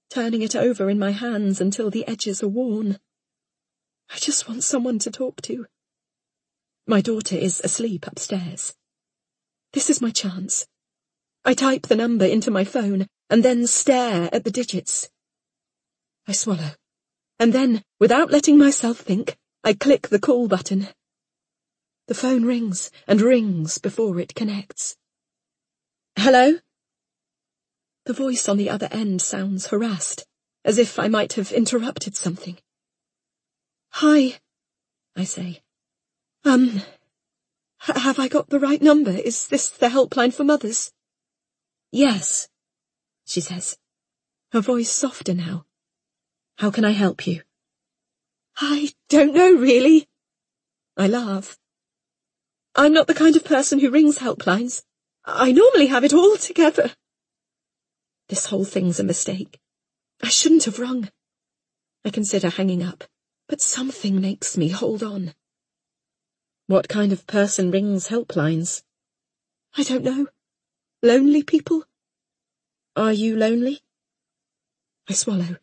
S2: turning it over in my hands until the edges are worn. I just want someone to talk to. My daughter is asleep upstairs. This is my chance. I type the number into my phone and then stare at the digits. I swallow, and then, without letting myself think, I click the call button. The phone rings and rings before it connects. "Hello?" The voice on the other end sounds harassed, as if I might have interrupted something. "Hi," I say. Have I got the right number? Is this the helpline for mothers?" "Yes," she says, her voice softer now. "How can I help you?" "I don't know, really." I laugh. "I'm not the kind of person who rings helplines. I normally have it all together. This whole thing's a mistake. I shouldn't have rung." I consider hanging up, but something makes me hold on. "What kind of person rings helplines?" "I don't know. Lonely people." "Are you lonely?" I swallow.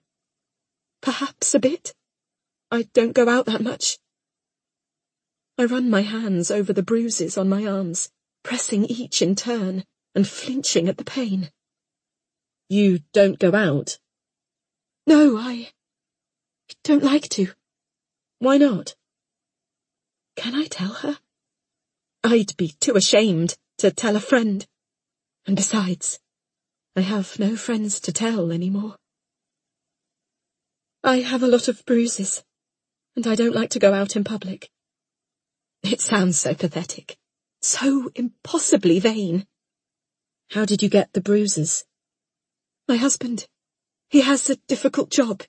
S2: "Perhaps a bit. I don't go out that much." I run my hands over the bruises on my arms, pressing each in turn and flinching at the pain. "You don't go out?" "No, I don't like to." "Why not?" Can I tell her? I'd be too ashamed to tell a friend. And besides, I have no friends to tell anymore. "I have a lot of bruises, and I don't like to go out in public." It sounds so pathetic, so impossibly vain. "How did you get the bruises?" "My husband. He has a difficult job.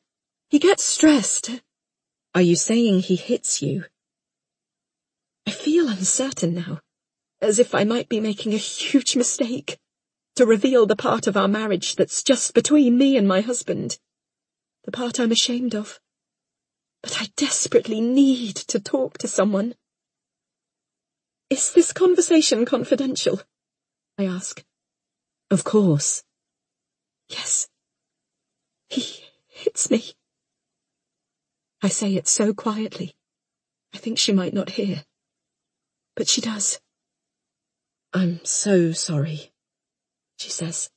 S2: He gets stressed." "Are you saying he hits you?" I feel uncertain now, as if I might be making a huge mistake, to reveal the part of our marriage that's just between me and my husband, the part I'm ashamed of. But I desperately need to talk to someone. "Is this conversation confidential?" I ask. "Of course." "Yes. He hits me." I say it so quietly, I think she might not hear. But she does. "I'm so sorry," she says.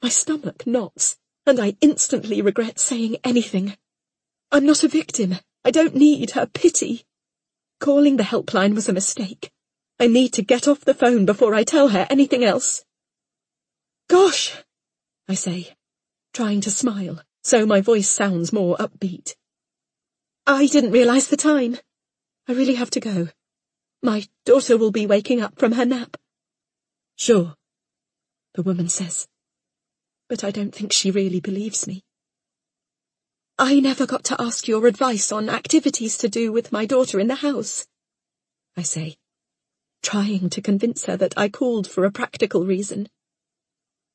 S2: My stomach knots, and I instantly regret saying anything. I'm not a victim. I don't need her pity. Calling the helpline was a mistake. I need to get off the phone before I tell her anything else. "Gosh," I say, trying to smile, so my voice sounds more upbeat. "I didn't realize the time. I really have to go. My daughter will be waking up from her nap." "Sure," the woman says, but I don't think she really believes me. "I never got to ask your advice on activities to do with my daughter in the house," I say, trying to convince her that I called for a practical reason.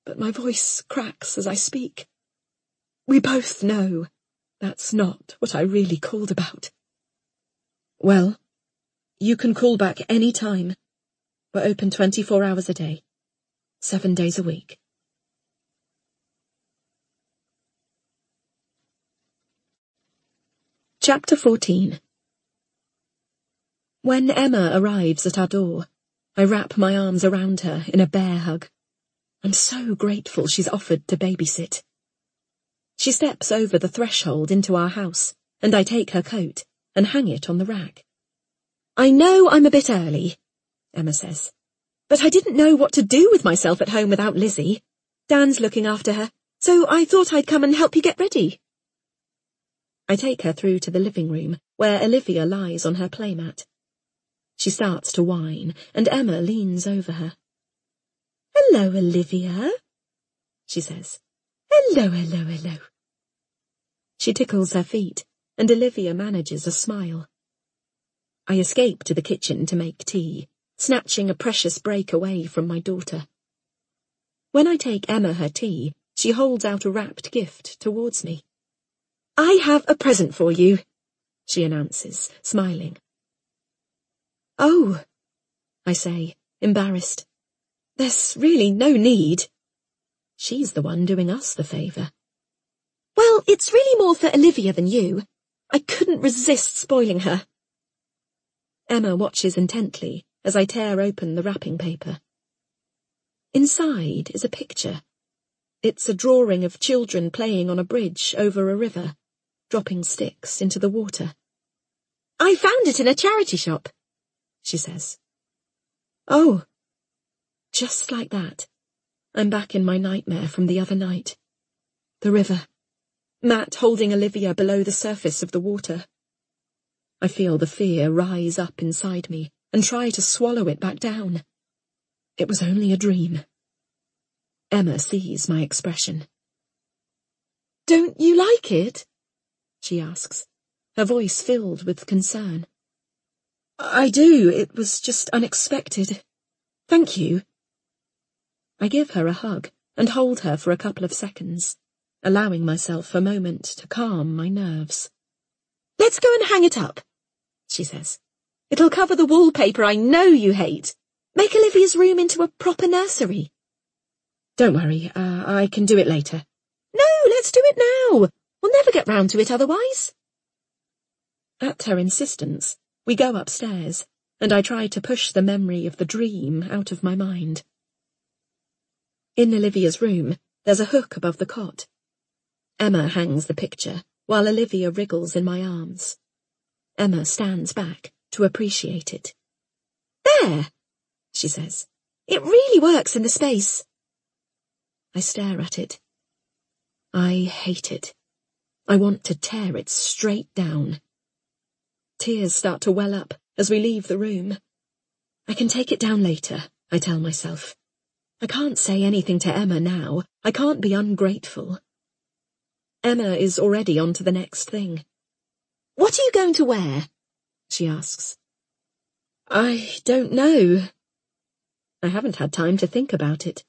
S2: But my voice cracks as I speak. We both know that's not what I really called about. "Well, you can call back any time. We're open 24 hours a day, 7 days a week." Chapter 14. When Emma arrives at our door, I wrap my arms around her in a bear hug. I'm so grateful she's offered to babysit. She steps over the threshold into our house, and I take her coat and hang it on the rack. "I know I'm a bit early," Emma says, "but I didn't know what to do with myself at home without Lizzie. Dan's looking after her, so I thought I'd come and help you get ready." I take her through to the living room, where Olivia lies on her playmat. She starts to whine, and Emma leans over her. "Hello, Olivia," she says. "Hello, hello, hello." She tickles her feet, and Olivia manages a smile. I escape to the kitchen to make tea, snatching a precious break away from my daughter. When I take Emma her tea, she holds out a wrapped gift towards me. "I have a present for you," she announces, smiling. "Oh," I say, embarrassed. "There's really no need." She's the one doing us the favour. "Well, it's really more for Olivia than you. I couldn't resist spoiling her." Emma watches intently as I tear open the wrapping paper. Inside is a picture. It's a drawing of children playing on a bridge over a river, dropping sticks into the water. "I found it in a charity shop," she says. Oh. Just like that, I'm back in my nightmare from the other night. The river, Matt holding Olivia below the surface of the water. I feel the fear rise up inside me and try to swallow it back down. It was only a dream. Emma sees my expression. "Don't you like it?" she asks, her voice filled with concern. "I do. It was just unexpected. Thank you." I give her a hug and hold her for a couple of seconds, allowing myself a moment to calm my nerves. "Let's go and hang it up," she says. "It'll cover the wallpaper I know you hate. Make Olivia's room into a proper nursery." "Don't worry, I can do it later." "No, let's do it now. We'll never get round to it otherwise." At her insistence, we go upstairs, and I try to push the memory of the dream out of my mind. In Olivia's room, there's a hook above the cot. Emma hangs the picture, while Olivia wriggles in my arms. Emma stands back to appreciate it. "There," she says. "It really works in the space." I stare at it. I hate it. I want to tear it straight down. Tears start to well up as we leave the room. I can take it down later, I tell myself. I can't say anything to Emma now. I can't be ungrateful. Emma is already on to the next thing. "What are you going to wear?" she asks. "I don't know." I haven't had time to think about it.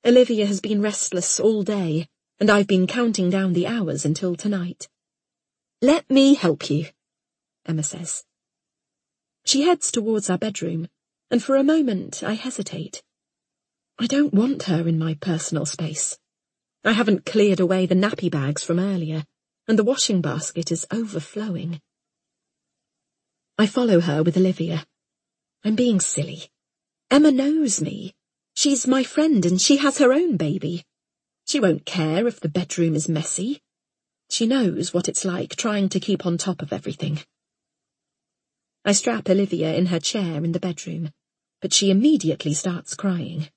S2: Olivia has been restless all day, and I've been counting down the hours until tonight. "Let me help you," Emma says. She heads towards our bedroom, and for a moment I hesitate. I don't want her in my personal space. I haven't cleared away the nappy bags from earlier, and the washing basket is overflowing. I follow her with Olivia. I'm being silly. Emma knows me. She's my friend and she has her own baby. She won't care if the bedroom is messy. She knows what it's like trying to keep on top of everything. I strap Olivia in her chair in the bedroom, but she immediately starts crying.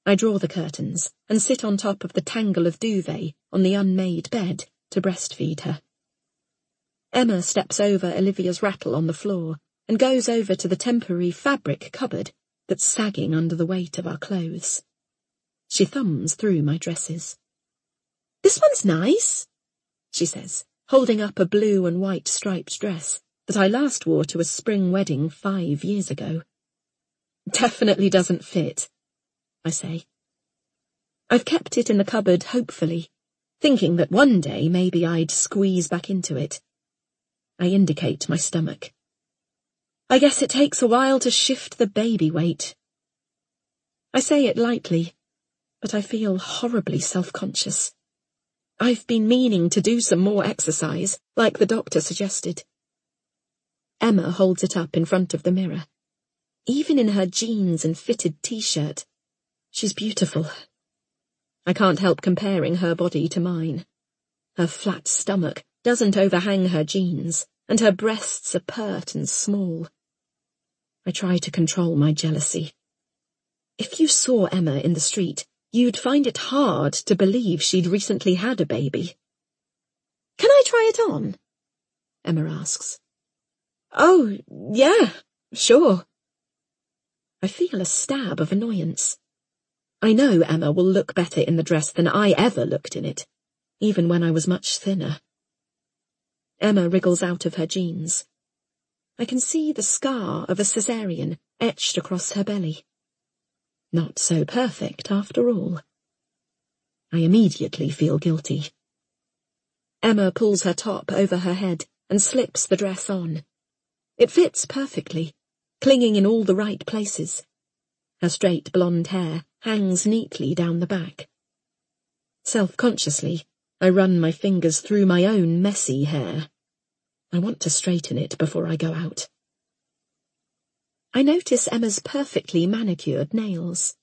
S2: I draw the curtains and sit on top of the tangle of duvet on the unmade bed to breastfeed her. Emma steps over Olivia's rattle on the floor and goes over to the temporary fabric cupboard that's sagging under the weight of our clothes. She thumbs through my dresses. "This one's nice," she says, holding up a blue and white striped dress that I last wore to a spring wedding 5 years ago. "Definitely doesn't fit," I say. I've kept it in the cupboard hopefully, thinking that one day maybe I'd squeeze back into it. I indicate my stomach. "I guess it takes a while to shift the baby weight." I say it lightly, but I feel horribly self-conscious. I've been meaning to do some more exercise, like the doctor suggested. Emma holds it up in front of the mirror. Even in her jeans and fitted t-shirt, she's beautiful. I can't help comparing her body to mine. Her flat stomach doesn't overhang her jeans, and her breasts are pert and small. I try to control my jealousy. If you saw Emma in the street, you'd find it hard to believe she'd recently had a baby. "Can I try it on?" Emma asks. "Oh, yeah, sure." I feel a stab of annoyance. I know Emma will look better in the dress than I ever looked in it, even when I was much thinner. Emma wriggles out of her jeans. I can see the scar of a cesarean etched across her belly. Not so perfect, after all. I immediately feel guilty. Emma pulls her top over her head and slips the dress on. It fits perfectly, clinging in all the right places. Her straight blonde hair hangs neatly down the back. Self-consciously, I run my fingers through my own messy hair. I want to straighten it before I go out. I notice Emma's perfectly manicured nails.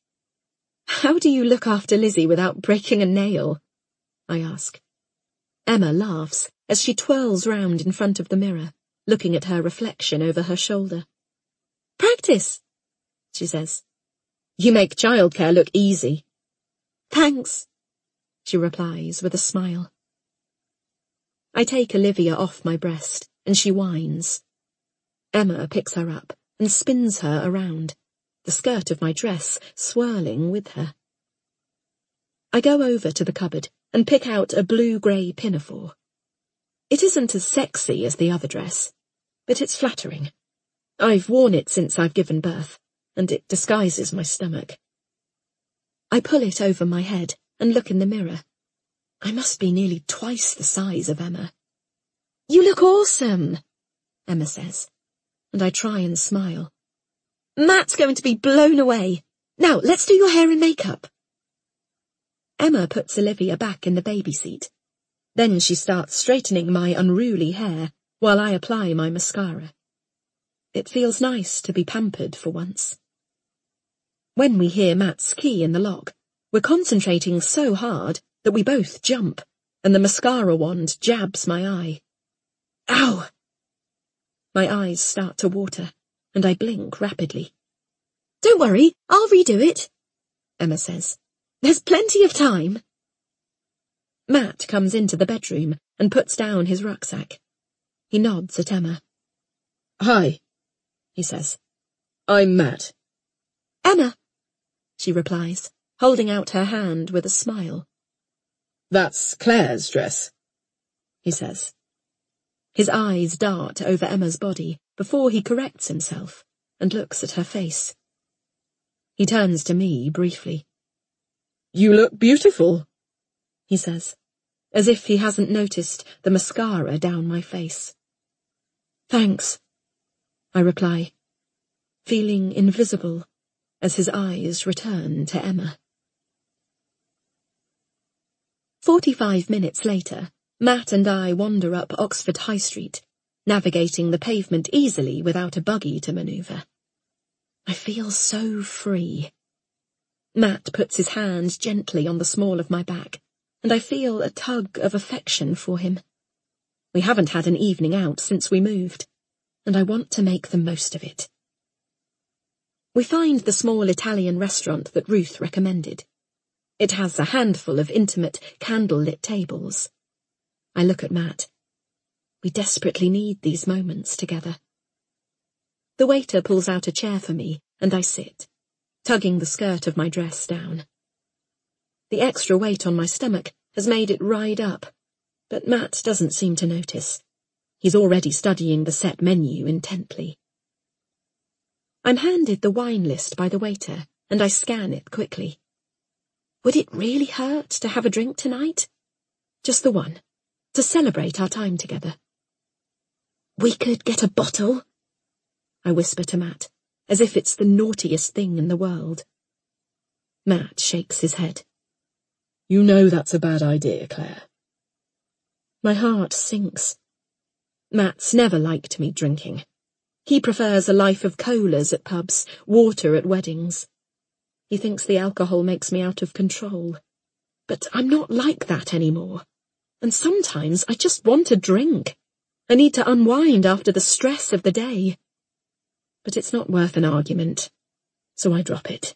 S2: "How do you look after Lizzie without breaking a nail?" I ask. Emma laughs as she twirls round in front of the mirror, looking at her reflection over her shoulder. "Practice," she says. "You make childcare look easy." "Thanks," she replies with a smile. I take Olivia off my breast, and she whines. Emma picks her up and spins her around, the skirt of my dress swirling with her. I go over to the cupboard and pick out a blue-grey pinafore. It isn't as sexy as the other dress, but it's flattering. I've worn it since I've given birth, and it disguises my stomach. I pull it over my head and look in the mirror. I must be nearly twice the size of Emma. "You look awesome," Emma says, and I try and smile. "Matt's going to be blown away. Now, let's do your hair and makeup." Emma puts Olivia back in the baby seat. Then she starts straightening my unruly hair while I apply my mascara. It feels nice to be pampered for once. When we hear Matt's key in the lock, we're concentrating so hard that we both jump, and the mascara wand jabs my eye. Ow! My eyes start to water, and I blink rapidly. "Don't worry, I'll redo it," Emma says. "There's plenty of time." Matt comes into the bedroom and puts down his rucksack. He nods at Emma.
S3: "Hi," he says. "I'm Matt."
S2: "Emma," she replies, holding out her hand with a smile.
S3: "That's Claire's dress," he says.
S2: His eyes dart over Emma's body before he corrects himself and looks at her face. He turns to me briefly.
S3: "You look beautiful,"
S2: he says, as if he hasn't noticed the mascara down my face. "Thanks," I reply, feeling invisible as his eyes return to Emma. 45 minutes later, Matt and I wander up Oxford High Street, navigating the pavement easily without a buggy to manoeuvre. I feel so free. Matt puts his hand gently on the small of my back, and I feel a tug of affection for him. We haven't had an evening out since we moved, and I want to make the most of it. We find the small Italian restaurant that Ruth recommended. It has a handful of intimate, candle-lit tables. I look at Matt. We desperately need these moments together. The waiter pulls out a chair for me, and I sit, tugging the skirt of my dress down. The extra weight on my stomach has made it ride up, but Matt doesn't seem to notice. He's already studying the set menu intently. I'm handed the wine list by the waiter, and I scan it quickly. Would it really hurt to have a drink tonight? Just the one, to celebrate our time together. "We could get a bottle," I whisper to Matt, as if it's the naughtiest thing in the world. Matt shakes his head.
S3: "You know that's a bad idea, Claire."
S2: My heart sinks. Matt's never liked me drinking. He prefers a life of colas at pubs, water at weddings. He thinks the alcohol makes me out of control. But I'm not like that anymore. And sometimes I just want a drink. I need to unwind after the stress of the day. But it's not worth an argument, so I drop it.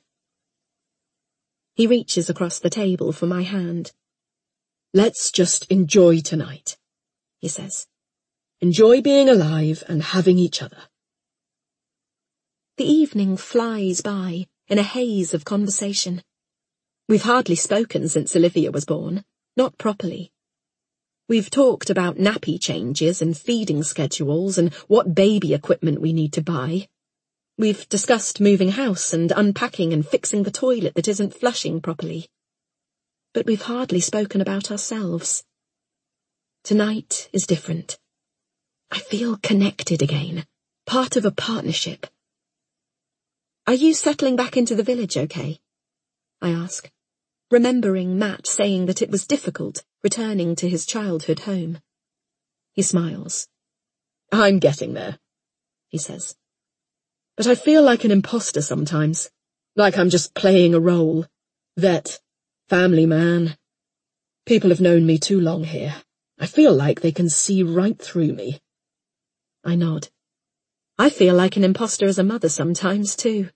S2: He reaches across the table for my hand.
S3: "Let's just enjoy tonight,"
S2: he says.
S3: "Enjoy being alive and having each other."
S2: The evening flies by in a haze of conversation. We've hardly spoken since Olivia was born, not properly. We've talked about nappy changes and feeding schedules and what baby equipment we need to buy. We've discussed moving house and unpacking and fixing the toilet that isn't flushing properly. But we've hardly spoken about ourselves. Tonight is different. I feel connected again, part of a partnership. "Are you settling back into the village okay?" I ask, remembering Matt saying that it was difficult returning to his childhood home. He smiles.
S3: "I'm getting there," he says. "But I feel like an imposter sometimes, like I'm just playing a role. Vet, family man. People have known me too long here. I feel like they can see right through me."
S2: I nod. I feel like an imposter as a mother sometimes, too.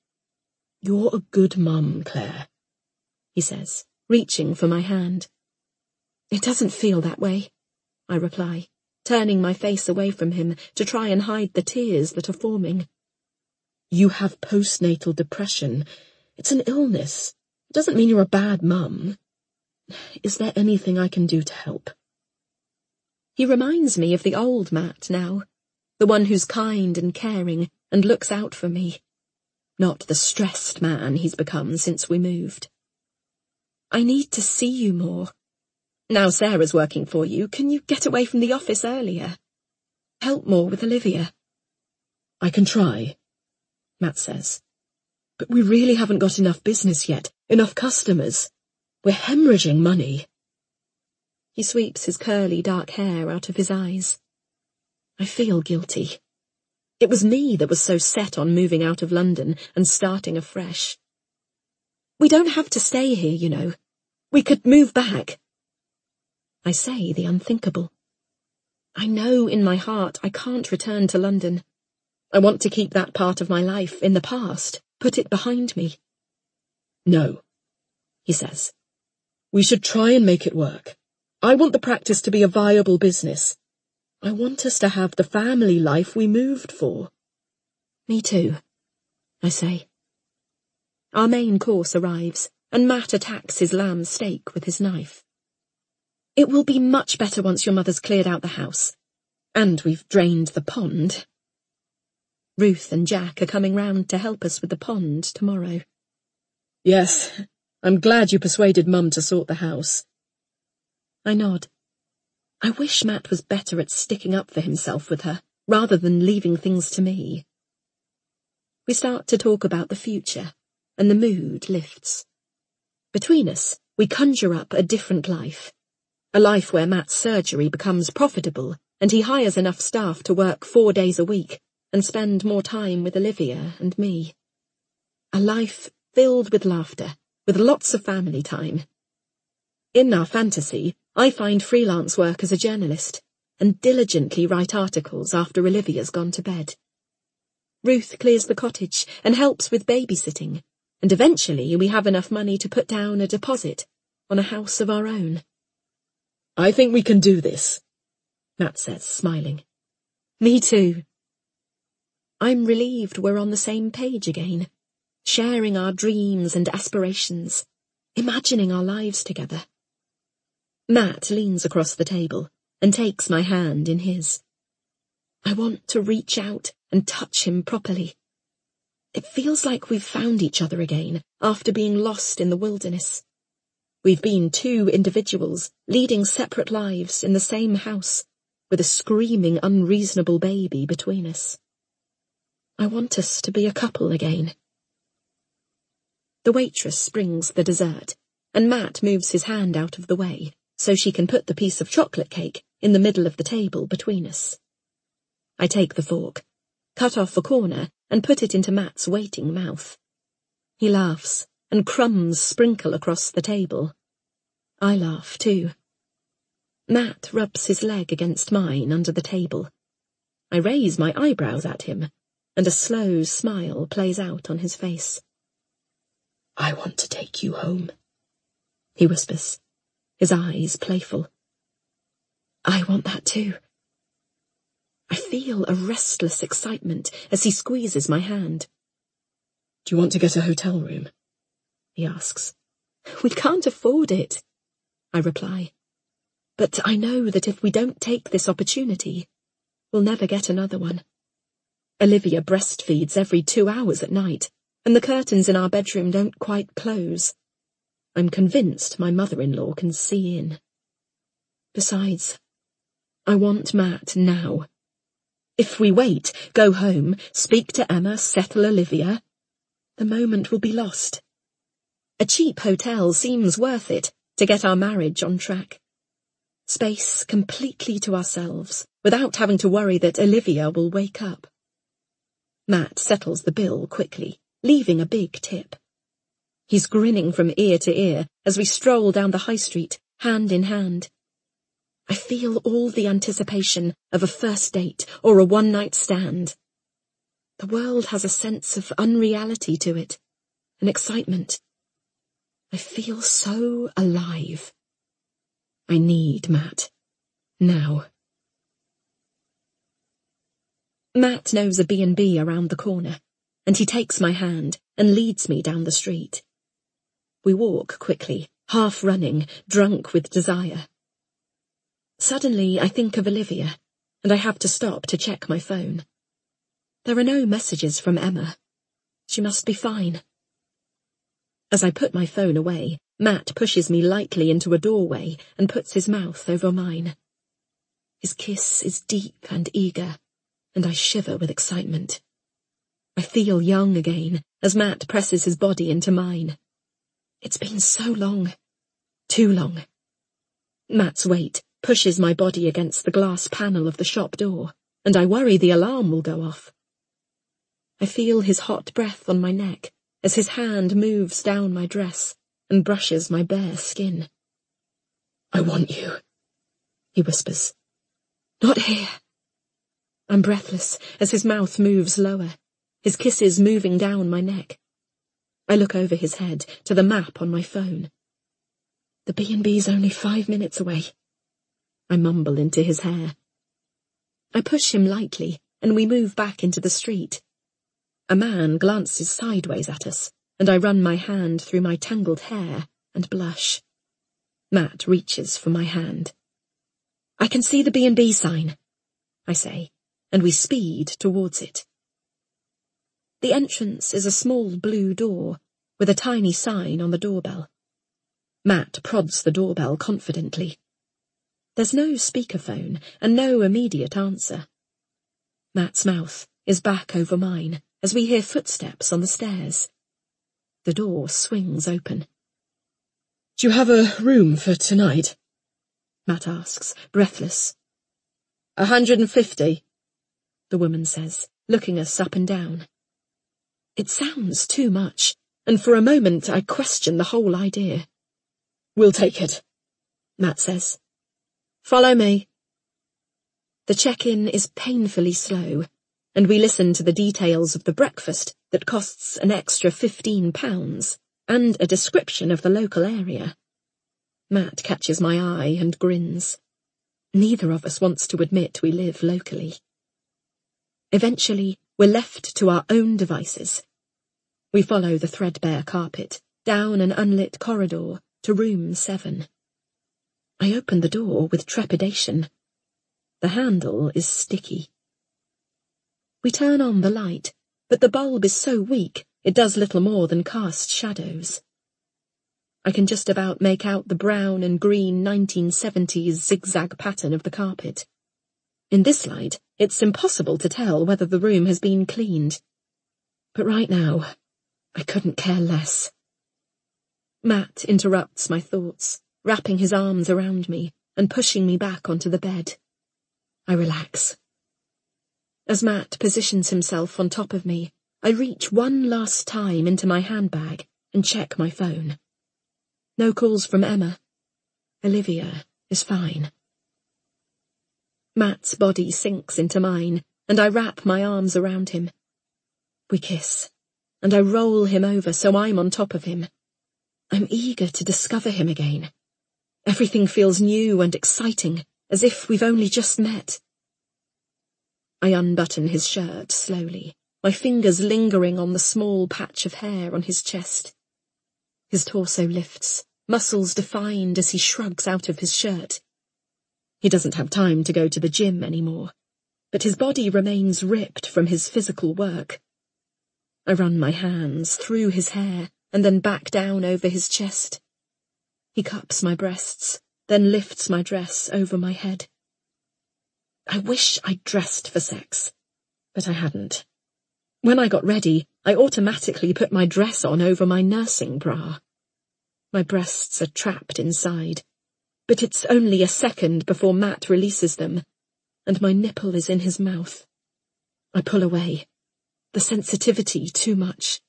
S3: "You're a good mum, Claire,"
S2: he says, reaching for my hand. It doesn't feel that way. I reply, turning my face away from him to try and hide the tears that are forming.
S3: You have postnatal depression. It's an illness. It doesn't mean you're a bad mum. Is there anything I can do to help?
S2: He reminds me of the old Matt now, the one who's kind and caring and looks out for me, not the stressed man he's become since we moved. I need to see you more. Now Sarah's working for you, can you get away from the office earlier? Help more with Olivia.
S3: I can try, Matt says. But we really haven't got enough business yet, enough customers. We're hemorrhaging money.
S2: He sweeps his curly dark hair out of his eyes. I feel guilty. It was me that was so set on moving out of London and starting afresh. We don't have to stay here, you know. We could move back. I say the unthinkable. I know in my heart I can't return to London. I want to keep that part of my life in the past, put it behind me.
S3: No, he says. We should try and make it work. I want the practice to be a viable business. I want us to have the family life we moved for.
S2: Me too, I say. Our main course arrives, and Matt attacks his lamb steak with his knife. It will be much better once your mother's cleared out the house. And we've drained the pond. Ruth and Jack are coming round to help us with the pond tomorrow.
S3: Yes, I'm glad you persuaded Mum to sort the house.
S2: I nod. I wish Matt was better at sticking up for himself with her, rather than leaving things to me. We start to talk about the future, and the mood lifts. Between us, we conjure up a different life. A life where Matt's surgery becomes profitable, and he hires enough staff to work 4 days a week, and spend more time with Olivia and me. A life filled with laughter, with lots of family time. In our fantasy, I find freelance work as a journalist, and diligently write articles after Olivia's gone to bed. Ruth clears the cottage and helps with babysitting, and eventually we have enough money to put down a deposit on a house of our own.
S3: I think we can do this, Matt says, smiling.
S2: Me too. I'm relieved we're on the same page again, sharing our dreams and aspirations, imagining our lives together. Matt leans across the table and takes my hand in his. I want to reach out and touch him properly. It feels like we've found each other again after being lost in the wilderness. We've been 2 individuals leading separate lives in the same house, with a screaming, unreasonable baby between us. I want us to be a couple again. The waitress brings the dessert, and Matt moves his hand out of the way, so she can put the piece of chocolate cake in the middle of the table between us. I take the fork, cut off a corner, and put it into Matt's waiting mouth. He laughs, and crumbs sprinkle across the table. I laugh too. Matt rubs his leg against mine under the table. I raise my eyebrows at him, and a slow smile plays out on his face.
S3: I want to take you home,
S2: he whispers, his eyes playful. I want that too. I feel a restless excitement as he squeezes my hand.
S3: Do you want to get a hotel room?
S2: He asks. We can't afford it, I reply. But I know that if we don't take this opportunity, we'll never get another one. Olivia breastfeeds every 2 hours at night, and the curtains in our bedroom don't quite close. I'm convinced my mother-in-law can see in. Besides, I want Matt now. If we wait, go home, speak to Emma, settle Olivia, the moment will be lost. A cheap hotel seems worth it to get our marriage on track. Space completely to ourselves, without having to worry that Olivia will wake up. Matt settles the bill quickly, leaving a big tip. He's grinning from ear to ear as we stroll down the high street, hand in hand. I feel all the anticipation of a first date or a one-night stand. The world has a sense of unreality to it, an excitement. I feel so alive. I need Matt. Now. Matt knows a B&B around the corner, and he takes my hand and leads me down the street. We walk quickly, half running, drunk with desire. Suddenly I think of Olivia, and I have to stop to check my phone. There are no messages from Emma. She must be fine. As I put my phone away, Matt pushes me lightly into a doorway and puts his mouth over mine. His kiss is deep and eager, and I shiver with excitement. I feel young again as Matt presses his body into mine. It's been so long. Too long. Matt's weight pushes my body against the glass panel of the shop door, and I worry the alarm will go off. I feel his hot breath on my neck as his hand moves down my dress and brushes my bare skin.
S3: I want you,
S2: he whispers. Not here. I'm breathless as his mouth moves lower, his kisses moving down my neck. I look over his head to the map on my phone. The B&B's only 5 minutes away. I mumble into his hair. I push him lightly, and we move back into the street. A man glances sideways at us, and I run my hand through my tangled hair and blush. Matt reaches for my hand. I can see the B&B sign, I say, and we speed towards it. The entrance is a small blue door, with a tiny sign on the doorbell. Matt prods the doorbell confidently. There's no speakerphone and no immediate answer. Matt's mouth is back over mine as we hear footsteps on the stairs. The door swings open.
S3: Do you have a room for tonight?
S2: Matt asks, breathless.
S3: 150,
S2: the woman says, looking us up and down. It sounds too much, and for a moment I question the whole idea.
S3: We'll take it,
S2: Matt says. Follow me. The check-in is painfully slow, and we listen to the details of the breakfast that costs an extra £15, and a description of the local area. Matt catches my eye and grins. Neither of us wants to admit we live locally. Eventually, we're left to our own devices. We follow the threadbare carpet, down an unlit corridor, to room 7. I open the door with trepidation. The handle is sticky. We turn on the light, but the bulb is so weak it does little more than cast shadows. I can just about make out the brown and green 1970s zigzag pattern of the carpet. In this light, it's impossible to tell whether the room has been cleaned. But right now, I couldn't care less. Matt interrupts my thoughts, wrapping his arms around me and pushing me back onto the bed. I relax. As Matt positions himself on top of me, I reach one last time into my handbag and check my phone. No calls from Emma. Olivia is fine. Matt's body sinks into mine, and I wrap my arms around him. We kiss, and I roll him over so I'm on top of him. I'm eager to discover him again. Everything feels new and exciting, as if we've only just met. I unbutton his shirt slowly, my fingers lingering on the small patch of hair on his chest. His torso lifts, muscles defined as he shrugs out of his shirt. He doesn't have time to go to the gym anymore, but his body remains ripped from his physical work. I run my hands through his hair and then back down over his chest. He cups my breasts, then lifts my dress over my head. I wish I'd dressed for sex, but I hadn't. When I got ready, I automatically put my dress on over my nursing bra. My breasts are trapped inside, but it's only a second before Matt releases them, and my nipple is in his mouth. I pull away, the sensitivity too much.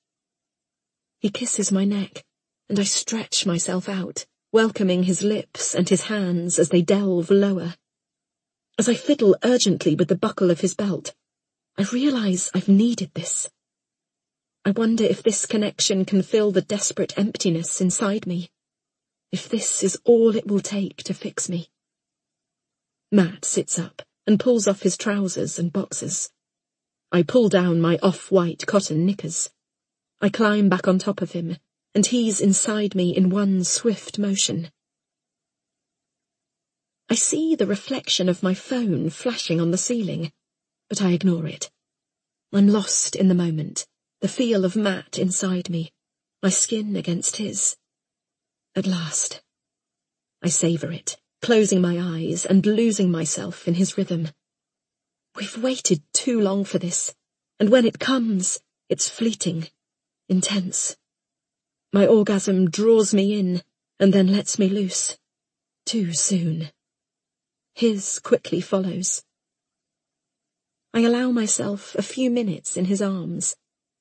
S2: He kisses my neck, and I stretch myself out, welcoming his lips and his hands as they delve lower. As I fiddle urgently with the buckle of his belt, I realize I've needed this. I wonder if this connection can fill the desperate emptiness inside me, if this is all it will take to fix me. Matt sits up and pulls off his trousers and boxers. I pull down my off-white cotton knickers. I climb back on top of him, and he's inside me in one swift motion. I see the reflection of my phone flashing on the ceiling, but I ignore it. I'm lost in the moment, the feel of Matt inside me, my skin against his. At last. I savour it, closing my eyes and losing myself in his rhythm. We've waited too long for this, and when it comes, it's fleeting, intense. My orgasm draws me in and then lets me loose. Too soon. His quickly follows. I allow myself a few minutes in his arms,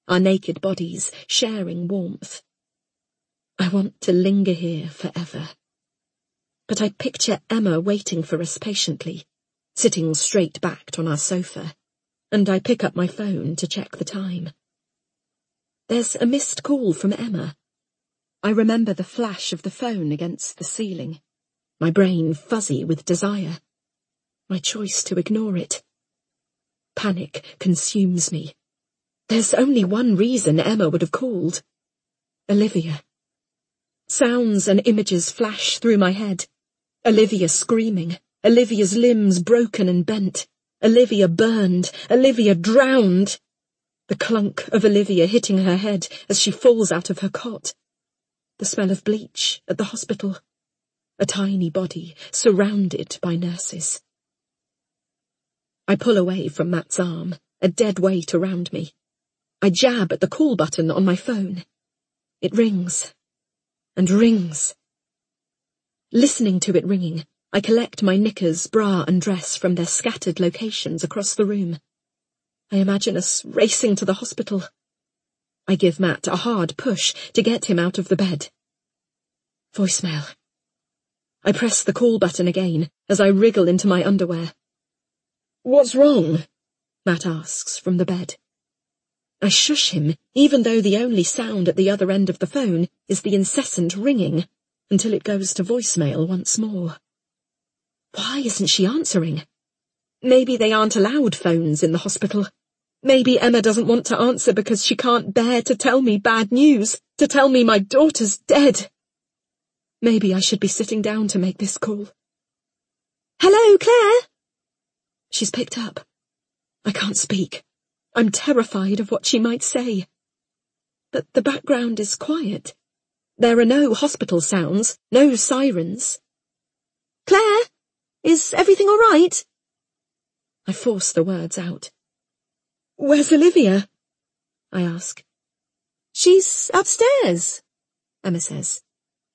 S2: our naked bodies sharing warmth. I want to linger here forever. But I picture Emma waiting for us patiently, sitting straight-backed on our sofa, and I pick up my phone to check the time. There's a missed call from Emma. I remember the flash of the phone against the ceiling, my brain fuzzy with desire. My choice to ignore it. Panic consumes me. There's only one reason Emma would have called. Olivia. Sounds and images flash through my head. Olivia screaming, Olivia's limbs broken and bent, Olivia burned, Olivia drowned. The clunk of Olivia hitting her head as she falls out of her cot. The smell of bleach at the hospital. A tiny body surrounded by nurses. I pull away from Matt's arm, a dead weight around me. I jab at the call button on my phone. It rings. And rings. Listening to it ringing, I collect my knickers, bra and dress from their scattered locations across the room. I imagine us racing to the hospital. I give Matt a hard push to get him out of the bed. Voicemail. I press the call button again as I wriggle into my underwear. "What's wrong?" Matt asks from the bed. I shush him, even though the only sound at the other end of the phone is the incessant ringing, until it goes to voicemail once more. Why isn't she answering? Maybe they aren't allowed phones in the hospital. Maybe Emma doesn't want to answer because she can't bear to tell me bad news, to tell me my daughter's dead. Maybe I should be sitting down to make this call. "Hello, Claire?" She's picked up. I can't speak. I'm terrified of what she might say. But the background is quiet. There are no hospital sounds, no sirens. "Claire, is everything all right?" I force the words out. "Where's Olivia?" I ask. "She's upstairs," Emma says.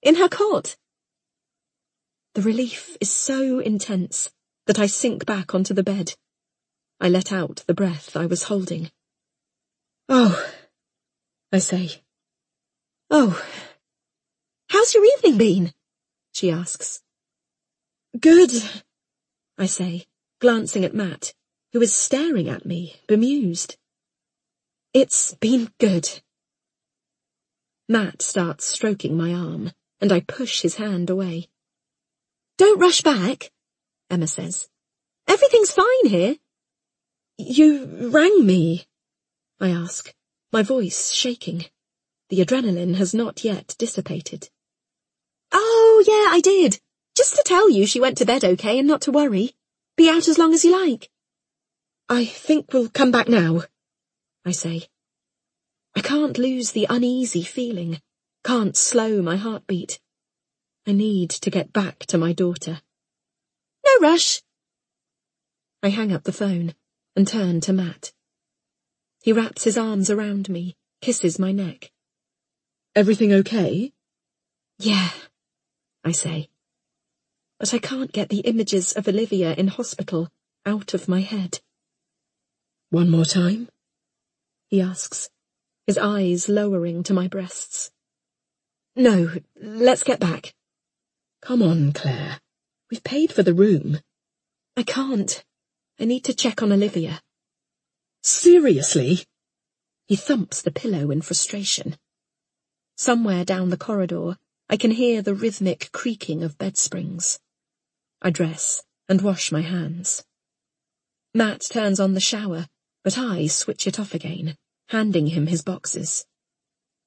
S2: "In her cot." The relief is so intense that I sink back onto the bed. I let out the breath I was holding. "Oh," I say. "Oh. How's your evening been?" she asks. "Good," I say, glancing at Matt, who is staring at me, bemused. "It's been good." Matt starts stroking my arm, and I push his hand away. "Don't rush back," Emma says. "Everything's fine here." "You rang me?" I ask, my voice shaking. The adrenaline has not yet dissipated. "Oh, yeah, I did. Just to tell you she went to bed okay and not to worry. Be out as long as you like." "I think we'll come back now," I say. I can't lose the uneasy feeling, can't slow my heartbeat. I need to get back to my daughter. "No rush." I hang up the phone and turn to Matt. He wraps his arms around me, kisses my neck. "Everything okay?" "Yeah," I say. But I can't get the images of Olivia in hospital out of my head. "One more time?" he asks, his eyes lowering to my breasts. "No, let's get back." "Come on, Claire. We've paid for the room." "I can't. I need to check on Olivia." "Seriously?" He thumps the pillow in frustration. Somewhere down the corridor, I can hear the rhythmic creaking of bed springs. I dress, and wash my hands. Matt turns on the shower, but I switch it off again, handing him his boxes.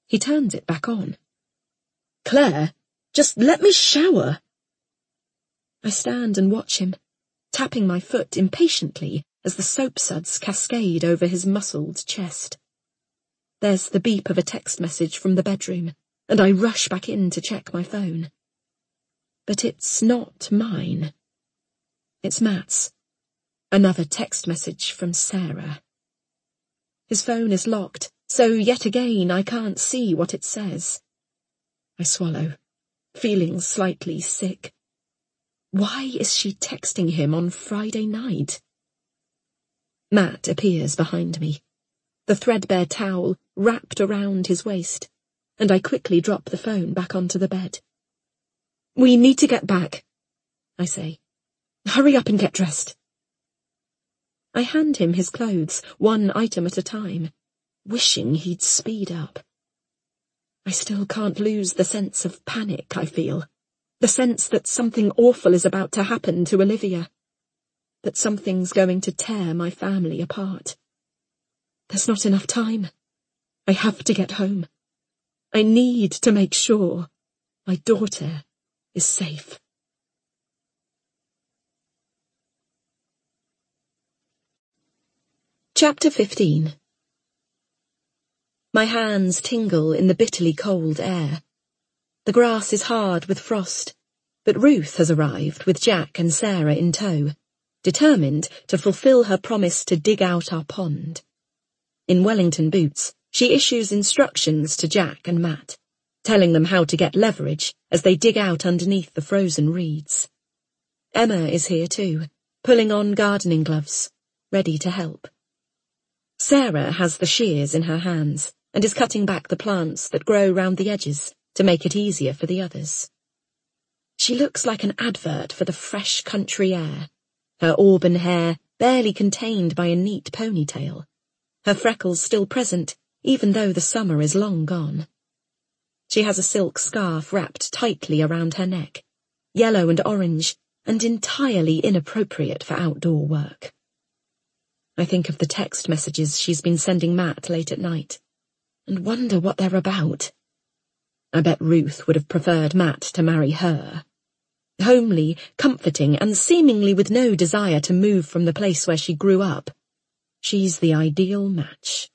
S2: He turns it back on.
S3: Claire, just let me shower.
S2: I stand and watch him, tapping my foot impatiently as the soap suds cascade over his muscled chest. There's the beep of a text message from the bedroom, and I rush back in to check my phone. But it's not mine. It's Matt's. Another text message from Sarah. His phone is locked, so yet again I can't see what it says. I swallow, feeling slightly sick. Why is she texting him on Friday night? Matt appears behind me, the threadbare towel wrapped around his waist, and I quickly drop the phone back onto the bed. We need to get back, I say. Hurry up and get dressed. I hand him his clothes, one item at a time, wishing he'd speed up. I still can't lose the sense of panic I feel, the sense that something awful is about to happen to Olivia, that something's going to tear my family apart. There's not enough time. I have to get home. I need to make sure my daughter is safe. Chapter 15. My hands tingle in the bitterly cold air. The grass is hard with frost, but Ruth has arrived with Jack and Sarah in tow, determined to fulfill her promise to dig out our pond. In Wellington boots, she issues instructions to Jack and Matt, telling them how to get leverage as they dig out underneath the frozen reeds. Emma is here too, pulling on gardening gloves, ready to help. Sarah has the shears in her hands and is cutting back the plants that grow round the edges to make it easier for the others. She looks like an advert for the fresh country air, her auburn hair barely contained by a neat ponytail, her freckles still present even though the summer is long gone. She has a silk scarf wrapped tightly around her neck, yellow and orange, and entirely inappropriate for outdoor work. I think of the text messages she's been sending Matt late at night, and wonder what they're about. I bet Ruth would have preferred Matt to marry her. Homely, comforting, and seemingly with no desire to move from the place where she grew up. She's the ideal match.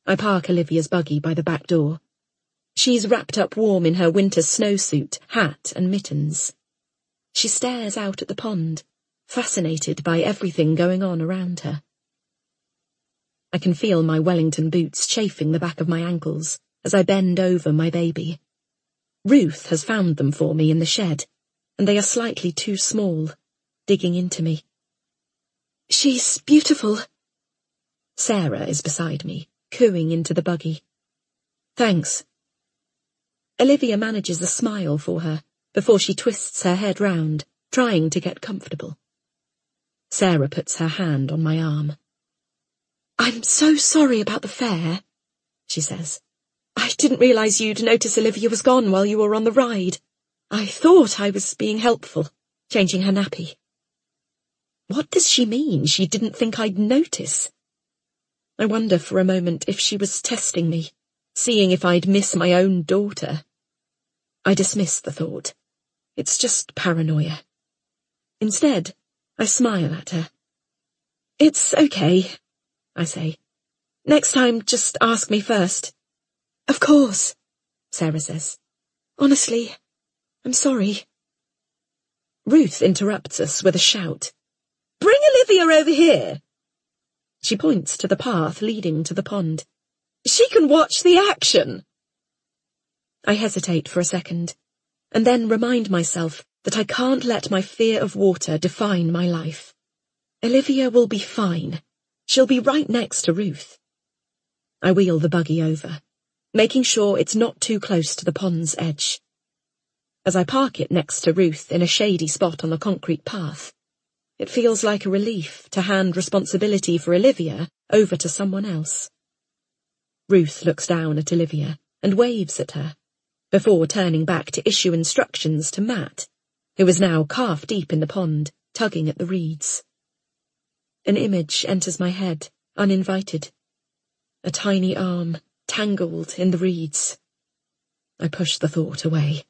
S2: I park Olivia's buggy by the back door. She's wrapped up warm in her winter snowsuit, hat, and mittens. She stares out at the pond, fascinated by everything going on around her. I can feel my Wellington boots chafing the back of my ankles as I bend over my baby. Ruth has found them for me in the shed, and they are slightly too small, digging into me. She's beautiful. Sarah is beside me, cooing into the buggy. Thanks. Olivia manages a smile for her before she twists her head round, trying to get comfortable. Sarah puts her hand on my arm. I'm so sorry about the fair, she says. I didn't realize you'd notice Olivia was gone while you were on the ride. I thought I was being helpful, changing her nappy. What does she mean she didn't think I'd notice? I wonder for a moment if she was testing me, seeing if I'd miss my own daughter. I dismiss the thought. It's just paranoia. Instead, I smile at her. It's okay, I say. Next time, just ask me first. Of course, Sarah says. Honestly, I'm sorry. Ruth interrupts us with a shout. Bring Olivia over here. She points to the path leading to the pond. She can watch the action. I hesitate for a second, and then remind myself that I can't let my fear of water define my life. Olivia will be fine. She'll be right next to Ruth. I wheel the buggy over, making sure it's not too close to the pond's edge. As I park it next to Ruth in a shady spot on the concrete path, it feels like a relief to hand responsibility for Olivia over to someone else. Ruth looks down at Olivia and waves at her, before turning back to issue instructions to Matt, who was now calf-deep in the pond, tugging at the reeds. An image enters my head, uninvited. A tiny arm, tangled in the reeds. I push the thought away.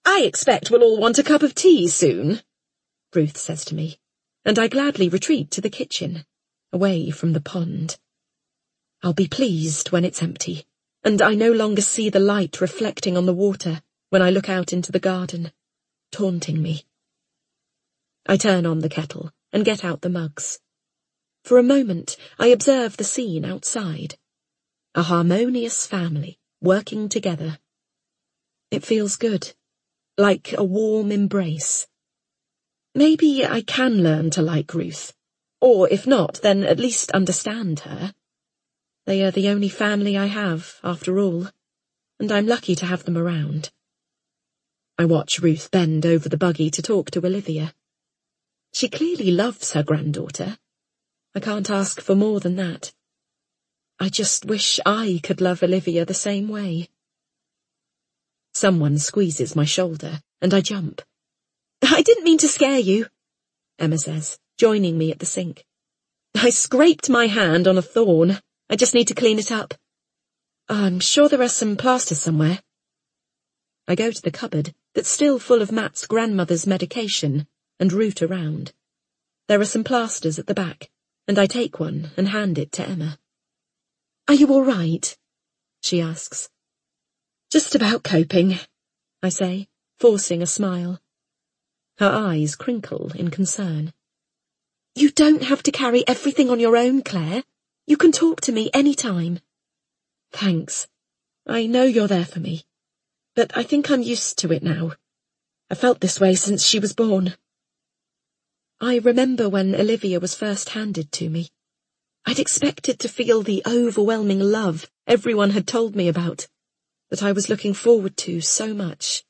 S2: "I expect we'll all want a cup of tea soon," Ruth says to me, and I gladly retreat to the kitchen, away from the pond. I'll be pleased when it's empty, and I no longer see the light reflecting on the water when I look out into the garden, taunting me. I turn on the kettle and get out the mugs. For a moment, I observe the scene outside. A harmonious family, working together. It feels good, like a warm embrace. Maybe I can learn to like Ruth, or if not, then at least understand her. They are the only family I have, after all, and I'm lucky to have them around. I watch Ruth bend over the buggy to talk to Olivia. She clearly loves her granddaughter. I can't ask for more than that. I just wish I could love Olivia the same way. Someone squeezes my shoulder, and I jump. "I didn't mean to scare you," Emma says, joining me at the sink. "I scraped my hand on a thorn. I just need to clean it up. I'm sure there are some plasters somewhere." I go to the cupboard that's still full of Matt's grandmother's medication and root around. There are some plasters at the back, and I take one and hand it to Emma. "Are you all right?" she asks. "Just about coping," I say, forcing a smile. Her eyes crinkle in concern. "You don't have to carry everything on your own, Claire. You can talk to me any time." "Thanks. I know you're there for me. But I think I'm used to it now. I felt this way since she was born." I remember when Olivia was first handed to me. I'd expected to feel the overwhelming love everyone had told me about, that I was looking forward to so much.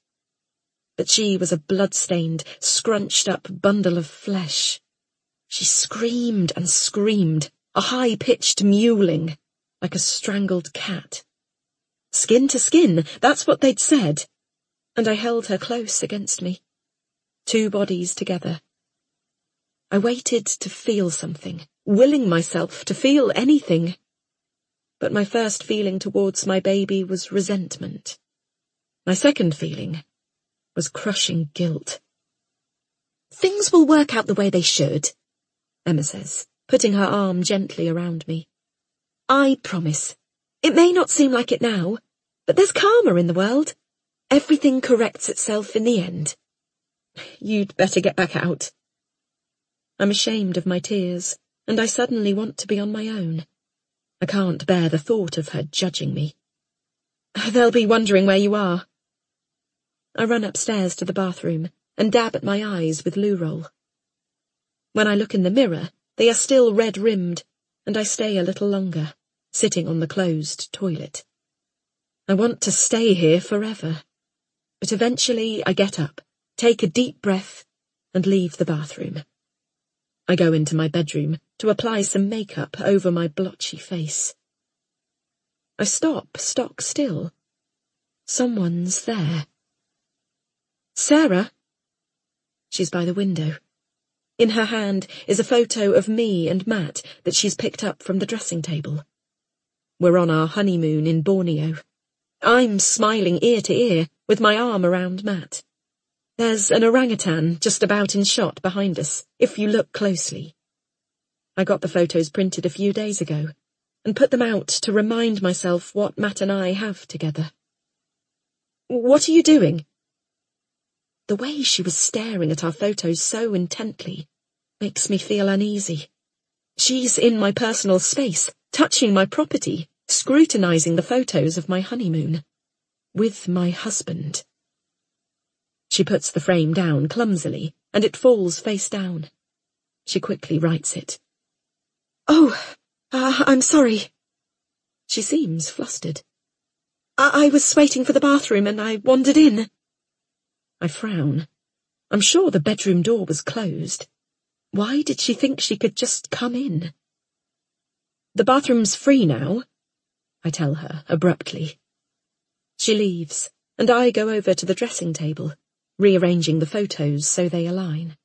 S2: But she was a blood-stained, scrunched-up bundle of flesh. She screamed and screamed, a high-pitched mewling, like a strangled cat. Skin to skin, that's what they'd said, and I held her close against me. Two bodies together. I waited to feel something, willing myself to feel anything. But my first feeling towards my baby was resentment. My second feeling was crushing guilt. "Things will work out the way they should," Emma says, putting her arm gently around me. "I promise. It may not seem like it now, but there's karma in the world. Everything corrects itself in the end. You'd better get back out." I'm ashamed of my tears, and I suddenly want to be on my own. I can't bear the thought of her judging me. "They'll be wondering where you are." I run upstairs to the bathroom and dab at my eyes with loo roll. When I look in the mirror, they are still red-rimmed, and I stay a little longer, sitting on the closed toilet. I want to stay here forever, but eventually I get up, take a deep breath, and leave the bathroom. I go into my bedroom to apply some makeup over my blotchy face. I stop stock still. Someone's there. "Sarah?" She's by the window. In her hand is a photo of me and Matt that she's picked up from the dressing table. We're on our honeymoon in Borneo. I'm smiling ear to ear with my arm around Matt. There's an orangutan just about in shot behind us, if you look closely. I got the photos printed a few days ago, and put them out to remind myself what Matt and I have together. "What are you doing?" The way she was staring at our photos so intently makes me feel uneasy. She's in my personal space, touching my property, scrutinizing the photos of my honeymoon. With my husband. She puts the frame down clumsily, and it falls face down. She quickly rights it. "Oh, I'm sorry." She seems flustered. I was waiting for the bathroom and I wandered in." I frown. I'm sure the bedroom door was closed. Why did she think she could just come in? "The bathroom's free now," I tell her abruptly. She leaves, and I go over to the dressing table, rearranging the photos so they align.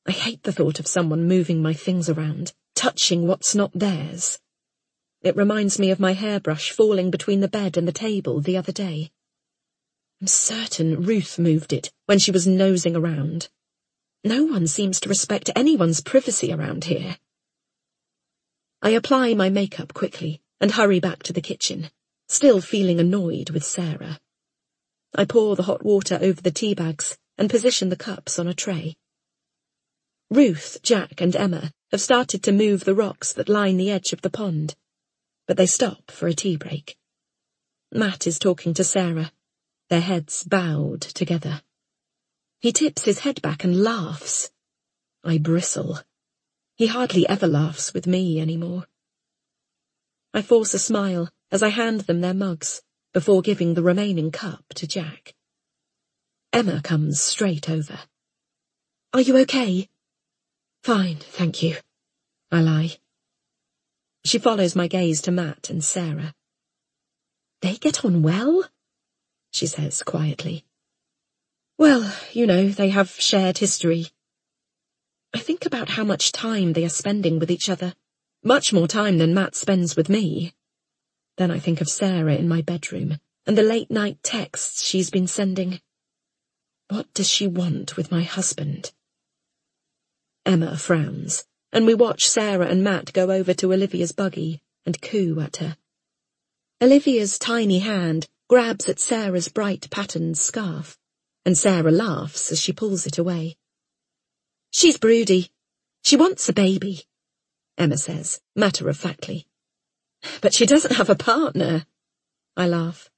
S2: I hate the thought of someone moving my things around, touching what's not theirs. It reminds me of my hairbrush falling between the bed and the table the other day. I'm certain Ruth moved it when she was nosing around. No one seems to respect anyone's privacy around here. I apply my makeup quickly and hurry back to the kitchen, still feeling annoyed with Sarah. I pour the hot water over the tea bags and position the cups on a tray. Ruth, Jack, and Emma have started to move the rocks that line the edge of the pond, but they stop for a tea break. Matt is talking to Sarah, their heads bowed together. He tips his head back and laughs. I bristle. He hardly ever laughs with me anymore. I force a smile as I hand them their mugs, before giving the remaining cup to Jack. Emma comes straight over. "Are you okay?" "Fine, thank you," I lie. She follows my gaze to Matt and Sarah. "They get on well?" she says quietly. "Well, you know, they have shared history." I think about how much time they are spending with each other, much more time than Matt spends with me. Then I think of Sarah in my bedroom, and the late-night texts she's been sending. What does she want with my husband? Emma frowns, and we watch Sarah and Matt go over to Olivia's buggy and coo at her. Olivia's tiny hand grabs at Sarah's bright patterned scarf, and Sarah laughs as she pulls it away. "She's broody. She wants a baby," Emma says, matter-of-factly. "But she doesn't have a partner," I laugh.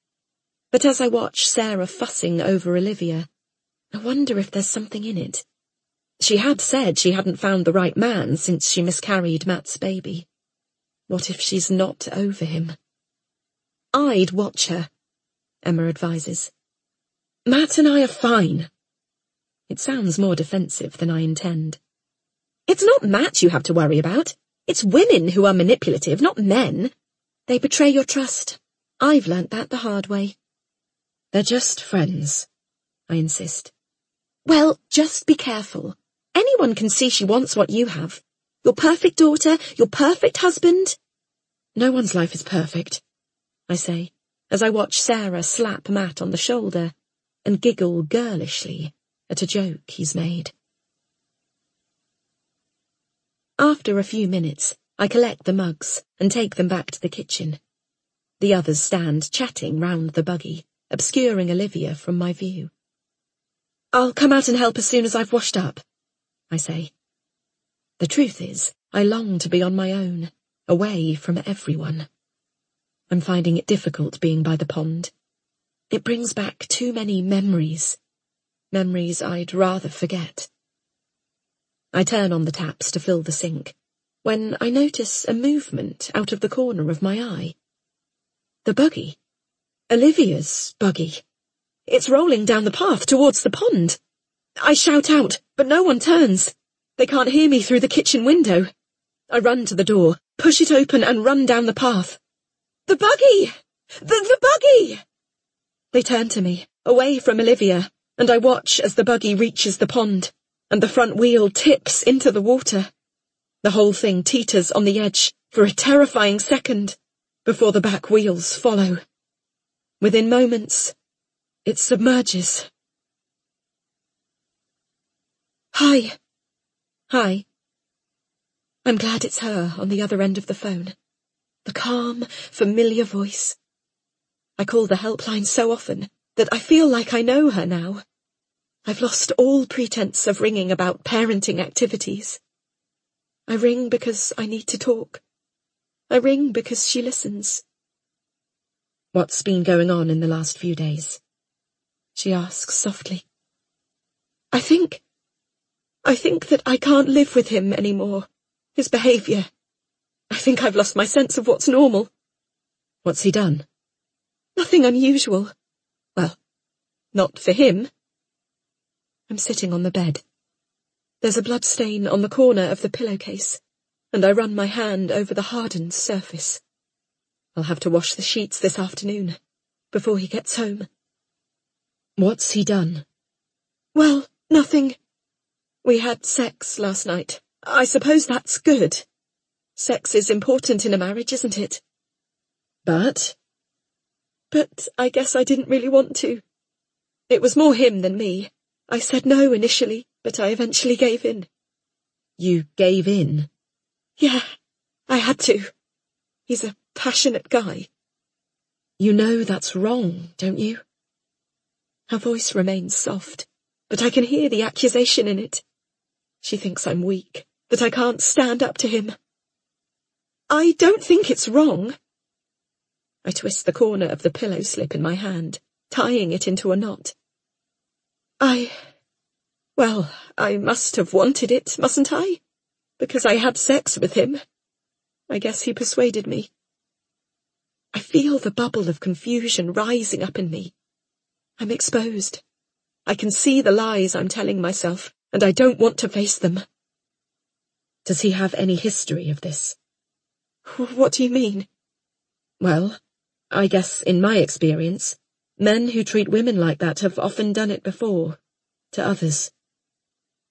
S2: But as I watch Sarah fussing over Olivia, I wonder if there's something in it. She had said she hadn't found the right man since she miscarried Matt's baby. What if she's not over him? "I'd watch her," Emma advises. "Matt and I are fine." It sounds more defensive than I intend. "It's not Matt you have to worry about. It's women who are manipulative, not men. They betray your trust. I've learnt that the hard way." "They're just friends," I insist. "Well, just be careful. Anyone can see she wants what you have. Your perfect daughter, your perfect husband." "No one's life is perfect," I say, as I watch Sarah slap Matt on the shoulder and giggle girlishly at a joke he's made. After a few minutes, I collect the mugs and take them back to the kitchen. The others stand chatting round the buggy, obscuring Olivia from my view. "I'll come out and help as soon as I've washed up," I say. The truth is, I long to be on my own, away from everyone. I'm finding it difficult being by the pond. It brings back too many memories I'd rather forget. I turn on the taps to fill the sink, when I notice a movement out of the corner of my eye. The buggy. Olivia's buggy. It's rolling down the path towards the pond. I shout out, but no one turns. They can't hear me through the kitchen window. I run to the door, push it open and run down the path. "The buggy! The buggy!" They turn to me, away from Olivia, and I watch as the buggy reaches the pond, and the front wheel tips into the water. The whole thing teeters on the edge for a terrifying second, before the back wheels follow. Within moments, it submerges. "Hi." "Hi." I'm glad it's her on the other end of the phone. The calm, familiar voice. I call the helpline so often that I feel like I know her now. I've lost all pretense of ringing about parenting activities. I ring because I need to talk. I ring because she listens. "What's been going on in the last few days?" she asks softly. I think that I can't live with him anymore. His behaviour. I think I've lost my sense of what's normal." "What's he done?" "Nothing unusual. Well, not for him." I'm sitting on the bed. There's a blood stain on the corner of the pillowcase, and I run my hand over the hardened surface. I'll have to wash the sheets this afternoon, before he gets home. "What's he done?" Well, nothing. We had sex last night. I suppose that's good. Sex is important in a marriage, isn't it?
S3: But
S2: I guess I didn't really want to. It was more him than me. I said no initially, but I eventually gave in.
S3: You gave in?
S2: Yeah, I had to. He's a passionate guy.
S3: You know that's wrong, don't you?
S2: Her voice remains soft, but I can hear the accusation in it. She thinks I'm weak, that I can't stand up to him. I don't think it's wrong. I twist the corner of the pillow slip in my hand, tying it into a knot. Well, I must have wanted it, mustn't I? Because I had sex with him. I guess he persuaded me. I feel the bubble of confusion rising up in me. I'm exposed. I can see the lies I'm telling myself, and I don't want to face them.
S3: Does he have any history of this?
S2: What do you mean?
S3: Well, I guess in my experience, men who treat women like that have often done it before, to others.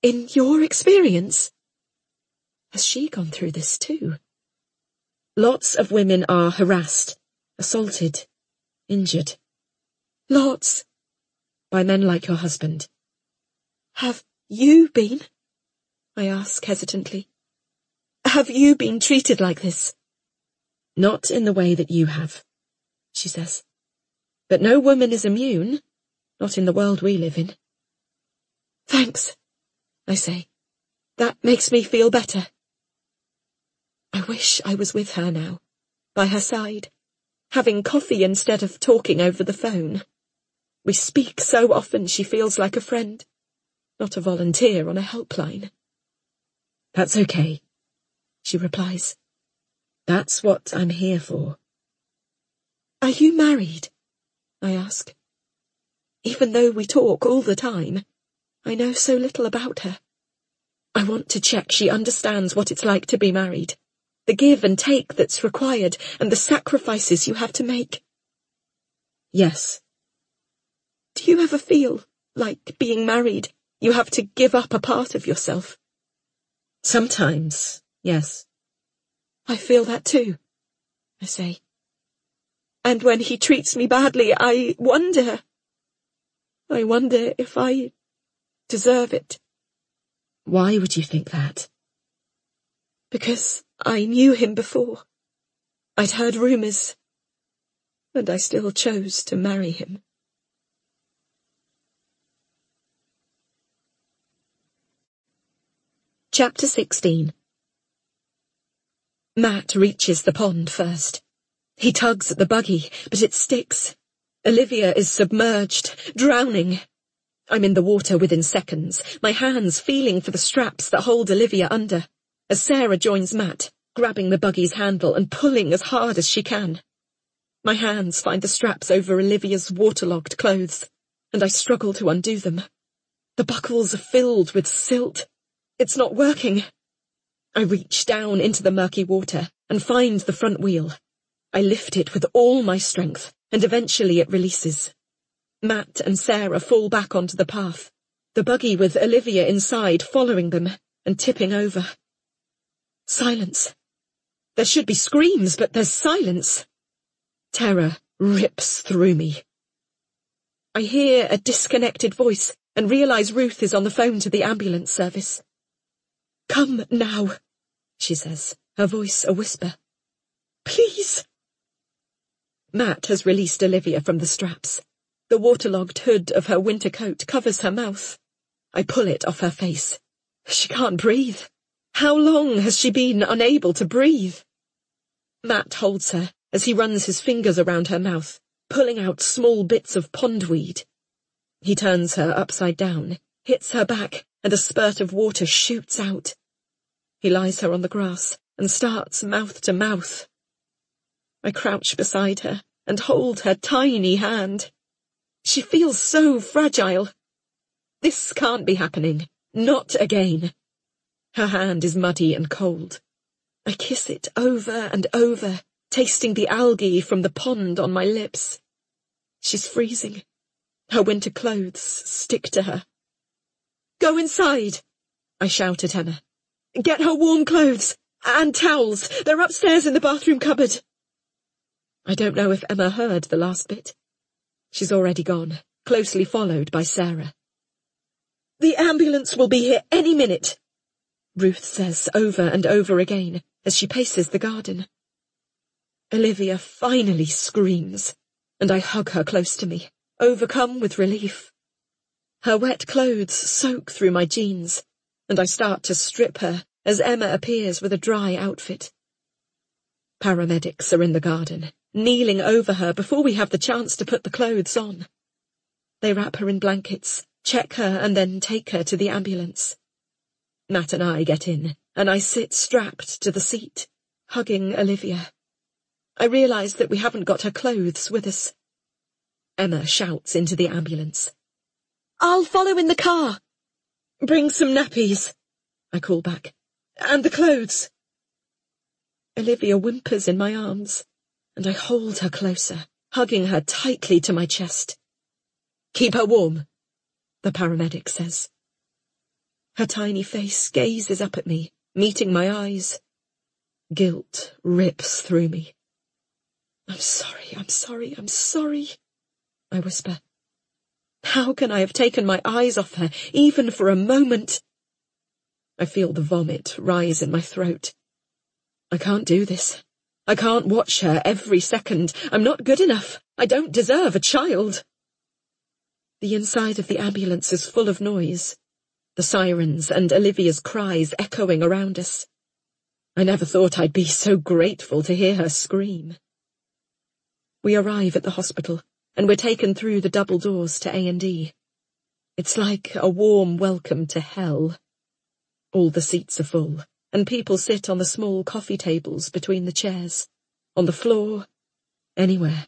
S2: In your experience? Has she gone through this too?
S3: Lots of women are harassed, assaulted, injured.
S2: Lots?
S3: By men like your husband.
S2: Have you been? I ask hesitantly. Have you been treated like this?
S3: Not in the way that you have, she says. But no woman is immune, not in the world we live in.
S2: Thanks, I say. That makes me feel better. I wish I was with her now, by her side, having coffee instead of talking over the phone. We speak so often she feels like a friend, not a volunteer on a helpline.
S3: That's okay, she replies. That's what I'm here for.
S2: Are you married? I ask. Even though we talk all the time, I know so little about her. I want to check she understands what it's like to be married, the give and take that's required, and the sacrifices you have to make.
S3: Yes.
S2: Do you ever feel, like being married, you have to give up a part of yourself?
S3: Sometimes, yes.
S2: I feel that too, I say. And when he treats me badly, I wonder if I deserve it.
S3: Why would you think that?
S2: Because I knew him before. I'd heard rumours, and I still chose to marry him. Chapter 16. Matt reaches the pond first. He tugs at the buggy, but it sticks. Olivia is submerged, drowning. I'm in the water within seconds, my hands feeling for the straps that hold Olivia under, as Sarah joins Matt, grabbing the buggy's handle and pulling as hard as she can. My hands find the straps over Olivia's waterlogged clothes, and I struggle to undo them. The buckles are filled with silt. It's not working. I reach down into the murky water and find the front wheel. I lift it with all my strength, and eventually it releases. Matt and Sarah fall back onto the path, the buggy with Olivia inside following them and tipping over. Silence. There should be screams, but there's silence. Terror rips through me. I hear a disconnected voice and realise Ruth is on the phone to the ambulance service. "Come now," she says, her voice a whisper. "Please." Matt has released Olivia from the straps. The waterlogged hood of her winter coat covers her mouth. I pull it off her face. She can't breathe. How long has she been unable to breathe? Matt holds her as he runs his fingers around her mouth, pulling out small bits of pondweed. He turns her upside down, hits her back, and a spurt of water shoots out. He lies her on the grass and starts mouth to mouth. I crouch beside her and hold her tiny hand. She feels so fragile. This can't be happening. Not again. Her hand is muddy and cold. I kiss it over and over, tasting the algae from the pond on my lips. She's freezing. Her winter clothes stick to her. Go inside, I shout at Emma. Get her warm clothes and towels. They're upstairs in the bathroom cupboard. I don't know if Emma heard the last bit. She's already gone, closely followed by Sarah. The ambulance will be here any minute, Ruth says over and over again as she paces the garden. Olivia finally screams, and I hug her close to me, overcome with relief. Her wet clothes soak through my jeans, and I start to strip her as Emma appears with a dry outfit. Paramedics are in the garden, kneeling over her before we have the chance to put the clothes on. They wrap her in blankets, check her, and then take her to the ambulance. Matt and I get in, and I sit strapped to the seat, hugging Olivia. I realise that we haven't got her clothes with us. Emma shouts into the ambulance. I'll follow in the car. Bring some nappies, I call back, and the clothes. Olivia whimpers in my arms, and I hold her closer, hugging her tightly to my chest. Keep her warm, the paramedic says. Her tiny face gazes up at me, meeting my eyes. Guilt rips through me. I'm sorry, I whisper. How can I have taken my eyes off her, even for a moment? I feel the vomit rise in my throat. I can't do this. I can't watch her every second. I'm not good enough. I don't deserve a child. The inside of the ambulance is full of noise, the sirens and Olivia's cries echoing around us. I never thought I'd be so grateful to hear her scream. We arrive at the hospital, and we're taken through the double doors to A&E. It's like a warm welcome to hell. All the seats are full, and people sit on the small coffee tables between the chairs, on the floor, anywhere.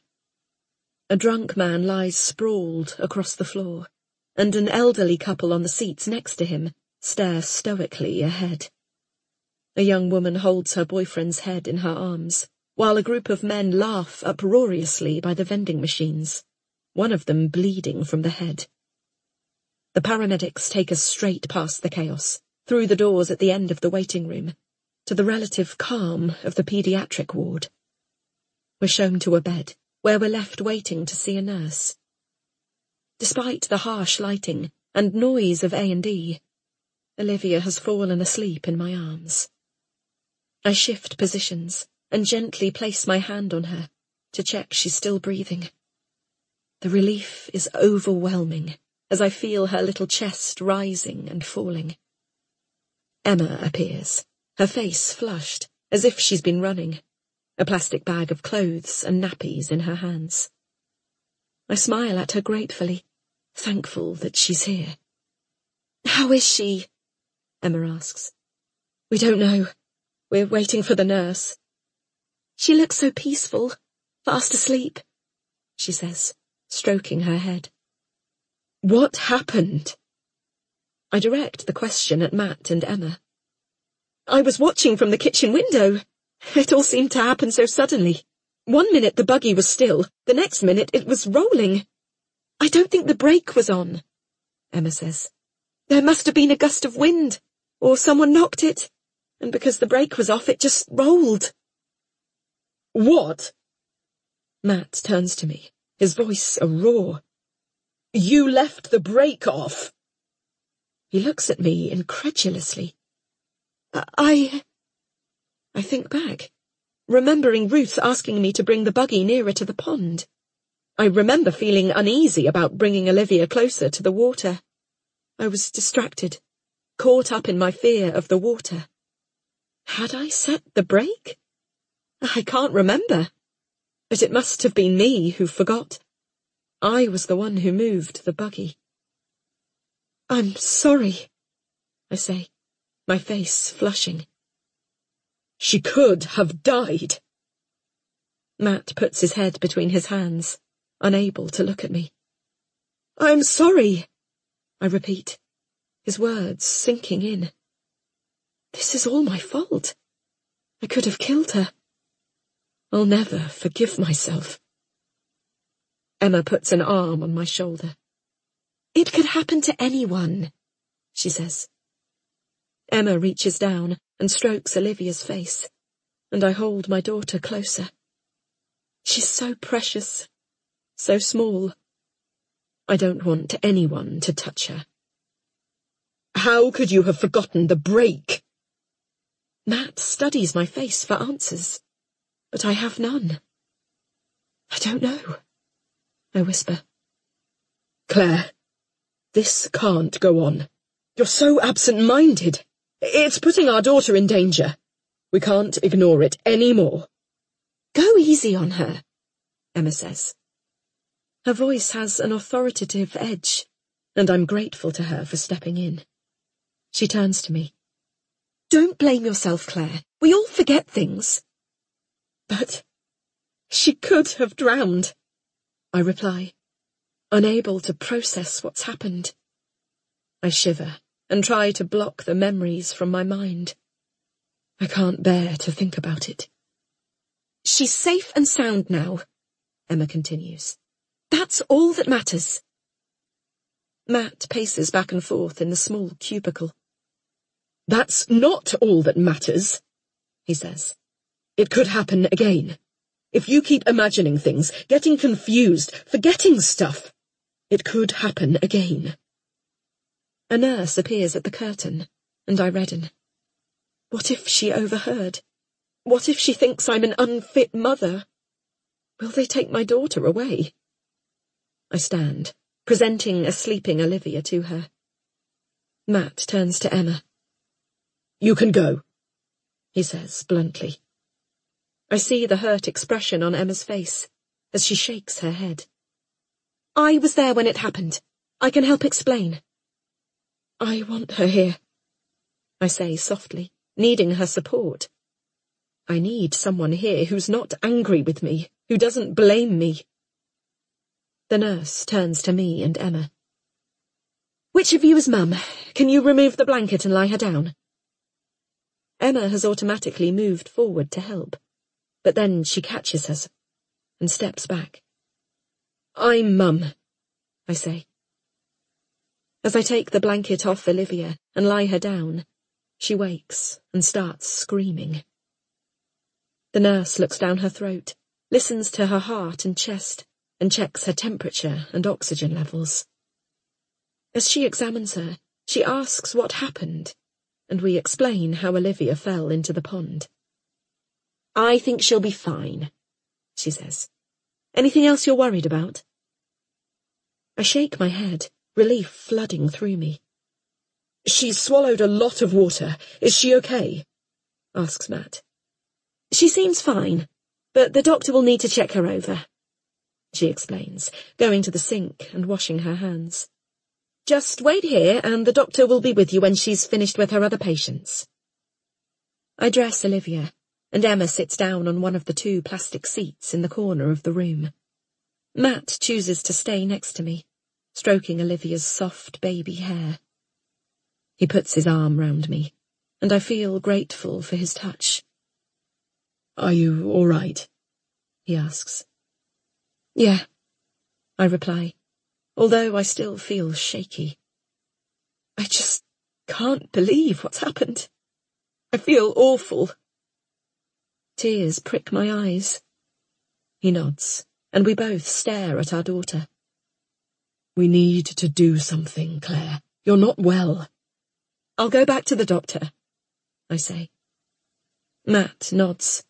S2: A drunk man lies sprawled across the floor, and an elderly couple on the seats next to him stare stoically ahead. A young woman holds her boyfriend's head in her arms, while a group of men laugh uproariously by the vending machines, one of them bleeding from the head. The paramedics take us straight past the chaos, through the doors at the end of the waiting room, to the relative calm of the paediatric ward. We're shown to a bed, where we're left waiting to see a nurse. Despite the harsh lighting and noise of A&E, Olivia has fallen asleep in my arms. I shift positions and gently place my hand on her to check she's still breathing. The relief is overwhelming as I feel her little chest rising and falling. Emma appears, her face flushed, as if she's been running, a plastic bag of clothes and nappies in her hands. I smile at her gratefully, thankful that she's here. How is she? Emma asks. We don't know. We're waiting for the nurse. She looks so peaceful, fast asleep, she says, stroking her head. What happened? I direct the question at Matt and Emma. I was watching from the kitchen window. It all seemed to happen so suddenly. 1 minute the buggy was still, the next minute it was rolling. I don't think the brake was on, Emma says. There must have been a gust of wind, or someone knocked it, and because the brake was off it just rolled. What? Matt turns to me, his voice a roar. You left the brake off? He looks at me incredulously. I think back, remembering Ruth asking me to bring the buggy nearer to the pond. I remember feeling uneasy about bringing Olivia closer to the water. I was distracted, caught up in my fear of the water. Had I set the brake? I can't remember, but it must have been me who forgot. I was the one who moved the buggy. I'm sorry, I say, my face flushing. She could have died. Matt puts his head between his hands, unable to look at me. I'm sorry, I repeat, his words sinking in. This is all my fault. I could have killed her. I'll never forgive myself. Emma puts an arm on my shoulder. It could happen to anyone, she says. Emma reaches down and strokes Olivia's face, and I hold my daughter closer. She's so precious, so small. I don't want anyone to touch her.
S3: How could you have forgotten the break?
S2: Matt studies my face for answers, but I have none. I don't know, I whisper.
S3: Claire, this can't go on. You're so absent-minded. It's putting our daughter in danger. We can't ignore it any more.
S2: Go easy on her, Emma says. Her voice has an authoritative edge, and I'm grateful to her for stepping in. She turns to me. Don't blame yourself, Claire. We all forget things.
S3: But she could have drowned, I reply, unable to process what's happened. I shiver and try to block the memories from my mind. I can't bear to think about it.
S2: She's safe and sound now, Emma continues. That's all that matters. Matt paces back and forth in the small cubicle.
S3: That's not all that matters, he says. It could happen again. If you keep imagining things, getting confused, forgetting stuff, it could happen again.
S2: A nurse appears at the curtain, and I redden. What if she overheard? What if she thinks I'm an unfit mother? Will they take my daughter away? I stand, presenting a sleeping Olivia to her. Matt turns to Emma.
S3: You can go, he says bluntly.
S2: I see the hurt expression on Emma's face as she shakes her head. I was there when it happened. I can help explain.
S3: I want her here,
S2: I say softly, needing her support. I need someone here who's not angry with me, who doesn't blame me. The nurse turns to me and Emma. Which of you is Mum? Can you remove the blanket and lie her down? Emma has automatically moved forward to help, but then she catches herself and steps back.
S3: I'm Mum,
S2: I say. As I take the blanket off Olivia and lie her down, she wakes and starts screaming. The nurse looks down her throat, listens to her heart and chest, and checks her temperature and oxygen levels. As she examines her, she asks what happened, and we explain how Olivia fell into the pond. I think she'll be fine, she says. Anything else you're worried about? I shake my head, relief flooding through me.
S3: She's swallowed a lot of water. Is she okay? Asks Matt.
S2: She seems fine, but the doctor will need to check her over, she explains, going to the sink and washing her hands. Just wait here and the doctor will be with you when she's finished with her other patients. I dress Olivia, and Emma sits down on one of the 2 plastic seats in the corner of the room. Matt chooses to stay next to me, stroking Olivia's soft baby hair. He puts his arm round me, and I feel grateful for his touch.
S3: Are you all right? He asks.
S2: Yeah, I reply, although I still feel shaky. I just can't believe what's happened. I feel awful. Tears prick my eyes. He nods, and we both stare at our daughter.
S3: We need to do something, Claire. You're not well.
S2: I'll go back to the doctor, I say. Matt nods.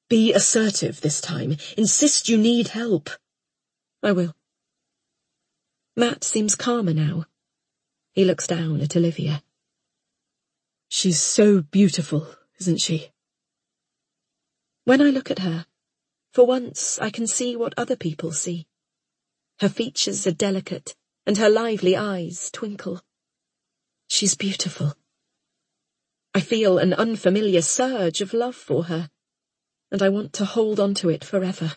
S3: Be assertive this time. Insist you need help.
S2: I will. Matt seems calmer now. He looks down at Olivia.
S3: She's so beautiful, isn't she?
S2: When I look at her, for once I can see what other people see. Her features are delicate, and her lively eyes twinkle. She's beautiful. I feel an unfamiliar surge of love for her, and I want to hold on to it forever.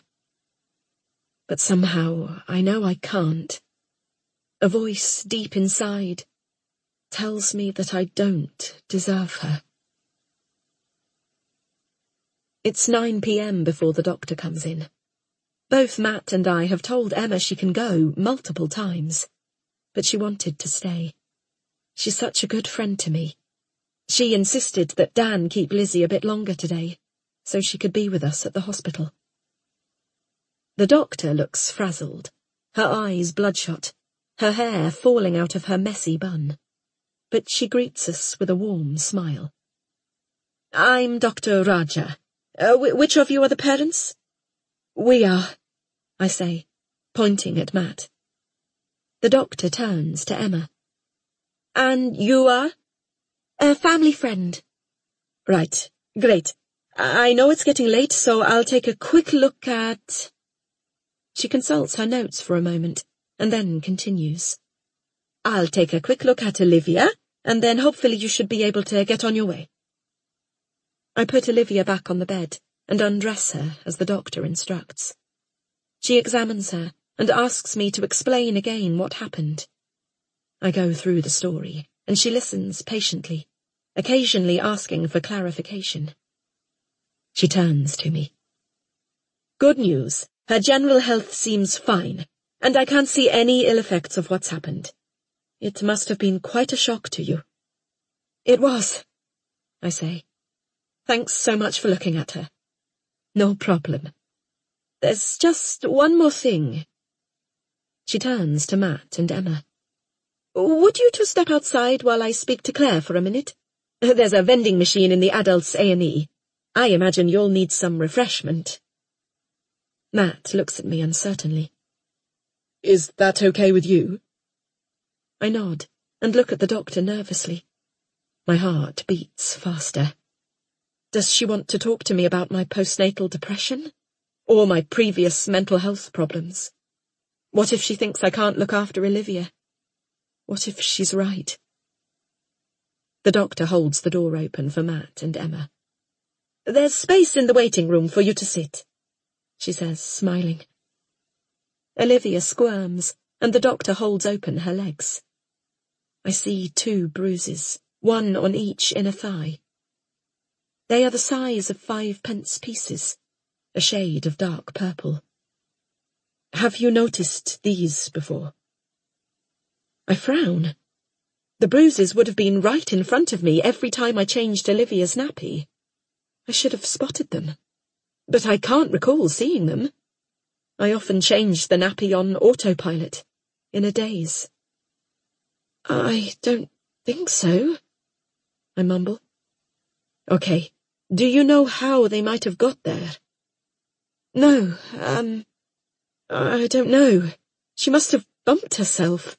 S2: But somehow I know I can't. A voice deep inside tells me that I don't deserve her. It's 9 p.m. before the doctor comes in. Both Matt and I have told Emma she can go multiple times, but she wanted to stay. She's such a good friend to me. She insisted that Dan keep Lizzie a bit longer today, so she could be with us at the hospital. The doctor looks frazzled, her eyes bloodshot, her hair falling out of her messy bun. But she greets us with a warm smile. I'm Dr. Raja. Which of you are the parents? We are, I say, pointing at Matt. The doctor turns to Emma. And you are? A family friend. Right, great. I know it's getting late, so I'll take a quick look at... She consults her notes for a moment, and then continues. I'll take a quick look at Olivia, and then hopefully you should be able to get on your way. I put Olivia back on the bed and undress her as the doctor instructs. She examines her and asks me to explain again what happened. I go through the story, and she listens patiently, occasionally asking for clarification. She turns to me. Good news. Her general health seems fine, and I can't see any ill effects of what's happened. It must have been quite a shock to you. It was, I say. Thanks so much for looking at her. No problem. There's just one more thing. She turns to Matt and Emma. Would you two step outside while I speak to Claire for a minute? There's a vending machine in the adults A&E. I imagine you'll need some refreshment. Matt looks at me uncertainly. Is that okay with you? I nod and look at the doctor nervously. My heart beats faster. Does she want to talk to me about my postnatal depression? Or my previous mental health problems? What if she thinks I can't look after Olivia? What if she's right? The doctor holds the door open for Matt and Emma. There's space in the waiting room for you to sit, she says, smiling. Olivia squirms, and the doctor holds open her legs. I see 2 bruises, one on each inner thigh. They are the size of 5-pence pieces, a shade of dark purple. Have you noticed these before? I frown. The bruises would have been right in front of me every time I changed Olivia's nappy. I should have spotted them. But I can't recall seeing them. I often changed the nappy on autopilot, in a daze. I don't think so, I mumble. Okay, do you know how they might have got there? No, I don't know. She must have bumped herself.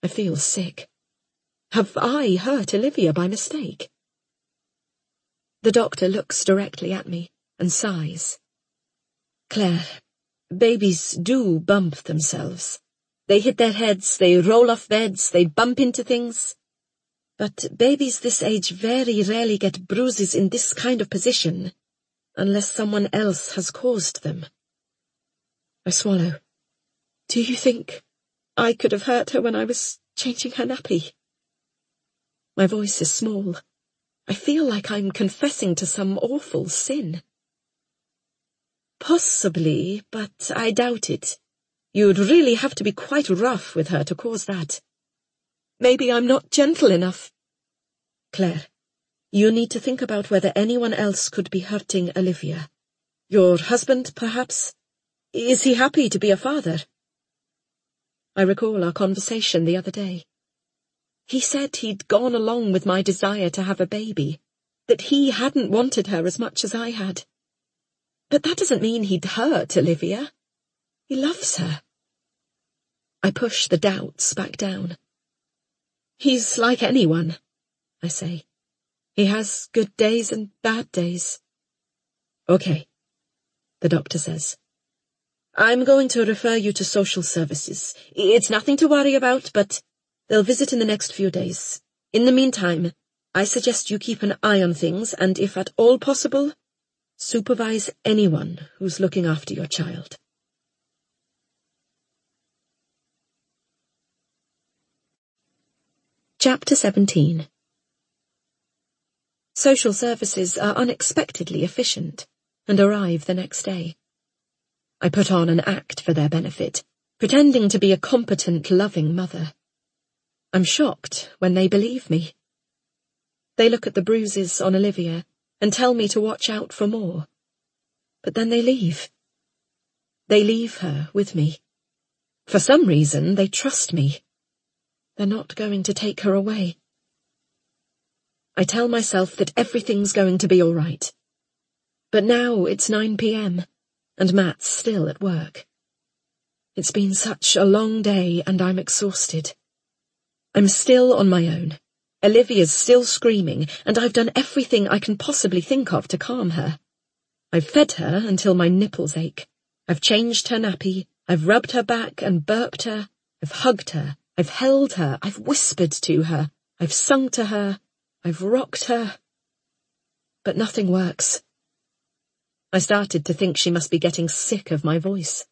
S2: I feel sick. Have I hurt Olivia by mistake? The doctor looks directly at me and sighs. Claire, babies do bump themselves. They hit their heads, they roll off beds, they bump into things. But babies this age very rarely get bruises in this kind of position, unless someone else has caused them. I swallow. Do you think I could have hurt her when I was changing her nappy? My voice is small. I feel like I'm confessing to some awful sin. Possibly, but I doubt it. You'd really have to be quite rough with her to cause that. Maybe I'm not gentle enough. Claire, you need to think about whether anyone else could be hurting Olivia. Your husband, perhaps? Is he happy to be a father? I recall our conversation the other day. He said he'd gone along with my desire to have a baby, that he hadn't wanted her as much as I had. But that doesn't mean he'd hurt Olivia. He loves her. I push the doubts back down. He's like anyone, I say. He has good days and bad days. Okay, the doctor says. I'm going to refer you to social services. It's nothing to worry about, but they'll visit in the next few days. In the meantime, I suggest you keep an eye on things and, if at all possible, supervise anyone who's looking after your child. Chapter 17. Social services are unexpectedly efficient and arrive the next day. I put on an act for their benefit, pretending to be a competent, loving mother. I'm shocked when they believe me. They look at the bruises on Olivia and tell me to watch out for more. But then they leave. They leave her with me. For some reason, they trust me. They're not going to take her away. I tell myself that everything's going to be all right. But now it's 9 p.m, and Matt's still at work. It's been such a long day, and I'm exhausted. I'm still on my own. Olivia's still screaming, and I've done everything I can possibly think of to calm her. I've fed her until my nipples ache. I've changed her nappy. I've rubbed her back and burped her. I've hugged her. I've held her. I've whispered to her. I've sung to her. I've rocked her. But nothing works. I started to think she must be getting sick of my voice,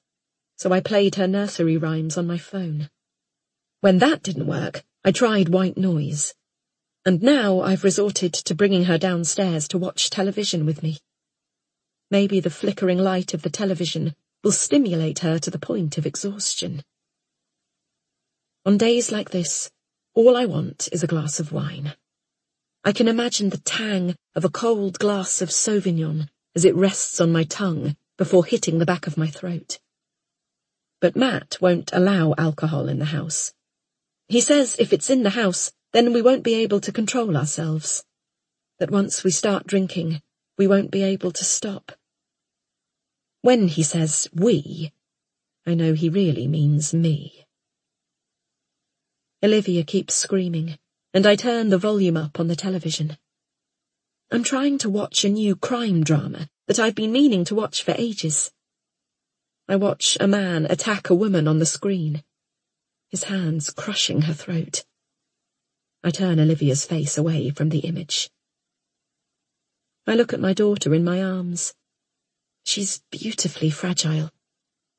S2: so I played her nursery rhymes on my phone. When that didn't work, I tried white noise. And now I've resorted to bringing her downstairs to watch television with me. Maybe the flickering light of the television will stimulate her to the point of exhaustion. On days like this, all I want is a glass of wine. I can imagine the tang of a cold glass of Sauvignon as it rests on my tongue before hitting the back of my throat. But Matt won't allow alcohol in the house. He says if it's in the house, then we won't be able to control ourselves. That once we start drinking, we won't be able to stop. When he says we, I know he really means me. Olivia keeps screaming, and I turn the volume up on the television. I'm trying to watch a new crime drama that I've been meaning to watch for ages. I watch a man attack a woman on the screen, his hands crushing her throat. I turn Olivia's face away from the image. I look at my daughter in my arms. She's beautifully fragile,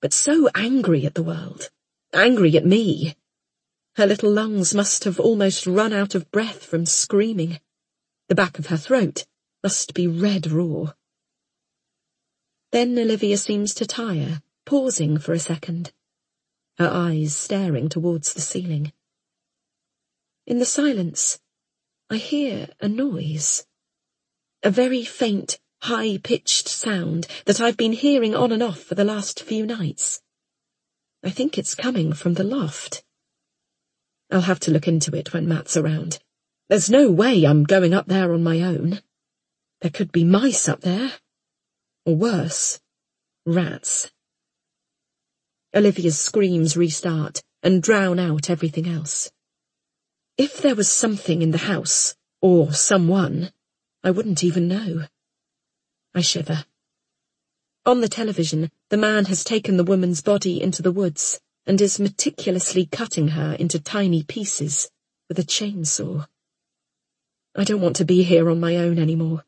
S2: but so angry at the world, angry at me. Her little lungs must have almost run out of breath from screaming. The back of her throat must be red raw. Then Olivia seems to tire, pausing for a second, her eyes staring towards the ceiling. In the silence, I hear a noise, a very faint, high-pitched sound that I've been hearing on and off for the last few nights. I think it's coming from the loft. I'll have to look into it when Matt's around. There's no way I'm going up there on my own. There could be mice up there. Or worse, rats. Olivia's screams restart and drown out everything else. If there was something in the house, or someone, I wouldn't even know. I shiver. On the television, the man has taken the woman's body into the woods and is meticulously cutting her into tiny pieces with a chainsaw. I don't want to be here on my own anymore.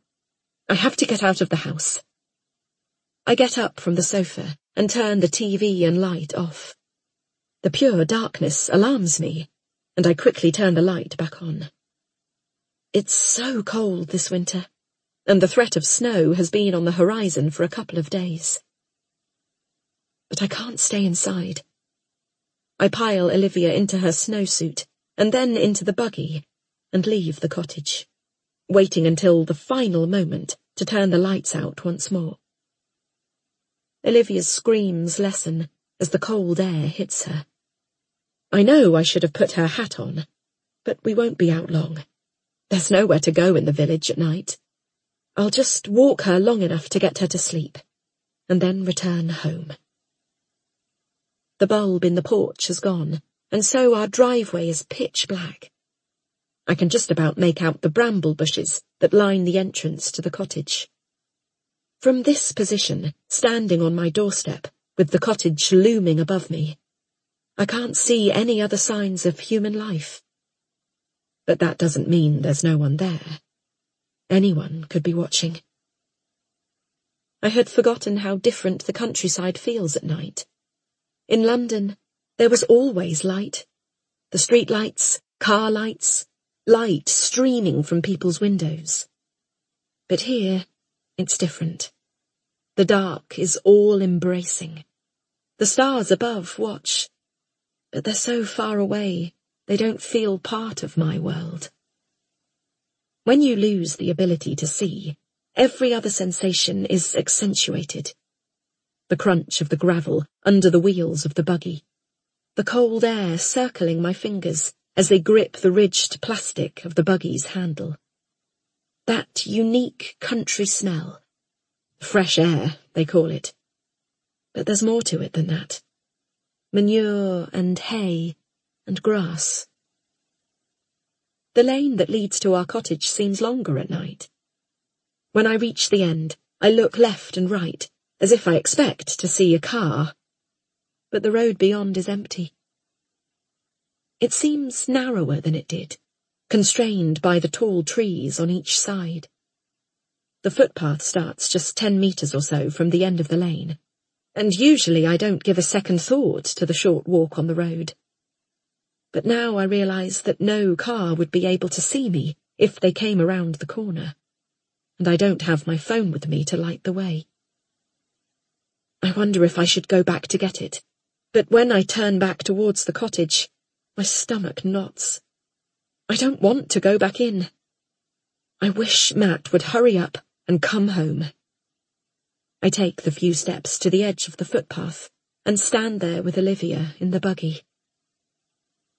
S2: I have to get out of the house. I get up from the sofa and turn the TV and light off. The pure darkness alarms me, and I quickly turn the light back on. It's so cold this winter, and the threat of snow has been on the horizon for a couple of days. But I can't stay inside. I pile Olivia into her snowsuit and then into the buggy and leave the cottage, waiting until the final moment to turn the lights out once more. Olivia's screams lessen as the cold air hits her. I know I should have put her hat on, but we won't be out long. There's nowhere to go in the village at night. I'll just walk her long enough to get her to sleep, and then return home. The bulb in the porch has gone, and so our driveway is pitch black. I can just about make out the bramble bushes that line the entrance to the cottage. From this position, standing on my doorstep, with the cottage looming above me, I can't see any other signs of human life. But that doesn't mean there's no one there. Anyone could be watching. I had forgotten how different the countryside feels at night. In London, there was always light. The street lights, car lights, light streaming from people's windows. But here, it's different. The dark is all-embracing. The stars above watch, but they're so far away They don't feel part of my world. When you lose the ability to see, every other sensation is accentuated. The crunch of the gravel under the wheels of the buggy, the cold air circling my fingers as they grip the ridged plastic of the buggy's handle. That unique country smell. Fresh air, they call it. But there's more to it than that. Manure and hay and grass. The lane that leads to our cottage seems longer at night. When I reach the end, I look left and right, as if I expect to see a car. But the road beyond is empty. It seems narrower than it did, constrained by the tall trees on each side. The footpath starts just 10 metres or so from the end of the lane, and usually I don't give a second thought to the short walk on the road. But now I realise that no car would be able to see me if they came around the corner, and I don't have my phone with me to light the way. I wonder if I should go back to get it, but when I turn back towards the cottage, my stomach knots. I don't want to go back in. I wish Matt would hurry up and come home. I take the few steps to the edge of the footpath and stand there with Olivia in the buggy.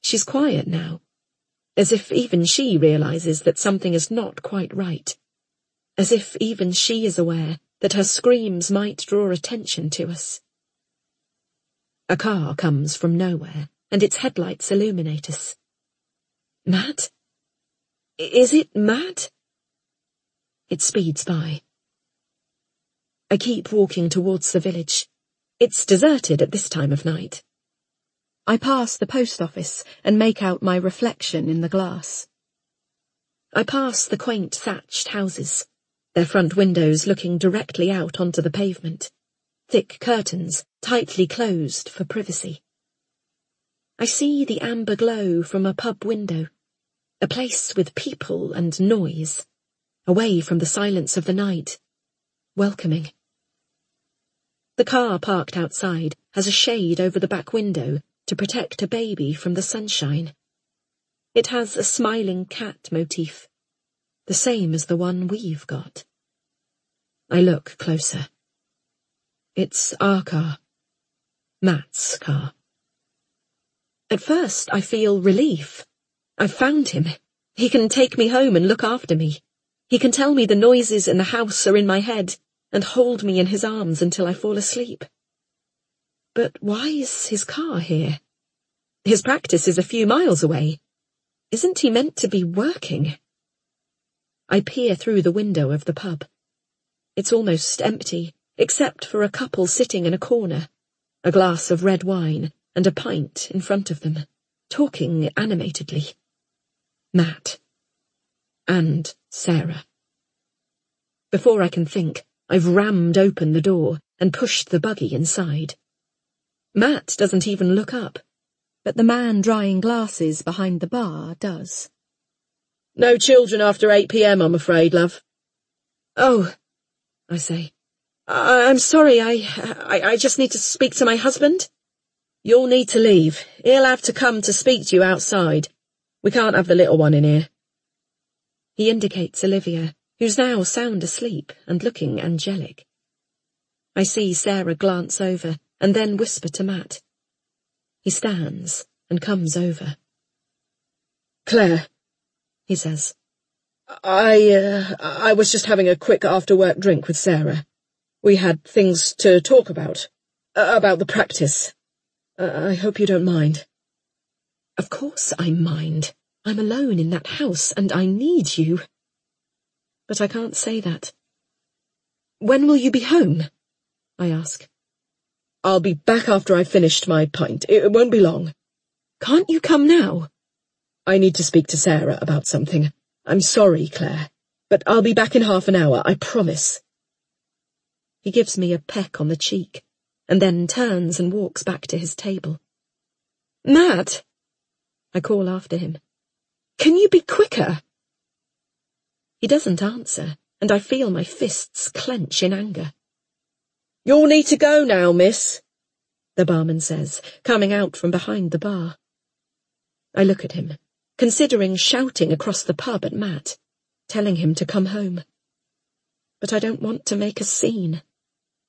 S2: She's quiet now, as if even she realises that something is not quite right, as if even she is aware that her screams might draw attention to us. A car comes from nowhere, and its headlights illuminate us. Matt? Is it Matt? It speeds by. I keep walking towards the village. It's deserted at this time of night. I pass the post office and make out my reflection in the glass. I pass the quaint thatched houses, their front windows looking directly out onto the pavement, thick curtains tightly closed for privacy. I see the amber glow from a pub window, a place with people and noise, away from the silence of the night, welcoming. The car parked outside has a shade over the back window to protect a baby from the sunshine. It has a smiling cat motif, the same as the one we've got. I look closer. It's our car, Matt's car. At first I feel relief. I've found him. He can take me home and look after me. He can tell me the noises in the house are in my head and hold me in his arms until I fall asleep. But why is his car here? His practice is a few miles away. Isn't he meant to be working? I peer through the window of the pub. It's almost empty, except for a couple sitting in a corner, a glass of red wine and a pint in front of them, talking animatedly. Matt. And Sarah. Before I can think, I've rammed open the door and pushed the buggy inside. Matt doesn't even look up, but the man drying glasses behind the bar does.
S3: No children after 8 p.m, I'm afraid, love.
S2: Oh, I say. I'm sorry, I just need to speak to my husband.
S3: You'll need to leave. He'll have to come to speak to you outside. We can't have the little one in here.
S2: He indicates Olivia, who's now sound asleep and looking angelic. I see Sarah glance over and then whisper to Matt. He stands and comes over.
S3: Claire,
S2: he says.
S3: I was just having a quick after-work drink with Sarah. We had things to talk about the practice. I hope you don't mind.
S2: Of course I mind. I'm alone in that house and I need you. But I can't say that. When will you be home? I ask.
S3: I'll be back after I've finished my pint. It won't be long.
S2: Can't you come now?
S3: I need to speak to Sarah about something. I'm sorry, Claire, but I'll be back in half an hour, I promise.
S2: He gives me a peck on the cheek, and then turns and walks back to his table. Matt! I call after him. Can you be quicker? He doesn't answer, and I feel my fists clench in anger.
S3: You'll need to go now, miss,
S2: the barman says, coming out from behind the bar. I look at him, considering shouting across the pub at Matt, telling him to come home. But I don't want to make a scene.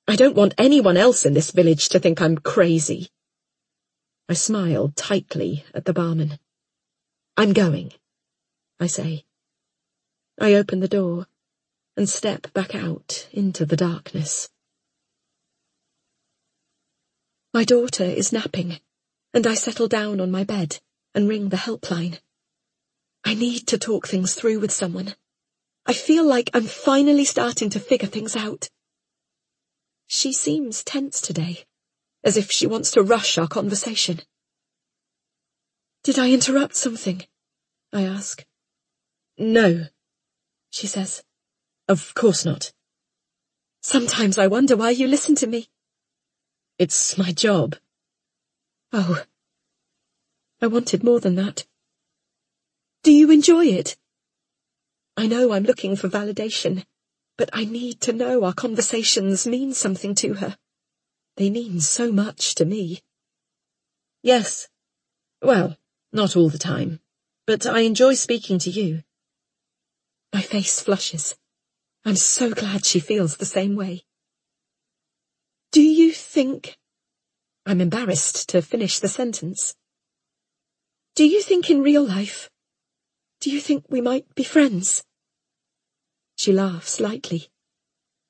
S2: I don't want anyone else in this village to think I'm crazy. I smile tightly at the barman. I'm going, I say. I open the door and step back out into the darkness. My daughter is napping, and I settle down on my bed and ring the helpline. I need to talk things through with someone. I feel like I'm finally starting to figure things out. She seems tense today, as if she wants to rush our conversation. Did I interrupt something? I ask. No, she says. Of course not. Sometimes I wonder why you listen to me. It's my job. Oh, I wanted more than that. Do you enjoy it? I know I'm looking for validation, but I need to know our conversations mean something to her. They mean so much to me. Yes. Well, not all the time, but I enjoy speaking to you. My face flushes. I'm so glad she feels the same way. Do you think... I'm embarrassed to finish the sentence. Do you think in real life... Do you think we might be friends? She laughs lightly.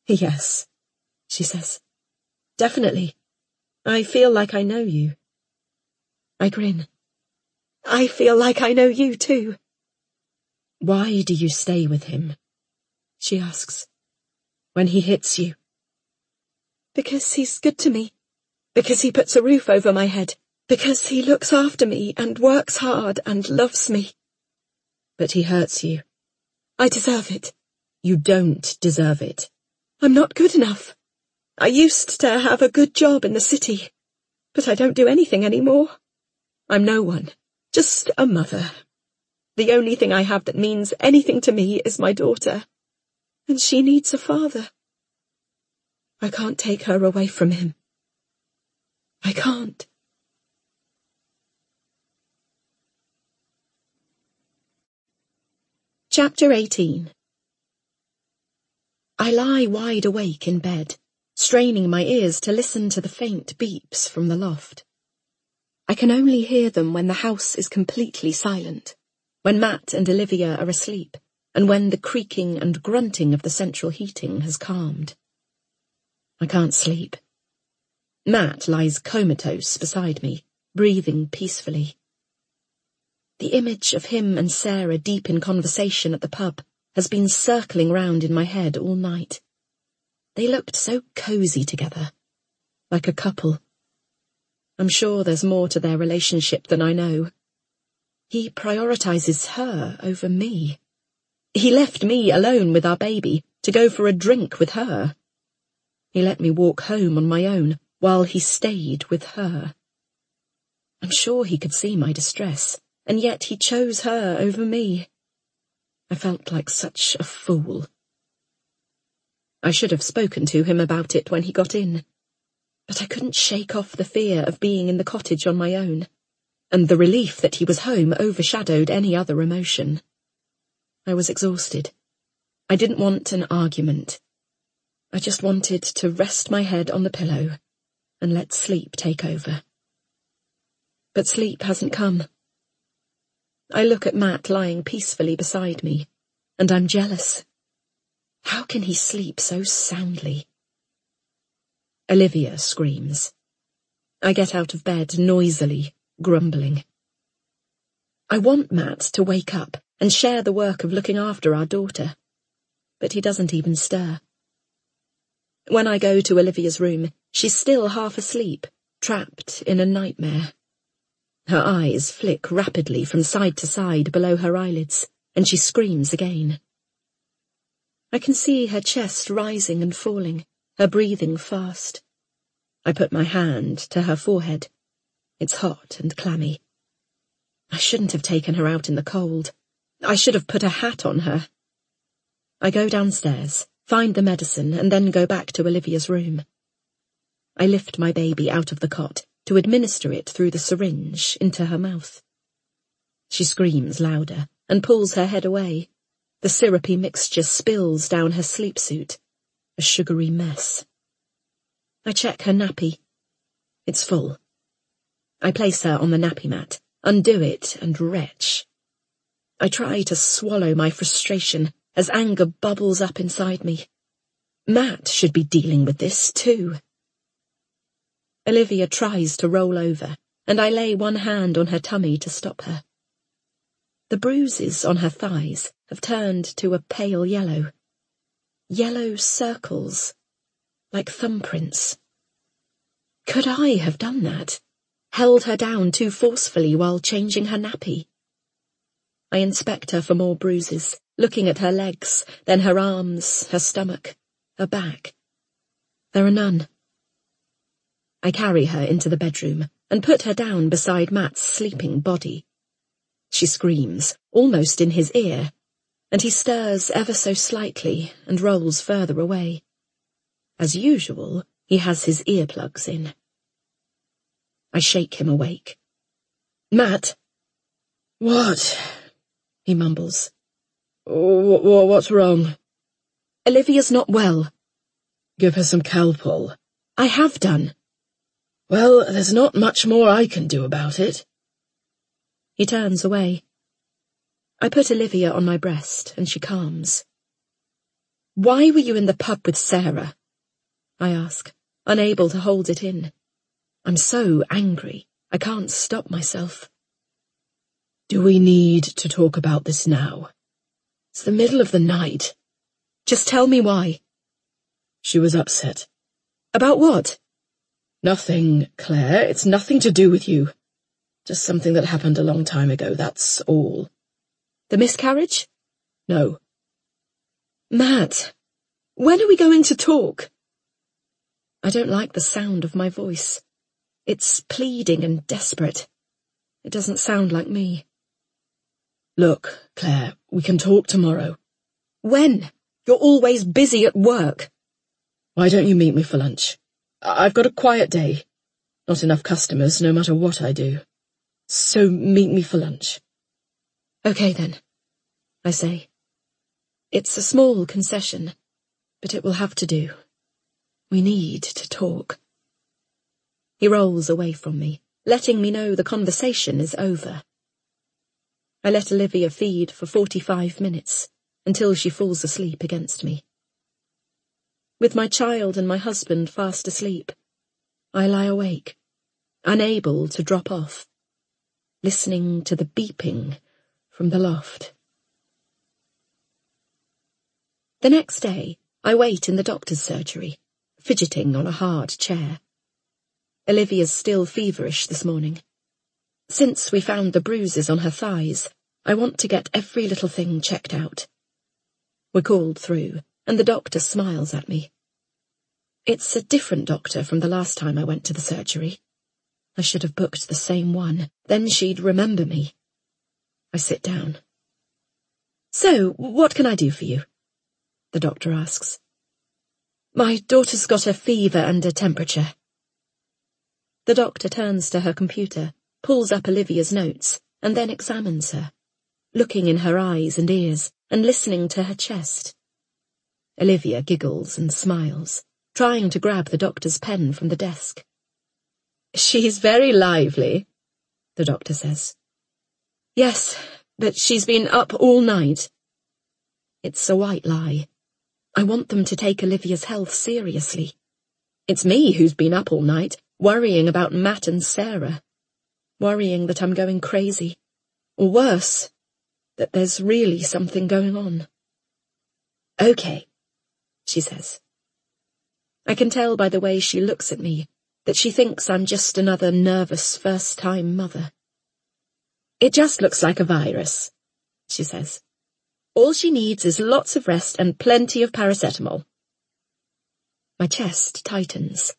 S2: Yes, she says. Definitely. I feel like I know you. I grin. I feel like I know you too. Why do you stay with him? She asks. When he hits you. Because he's good to me. Because he puts a roof over my head. Because he looks after me and works hard and loves me. But he hurts you. I deserve it. You don't deserve it. I'm not good enough. I used to have a good job in the city, but I don't do anything anymore. I'm no one, just a mother. The only thing I have that means anything to me is my daughter, and she needs a father. I can't take her away from him. I can't. Chapter 18. I lie wide awake in bed, straining my ears to listen to the faint beeps from the loft. I can only hear them when the house is completely silent, when Matt and Olivia are asleep, and when the creaking and grunting of the central heating has calmed. I can't sleep. Matt lies comatose beside me, breathing peacefully. The image of him and Sarah deep in conversation at the pub has been circling round in my head all night. They looked so cosy together, like a couple. I'm sure there's more to their relationship than I know. He prioritizes her over me. He left me alone with our baby to go for a drink with her. He let me walk home on my own while he stayed with her. I'm sure he could see my distress, and yet he chose her over me. I felt like such a fool. I should have spoken to him about it when he got in, but I couldn't shake off the fear of being in the cottage on my own, and the relief that he was home overshadowed any other emotion. I was exhausted. I didn't want an argument. I just wanted to rest my head on the pillow and let sleep take over. But sleep hasn't come. I look at Matt lying peacefully beside me, and I'm jealous. How can he sleep so soundly? Olivia screams. I get out of bed noisily, grumbling. I want Matt to wake up and share the work of looking after our daughter, but he doesn't even stir. When I go to Olivia's room, she's still half asleep, trapped in a nightmare. Her eyes flick rapidly from side to side below her eyelids, and she screams again. I can see her chest rising and falling, her breathing fast. I put my hand to her forehead. It's hot and clammy. I shouldn't have taken her out in the cold. I should have put a hat on her. I go downstairs, find the medicine, and then go back to Olivia's room. I lift my baby out of the cot to administer it through the syringe into her mouth. She screams louder and pulls her head away. The syrupy mixture spills down her sleep suit, a sugary mess. I check her nappy. It's full. I place her on the nappy mat, undo it, and retch. I try to swallow my frustration as anger bubbles up inside me. Matt should be dealing with this, too. Olivia tries to roll over, and I lay one hand on her tummy to stop her. The bruises on her thighs have turned to a pale yellow. Yellow circles, like thumbprints. Could I have done that? Held her down too forcefully while changing her nappy? I inspect her for more bruises, looking at her legs, then her arms, her stomach, her back. There are none. I carry her into the bedroom and put her down beside Matt's sleeping body. She screams, almost in his ear, and he stirs ever so slightly and rolls further away. As usual, he has his earplugs in. I shake him awake. Matt!
S3: What? He mumbles. What's wrong?
S2: Olivia's not well.
S3: Give her some Calpol.
S2: I have done.
S3: Well, there's not much more I can do about it.
S2: He turns away. I put Olivia on my breast, and she calms. Why were you in the pub with Sarah? I ask, unable to hold it in. I'm so angry, I can't stop myself.
S3: Do we need to talk about this now? It's the middle of the night.
S2: Just tell me why.
S3: She was upset.
S2: About what?
S3: Nothing, Claire. It's nothing to do with you. Just something that happened a long time ago, that's all.
S2: The miscarriage?
S3: No.
S2: Matt, when are we going to talk? I don't like the sound of my voice. It's pleading and desperate. It doesn't sound like me.
S3: Look, Claire, we can talk tomorrow.
S2: When? You're always busy at work.
S3: Why don't you meet me for lunch? I've got a quiet day. Not enough customers, no matter what I do. So meet me for lunch.
S2: Okay then, I say. It's a small concession, but it will have to do. We need to talk. He rolls away from me, letting me know the conversation is over. I let Olivia feed for 45 minutes, until she falls asleep against me. With my child and my husband fast asleep, I lie awake, unable to drop off, listening to the beeping from the loft. The next day, I wait in the doctor's surgery, fidgeting on a hard chair. Olivia's still feverish this morning. Since we found the bruises on her thighs, I want to get every little thing checked out. We're called through, and the doctor smiles at me. It's a different doctor from the last time I went to the surgery. I should have booked the same one, then she'd remember me. I sit down. So, what can I do for you? The doctor asks. My daughter's got a fever and a temperature. The doctor turns to her computer, pulls up Olivia's notes, and then examines her, looking in her eyes and ears, and listening to her chest. Olivia giggles and smiles, trying to grab the doctor's pen from the desk. She's very lively, the doctor says. Yes, but she's been up all night. It's a white lie. I want them to take Olivia's health seriously. It's me who's been up all night, worrying about Matt and Sarah. Worrying that I'm going crazy. Or worse, that there's really something going on. Okay, she says. I can tell by the way she looks at me that she thinks I'm just another nervous first-time mother. It just looks like a virus, she says. All she needs is lots of rest and plenty of paracetamol. My chest tightens.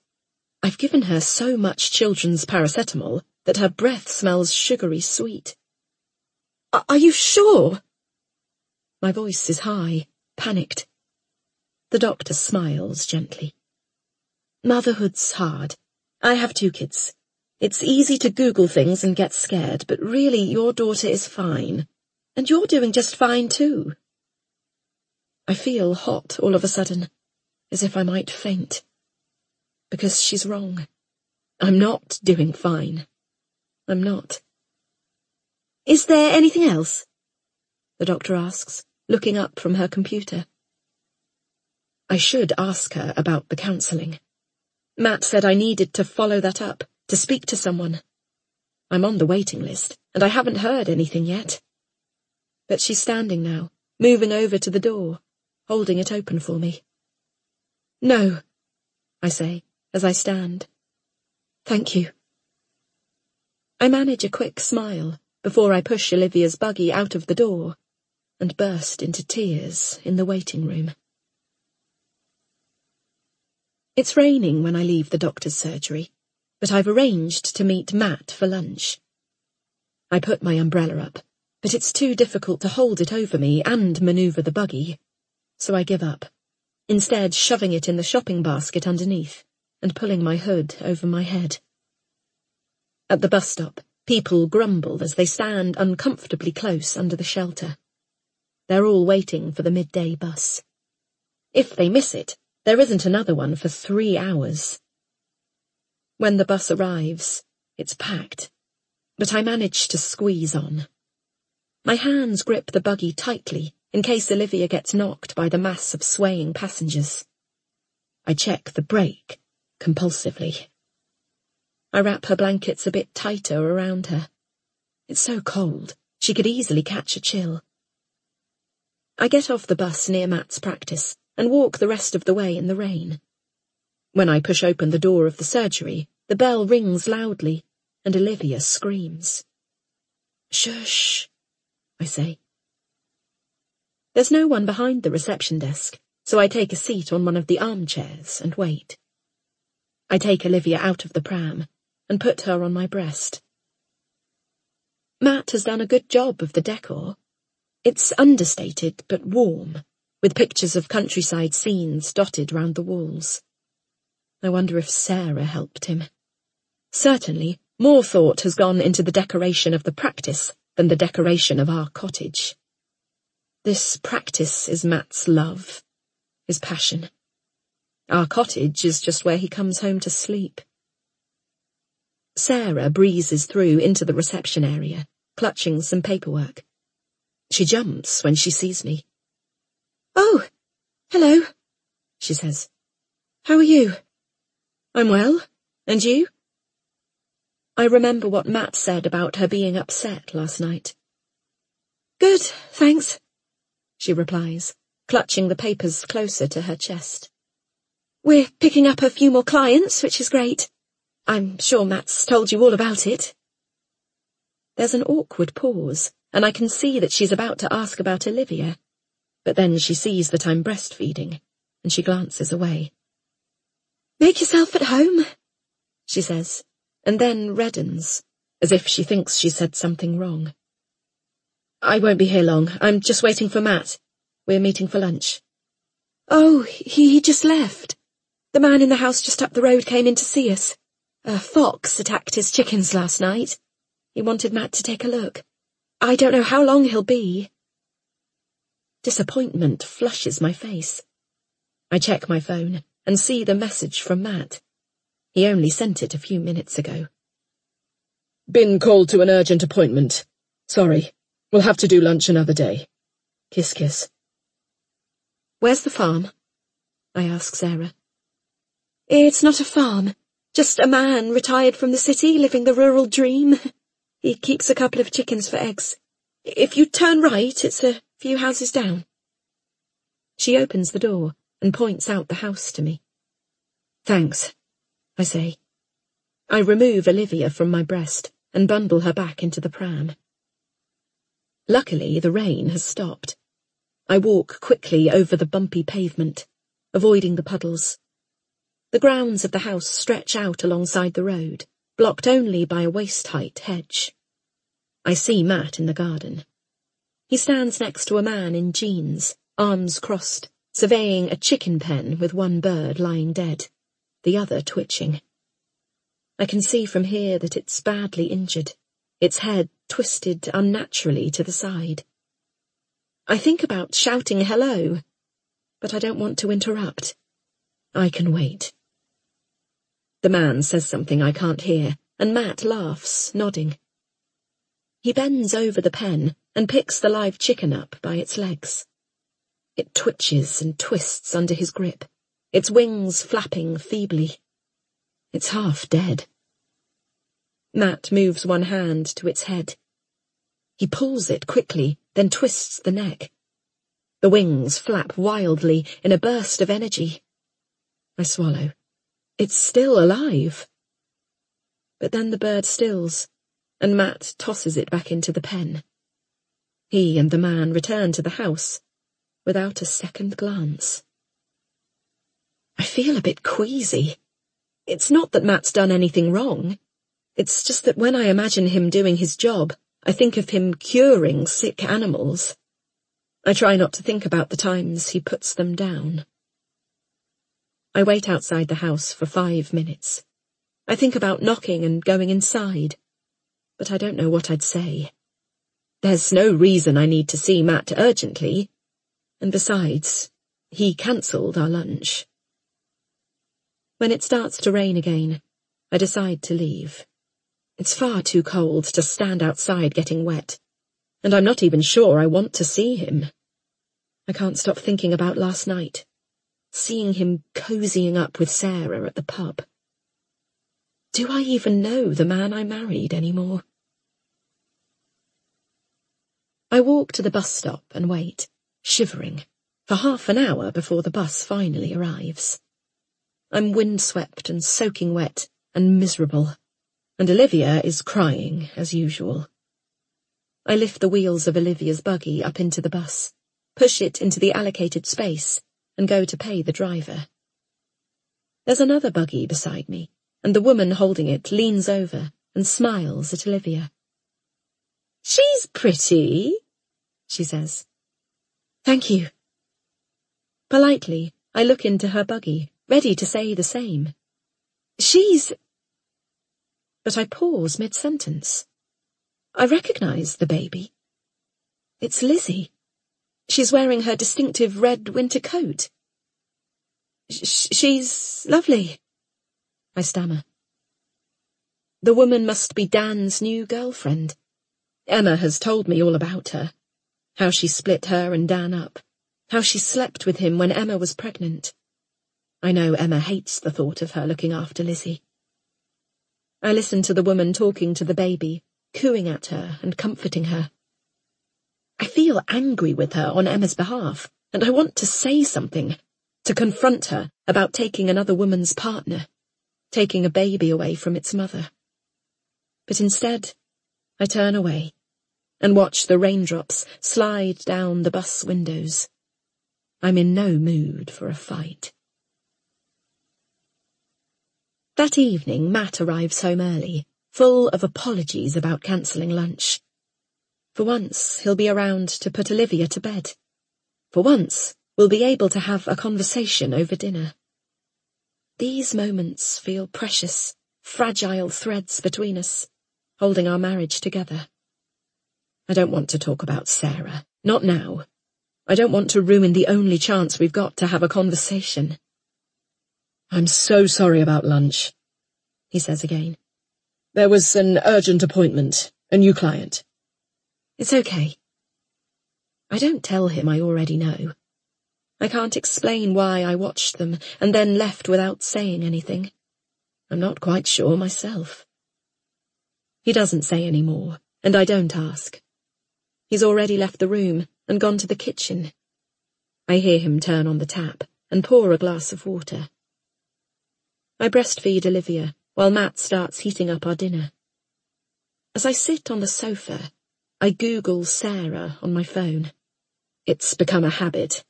S2: I've given her so much children's paracetamol that her breath smells sugary sweet. Are you sure? My voice is high, panicked. The doctor smiles gently. Motherhood's hard. I have 2 kids. It's easy to Google things and get scared, but really your daughter is fine. And you're doing just fine too. I feel hot all of a sudden, as if I might faint. Because she's wrong. I'm not doing fine. I'm not. Is there anything else? The doctor asks, looking up from her computer. I should ask her about the counselling. Matt said I needed to follow that up, to speak to someone. I'm on the waiting list, and I haven't heard anything yet. But she's standing now, moving over to the door, holding it open for me. No, I say, as I stand. Thank you. I manage a quick smile before I push Olivia's buggy out of the door and burst into tears in the waiting room. It's raining when I leave the doctor's surgery, but I've arranged to meet Matt for lunch. I put my umbrella up, but it's too difficult to hold it over me and manoeuvre the buggy, so I give up, instead shoving it in the shopping basket underneath and pulling my hood over my head. At the bus stop, people grumble as they stand uncomfortably close under the shelter. They're all waiting for the midday bus. If they miss it, there isn't another one for 3 hours. When the bus arrives, it's packed, but I manage to squeeze on. My hands grip the buggy tightly in case Olivia gets knocked by the mass of swaying passengers. I check the brake compulsively. I wrap her blankets a bit tighter around her. It's so cold, she could easily catch a chill. I get off the bus near Matt's practice and walk the rest of the way in the rain. When I push open the door of the surgery, the bell rings loudly, and Olivia screams. Shush, I say. There's no one behind the reception desk, so I take a seat on one of the armchairs and wait. I take Olivia out of the pram and put her on my breast. Matt has done a good job of the decor. It's understated but warm, with pictures of countryside scenes dotted round the walls. I wonder if Sarah helped him. Certainly, more thought has gone into the decoration of the practice than the decoration of our cottage. This practice is Matt's love, his passion. Our cottage is just where he comes home to sleep. Sarah breezes through into the reception area, clutching some paperwork. She jumps when she sees me. Oh, hello, she says. How are you? I'm well, and you? I remember what Matt said about her being upset last night. Good, thanks, she replies, clutching the papers closer to her chest. We're picking up a few more clients, which is great. I'm sure Matt's told you all about it. There's an awkward pause, and I can see that she's about to ask about Olivia, but then she sees that I'm breastfeeding, and she glances away. Make yourself at home, she says, and then reddens, as if she thinks she said something wrong. I won't be here long. I'm just waiting for Matt. We're meeting for lunch. Oh, he just left. The man in the house just up the road came in to see us. A fox attacked his chickens last night. He wanted Matt to take a look. I don't know how long he'll be. Disappointment flushes my face. I check my phone and see the message from Matt. He only sent it a few minutes ago.
S3: Been called to an urgent appointment. Sorry, we'll have to do lunch another day. Kiss, kiss.
S2: Where's the farm? I ask Sarah. It's not a farm, just a man retired from the city living the rural dream. He keeps a couple of chickens for eggs. If you turn right, it's a few houses down. She opens the door and points out the house to me. Thanks, I say. I remove Olivia from my breast and bundle her back into the pram. Luckily, the rain has stopped. I walk quickly over the bumpy pavement, avoiding the puddles. The grounds of the house stretch out alongside the road, blocked only by a waist-height hedge. I see Matt in the garden. He stands next to a man in jeans, arms crossed, surveying a chicken pen with one bird lying dead, the other twitching. I can see from here that it's badly injured, its head twisted unnaturally to the side. I think about shouting hello, but I don't want to interrupt. I can wait. The man says something I can't hear, and Matt laughs, nodding. He bends over the pen and picks the live chicken up by its legs. It twitches and twists under his grip, its wings flapping feebly. It's half dead. Matt moves one hand to its head. He pulls it quickly, then twists the neck. The wings flap wildly in a burst of energy. I swallow. It's still alive. But then the bird stills, and Matt tosses it back into the pen. He and the man return to the house, without a second glance. I feel a bit queasy. It's not that Matt's done anything wrong. It's just that when I imagine him doing his job, I think of him curing sick animals. I try not to think about the times he puts them down. I wait outside the house for 5 minutes. I think about knocking and going inside, but I don't know what I'd say. There's no reason I need to see Matt urgently, and besides, he cancelled our lunch. When it starts to rain again, I decide to leave. It's far too cold to stand outside getting wet, and I'm not even sure I want to see him. I can't stop thinking about last night, seeing him cozying up with Sarah at the pub. Do I even know the man I married anymore? I walk to the bus stop and wait, shivering, for half an hour before the bus finally arrives. I'm windswept and soaking wet and miserable, and Olivia is crying as usual. I lift the wheels of Olivia's buggy up into the bus, push it into the allocated space, and go to pay the driver. There's another buggy beside me, and the woman holding it leans over and smiles at Olivia. "She's pretty," she says. "Thank you." Politely, I look into her buggy, ready to say the same. "She's—" But I pause mid-sentence. I recognize the baby. It's Lizzie. She's wearing her distinctive red winter coat. She's lovely," I stammer. The woman must be Dan's new girlfriend. Emma has told me all about her. How she split her and Dan up. How she slept with him when Emma was pregnant. I know Emma hates the thought of her looking after Lizzie. I listen to the woman talking to the baby, cooing at her and comforting her. I feel angry with her on Emma's behalf, and I want to say something, to confront her about taking another woman's partner, taking a baby away from its mother. But instead, I turn away and watch the raindrops slide down the bus windows. I'm in no mood for a fight. That evening, Matt arrives home early, full of apologies about cancelling lunch. For once, he'll be around to put Olivia to bed. For once, we'll be able to have a conversation over dinner. These moments feel precious, fragile threads between us, holding our marriage together. I don't want to talk about Sarah, not now. I don't want to ruin the only chance we've got to have a conversation.
S3: "I'm so sorry about lunch," he says again. "There was an urgent appointment, a new client."
S2: It's okay. I don't tell him I already know. I can't explain why I watched them and then left without saying anything. I'm not quite sure myself. He doesn't say any more, and I don't ask. He's already left the room and gone to the kitchen. I hear him turn on the tap and pour a glass of water. I breastfeed Olivia while Matt starts heating up our dinner. As I sit on the sofa, I Google Sarah on my phone. It's become a habit.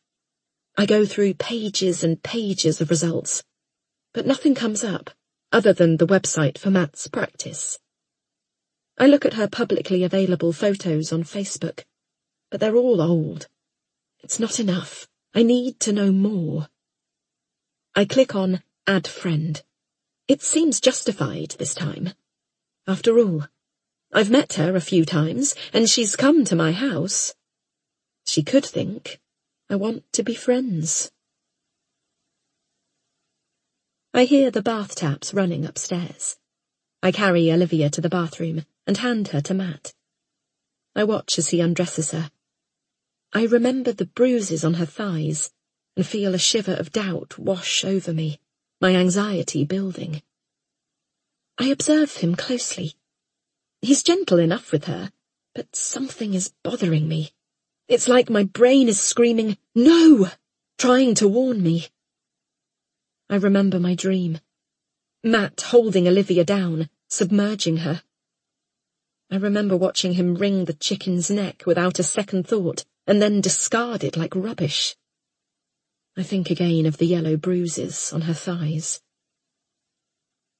S2: I go through pages and pages of results, but nothing comes up other than the website for Matt's practice. I look at her publicly available photos on Facebook, but they're all old. It's not enough. I need to know more. I click on Add Friend. It seems justified this time. After all, I've met her a few times, and she's come to my house. She could think I want to be friends. I hear the bath taps running upstairs. I carry Olivia to the bathroom and hand her to Matt. I watch as he undresses her. I remember the bruises on her thighs and feel a shiver of doubt wash over me, my anxiety building. I observe him closely. He's gentle enough with her, but something is bothering me. It's like my brain is screaming, "No!" trying to warn me. I remember my dream. Matt holding Olivia down, submerging her. I remember watching him wring the chicken's neck without a second thought, and then discard it like rubbish. I think again of the yellow bruises on her thighs.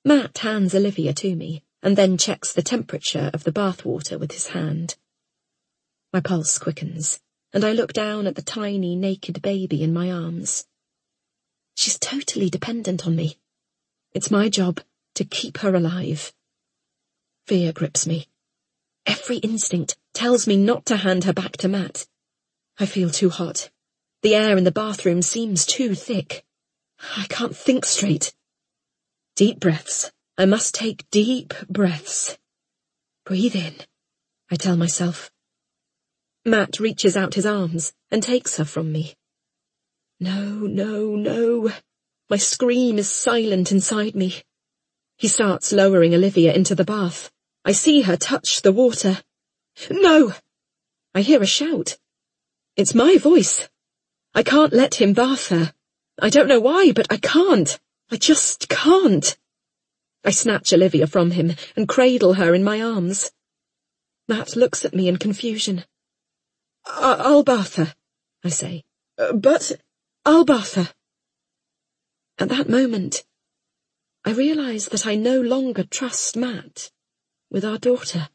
S2: Matt hands Olivia to me, and then checks the temperature of the bathwater with his hand. My pulse quickens, and I look down at the tiny, naked baby in my arms. She's totally dependent on me. It's my job to keep her alive. Fear grips me. Every instinct tells me not to hand her back to Matt. I feel too hot. The air in the bathroom seems too thick. I can't think straight. Deep breaths. I must take deep breaths. Breathe in, I tell myself. Matt reaches out his arms and takes her from me. No, no, no. My scream is silent inside me. He starts lowering Olivia into the bath. I see her touch the water. No! I hear a shout. It's my voice. I can't let him bath her. I don't know why, but I can't. I just can't. I snatch Olivia from him and cradle her in my arms. Matt looks at me in confusion. I'll bath her, I say. But I'll bath her. At that moment, I realise that I no longer trust Matt with our daughter.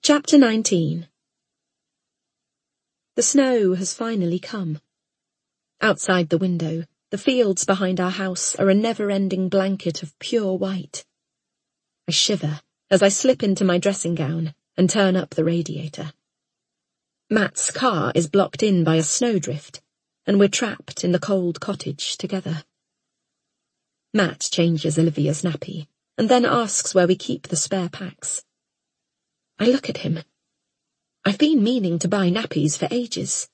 S2: Chapter 19. The snow has finally come. Outside the window, the fields behind our house are a never-ending blanket of pure white. I shiver as I slip into my dressing gown and turn up the radiator. Matt's car is blocked in by a snowdrift, and we're trapped in the cold cottage together. Matt changes Olivia's nappy, and then asks where we keep the spare packs. I look at him. I've been meaning to buy nappies for ages,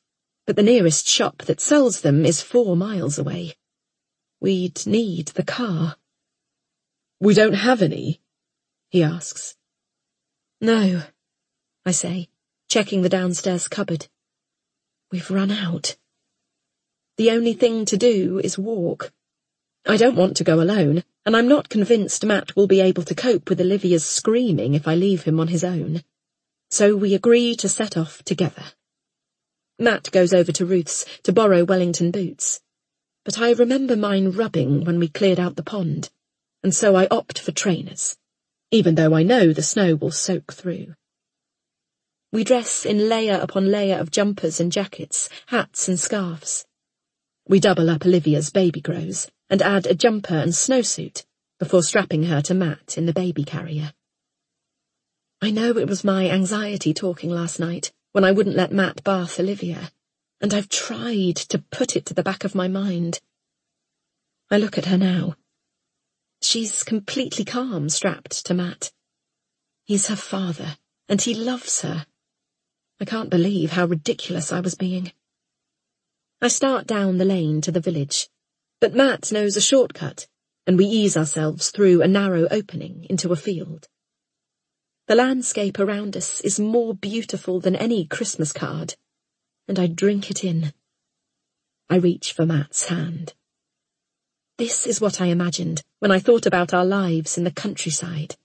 S2: but the nearest shop that sells them is 4 miles away. We'd need the car.
S3: We don't have any? He asks.
S2: No, I say, checking the downstairs cupboard. We've run out. The only thing to do is walk. I don't want to go alone, and I'm not convinced Matt will be able to cope with Olivia's screaming if I leave him on his own. So we agree to set off together. Matt goes over to Ruth's to borrow Wellington boots, but I remember mine rubbing when we cleared out the pond, and so I opt for trainers, even though I know the snow will soak through. We dress in layer upon layer of jumpers and jackets, hats and scarves. We double up Olivia's baby grows and add a jumper and snowsuit before strapping her to Matt in the baby carrier. I know it was my anxiety talking last night when I wouldn't let Matt bath Olivia, and I've tried to put it to the back of my mind. I look at her now. She's completely calm strapped to Matt. He's her father, and he loves her. I can't believe how ridiculous I was being. I start down the lane to the village, but Matt knows a shortcut, and we ease ourselves through a narrow opening into a field. The landscape around us is more beautiful than any Christmas card, and I drink it in. I reach for Matt's hand. This is what I imagined when I thought about our lives in the countryside.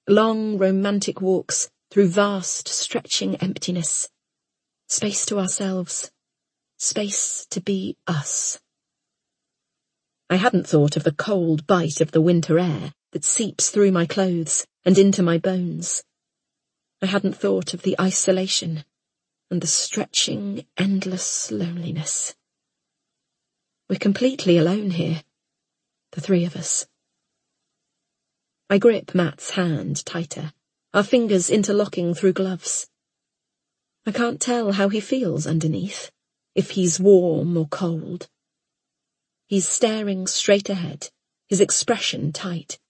S2: Long, romantic walks through vast, stretching emptiness. Space to ourselves. Space to be us. I hadn't thought of the cold bite of the winter air that seeps through my clothes and into my bones. I hadn't thought of the isolation and the stretching, endless loneliness. We're completely alone here, the three of us. I grip Matt's hand tighter, our fingers interlocking through gloves. I can't tell how he feels underneath, if he's warm or cold. He's staring straight ahead, his expression tight.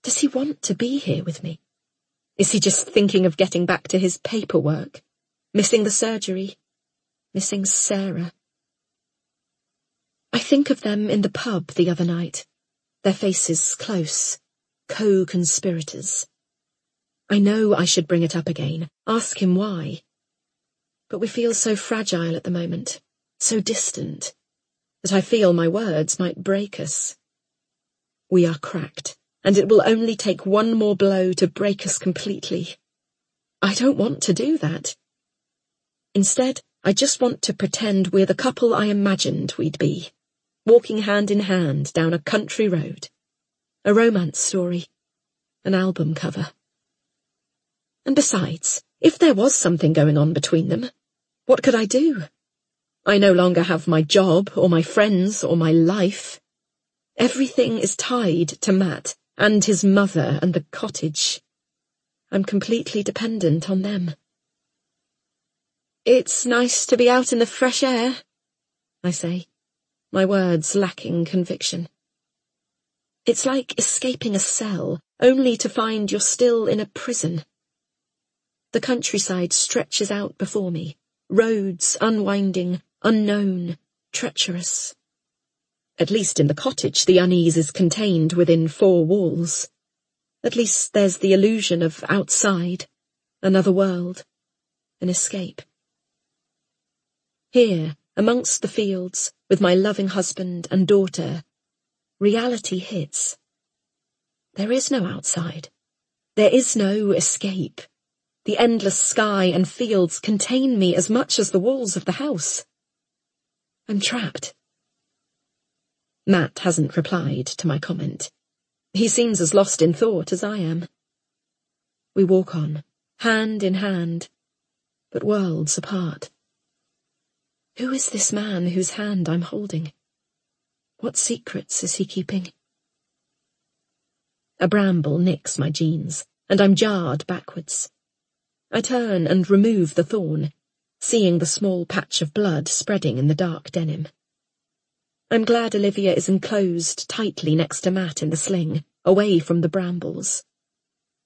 S2: Does he want to be here with me? Is he just thinking of getting back to his paperwork, missing the surgery, missing Sarah? I think of them in the pub the other night, their faces close, co-conspirators. I know I should bring it up again, ask him why. But we feel so fragile at the moment, so distant, that I feel my words might break us. We are cracked, and it will only take one more blow to break us completely. I don't want to do that. Instead, I just want to pretend we're the couple I imagined we'd be, walking hand in hand down a country road. A romance story. An album cover. And besides, if there was something going on between them, what could I do? I no longer have my job, or my friends, or my life. Everything is tied to Matt, and his mother, and the cottage. I'm completely dependent on them. It's nice to be out in the fresh air, I say, my words lacking conviction. It's like escaping a cell, only to find you're still in a prison. The countryside stretches out before me, roads unwinding, unknown, treacherous. At least in the cottage the unease is contained within four walls. At least there's the illusion of outside, another world, an escape. Here, amongst the fields, with my loving husband and daughter, reality hits. There is no outside. There is no escape. The endless sky and fields contain me as much as the walls of the house. I'm trapped. Matt hasn't replied to my comment. He seems as lost in thought as I am. We walk on, hand in hand, but worlds apart. Who is this man whose hand I'm holding? What secrets is he keeping? A bramble nicks my jeans, and I'm jarred backwards. I turn and remove the thorn, seeing the small patch of blood spreading in the dark denim. I'm glad Olivia is enclosed tightly next to Matt in the sling, away from the brambles.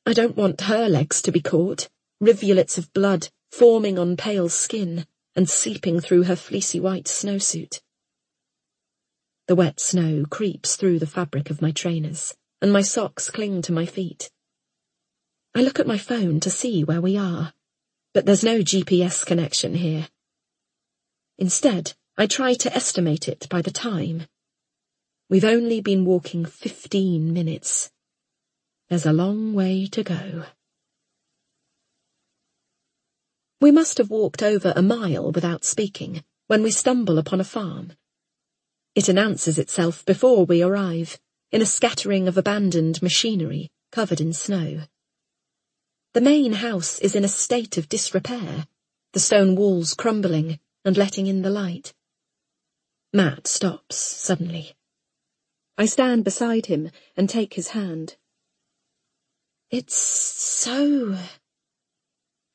S2: I don't want her legs to be caught, rivulets of blood forming on pale skin and seeping through her fleecy white snowsuit. The wet snow creeps through the fabric of my trainers, and my socks cling to my feet. I look at my phone to see where we are, but there's no GPS connection here. Instead, I try to estimate it by the time. We've only been walking 15 minutes. There's a long way to go. We must have walked over a mile without speaking, when we stumble upon a farm. It announces itself before we arrive, in a scattering of abandoned machinery covered in snow. The main house is in a state of disrepair, the stone walls crumbling and letting in the light. Matt stops suddenly. I stand beside him and take his hand. It's so...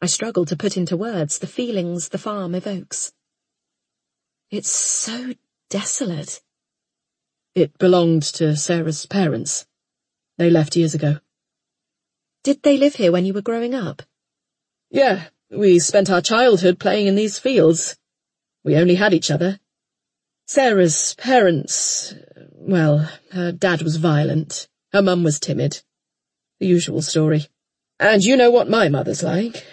S2: I struggle to put into words the feelings the farm evokes. It's so desolate.
S3: It belonged to Sarah's parents. They left years ago.
S2: Did they live here when you were growing up?
S3: Yeah, we spent our childhood playing in these fields. We only had each other. Sarah's parents, well, her dad was violent, her mum was timid. The usual story. And you know what my mother's like.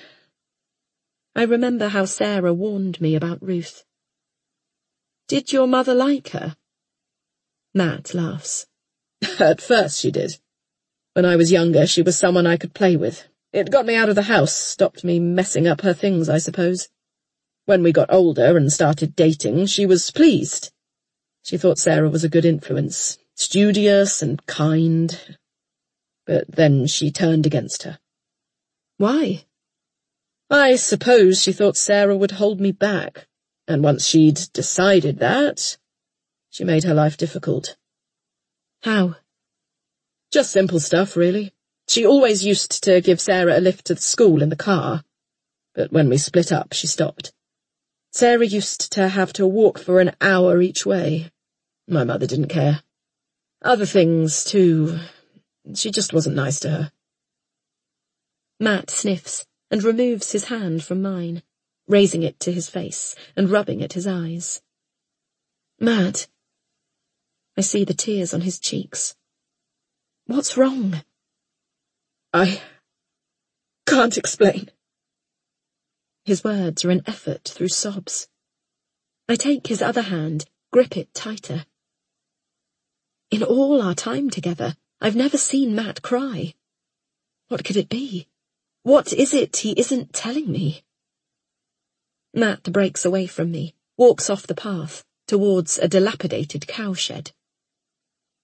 S2: I remember how Sarah warned me about Ruth. Did your mother like her? Matt laughs.
S3: At first she did. When I was younger, she was someone I could play with. It got me out of the house, stopped me messing up her things, I suppose. When we got older and started dating, she was pleased. She thought Sarah was a good influence, studious and kind. But then she turned against her.
S2: Why?
S3: I suppose she thought Sarah would hold me back, and once she'd decided that, She made her life difficult.
S2: How?
S3: Just simple stuff, really. She always used to give Sarah a lift to the school in the car, but when we split up, she stopped. Sarah used to have to walk for an hour each way. My mother didn't care. Other things, too. She just wasn't nice to her.
S2: Matt sniffs and removes his hand from mine, raising it to his face and rubbing at his eyes. Matt. I see the tears on his cheeks. What's wrong?
S3: I can't explain.
S2: His words are an effort through sobs. I take his other hand, grip it tighter. In all our time together, I've never seen Matt cry. What could it be? What is it he isn't telling me? Matt breaks away from me, walks off the path, towards a dilapidated cowshed.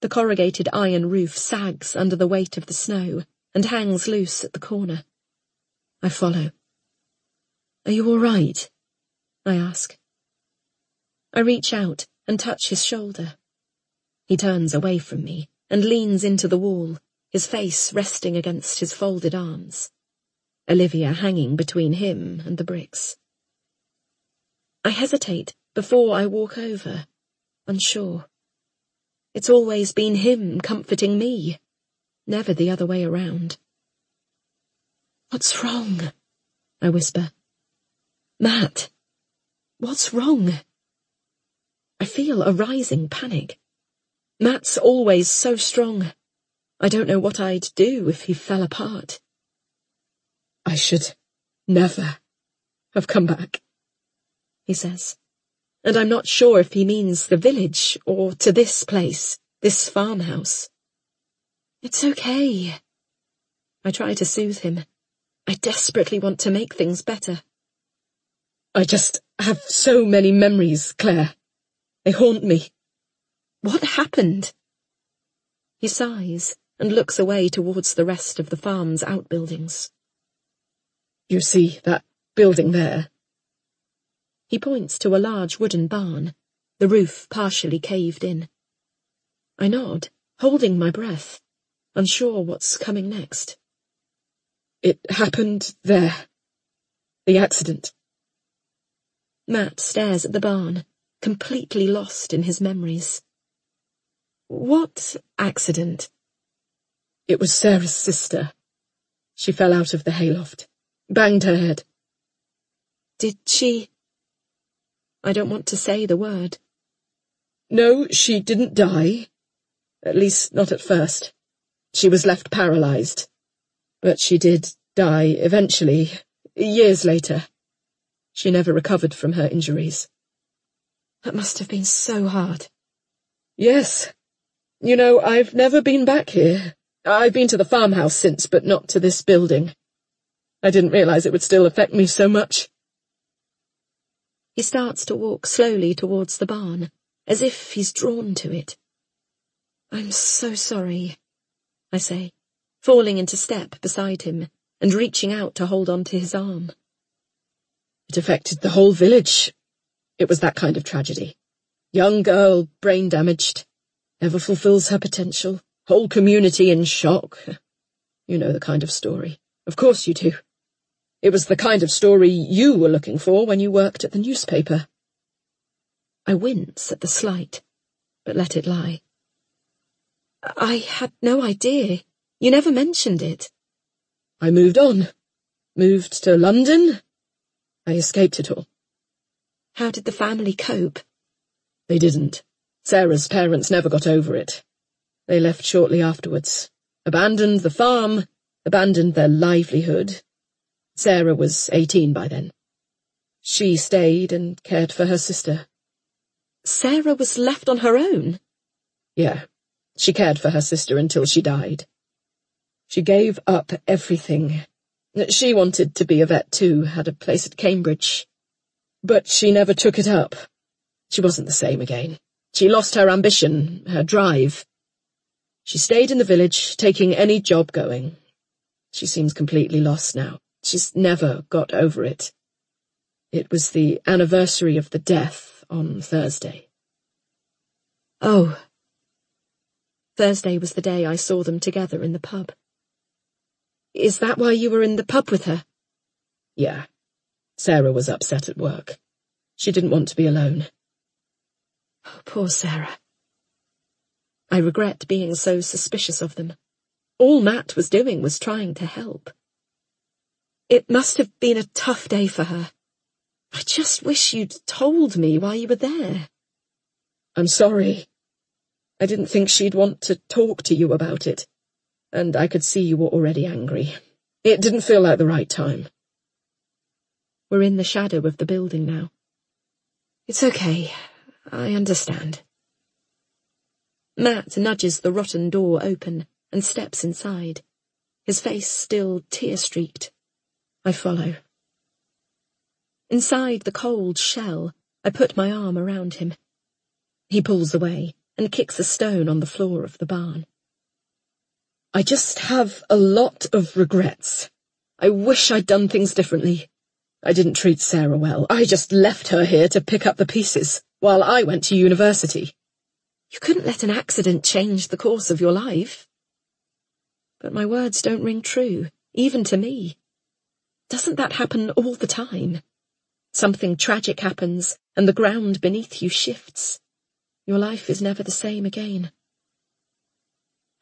S2: The corrugated iron roof sags under the weight of the snow and hangs loose at the corner. I follow. Are you all right? I ask. I reach out and touch his shoulder. He turns away from me and leans into the wall, his face resting against his folded arms. Olivia hanging between him and the bricks. I hesitate before I walk over, unsure. It's always been him comforting me, never the other way around. What's wrong? I whisper. Matt, what's wrong? I feel a rising panic. Matt's always so strong. I don't know what I'd do if he fell apart.
S3: I should never have come back,
S2: he says, and I'm not sure if he means the village or to this place, this farmhouse. It's okay. I try to soothe him. I desperately want to make things better.
S3: I just have so many memories, Claire. They haunt me.
S2: What happened? He sighs and looks away towards the rest of the farm's outbuildings.
S3: You see that building there?
S2: He points to a large wooden barn, the roof partially caved in. I nod, holding my breath, unsure what's coming next.
S3: It happened there. The accident.
S2: Matt stares at the barn, completely lost in his memories. What accident?
S3: It was Sarah's sister. She fell out of the hayloft, banged her head.
S2: Did she? I don't want to say the word.
S3: No, she didn't die. At least not at first. She was left paralysed. But she did die eventually, years later. She never recovered from her injuries.
S2: That must have been so hard.
S3: Yes. You know, I've never been back here. I've been to the farmhouse since, but not to this building. I didn't realise it would still affect me so much.
S2: He starts to walk slowly towards the barn, as if he's drawn to it. I'm so sorry, I say, falling into step beside him and reaching out to hold on to his arm.
S3: It affected the whole village. It was that kind of tragedy. Young girl, brain damaged, never fulfills her potential, whole community in shock. You know the kind of story. Of course you do. It was the kind of story you were looking for when you worked at the newspaper.
S2: I wince at the slight, but let it lie. I had no idea. You never mentioned it.
S3: I moved on. Moved to London. I escaped it all.
S2: How did the family cope?
S3: They didn't. Sarah's parents never got over it. They left shortly afterwards. Abandoned the farm, abandoned their livelihood. Sarah was 18 by then. She stayed and cared for her sister.
S2: Sarah was left on her own?
S3: Yeah, she cared for her sister until she died. She gave up everything. She wanted to be a vet too, had a place at Cambridge. But she never took it up. She wasn't the same again. She lost her ambition, her drive. She stayed in the village, taking any job going. She seems completely lost now. She's never got over it. It was the anniversary of the death on Thursday.
S2: Oh. Thursday was the day I saw them together in the pub. Is that why you were in the pub with her?
S3: Yeah. Sarah was upset at work. She didn't want to be alone.
S2: Oh, poor Sarah. I regret being so suspicious of them. All Matt was doing was trying to help. It must have been a tough day for her. I just wish you'd told me while you were there.
S3: I'm sorry. I didn't think she'd want to talk to you about it, and I could see you were already angry. It didn't feel like the right time.
S2: We're in the shadow of the building now. It's okay. I understand. Matt nudges the rotten door open and steps inside, his face still tear-streaked. I follow. Inside the cold shell, I put my arm around him. He pulls away and kicks a stone on the floor of the barn.
S3: I just have a lot of regrets. I wish I'd done things differently. I didn't treat Sarah well. I just left her here to pick up the pieces while I went to university.
S2: You couldn't let an accident change the course of your life. But my words don't ring true, even to me. Doesn't that happen all the time? Something tragic happens, and the ground beneath you shifts. Your life is never the same again.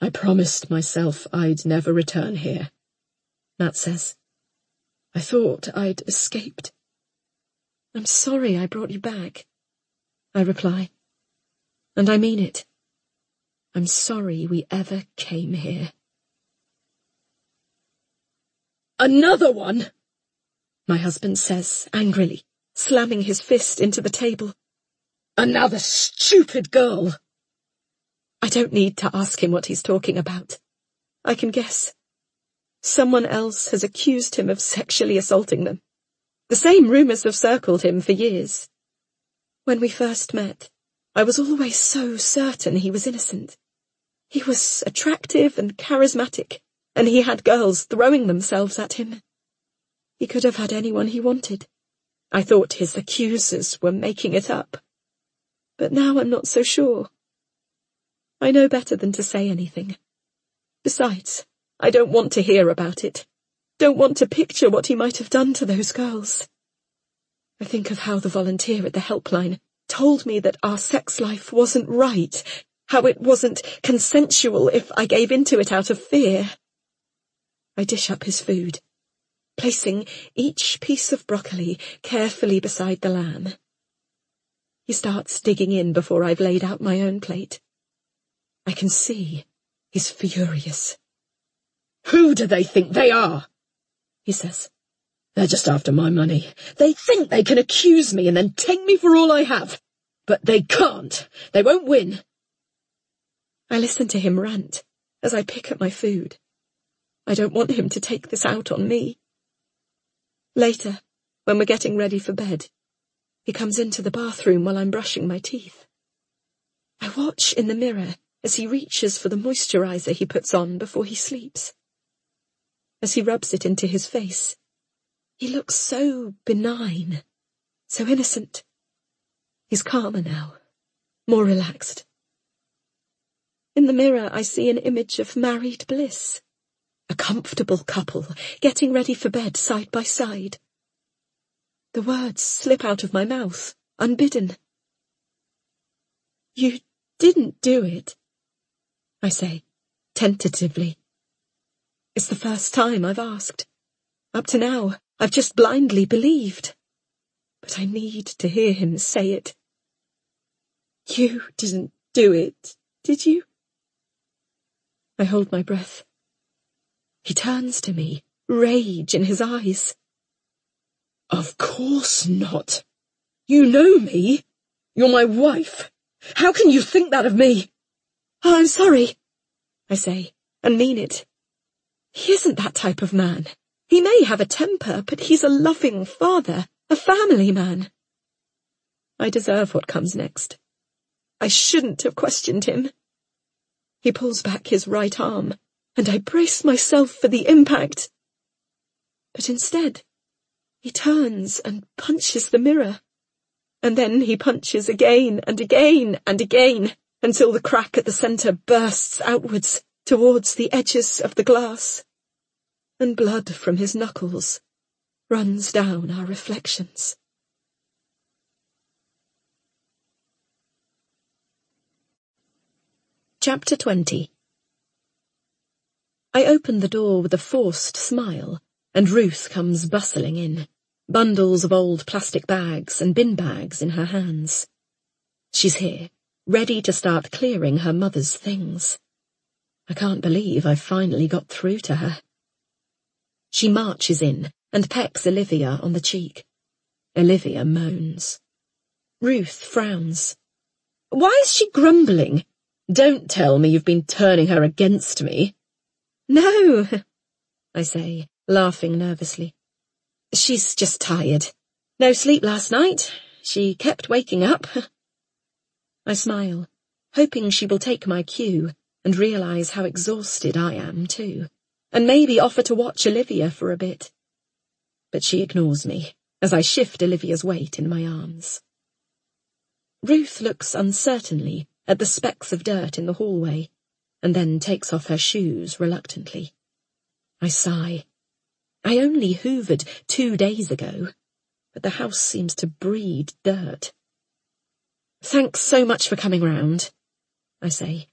S3: I promised myself I'd never return here, Matt says. I thought I'd escaped.
S2: I'm sorry I brought you back, I reply. And I mean it. I'm sorry we ever came here.
S3: Another one,
S2: my husband says angrily, slamming his fist into the table.
S3: Another stupid girl.
S2: I don't need to ask him what he's talking about. I can guess. Someone else has accused him of sexually assaulting them. The same rumours have circled him for years. When we first met, I was always so certain he was innocent. He was attractive and charismatic, and he had girls throwing themselves at him. He could have had anyone he wanted. I thought his accusers were making it up. But now I'm not so sure. I know better than to say anything. Besides, I don't want to hear about it. Don't want to picture what he might have done to those girls. I think of how the volunteer at the helpline told me that our sex life wasn't right, how it wasn't consensual if I gave into it out of fear. I dish up his food, placing each piece of broccoli carefully beside the lamb. He starts digging in before I've laid out my own plate. I can see he's furious.
S3: Who do they think they are? He says. They're just after my money. They think they can accuse me and then take me for all I have. But they can't. They won't win.
S2: I listen to him rant as I pick at my food. I don't want him to take this out on me. Later, when we're getting ready for bed, he comes into the bathroom while I'm brushing my teeth. I watch in the mirror as he reaches for the moisturiser he puts on before he sleeps. As he rubs it into his face, he looks so benign, so innocent. He's calmer now, more relaxed. In the mirror I see an image of married bliss, a comfortable couple getting ready for bed side by side. The words slip out of my mouth, unbidden. You didn't do it, I say, tentatively. It's the first time I've asked. Up to now, I've just blindly believed. But I need to hear him say it. You didn't do it, did you? I hold my breath. He turns to me, rage in his eyes.
S3: Of course not. You know me. You're my wife. How can you think that of me?
S2: Oh, I'm sorry, I say, and mean it. He isn't that type of man. He may have a temper, but he's a loving father, a family man. I deserve what comes next. I shouldn't have questioned him. He pulls back his right arm, and I brace myself for the impact. But instead, he turns and punches the mirror. And then he punches again and again and again, until the crack at the centre bursts outwards towards the edges of the glass, and blood from his knuckles runs down our reflections.
S1: Chapter 20. I open the door with a forced smile, and Ruth comes bustling in, bundles of old plastic bags and bin bags in her hands. She's here, ready to start clearing her mother's things. I can't believe I've finally got through to her. She marches in and pecks Olivia on the cheek. Olivia moans. Ruth frowns.
S2: Why is she grumbling? Don't tell me you've been turning her against me.
S1: No, I say, laughing nervously.
S2: She's just tired. No sleep last night. She kept waking up.
S1: I smile, hoping she will take my cue and realise how exhausted I am too, and maybe offer to watch Olivia for a bit. But she ignores me as I shift Olivia's weight in my arms. Ruth looks uncertainly at the specks of dirt in the hallway, and then takes off her shoes reluctantly. I sigh. I only hoovered 2 days ago, but the house seems to breed dirt.
S2: Thanks so much for coming round, I say.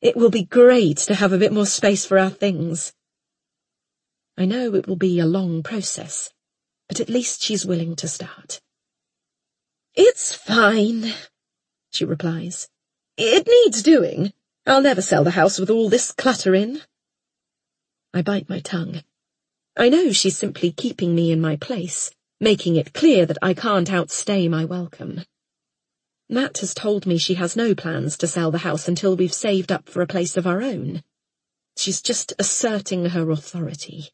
S2: It will be great to have a bit more space for our things.
S1: I know it will be a long process, but at least she's willing to start.
S2: It's fine, she replies. It needs doing. I'll never sell the house with all this clutter in.
S1: I bite my tongue. I know she's simply keeping me in my place, making it clear that I can't outstay my welcome. Matt has told me she has no plans to sell the house until we've saved up for a place of our own. She's just asserting her authority.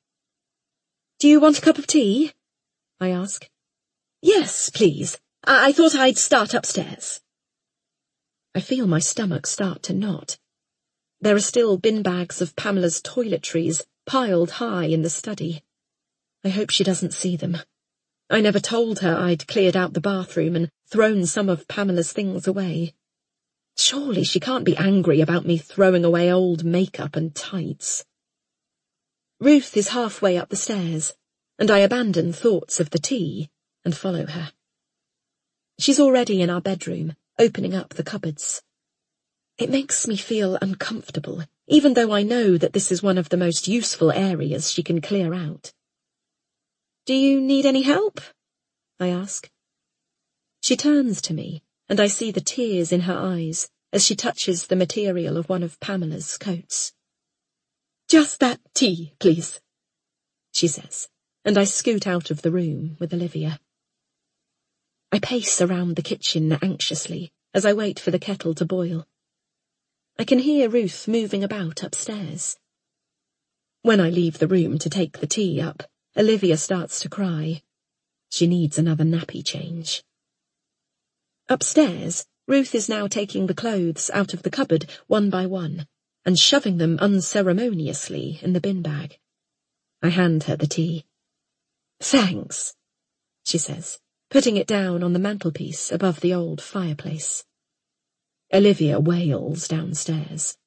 S2: Do you want a cup of tea? I ask.
S1: Yes, please. I thought I'd start upstairs. I feel my stomach start to knot. There are still bin bags of Pamela's toiletries piled high in the study. I hope she doesn't see them. I never told her I'd cleared out the bathroom and thrown some of Pamela's things away. Surely she can't be angry about me throwing away old makeup and tights. Ruth is halfway up the stairs, and I abandon thoughts of the tea and follow her. She's already in our bedroom, opening up the cupboards. It makes me feel uncomfortable, even though I know that this is one of the most useful areas she can clear out.
S2: Do you need any help? I ask.
S1: She turns to me, and I see the tears in her eyes as she touches the material of one of Pamela's coats.
S2: Just that tea, please,
S1: she says, and I scoot out of the room with Olivia. I pace around the kitchen anxiously as I wait for the kettle to boil. I can hear Ruth moving about upstairs. When I leave the room to take the tea up, Olivia starts to cry. She needs another nappy change. Upstairs, Ruth is now taking the clothes out of the cupboard one by one and shoving them unceremoniously in the bin bag. I hand her the tea.
S2: Thanks,
S1: she says, putting it down on the mantelpiece above the old fireplace. Olivia wails downstairs.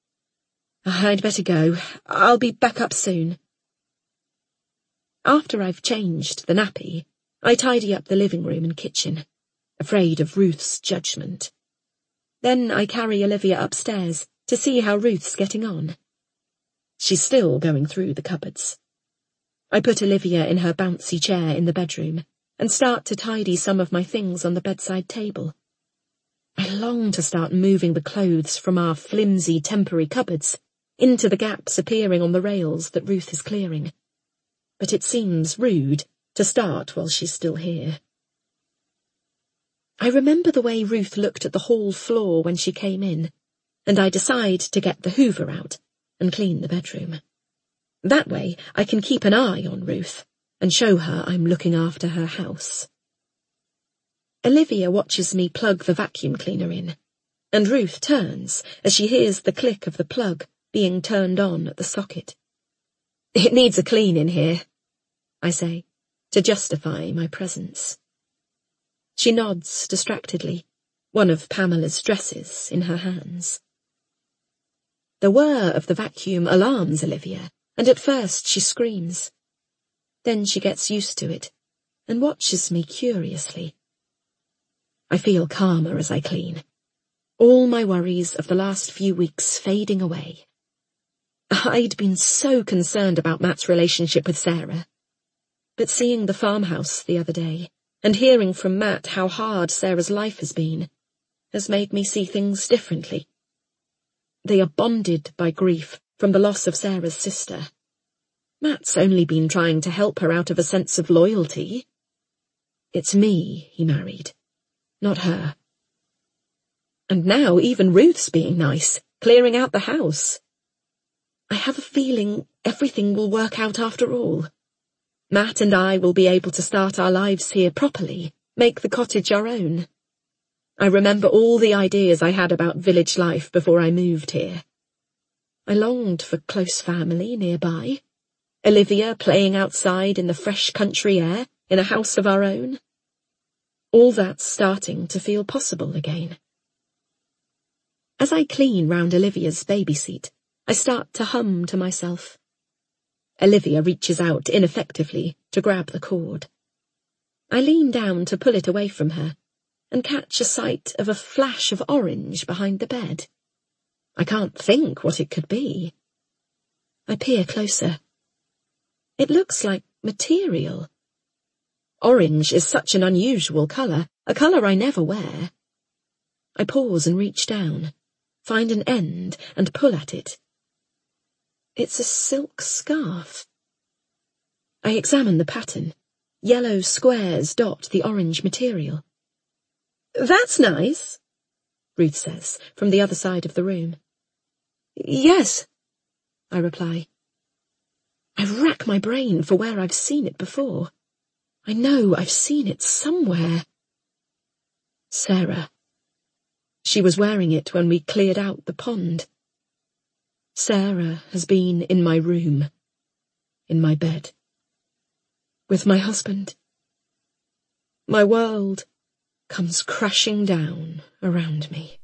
S2: I'd better go. I'll be back up soon.
S1: After I've changed the nappy, I tidy up the living room and kitchen, afraid of Ruth's judgment. Then I carry Olivia upstairs to see how Ruth's getting on. She's still going through the cupboards. I put Olivia in her bouncy chair in the bedroom and start to tidy some of my things on the bedside table. I long to start moving the clothes from our flimsy temporary cupboards into the gaps appearing on the rails that Ruth is clearing. But it seems rude to start while she's still here. I remember the way Ruth looked at the hall floor when she came in, and I decide to get the hoover out and clean the bedroom. That way I can keep an eye on Ruth and show her I'm looking after her house. Olivia watches me plug the vacuum cleaner in, and Ruth turns as she hears the click of the plug being turned on at the socket.
S2: It needs a clean in here,
S1: I say, to justify my presence. She nods distractedly,
S2: one of Pamela's dresses in her hands. The whir of the vacuum alarms Olivia, and at first she screams. Then she gets used to it and watches me curiously. I feel calmer as I clean, all my worries of the last few weeks fading away. I'd been so concerned about Matt's relationship with Sarah, but seeing the farmhouse the other day and hearing from Matt how hard Sarah's life has been has made me see things differently. They are bonded by grief from the loss of Sarah's sister. Matt's only been trying to help her out of a sense of loyalty. It's me he married, not her. And now even Ruth's being nice, clearing out the house. I have a feeling everything will work out after all. Matt and I will be able to start our lives here properly, make the cottage our own. I remember all the ideas I had about village life before I moved here. I longed for close family nearby, Olivia playing outside in the fresh country air in a house of our own. All that's starting to feel possible again. As I clean round Olivia's baby seat, I start to hum to myself. Olivia reaches out ineffectively to grab the cord. I lean down to pull it away from her and catch a sight of a flash of orange behind the bed. I can't think what it could be. I peer closer. It looks like material. Orange is such an unusual colour, a colour I never wear. I pause and reach down, find an end and pull at it. It's a silk scarf. I examine the pattern. Yellow squares dot the orange material. "That's nice," Ruth says, from the other side of the room. "Yes," I reply. I rack my brain for where I've seen it before. I know I've seen it somewhere. Sarah. She was wearing it when we cleared out the pond. Sarah has been in my room, in my bed, with my husband. My world comes crashing down around me.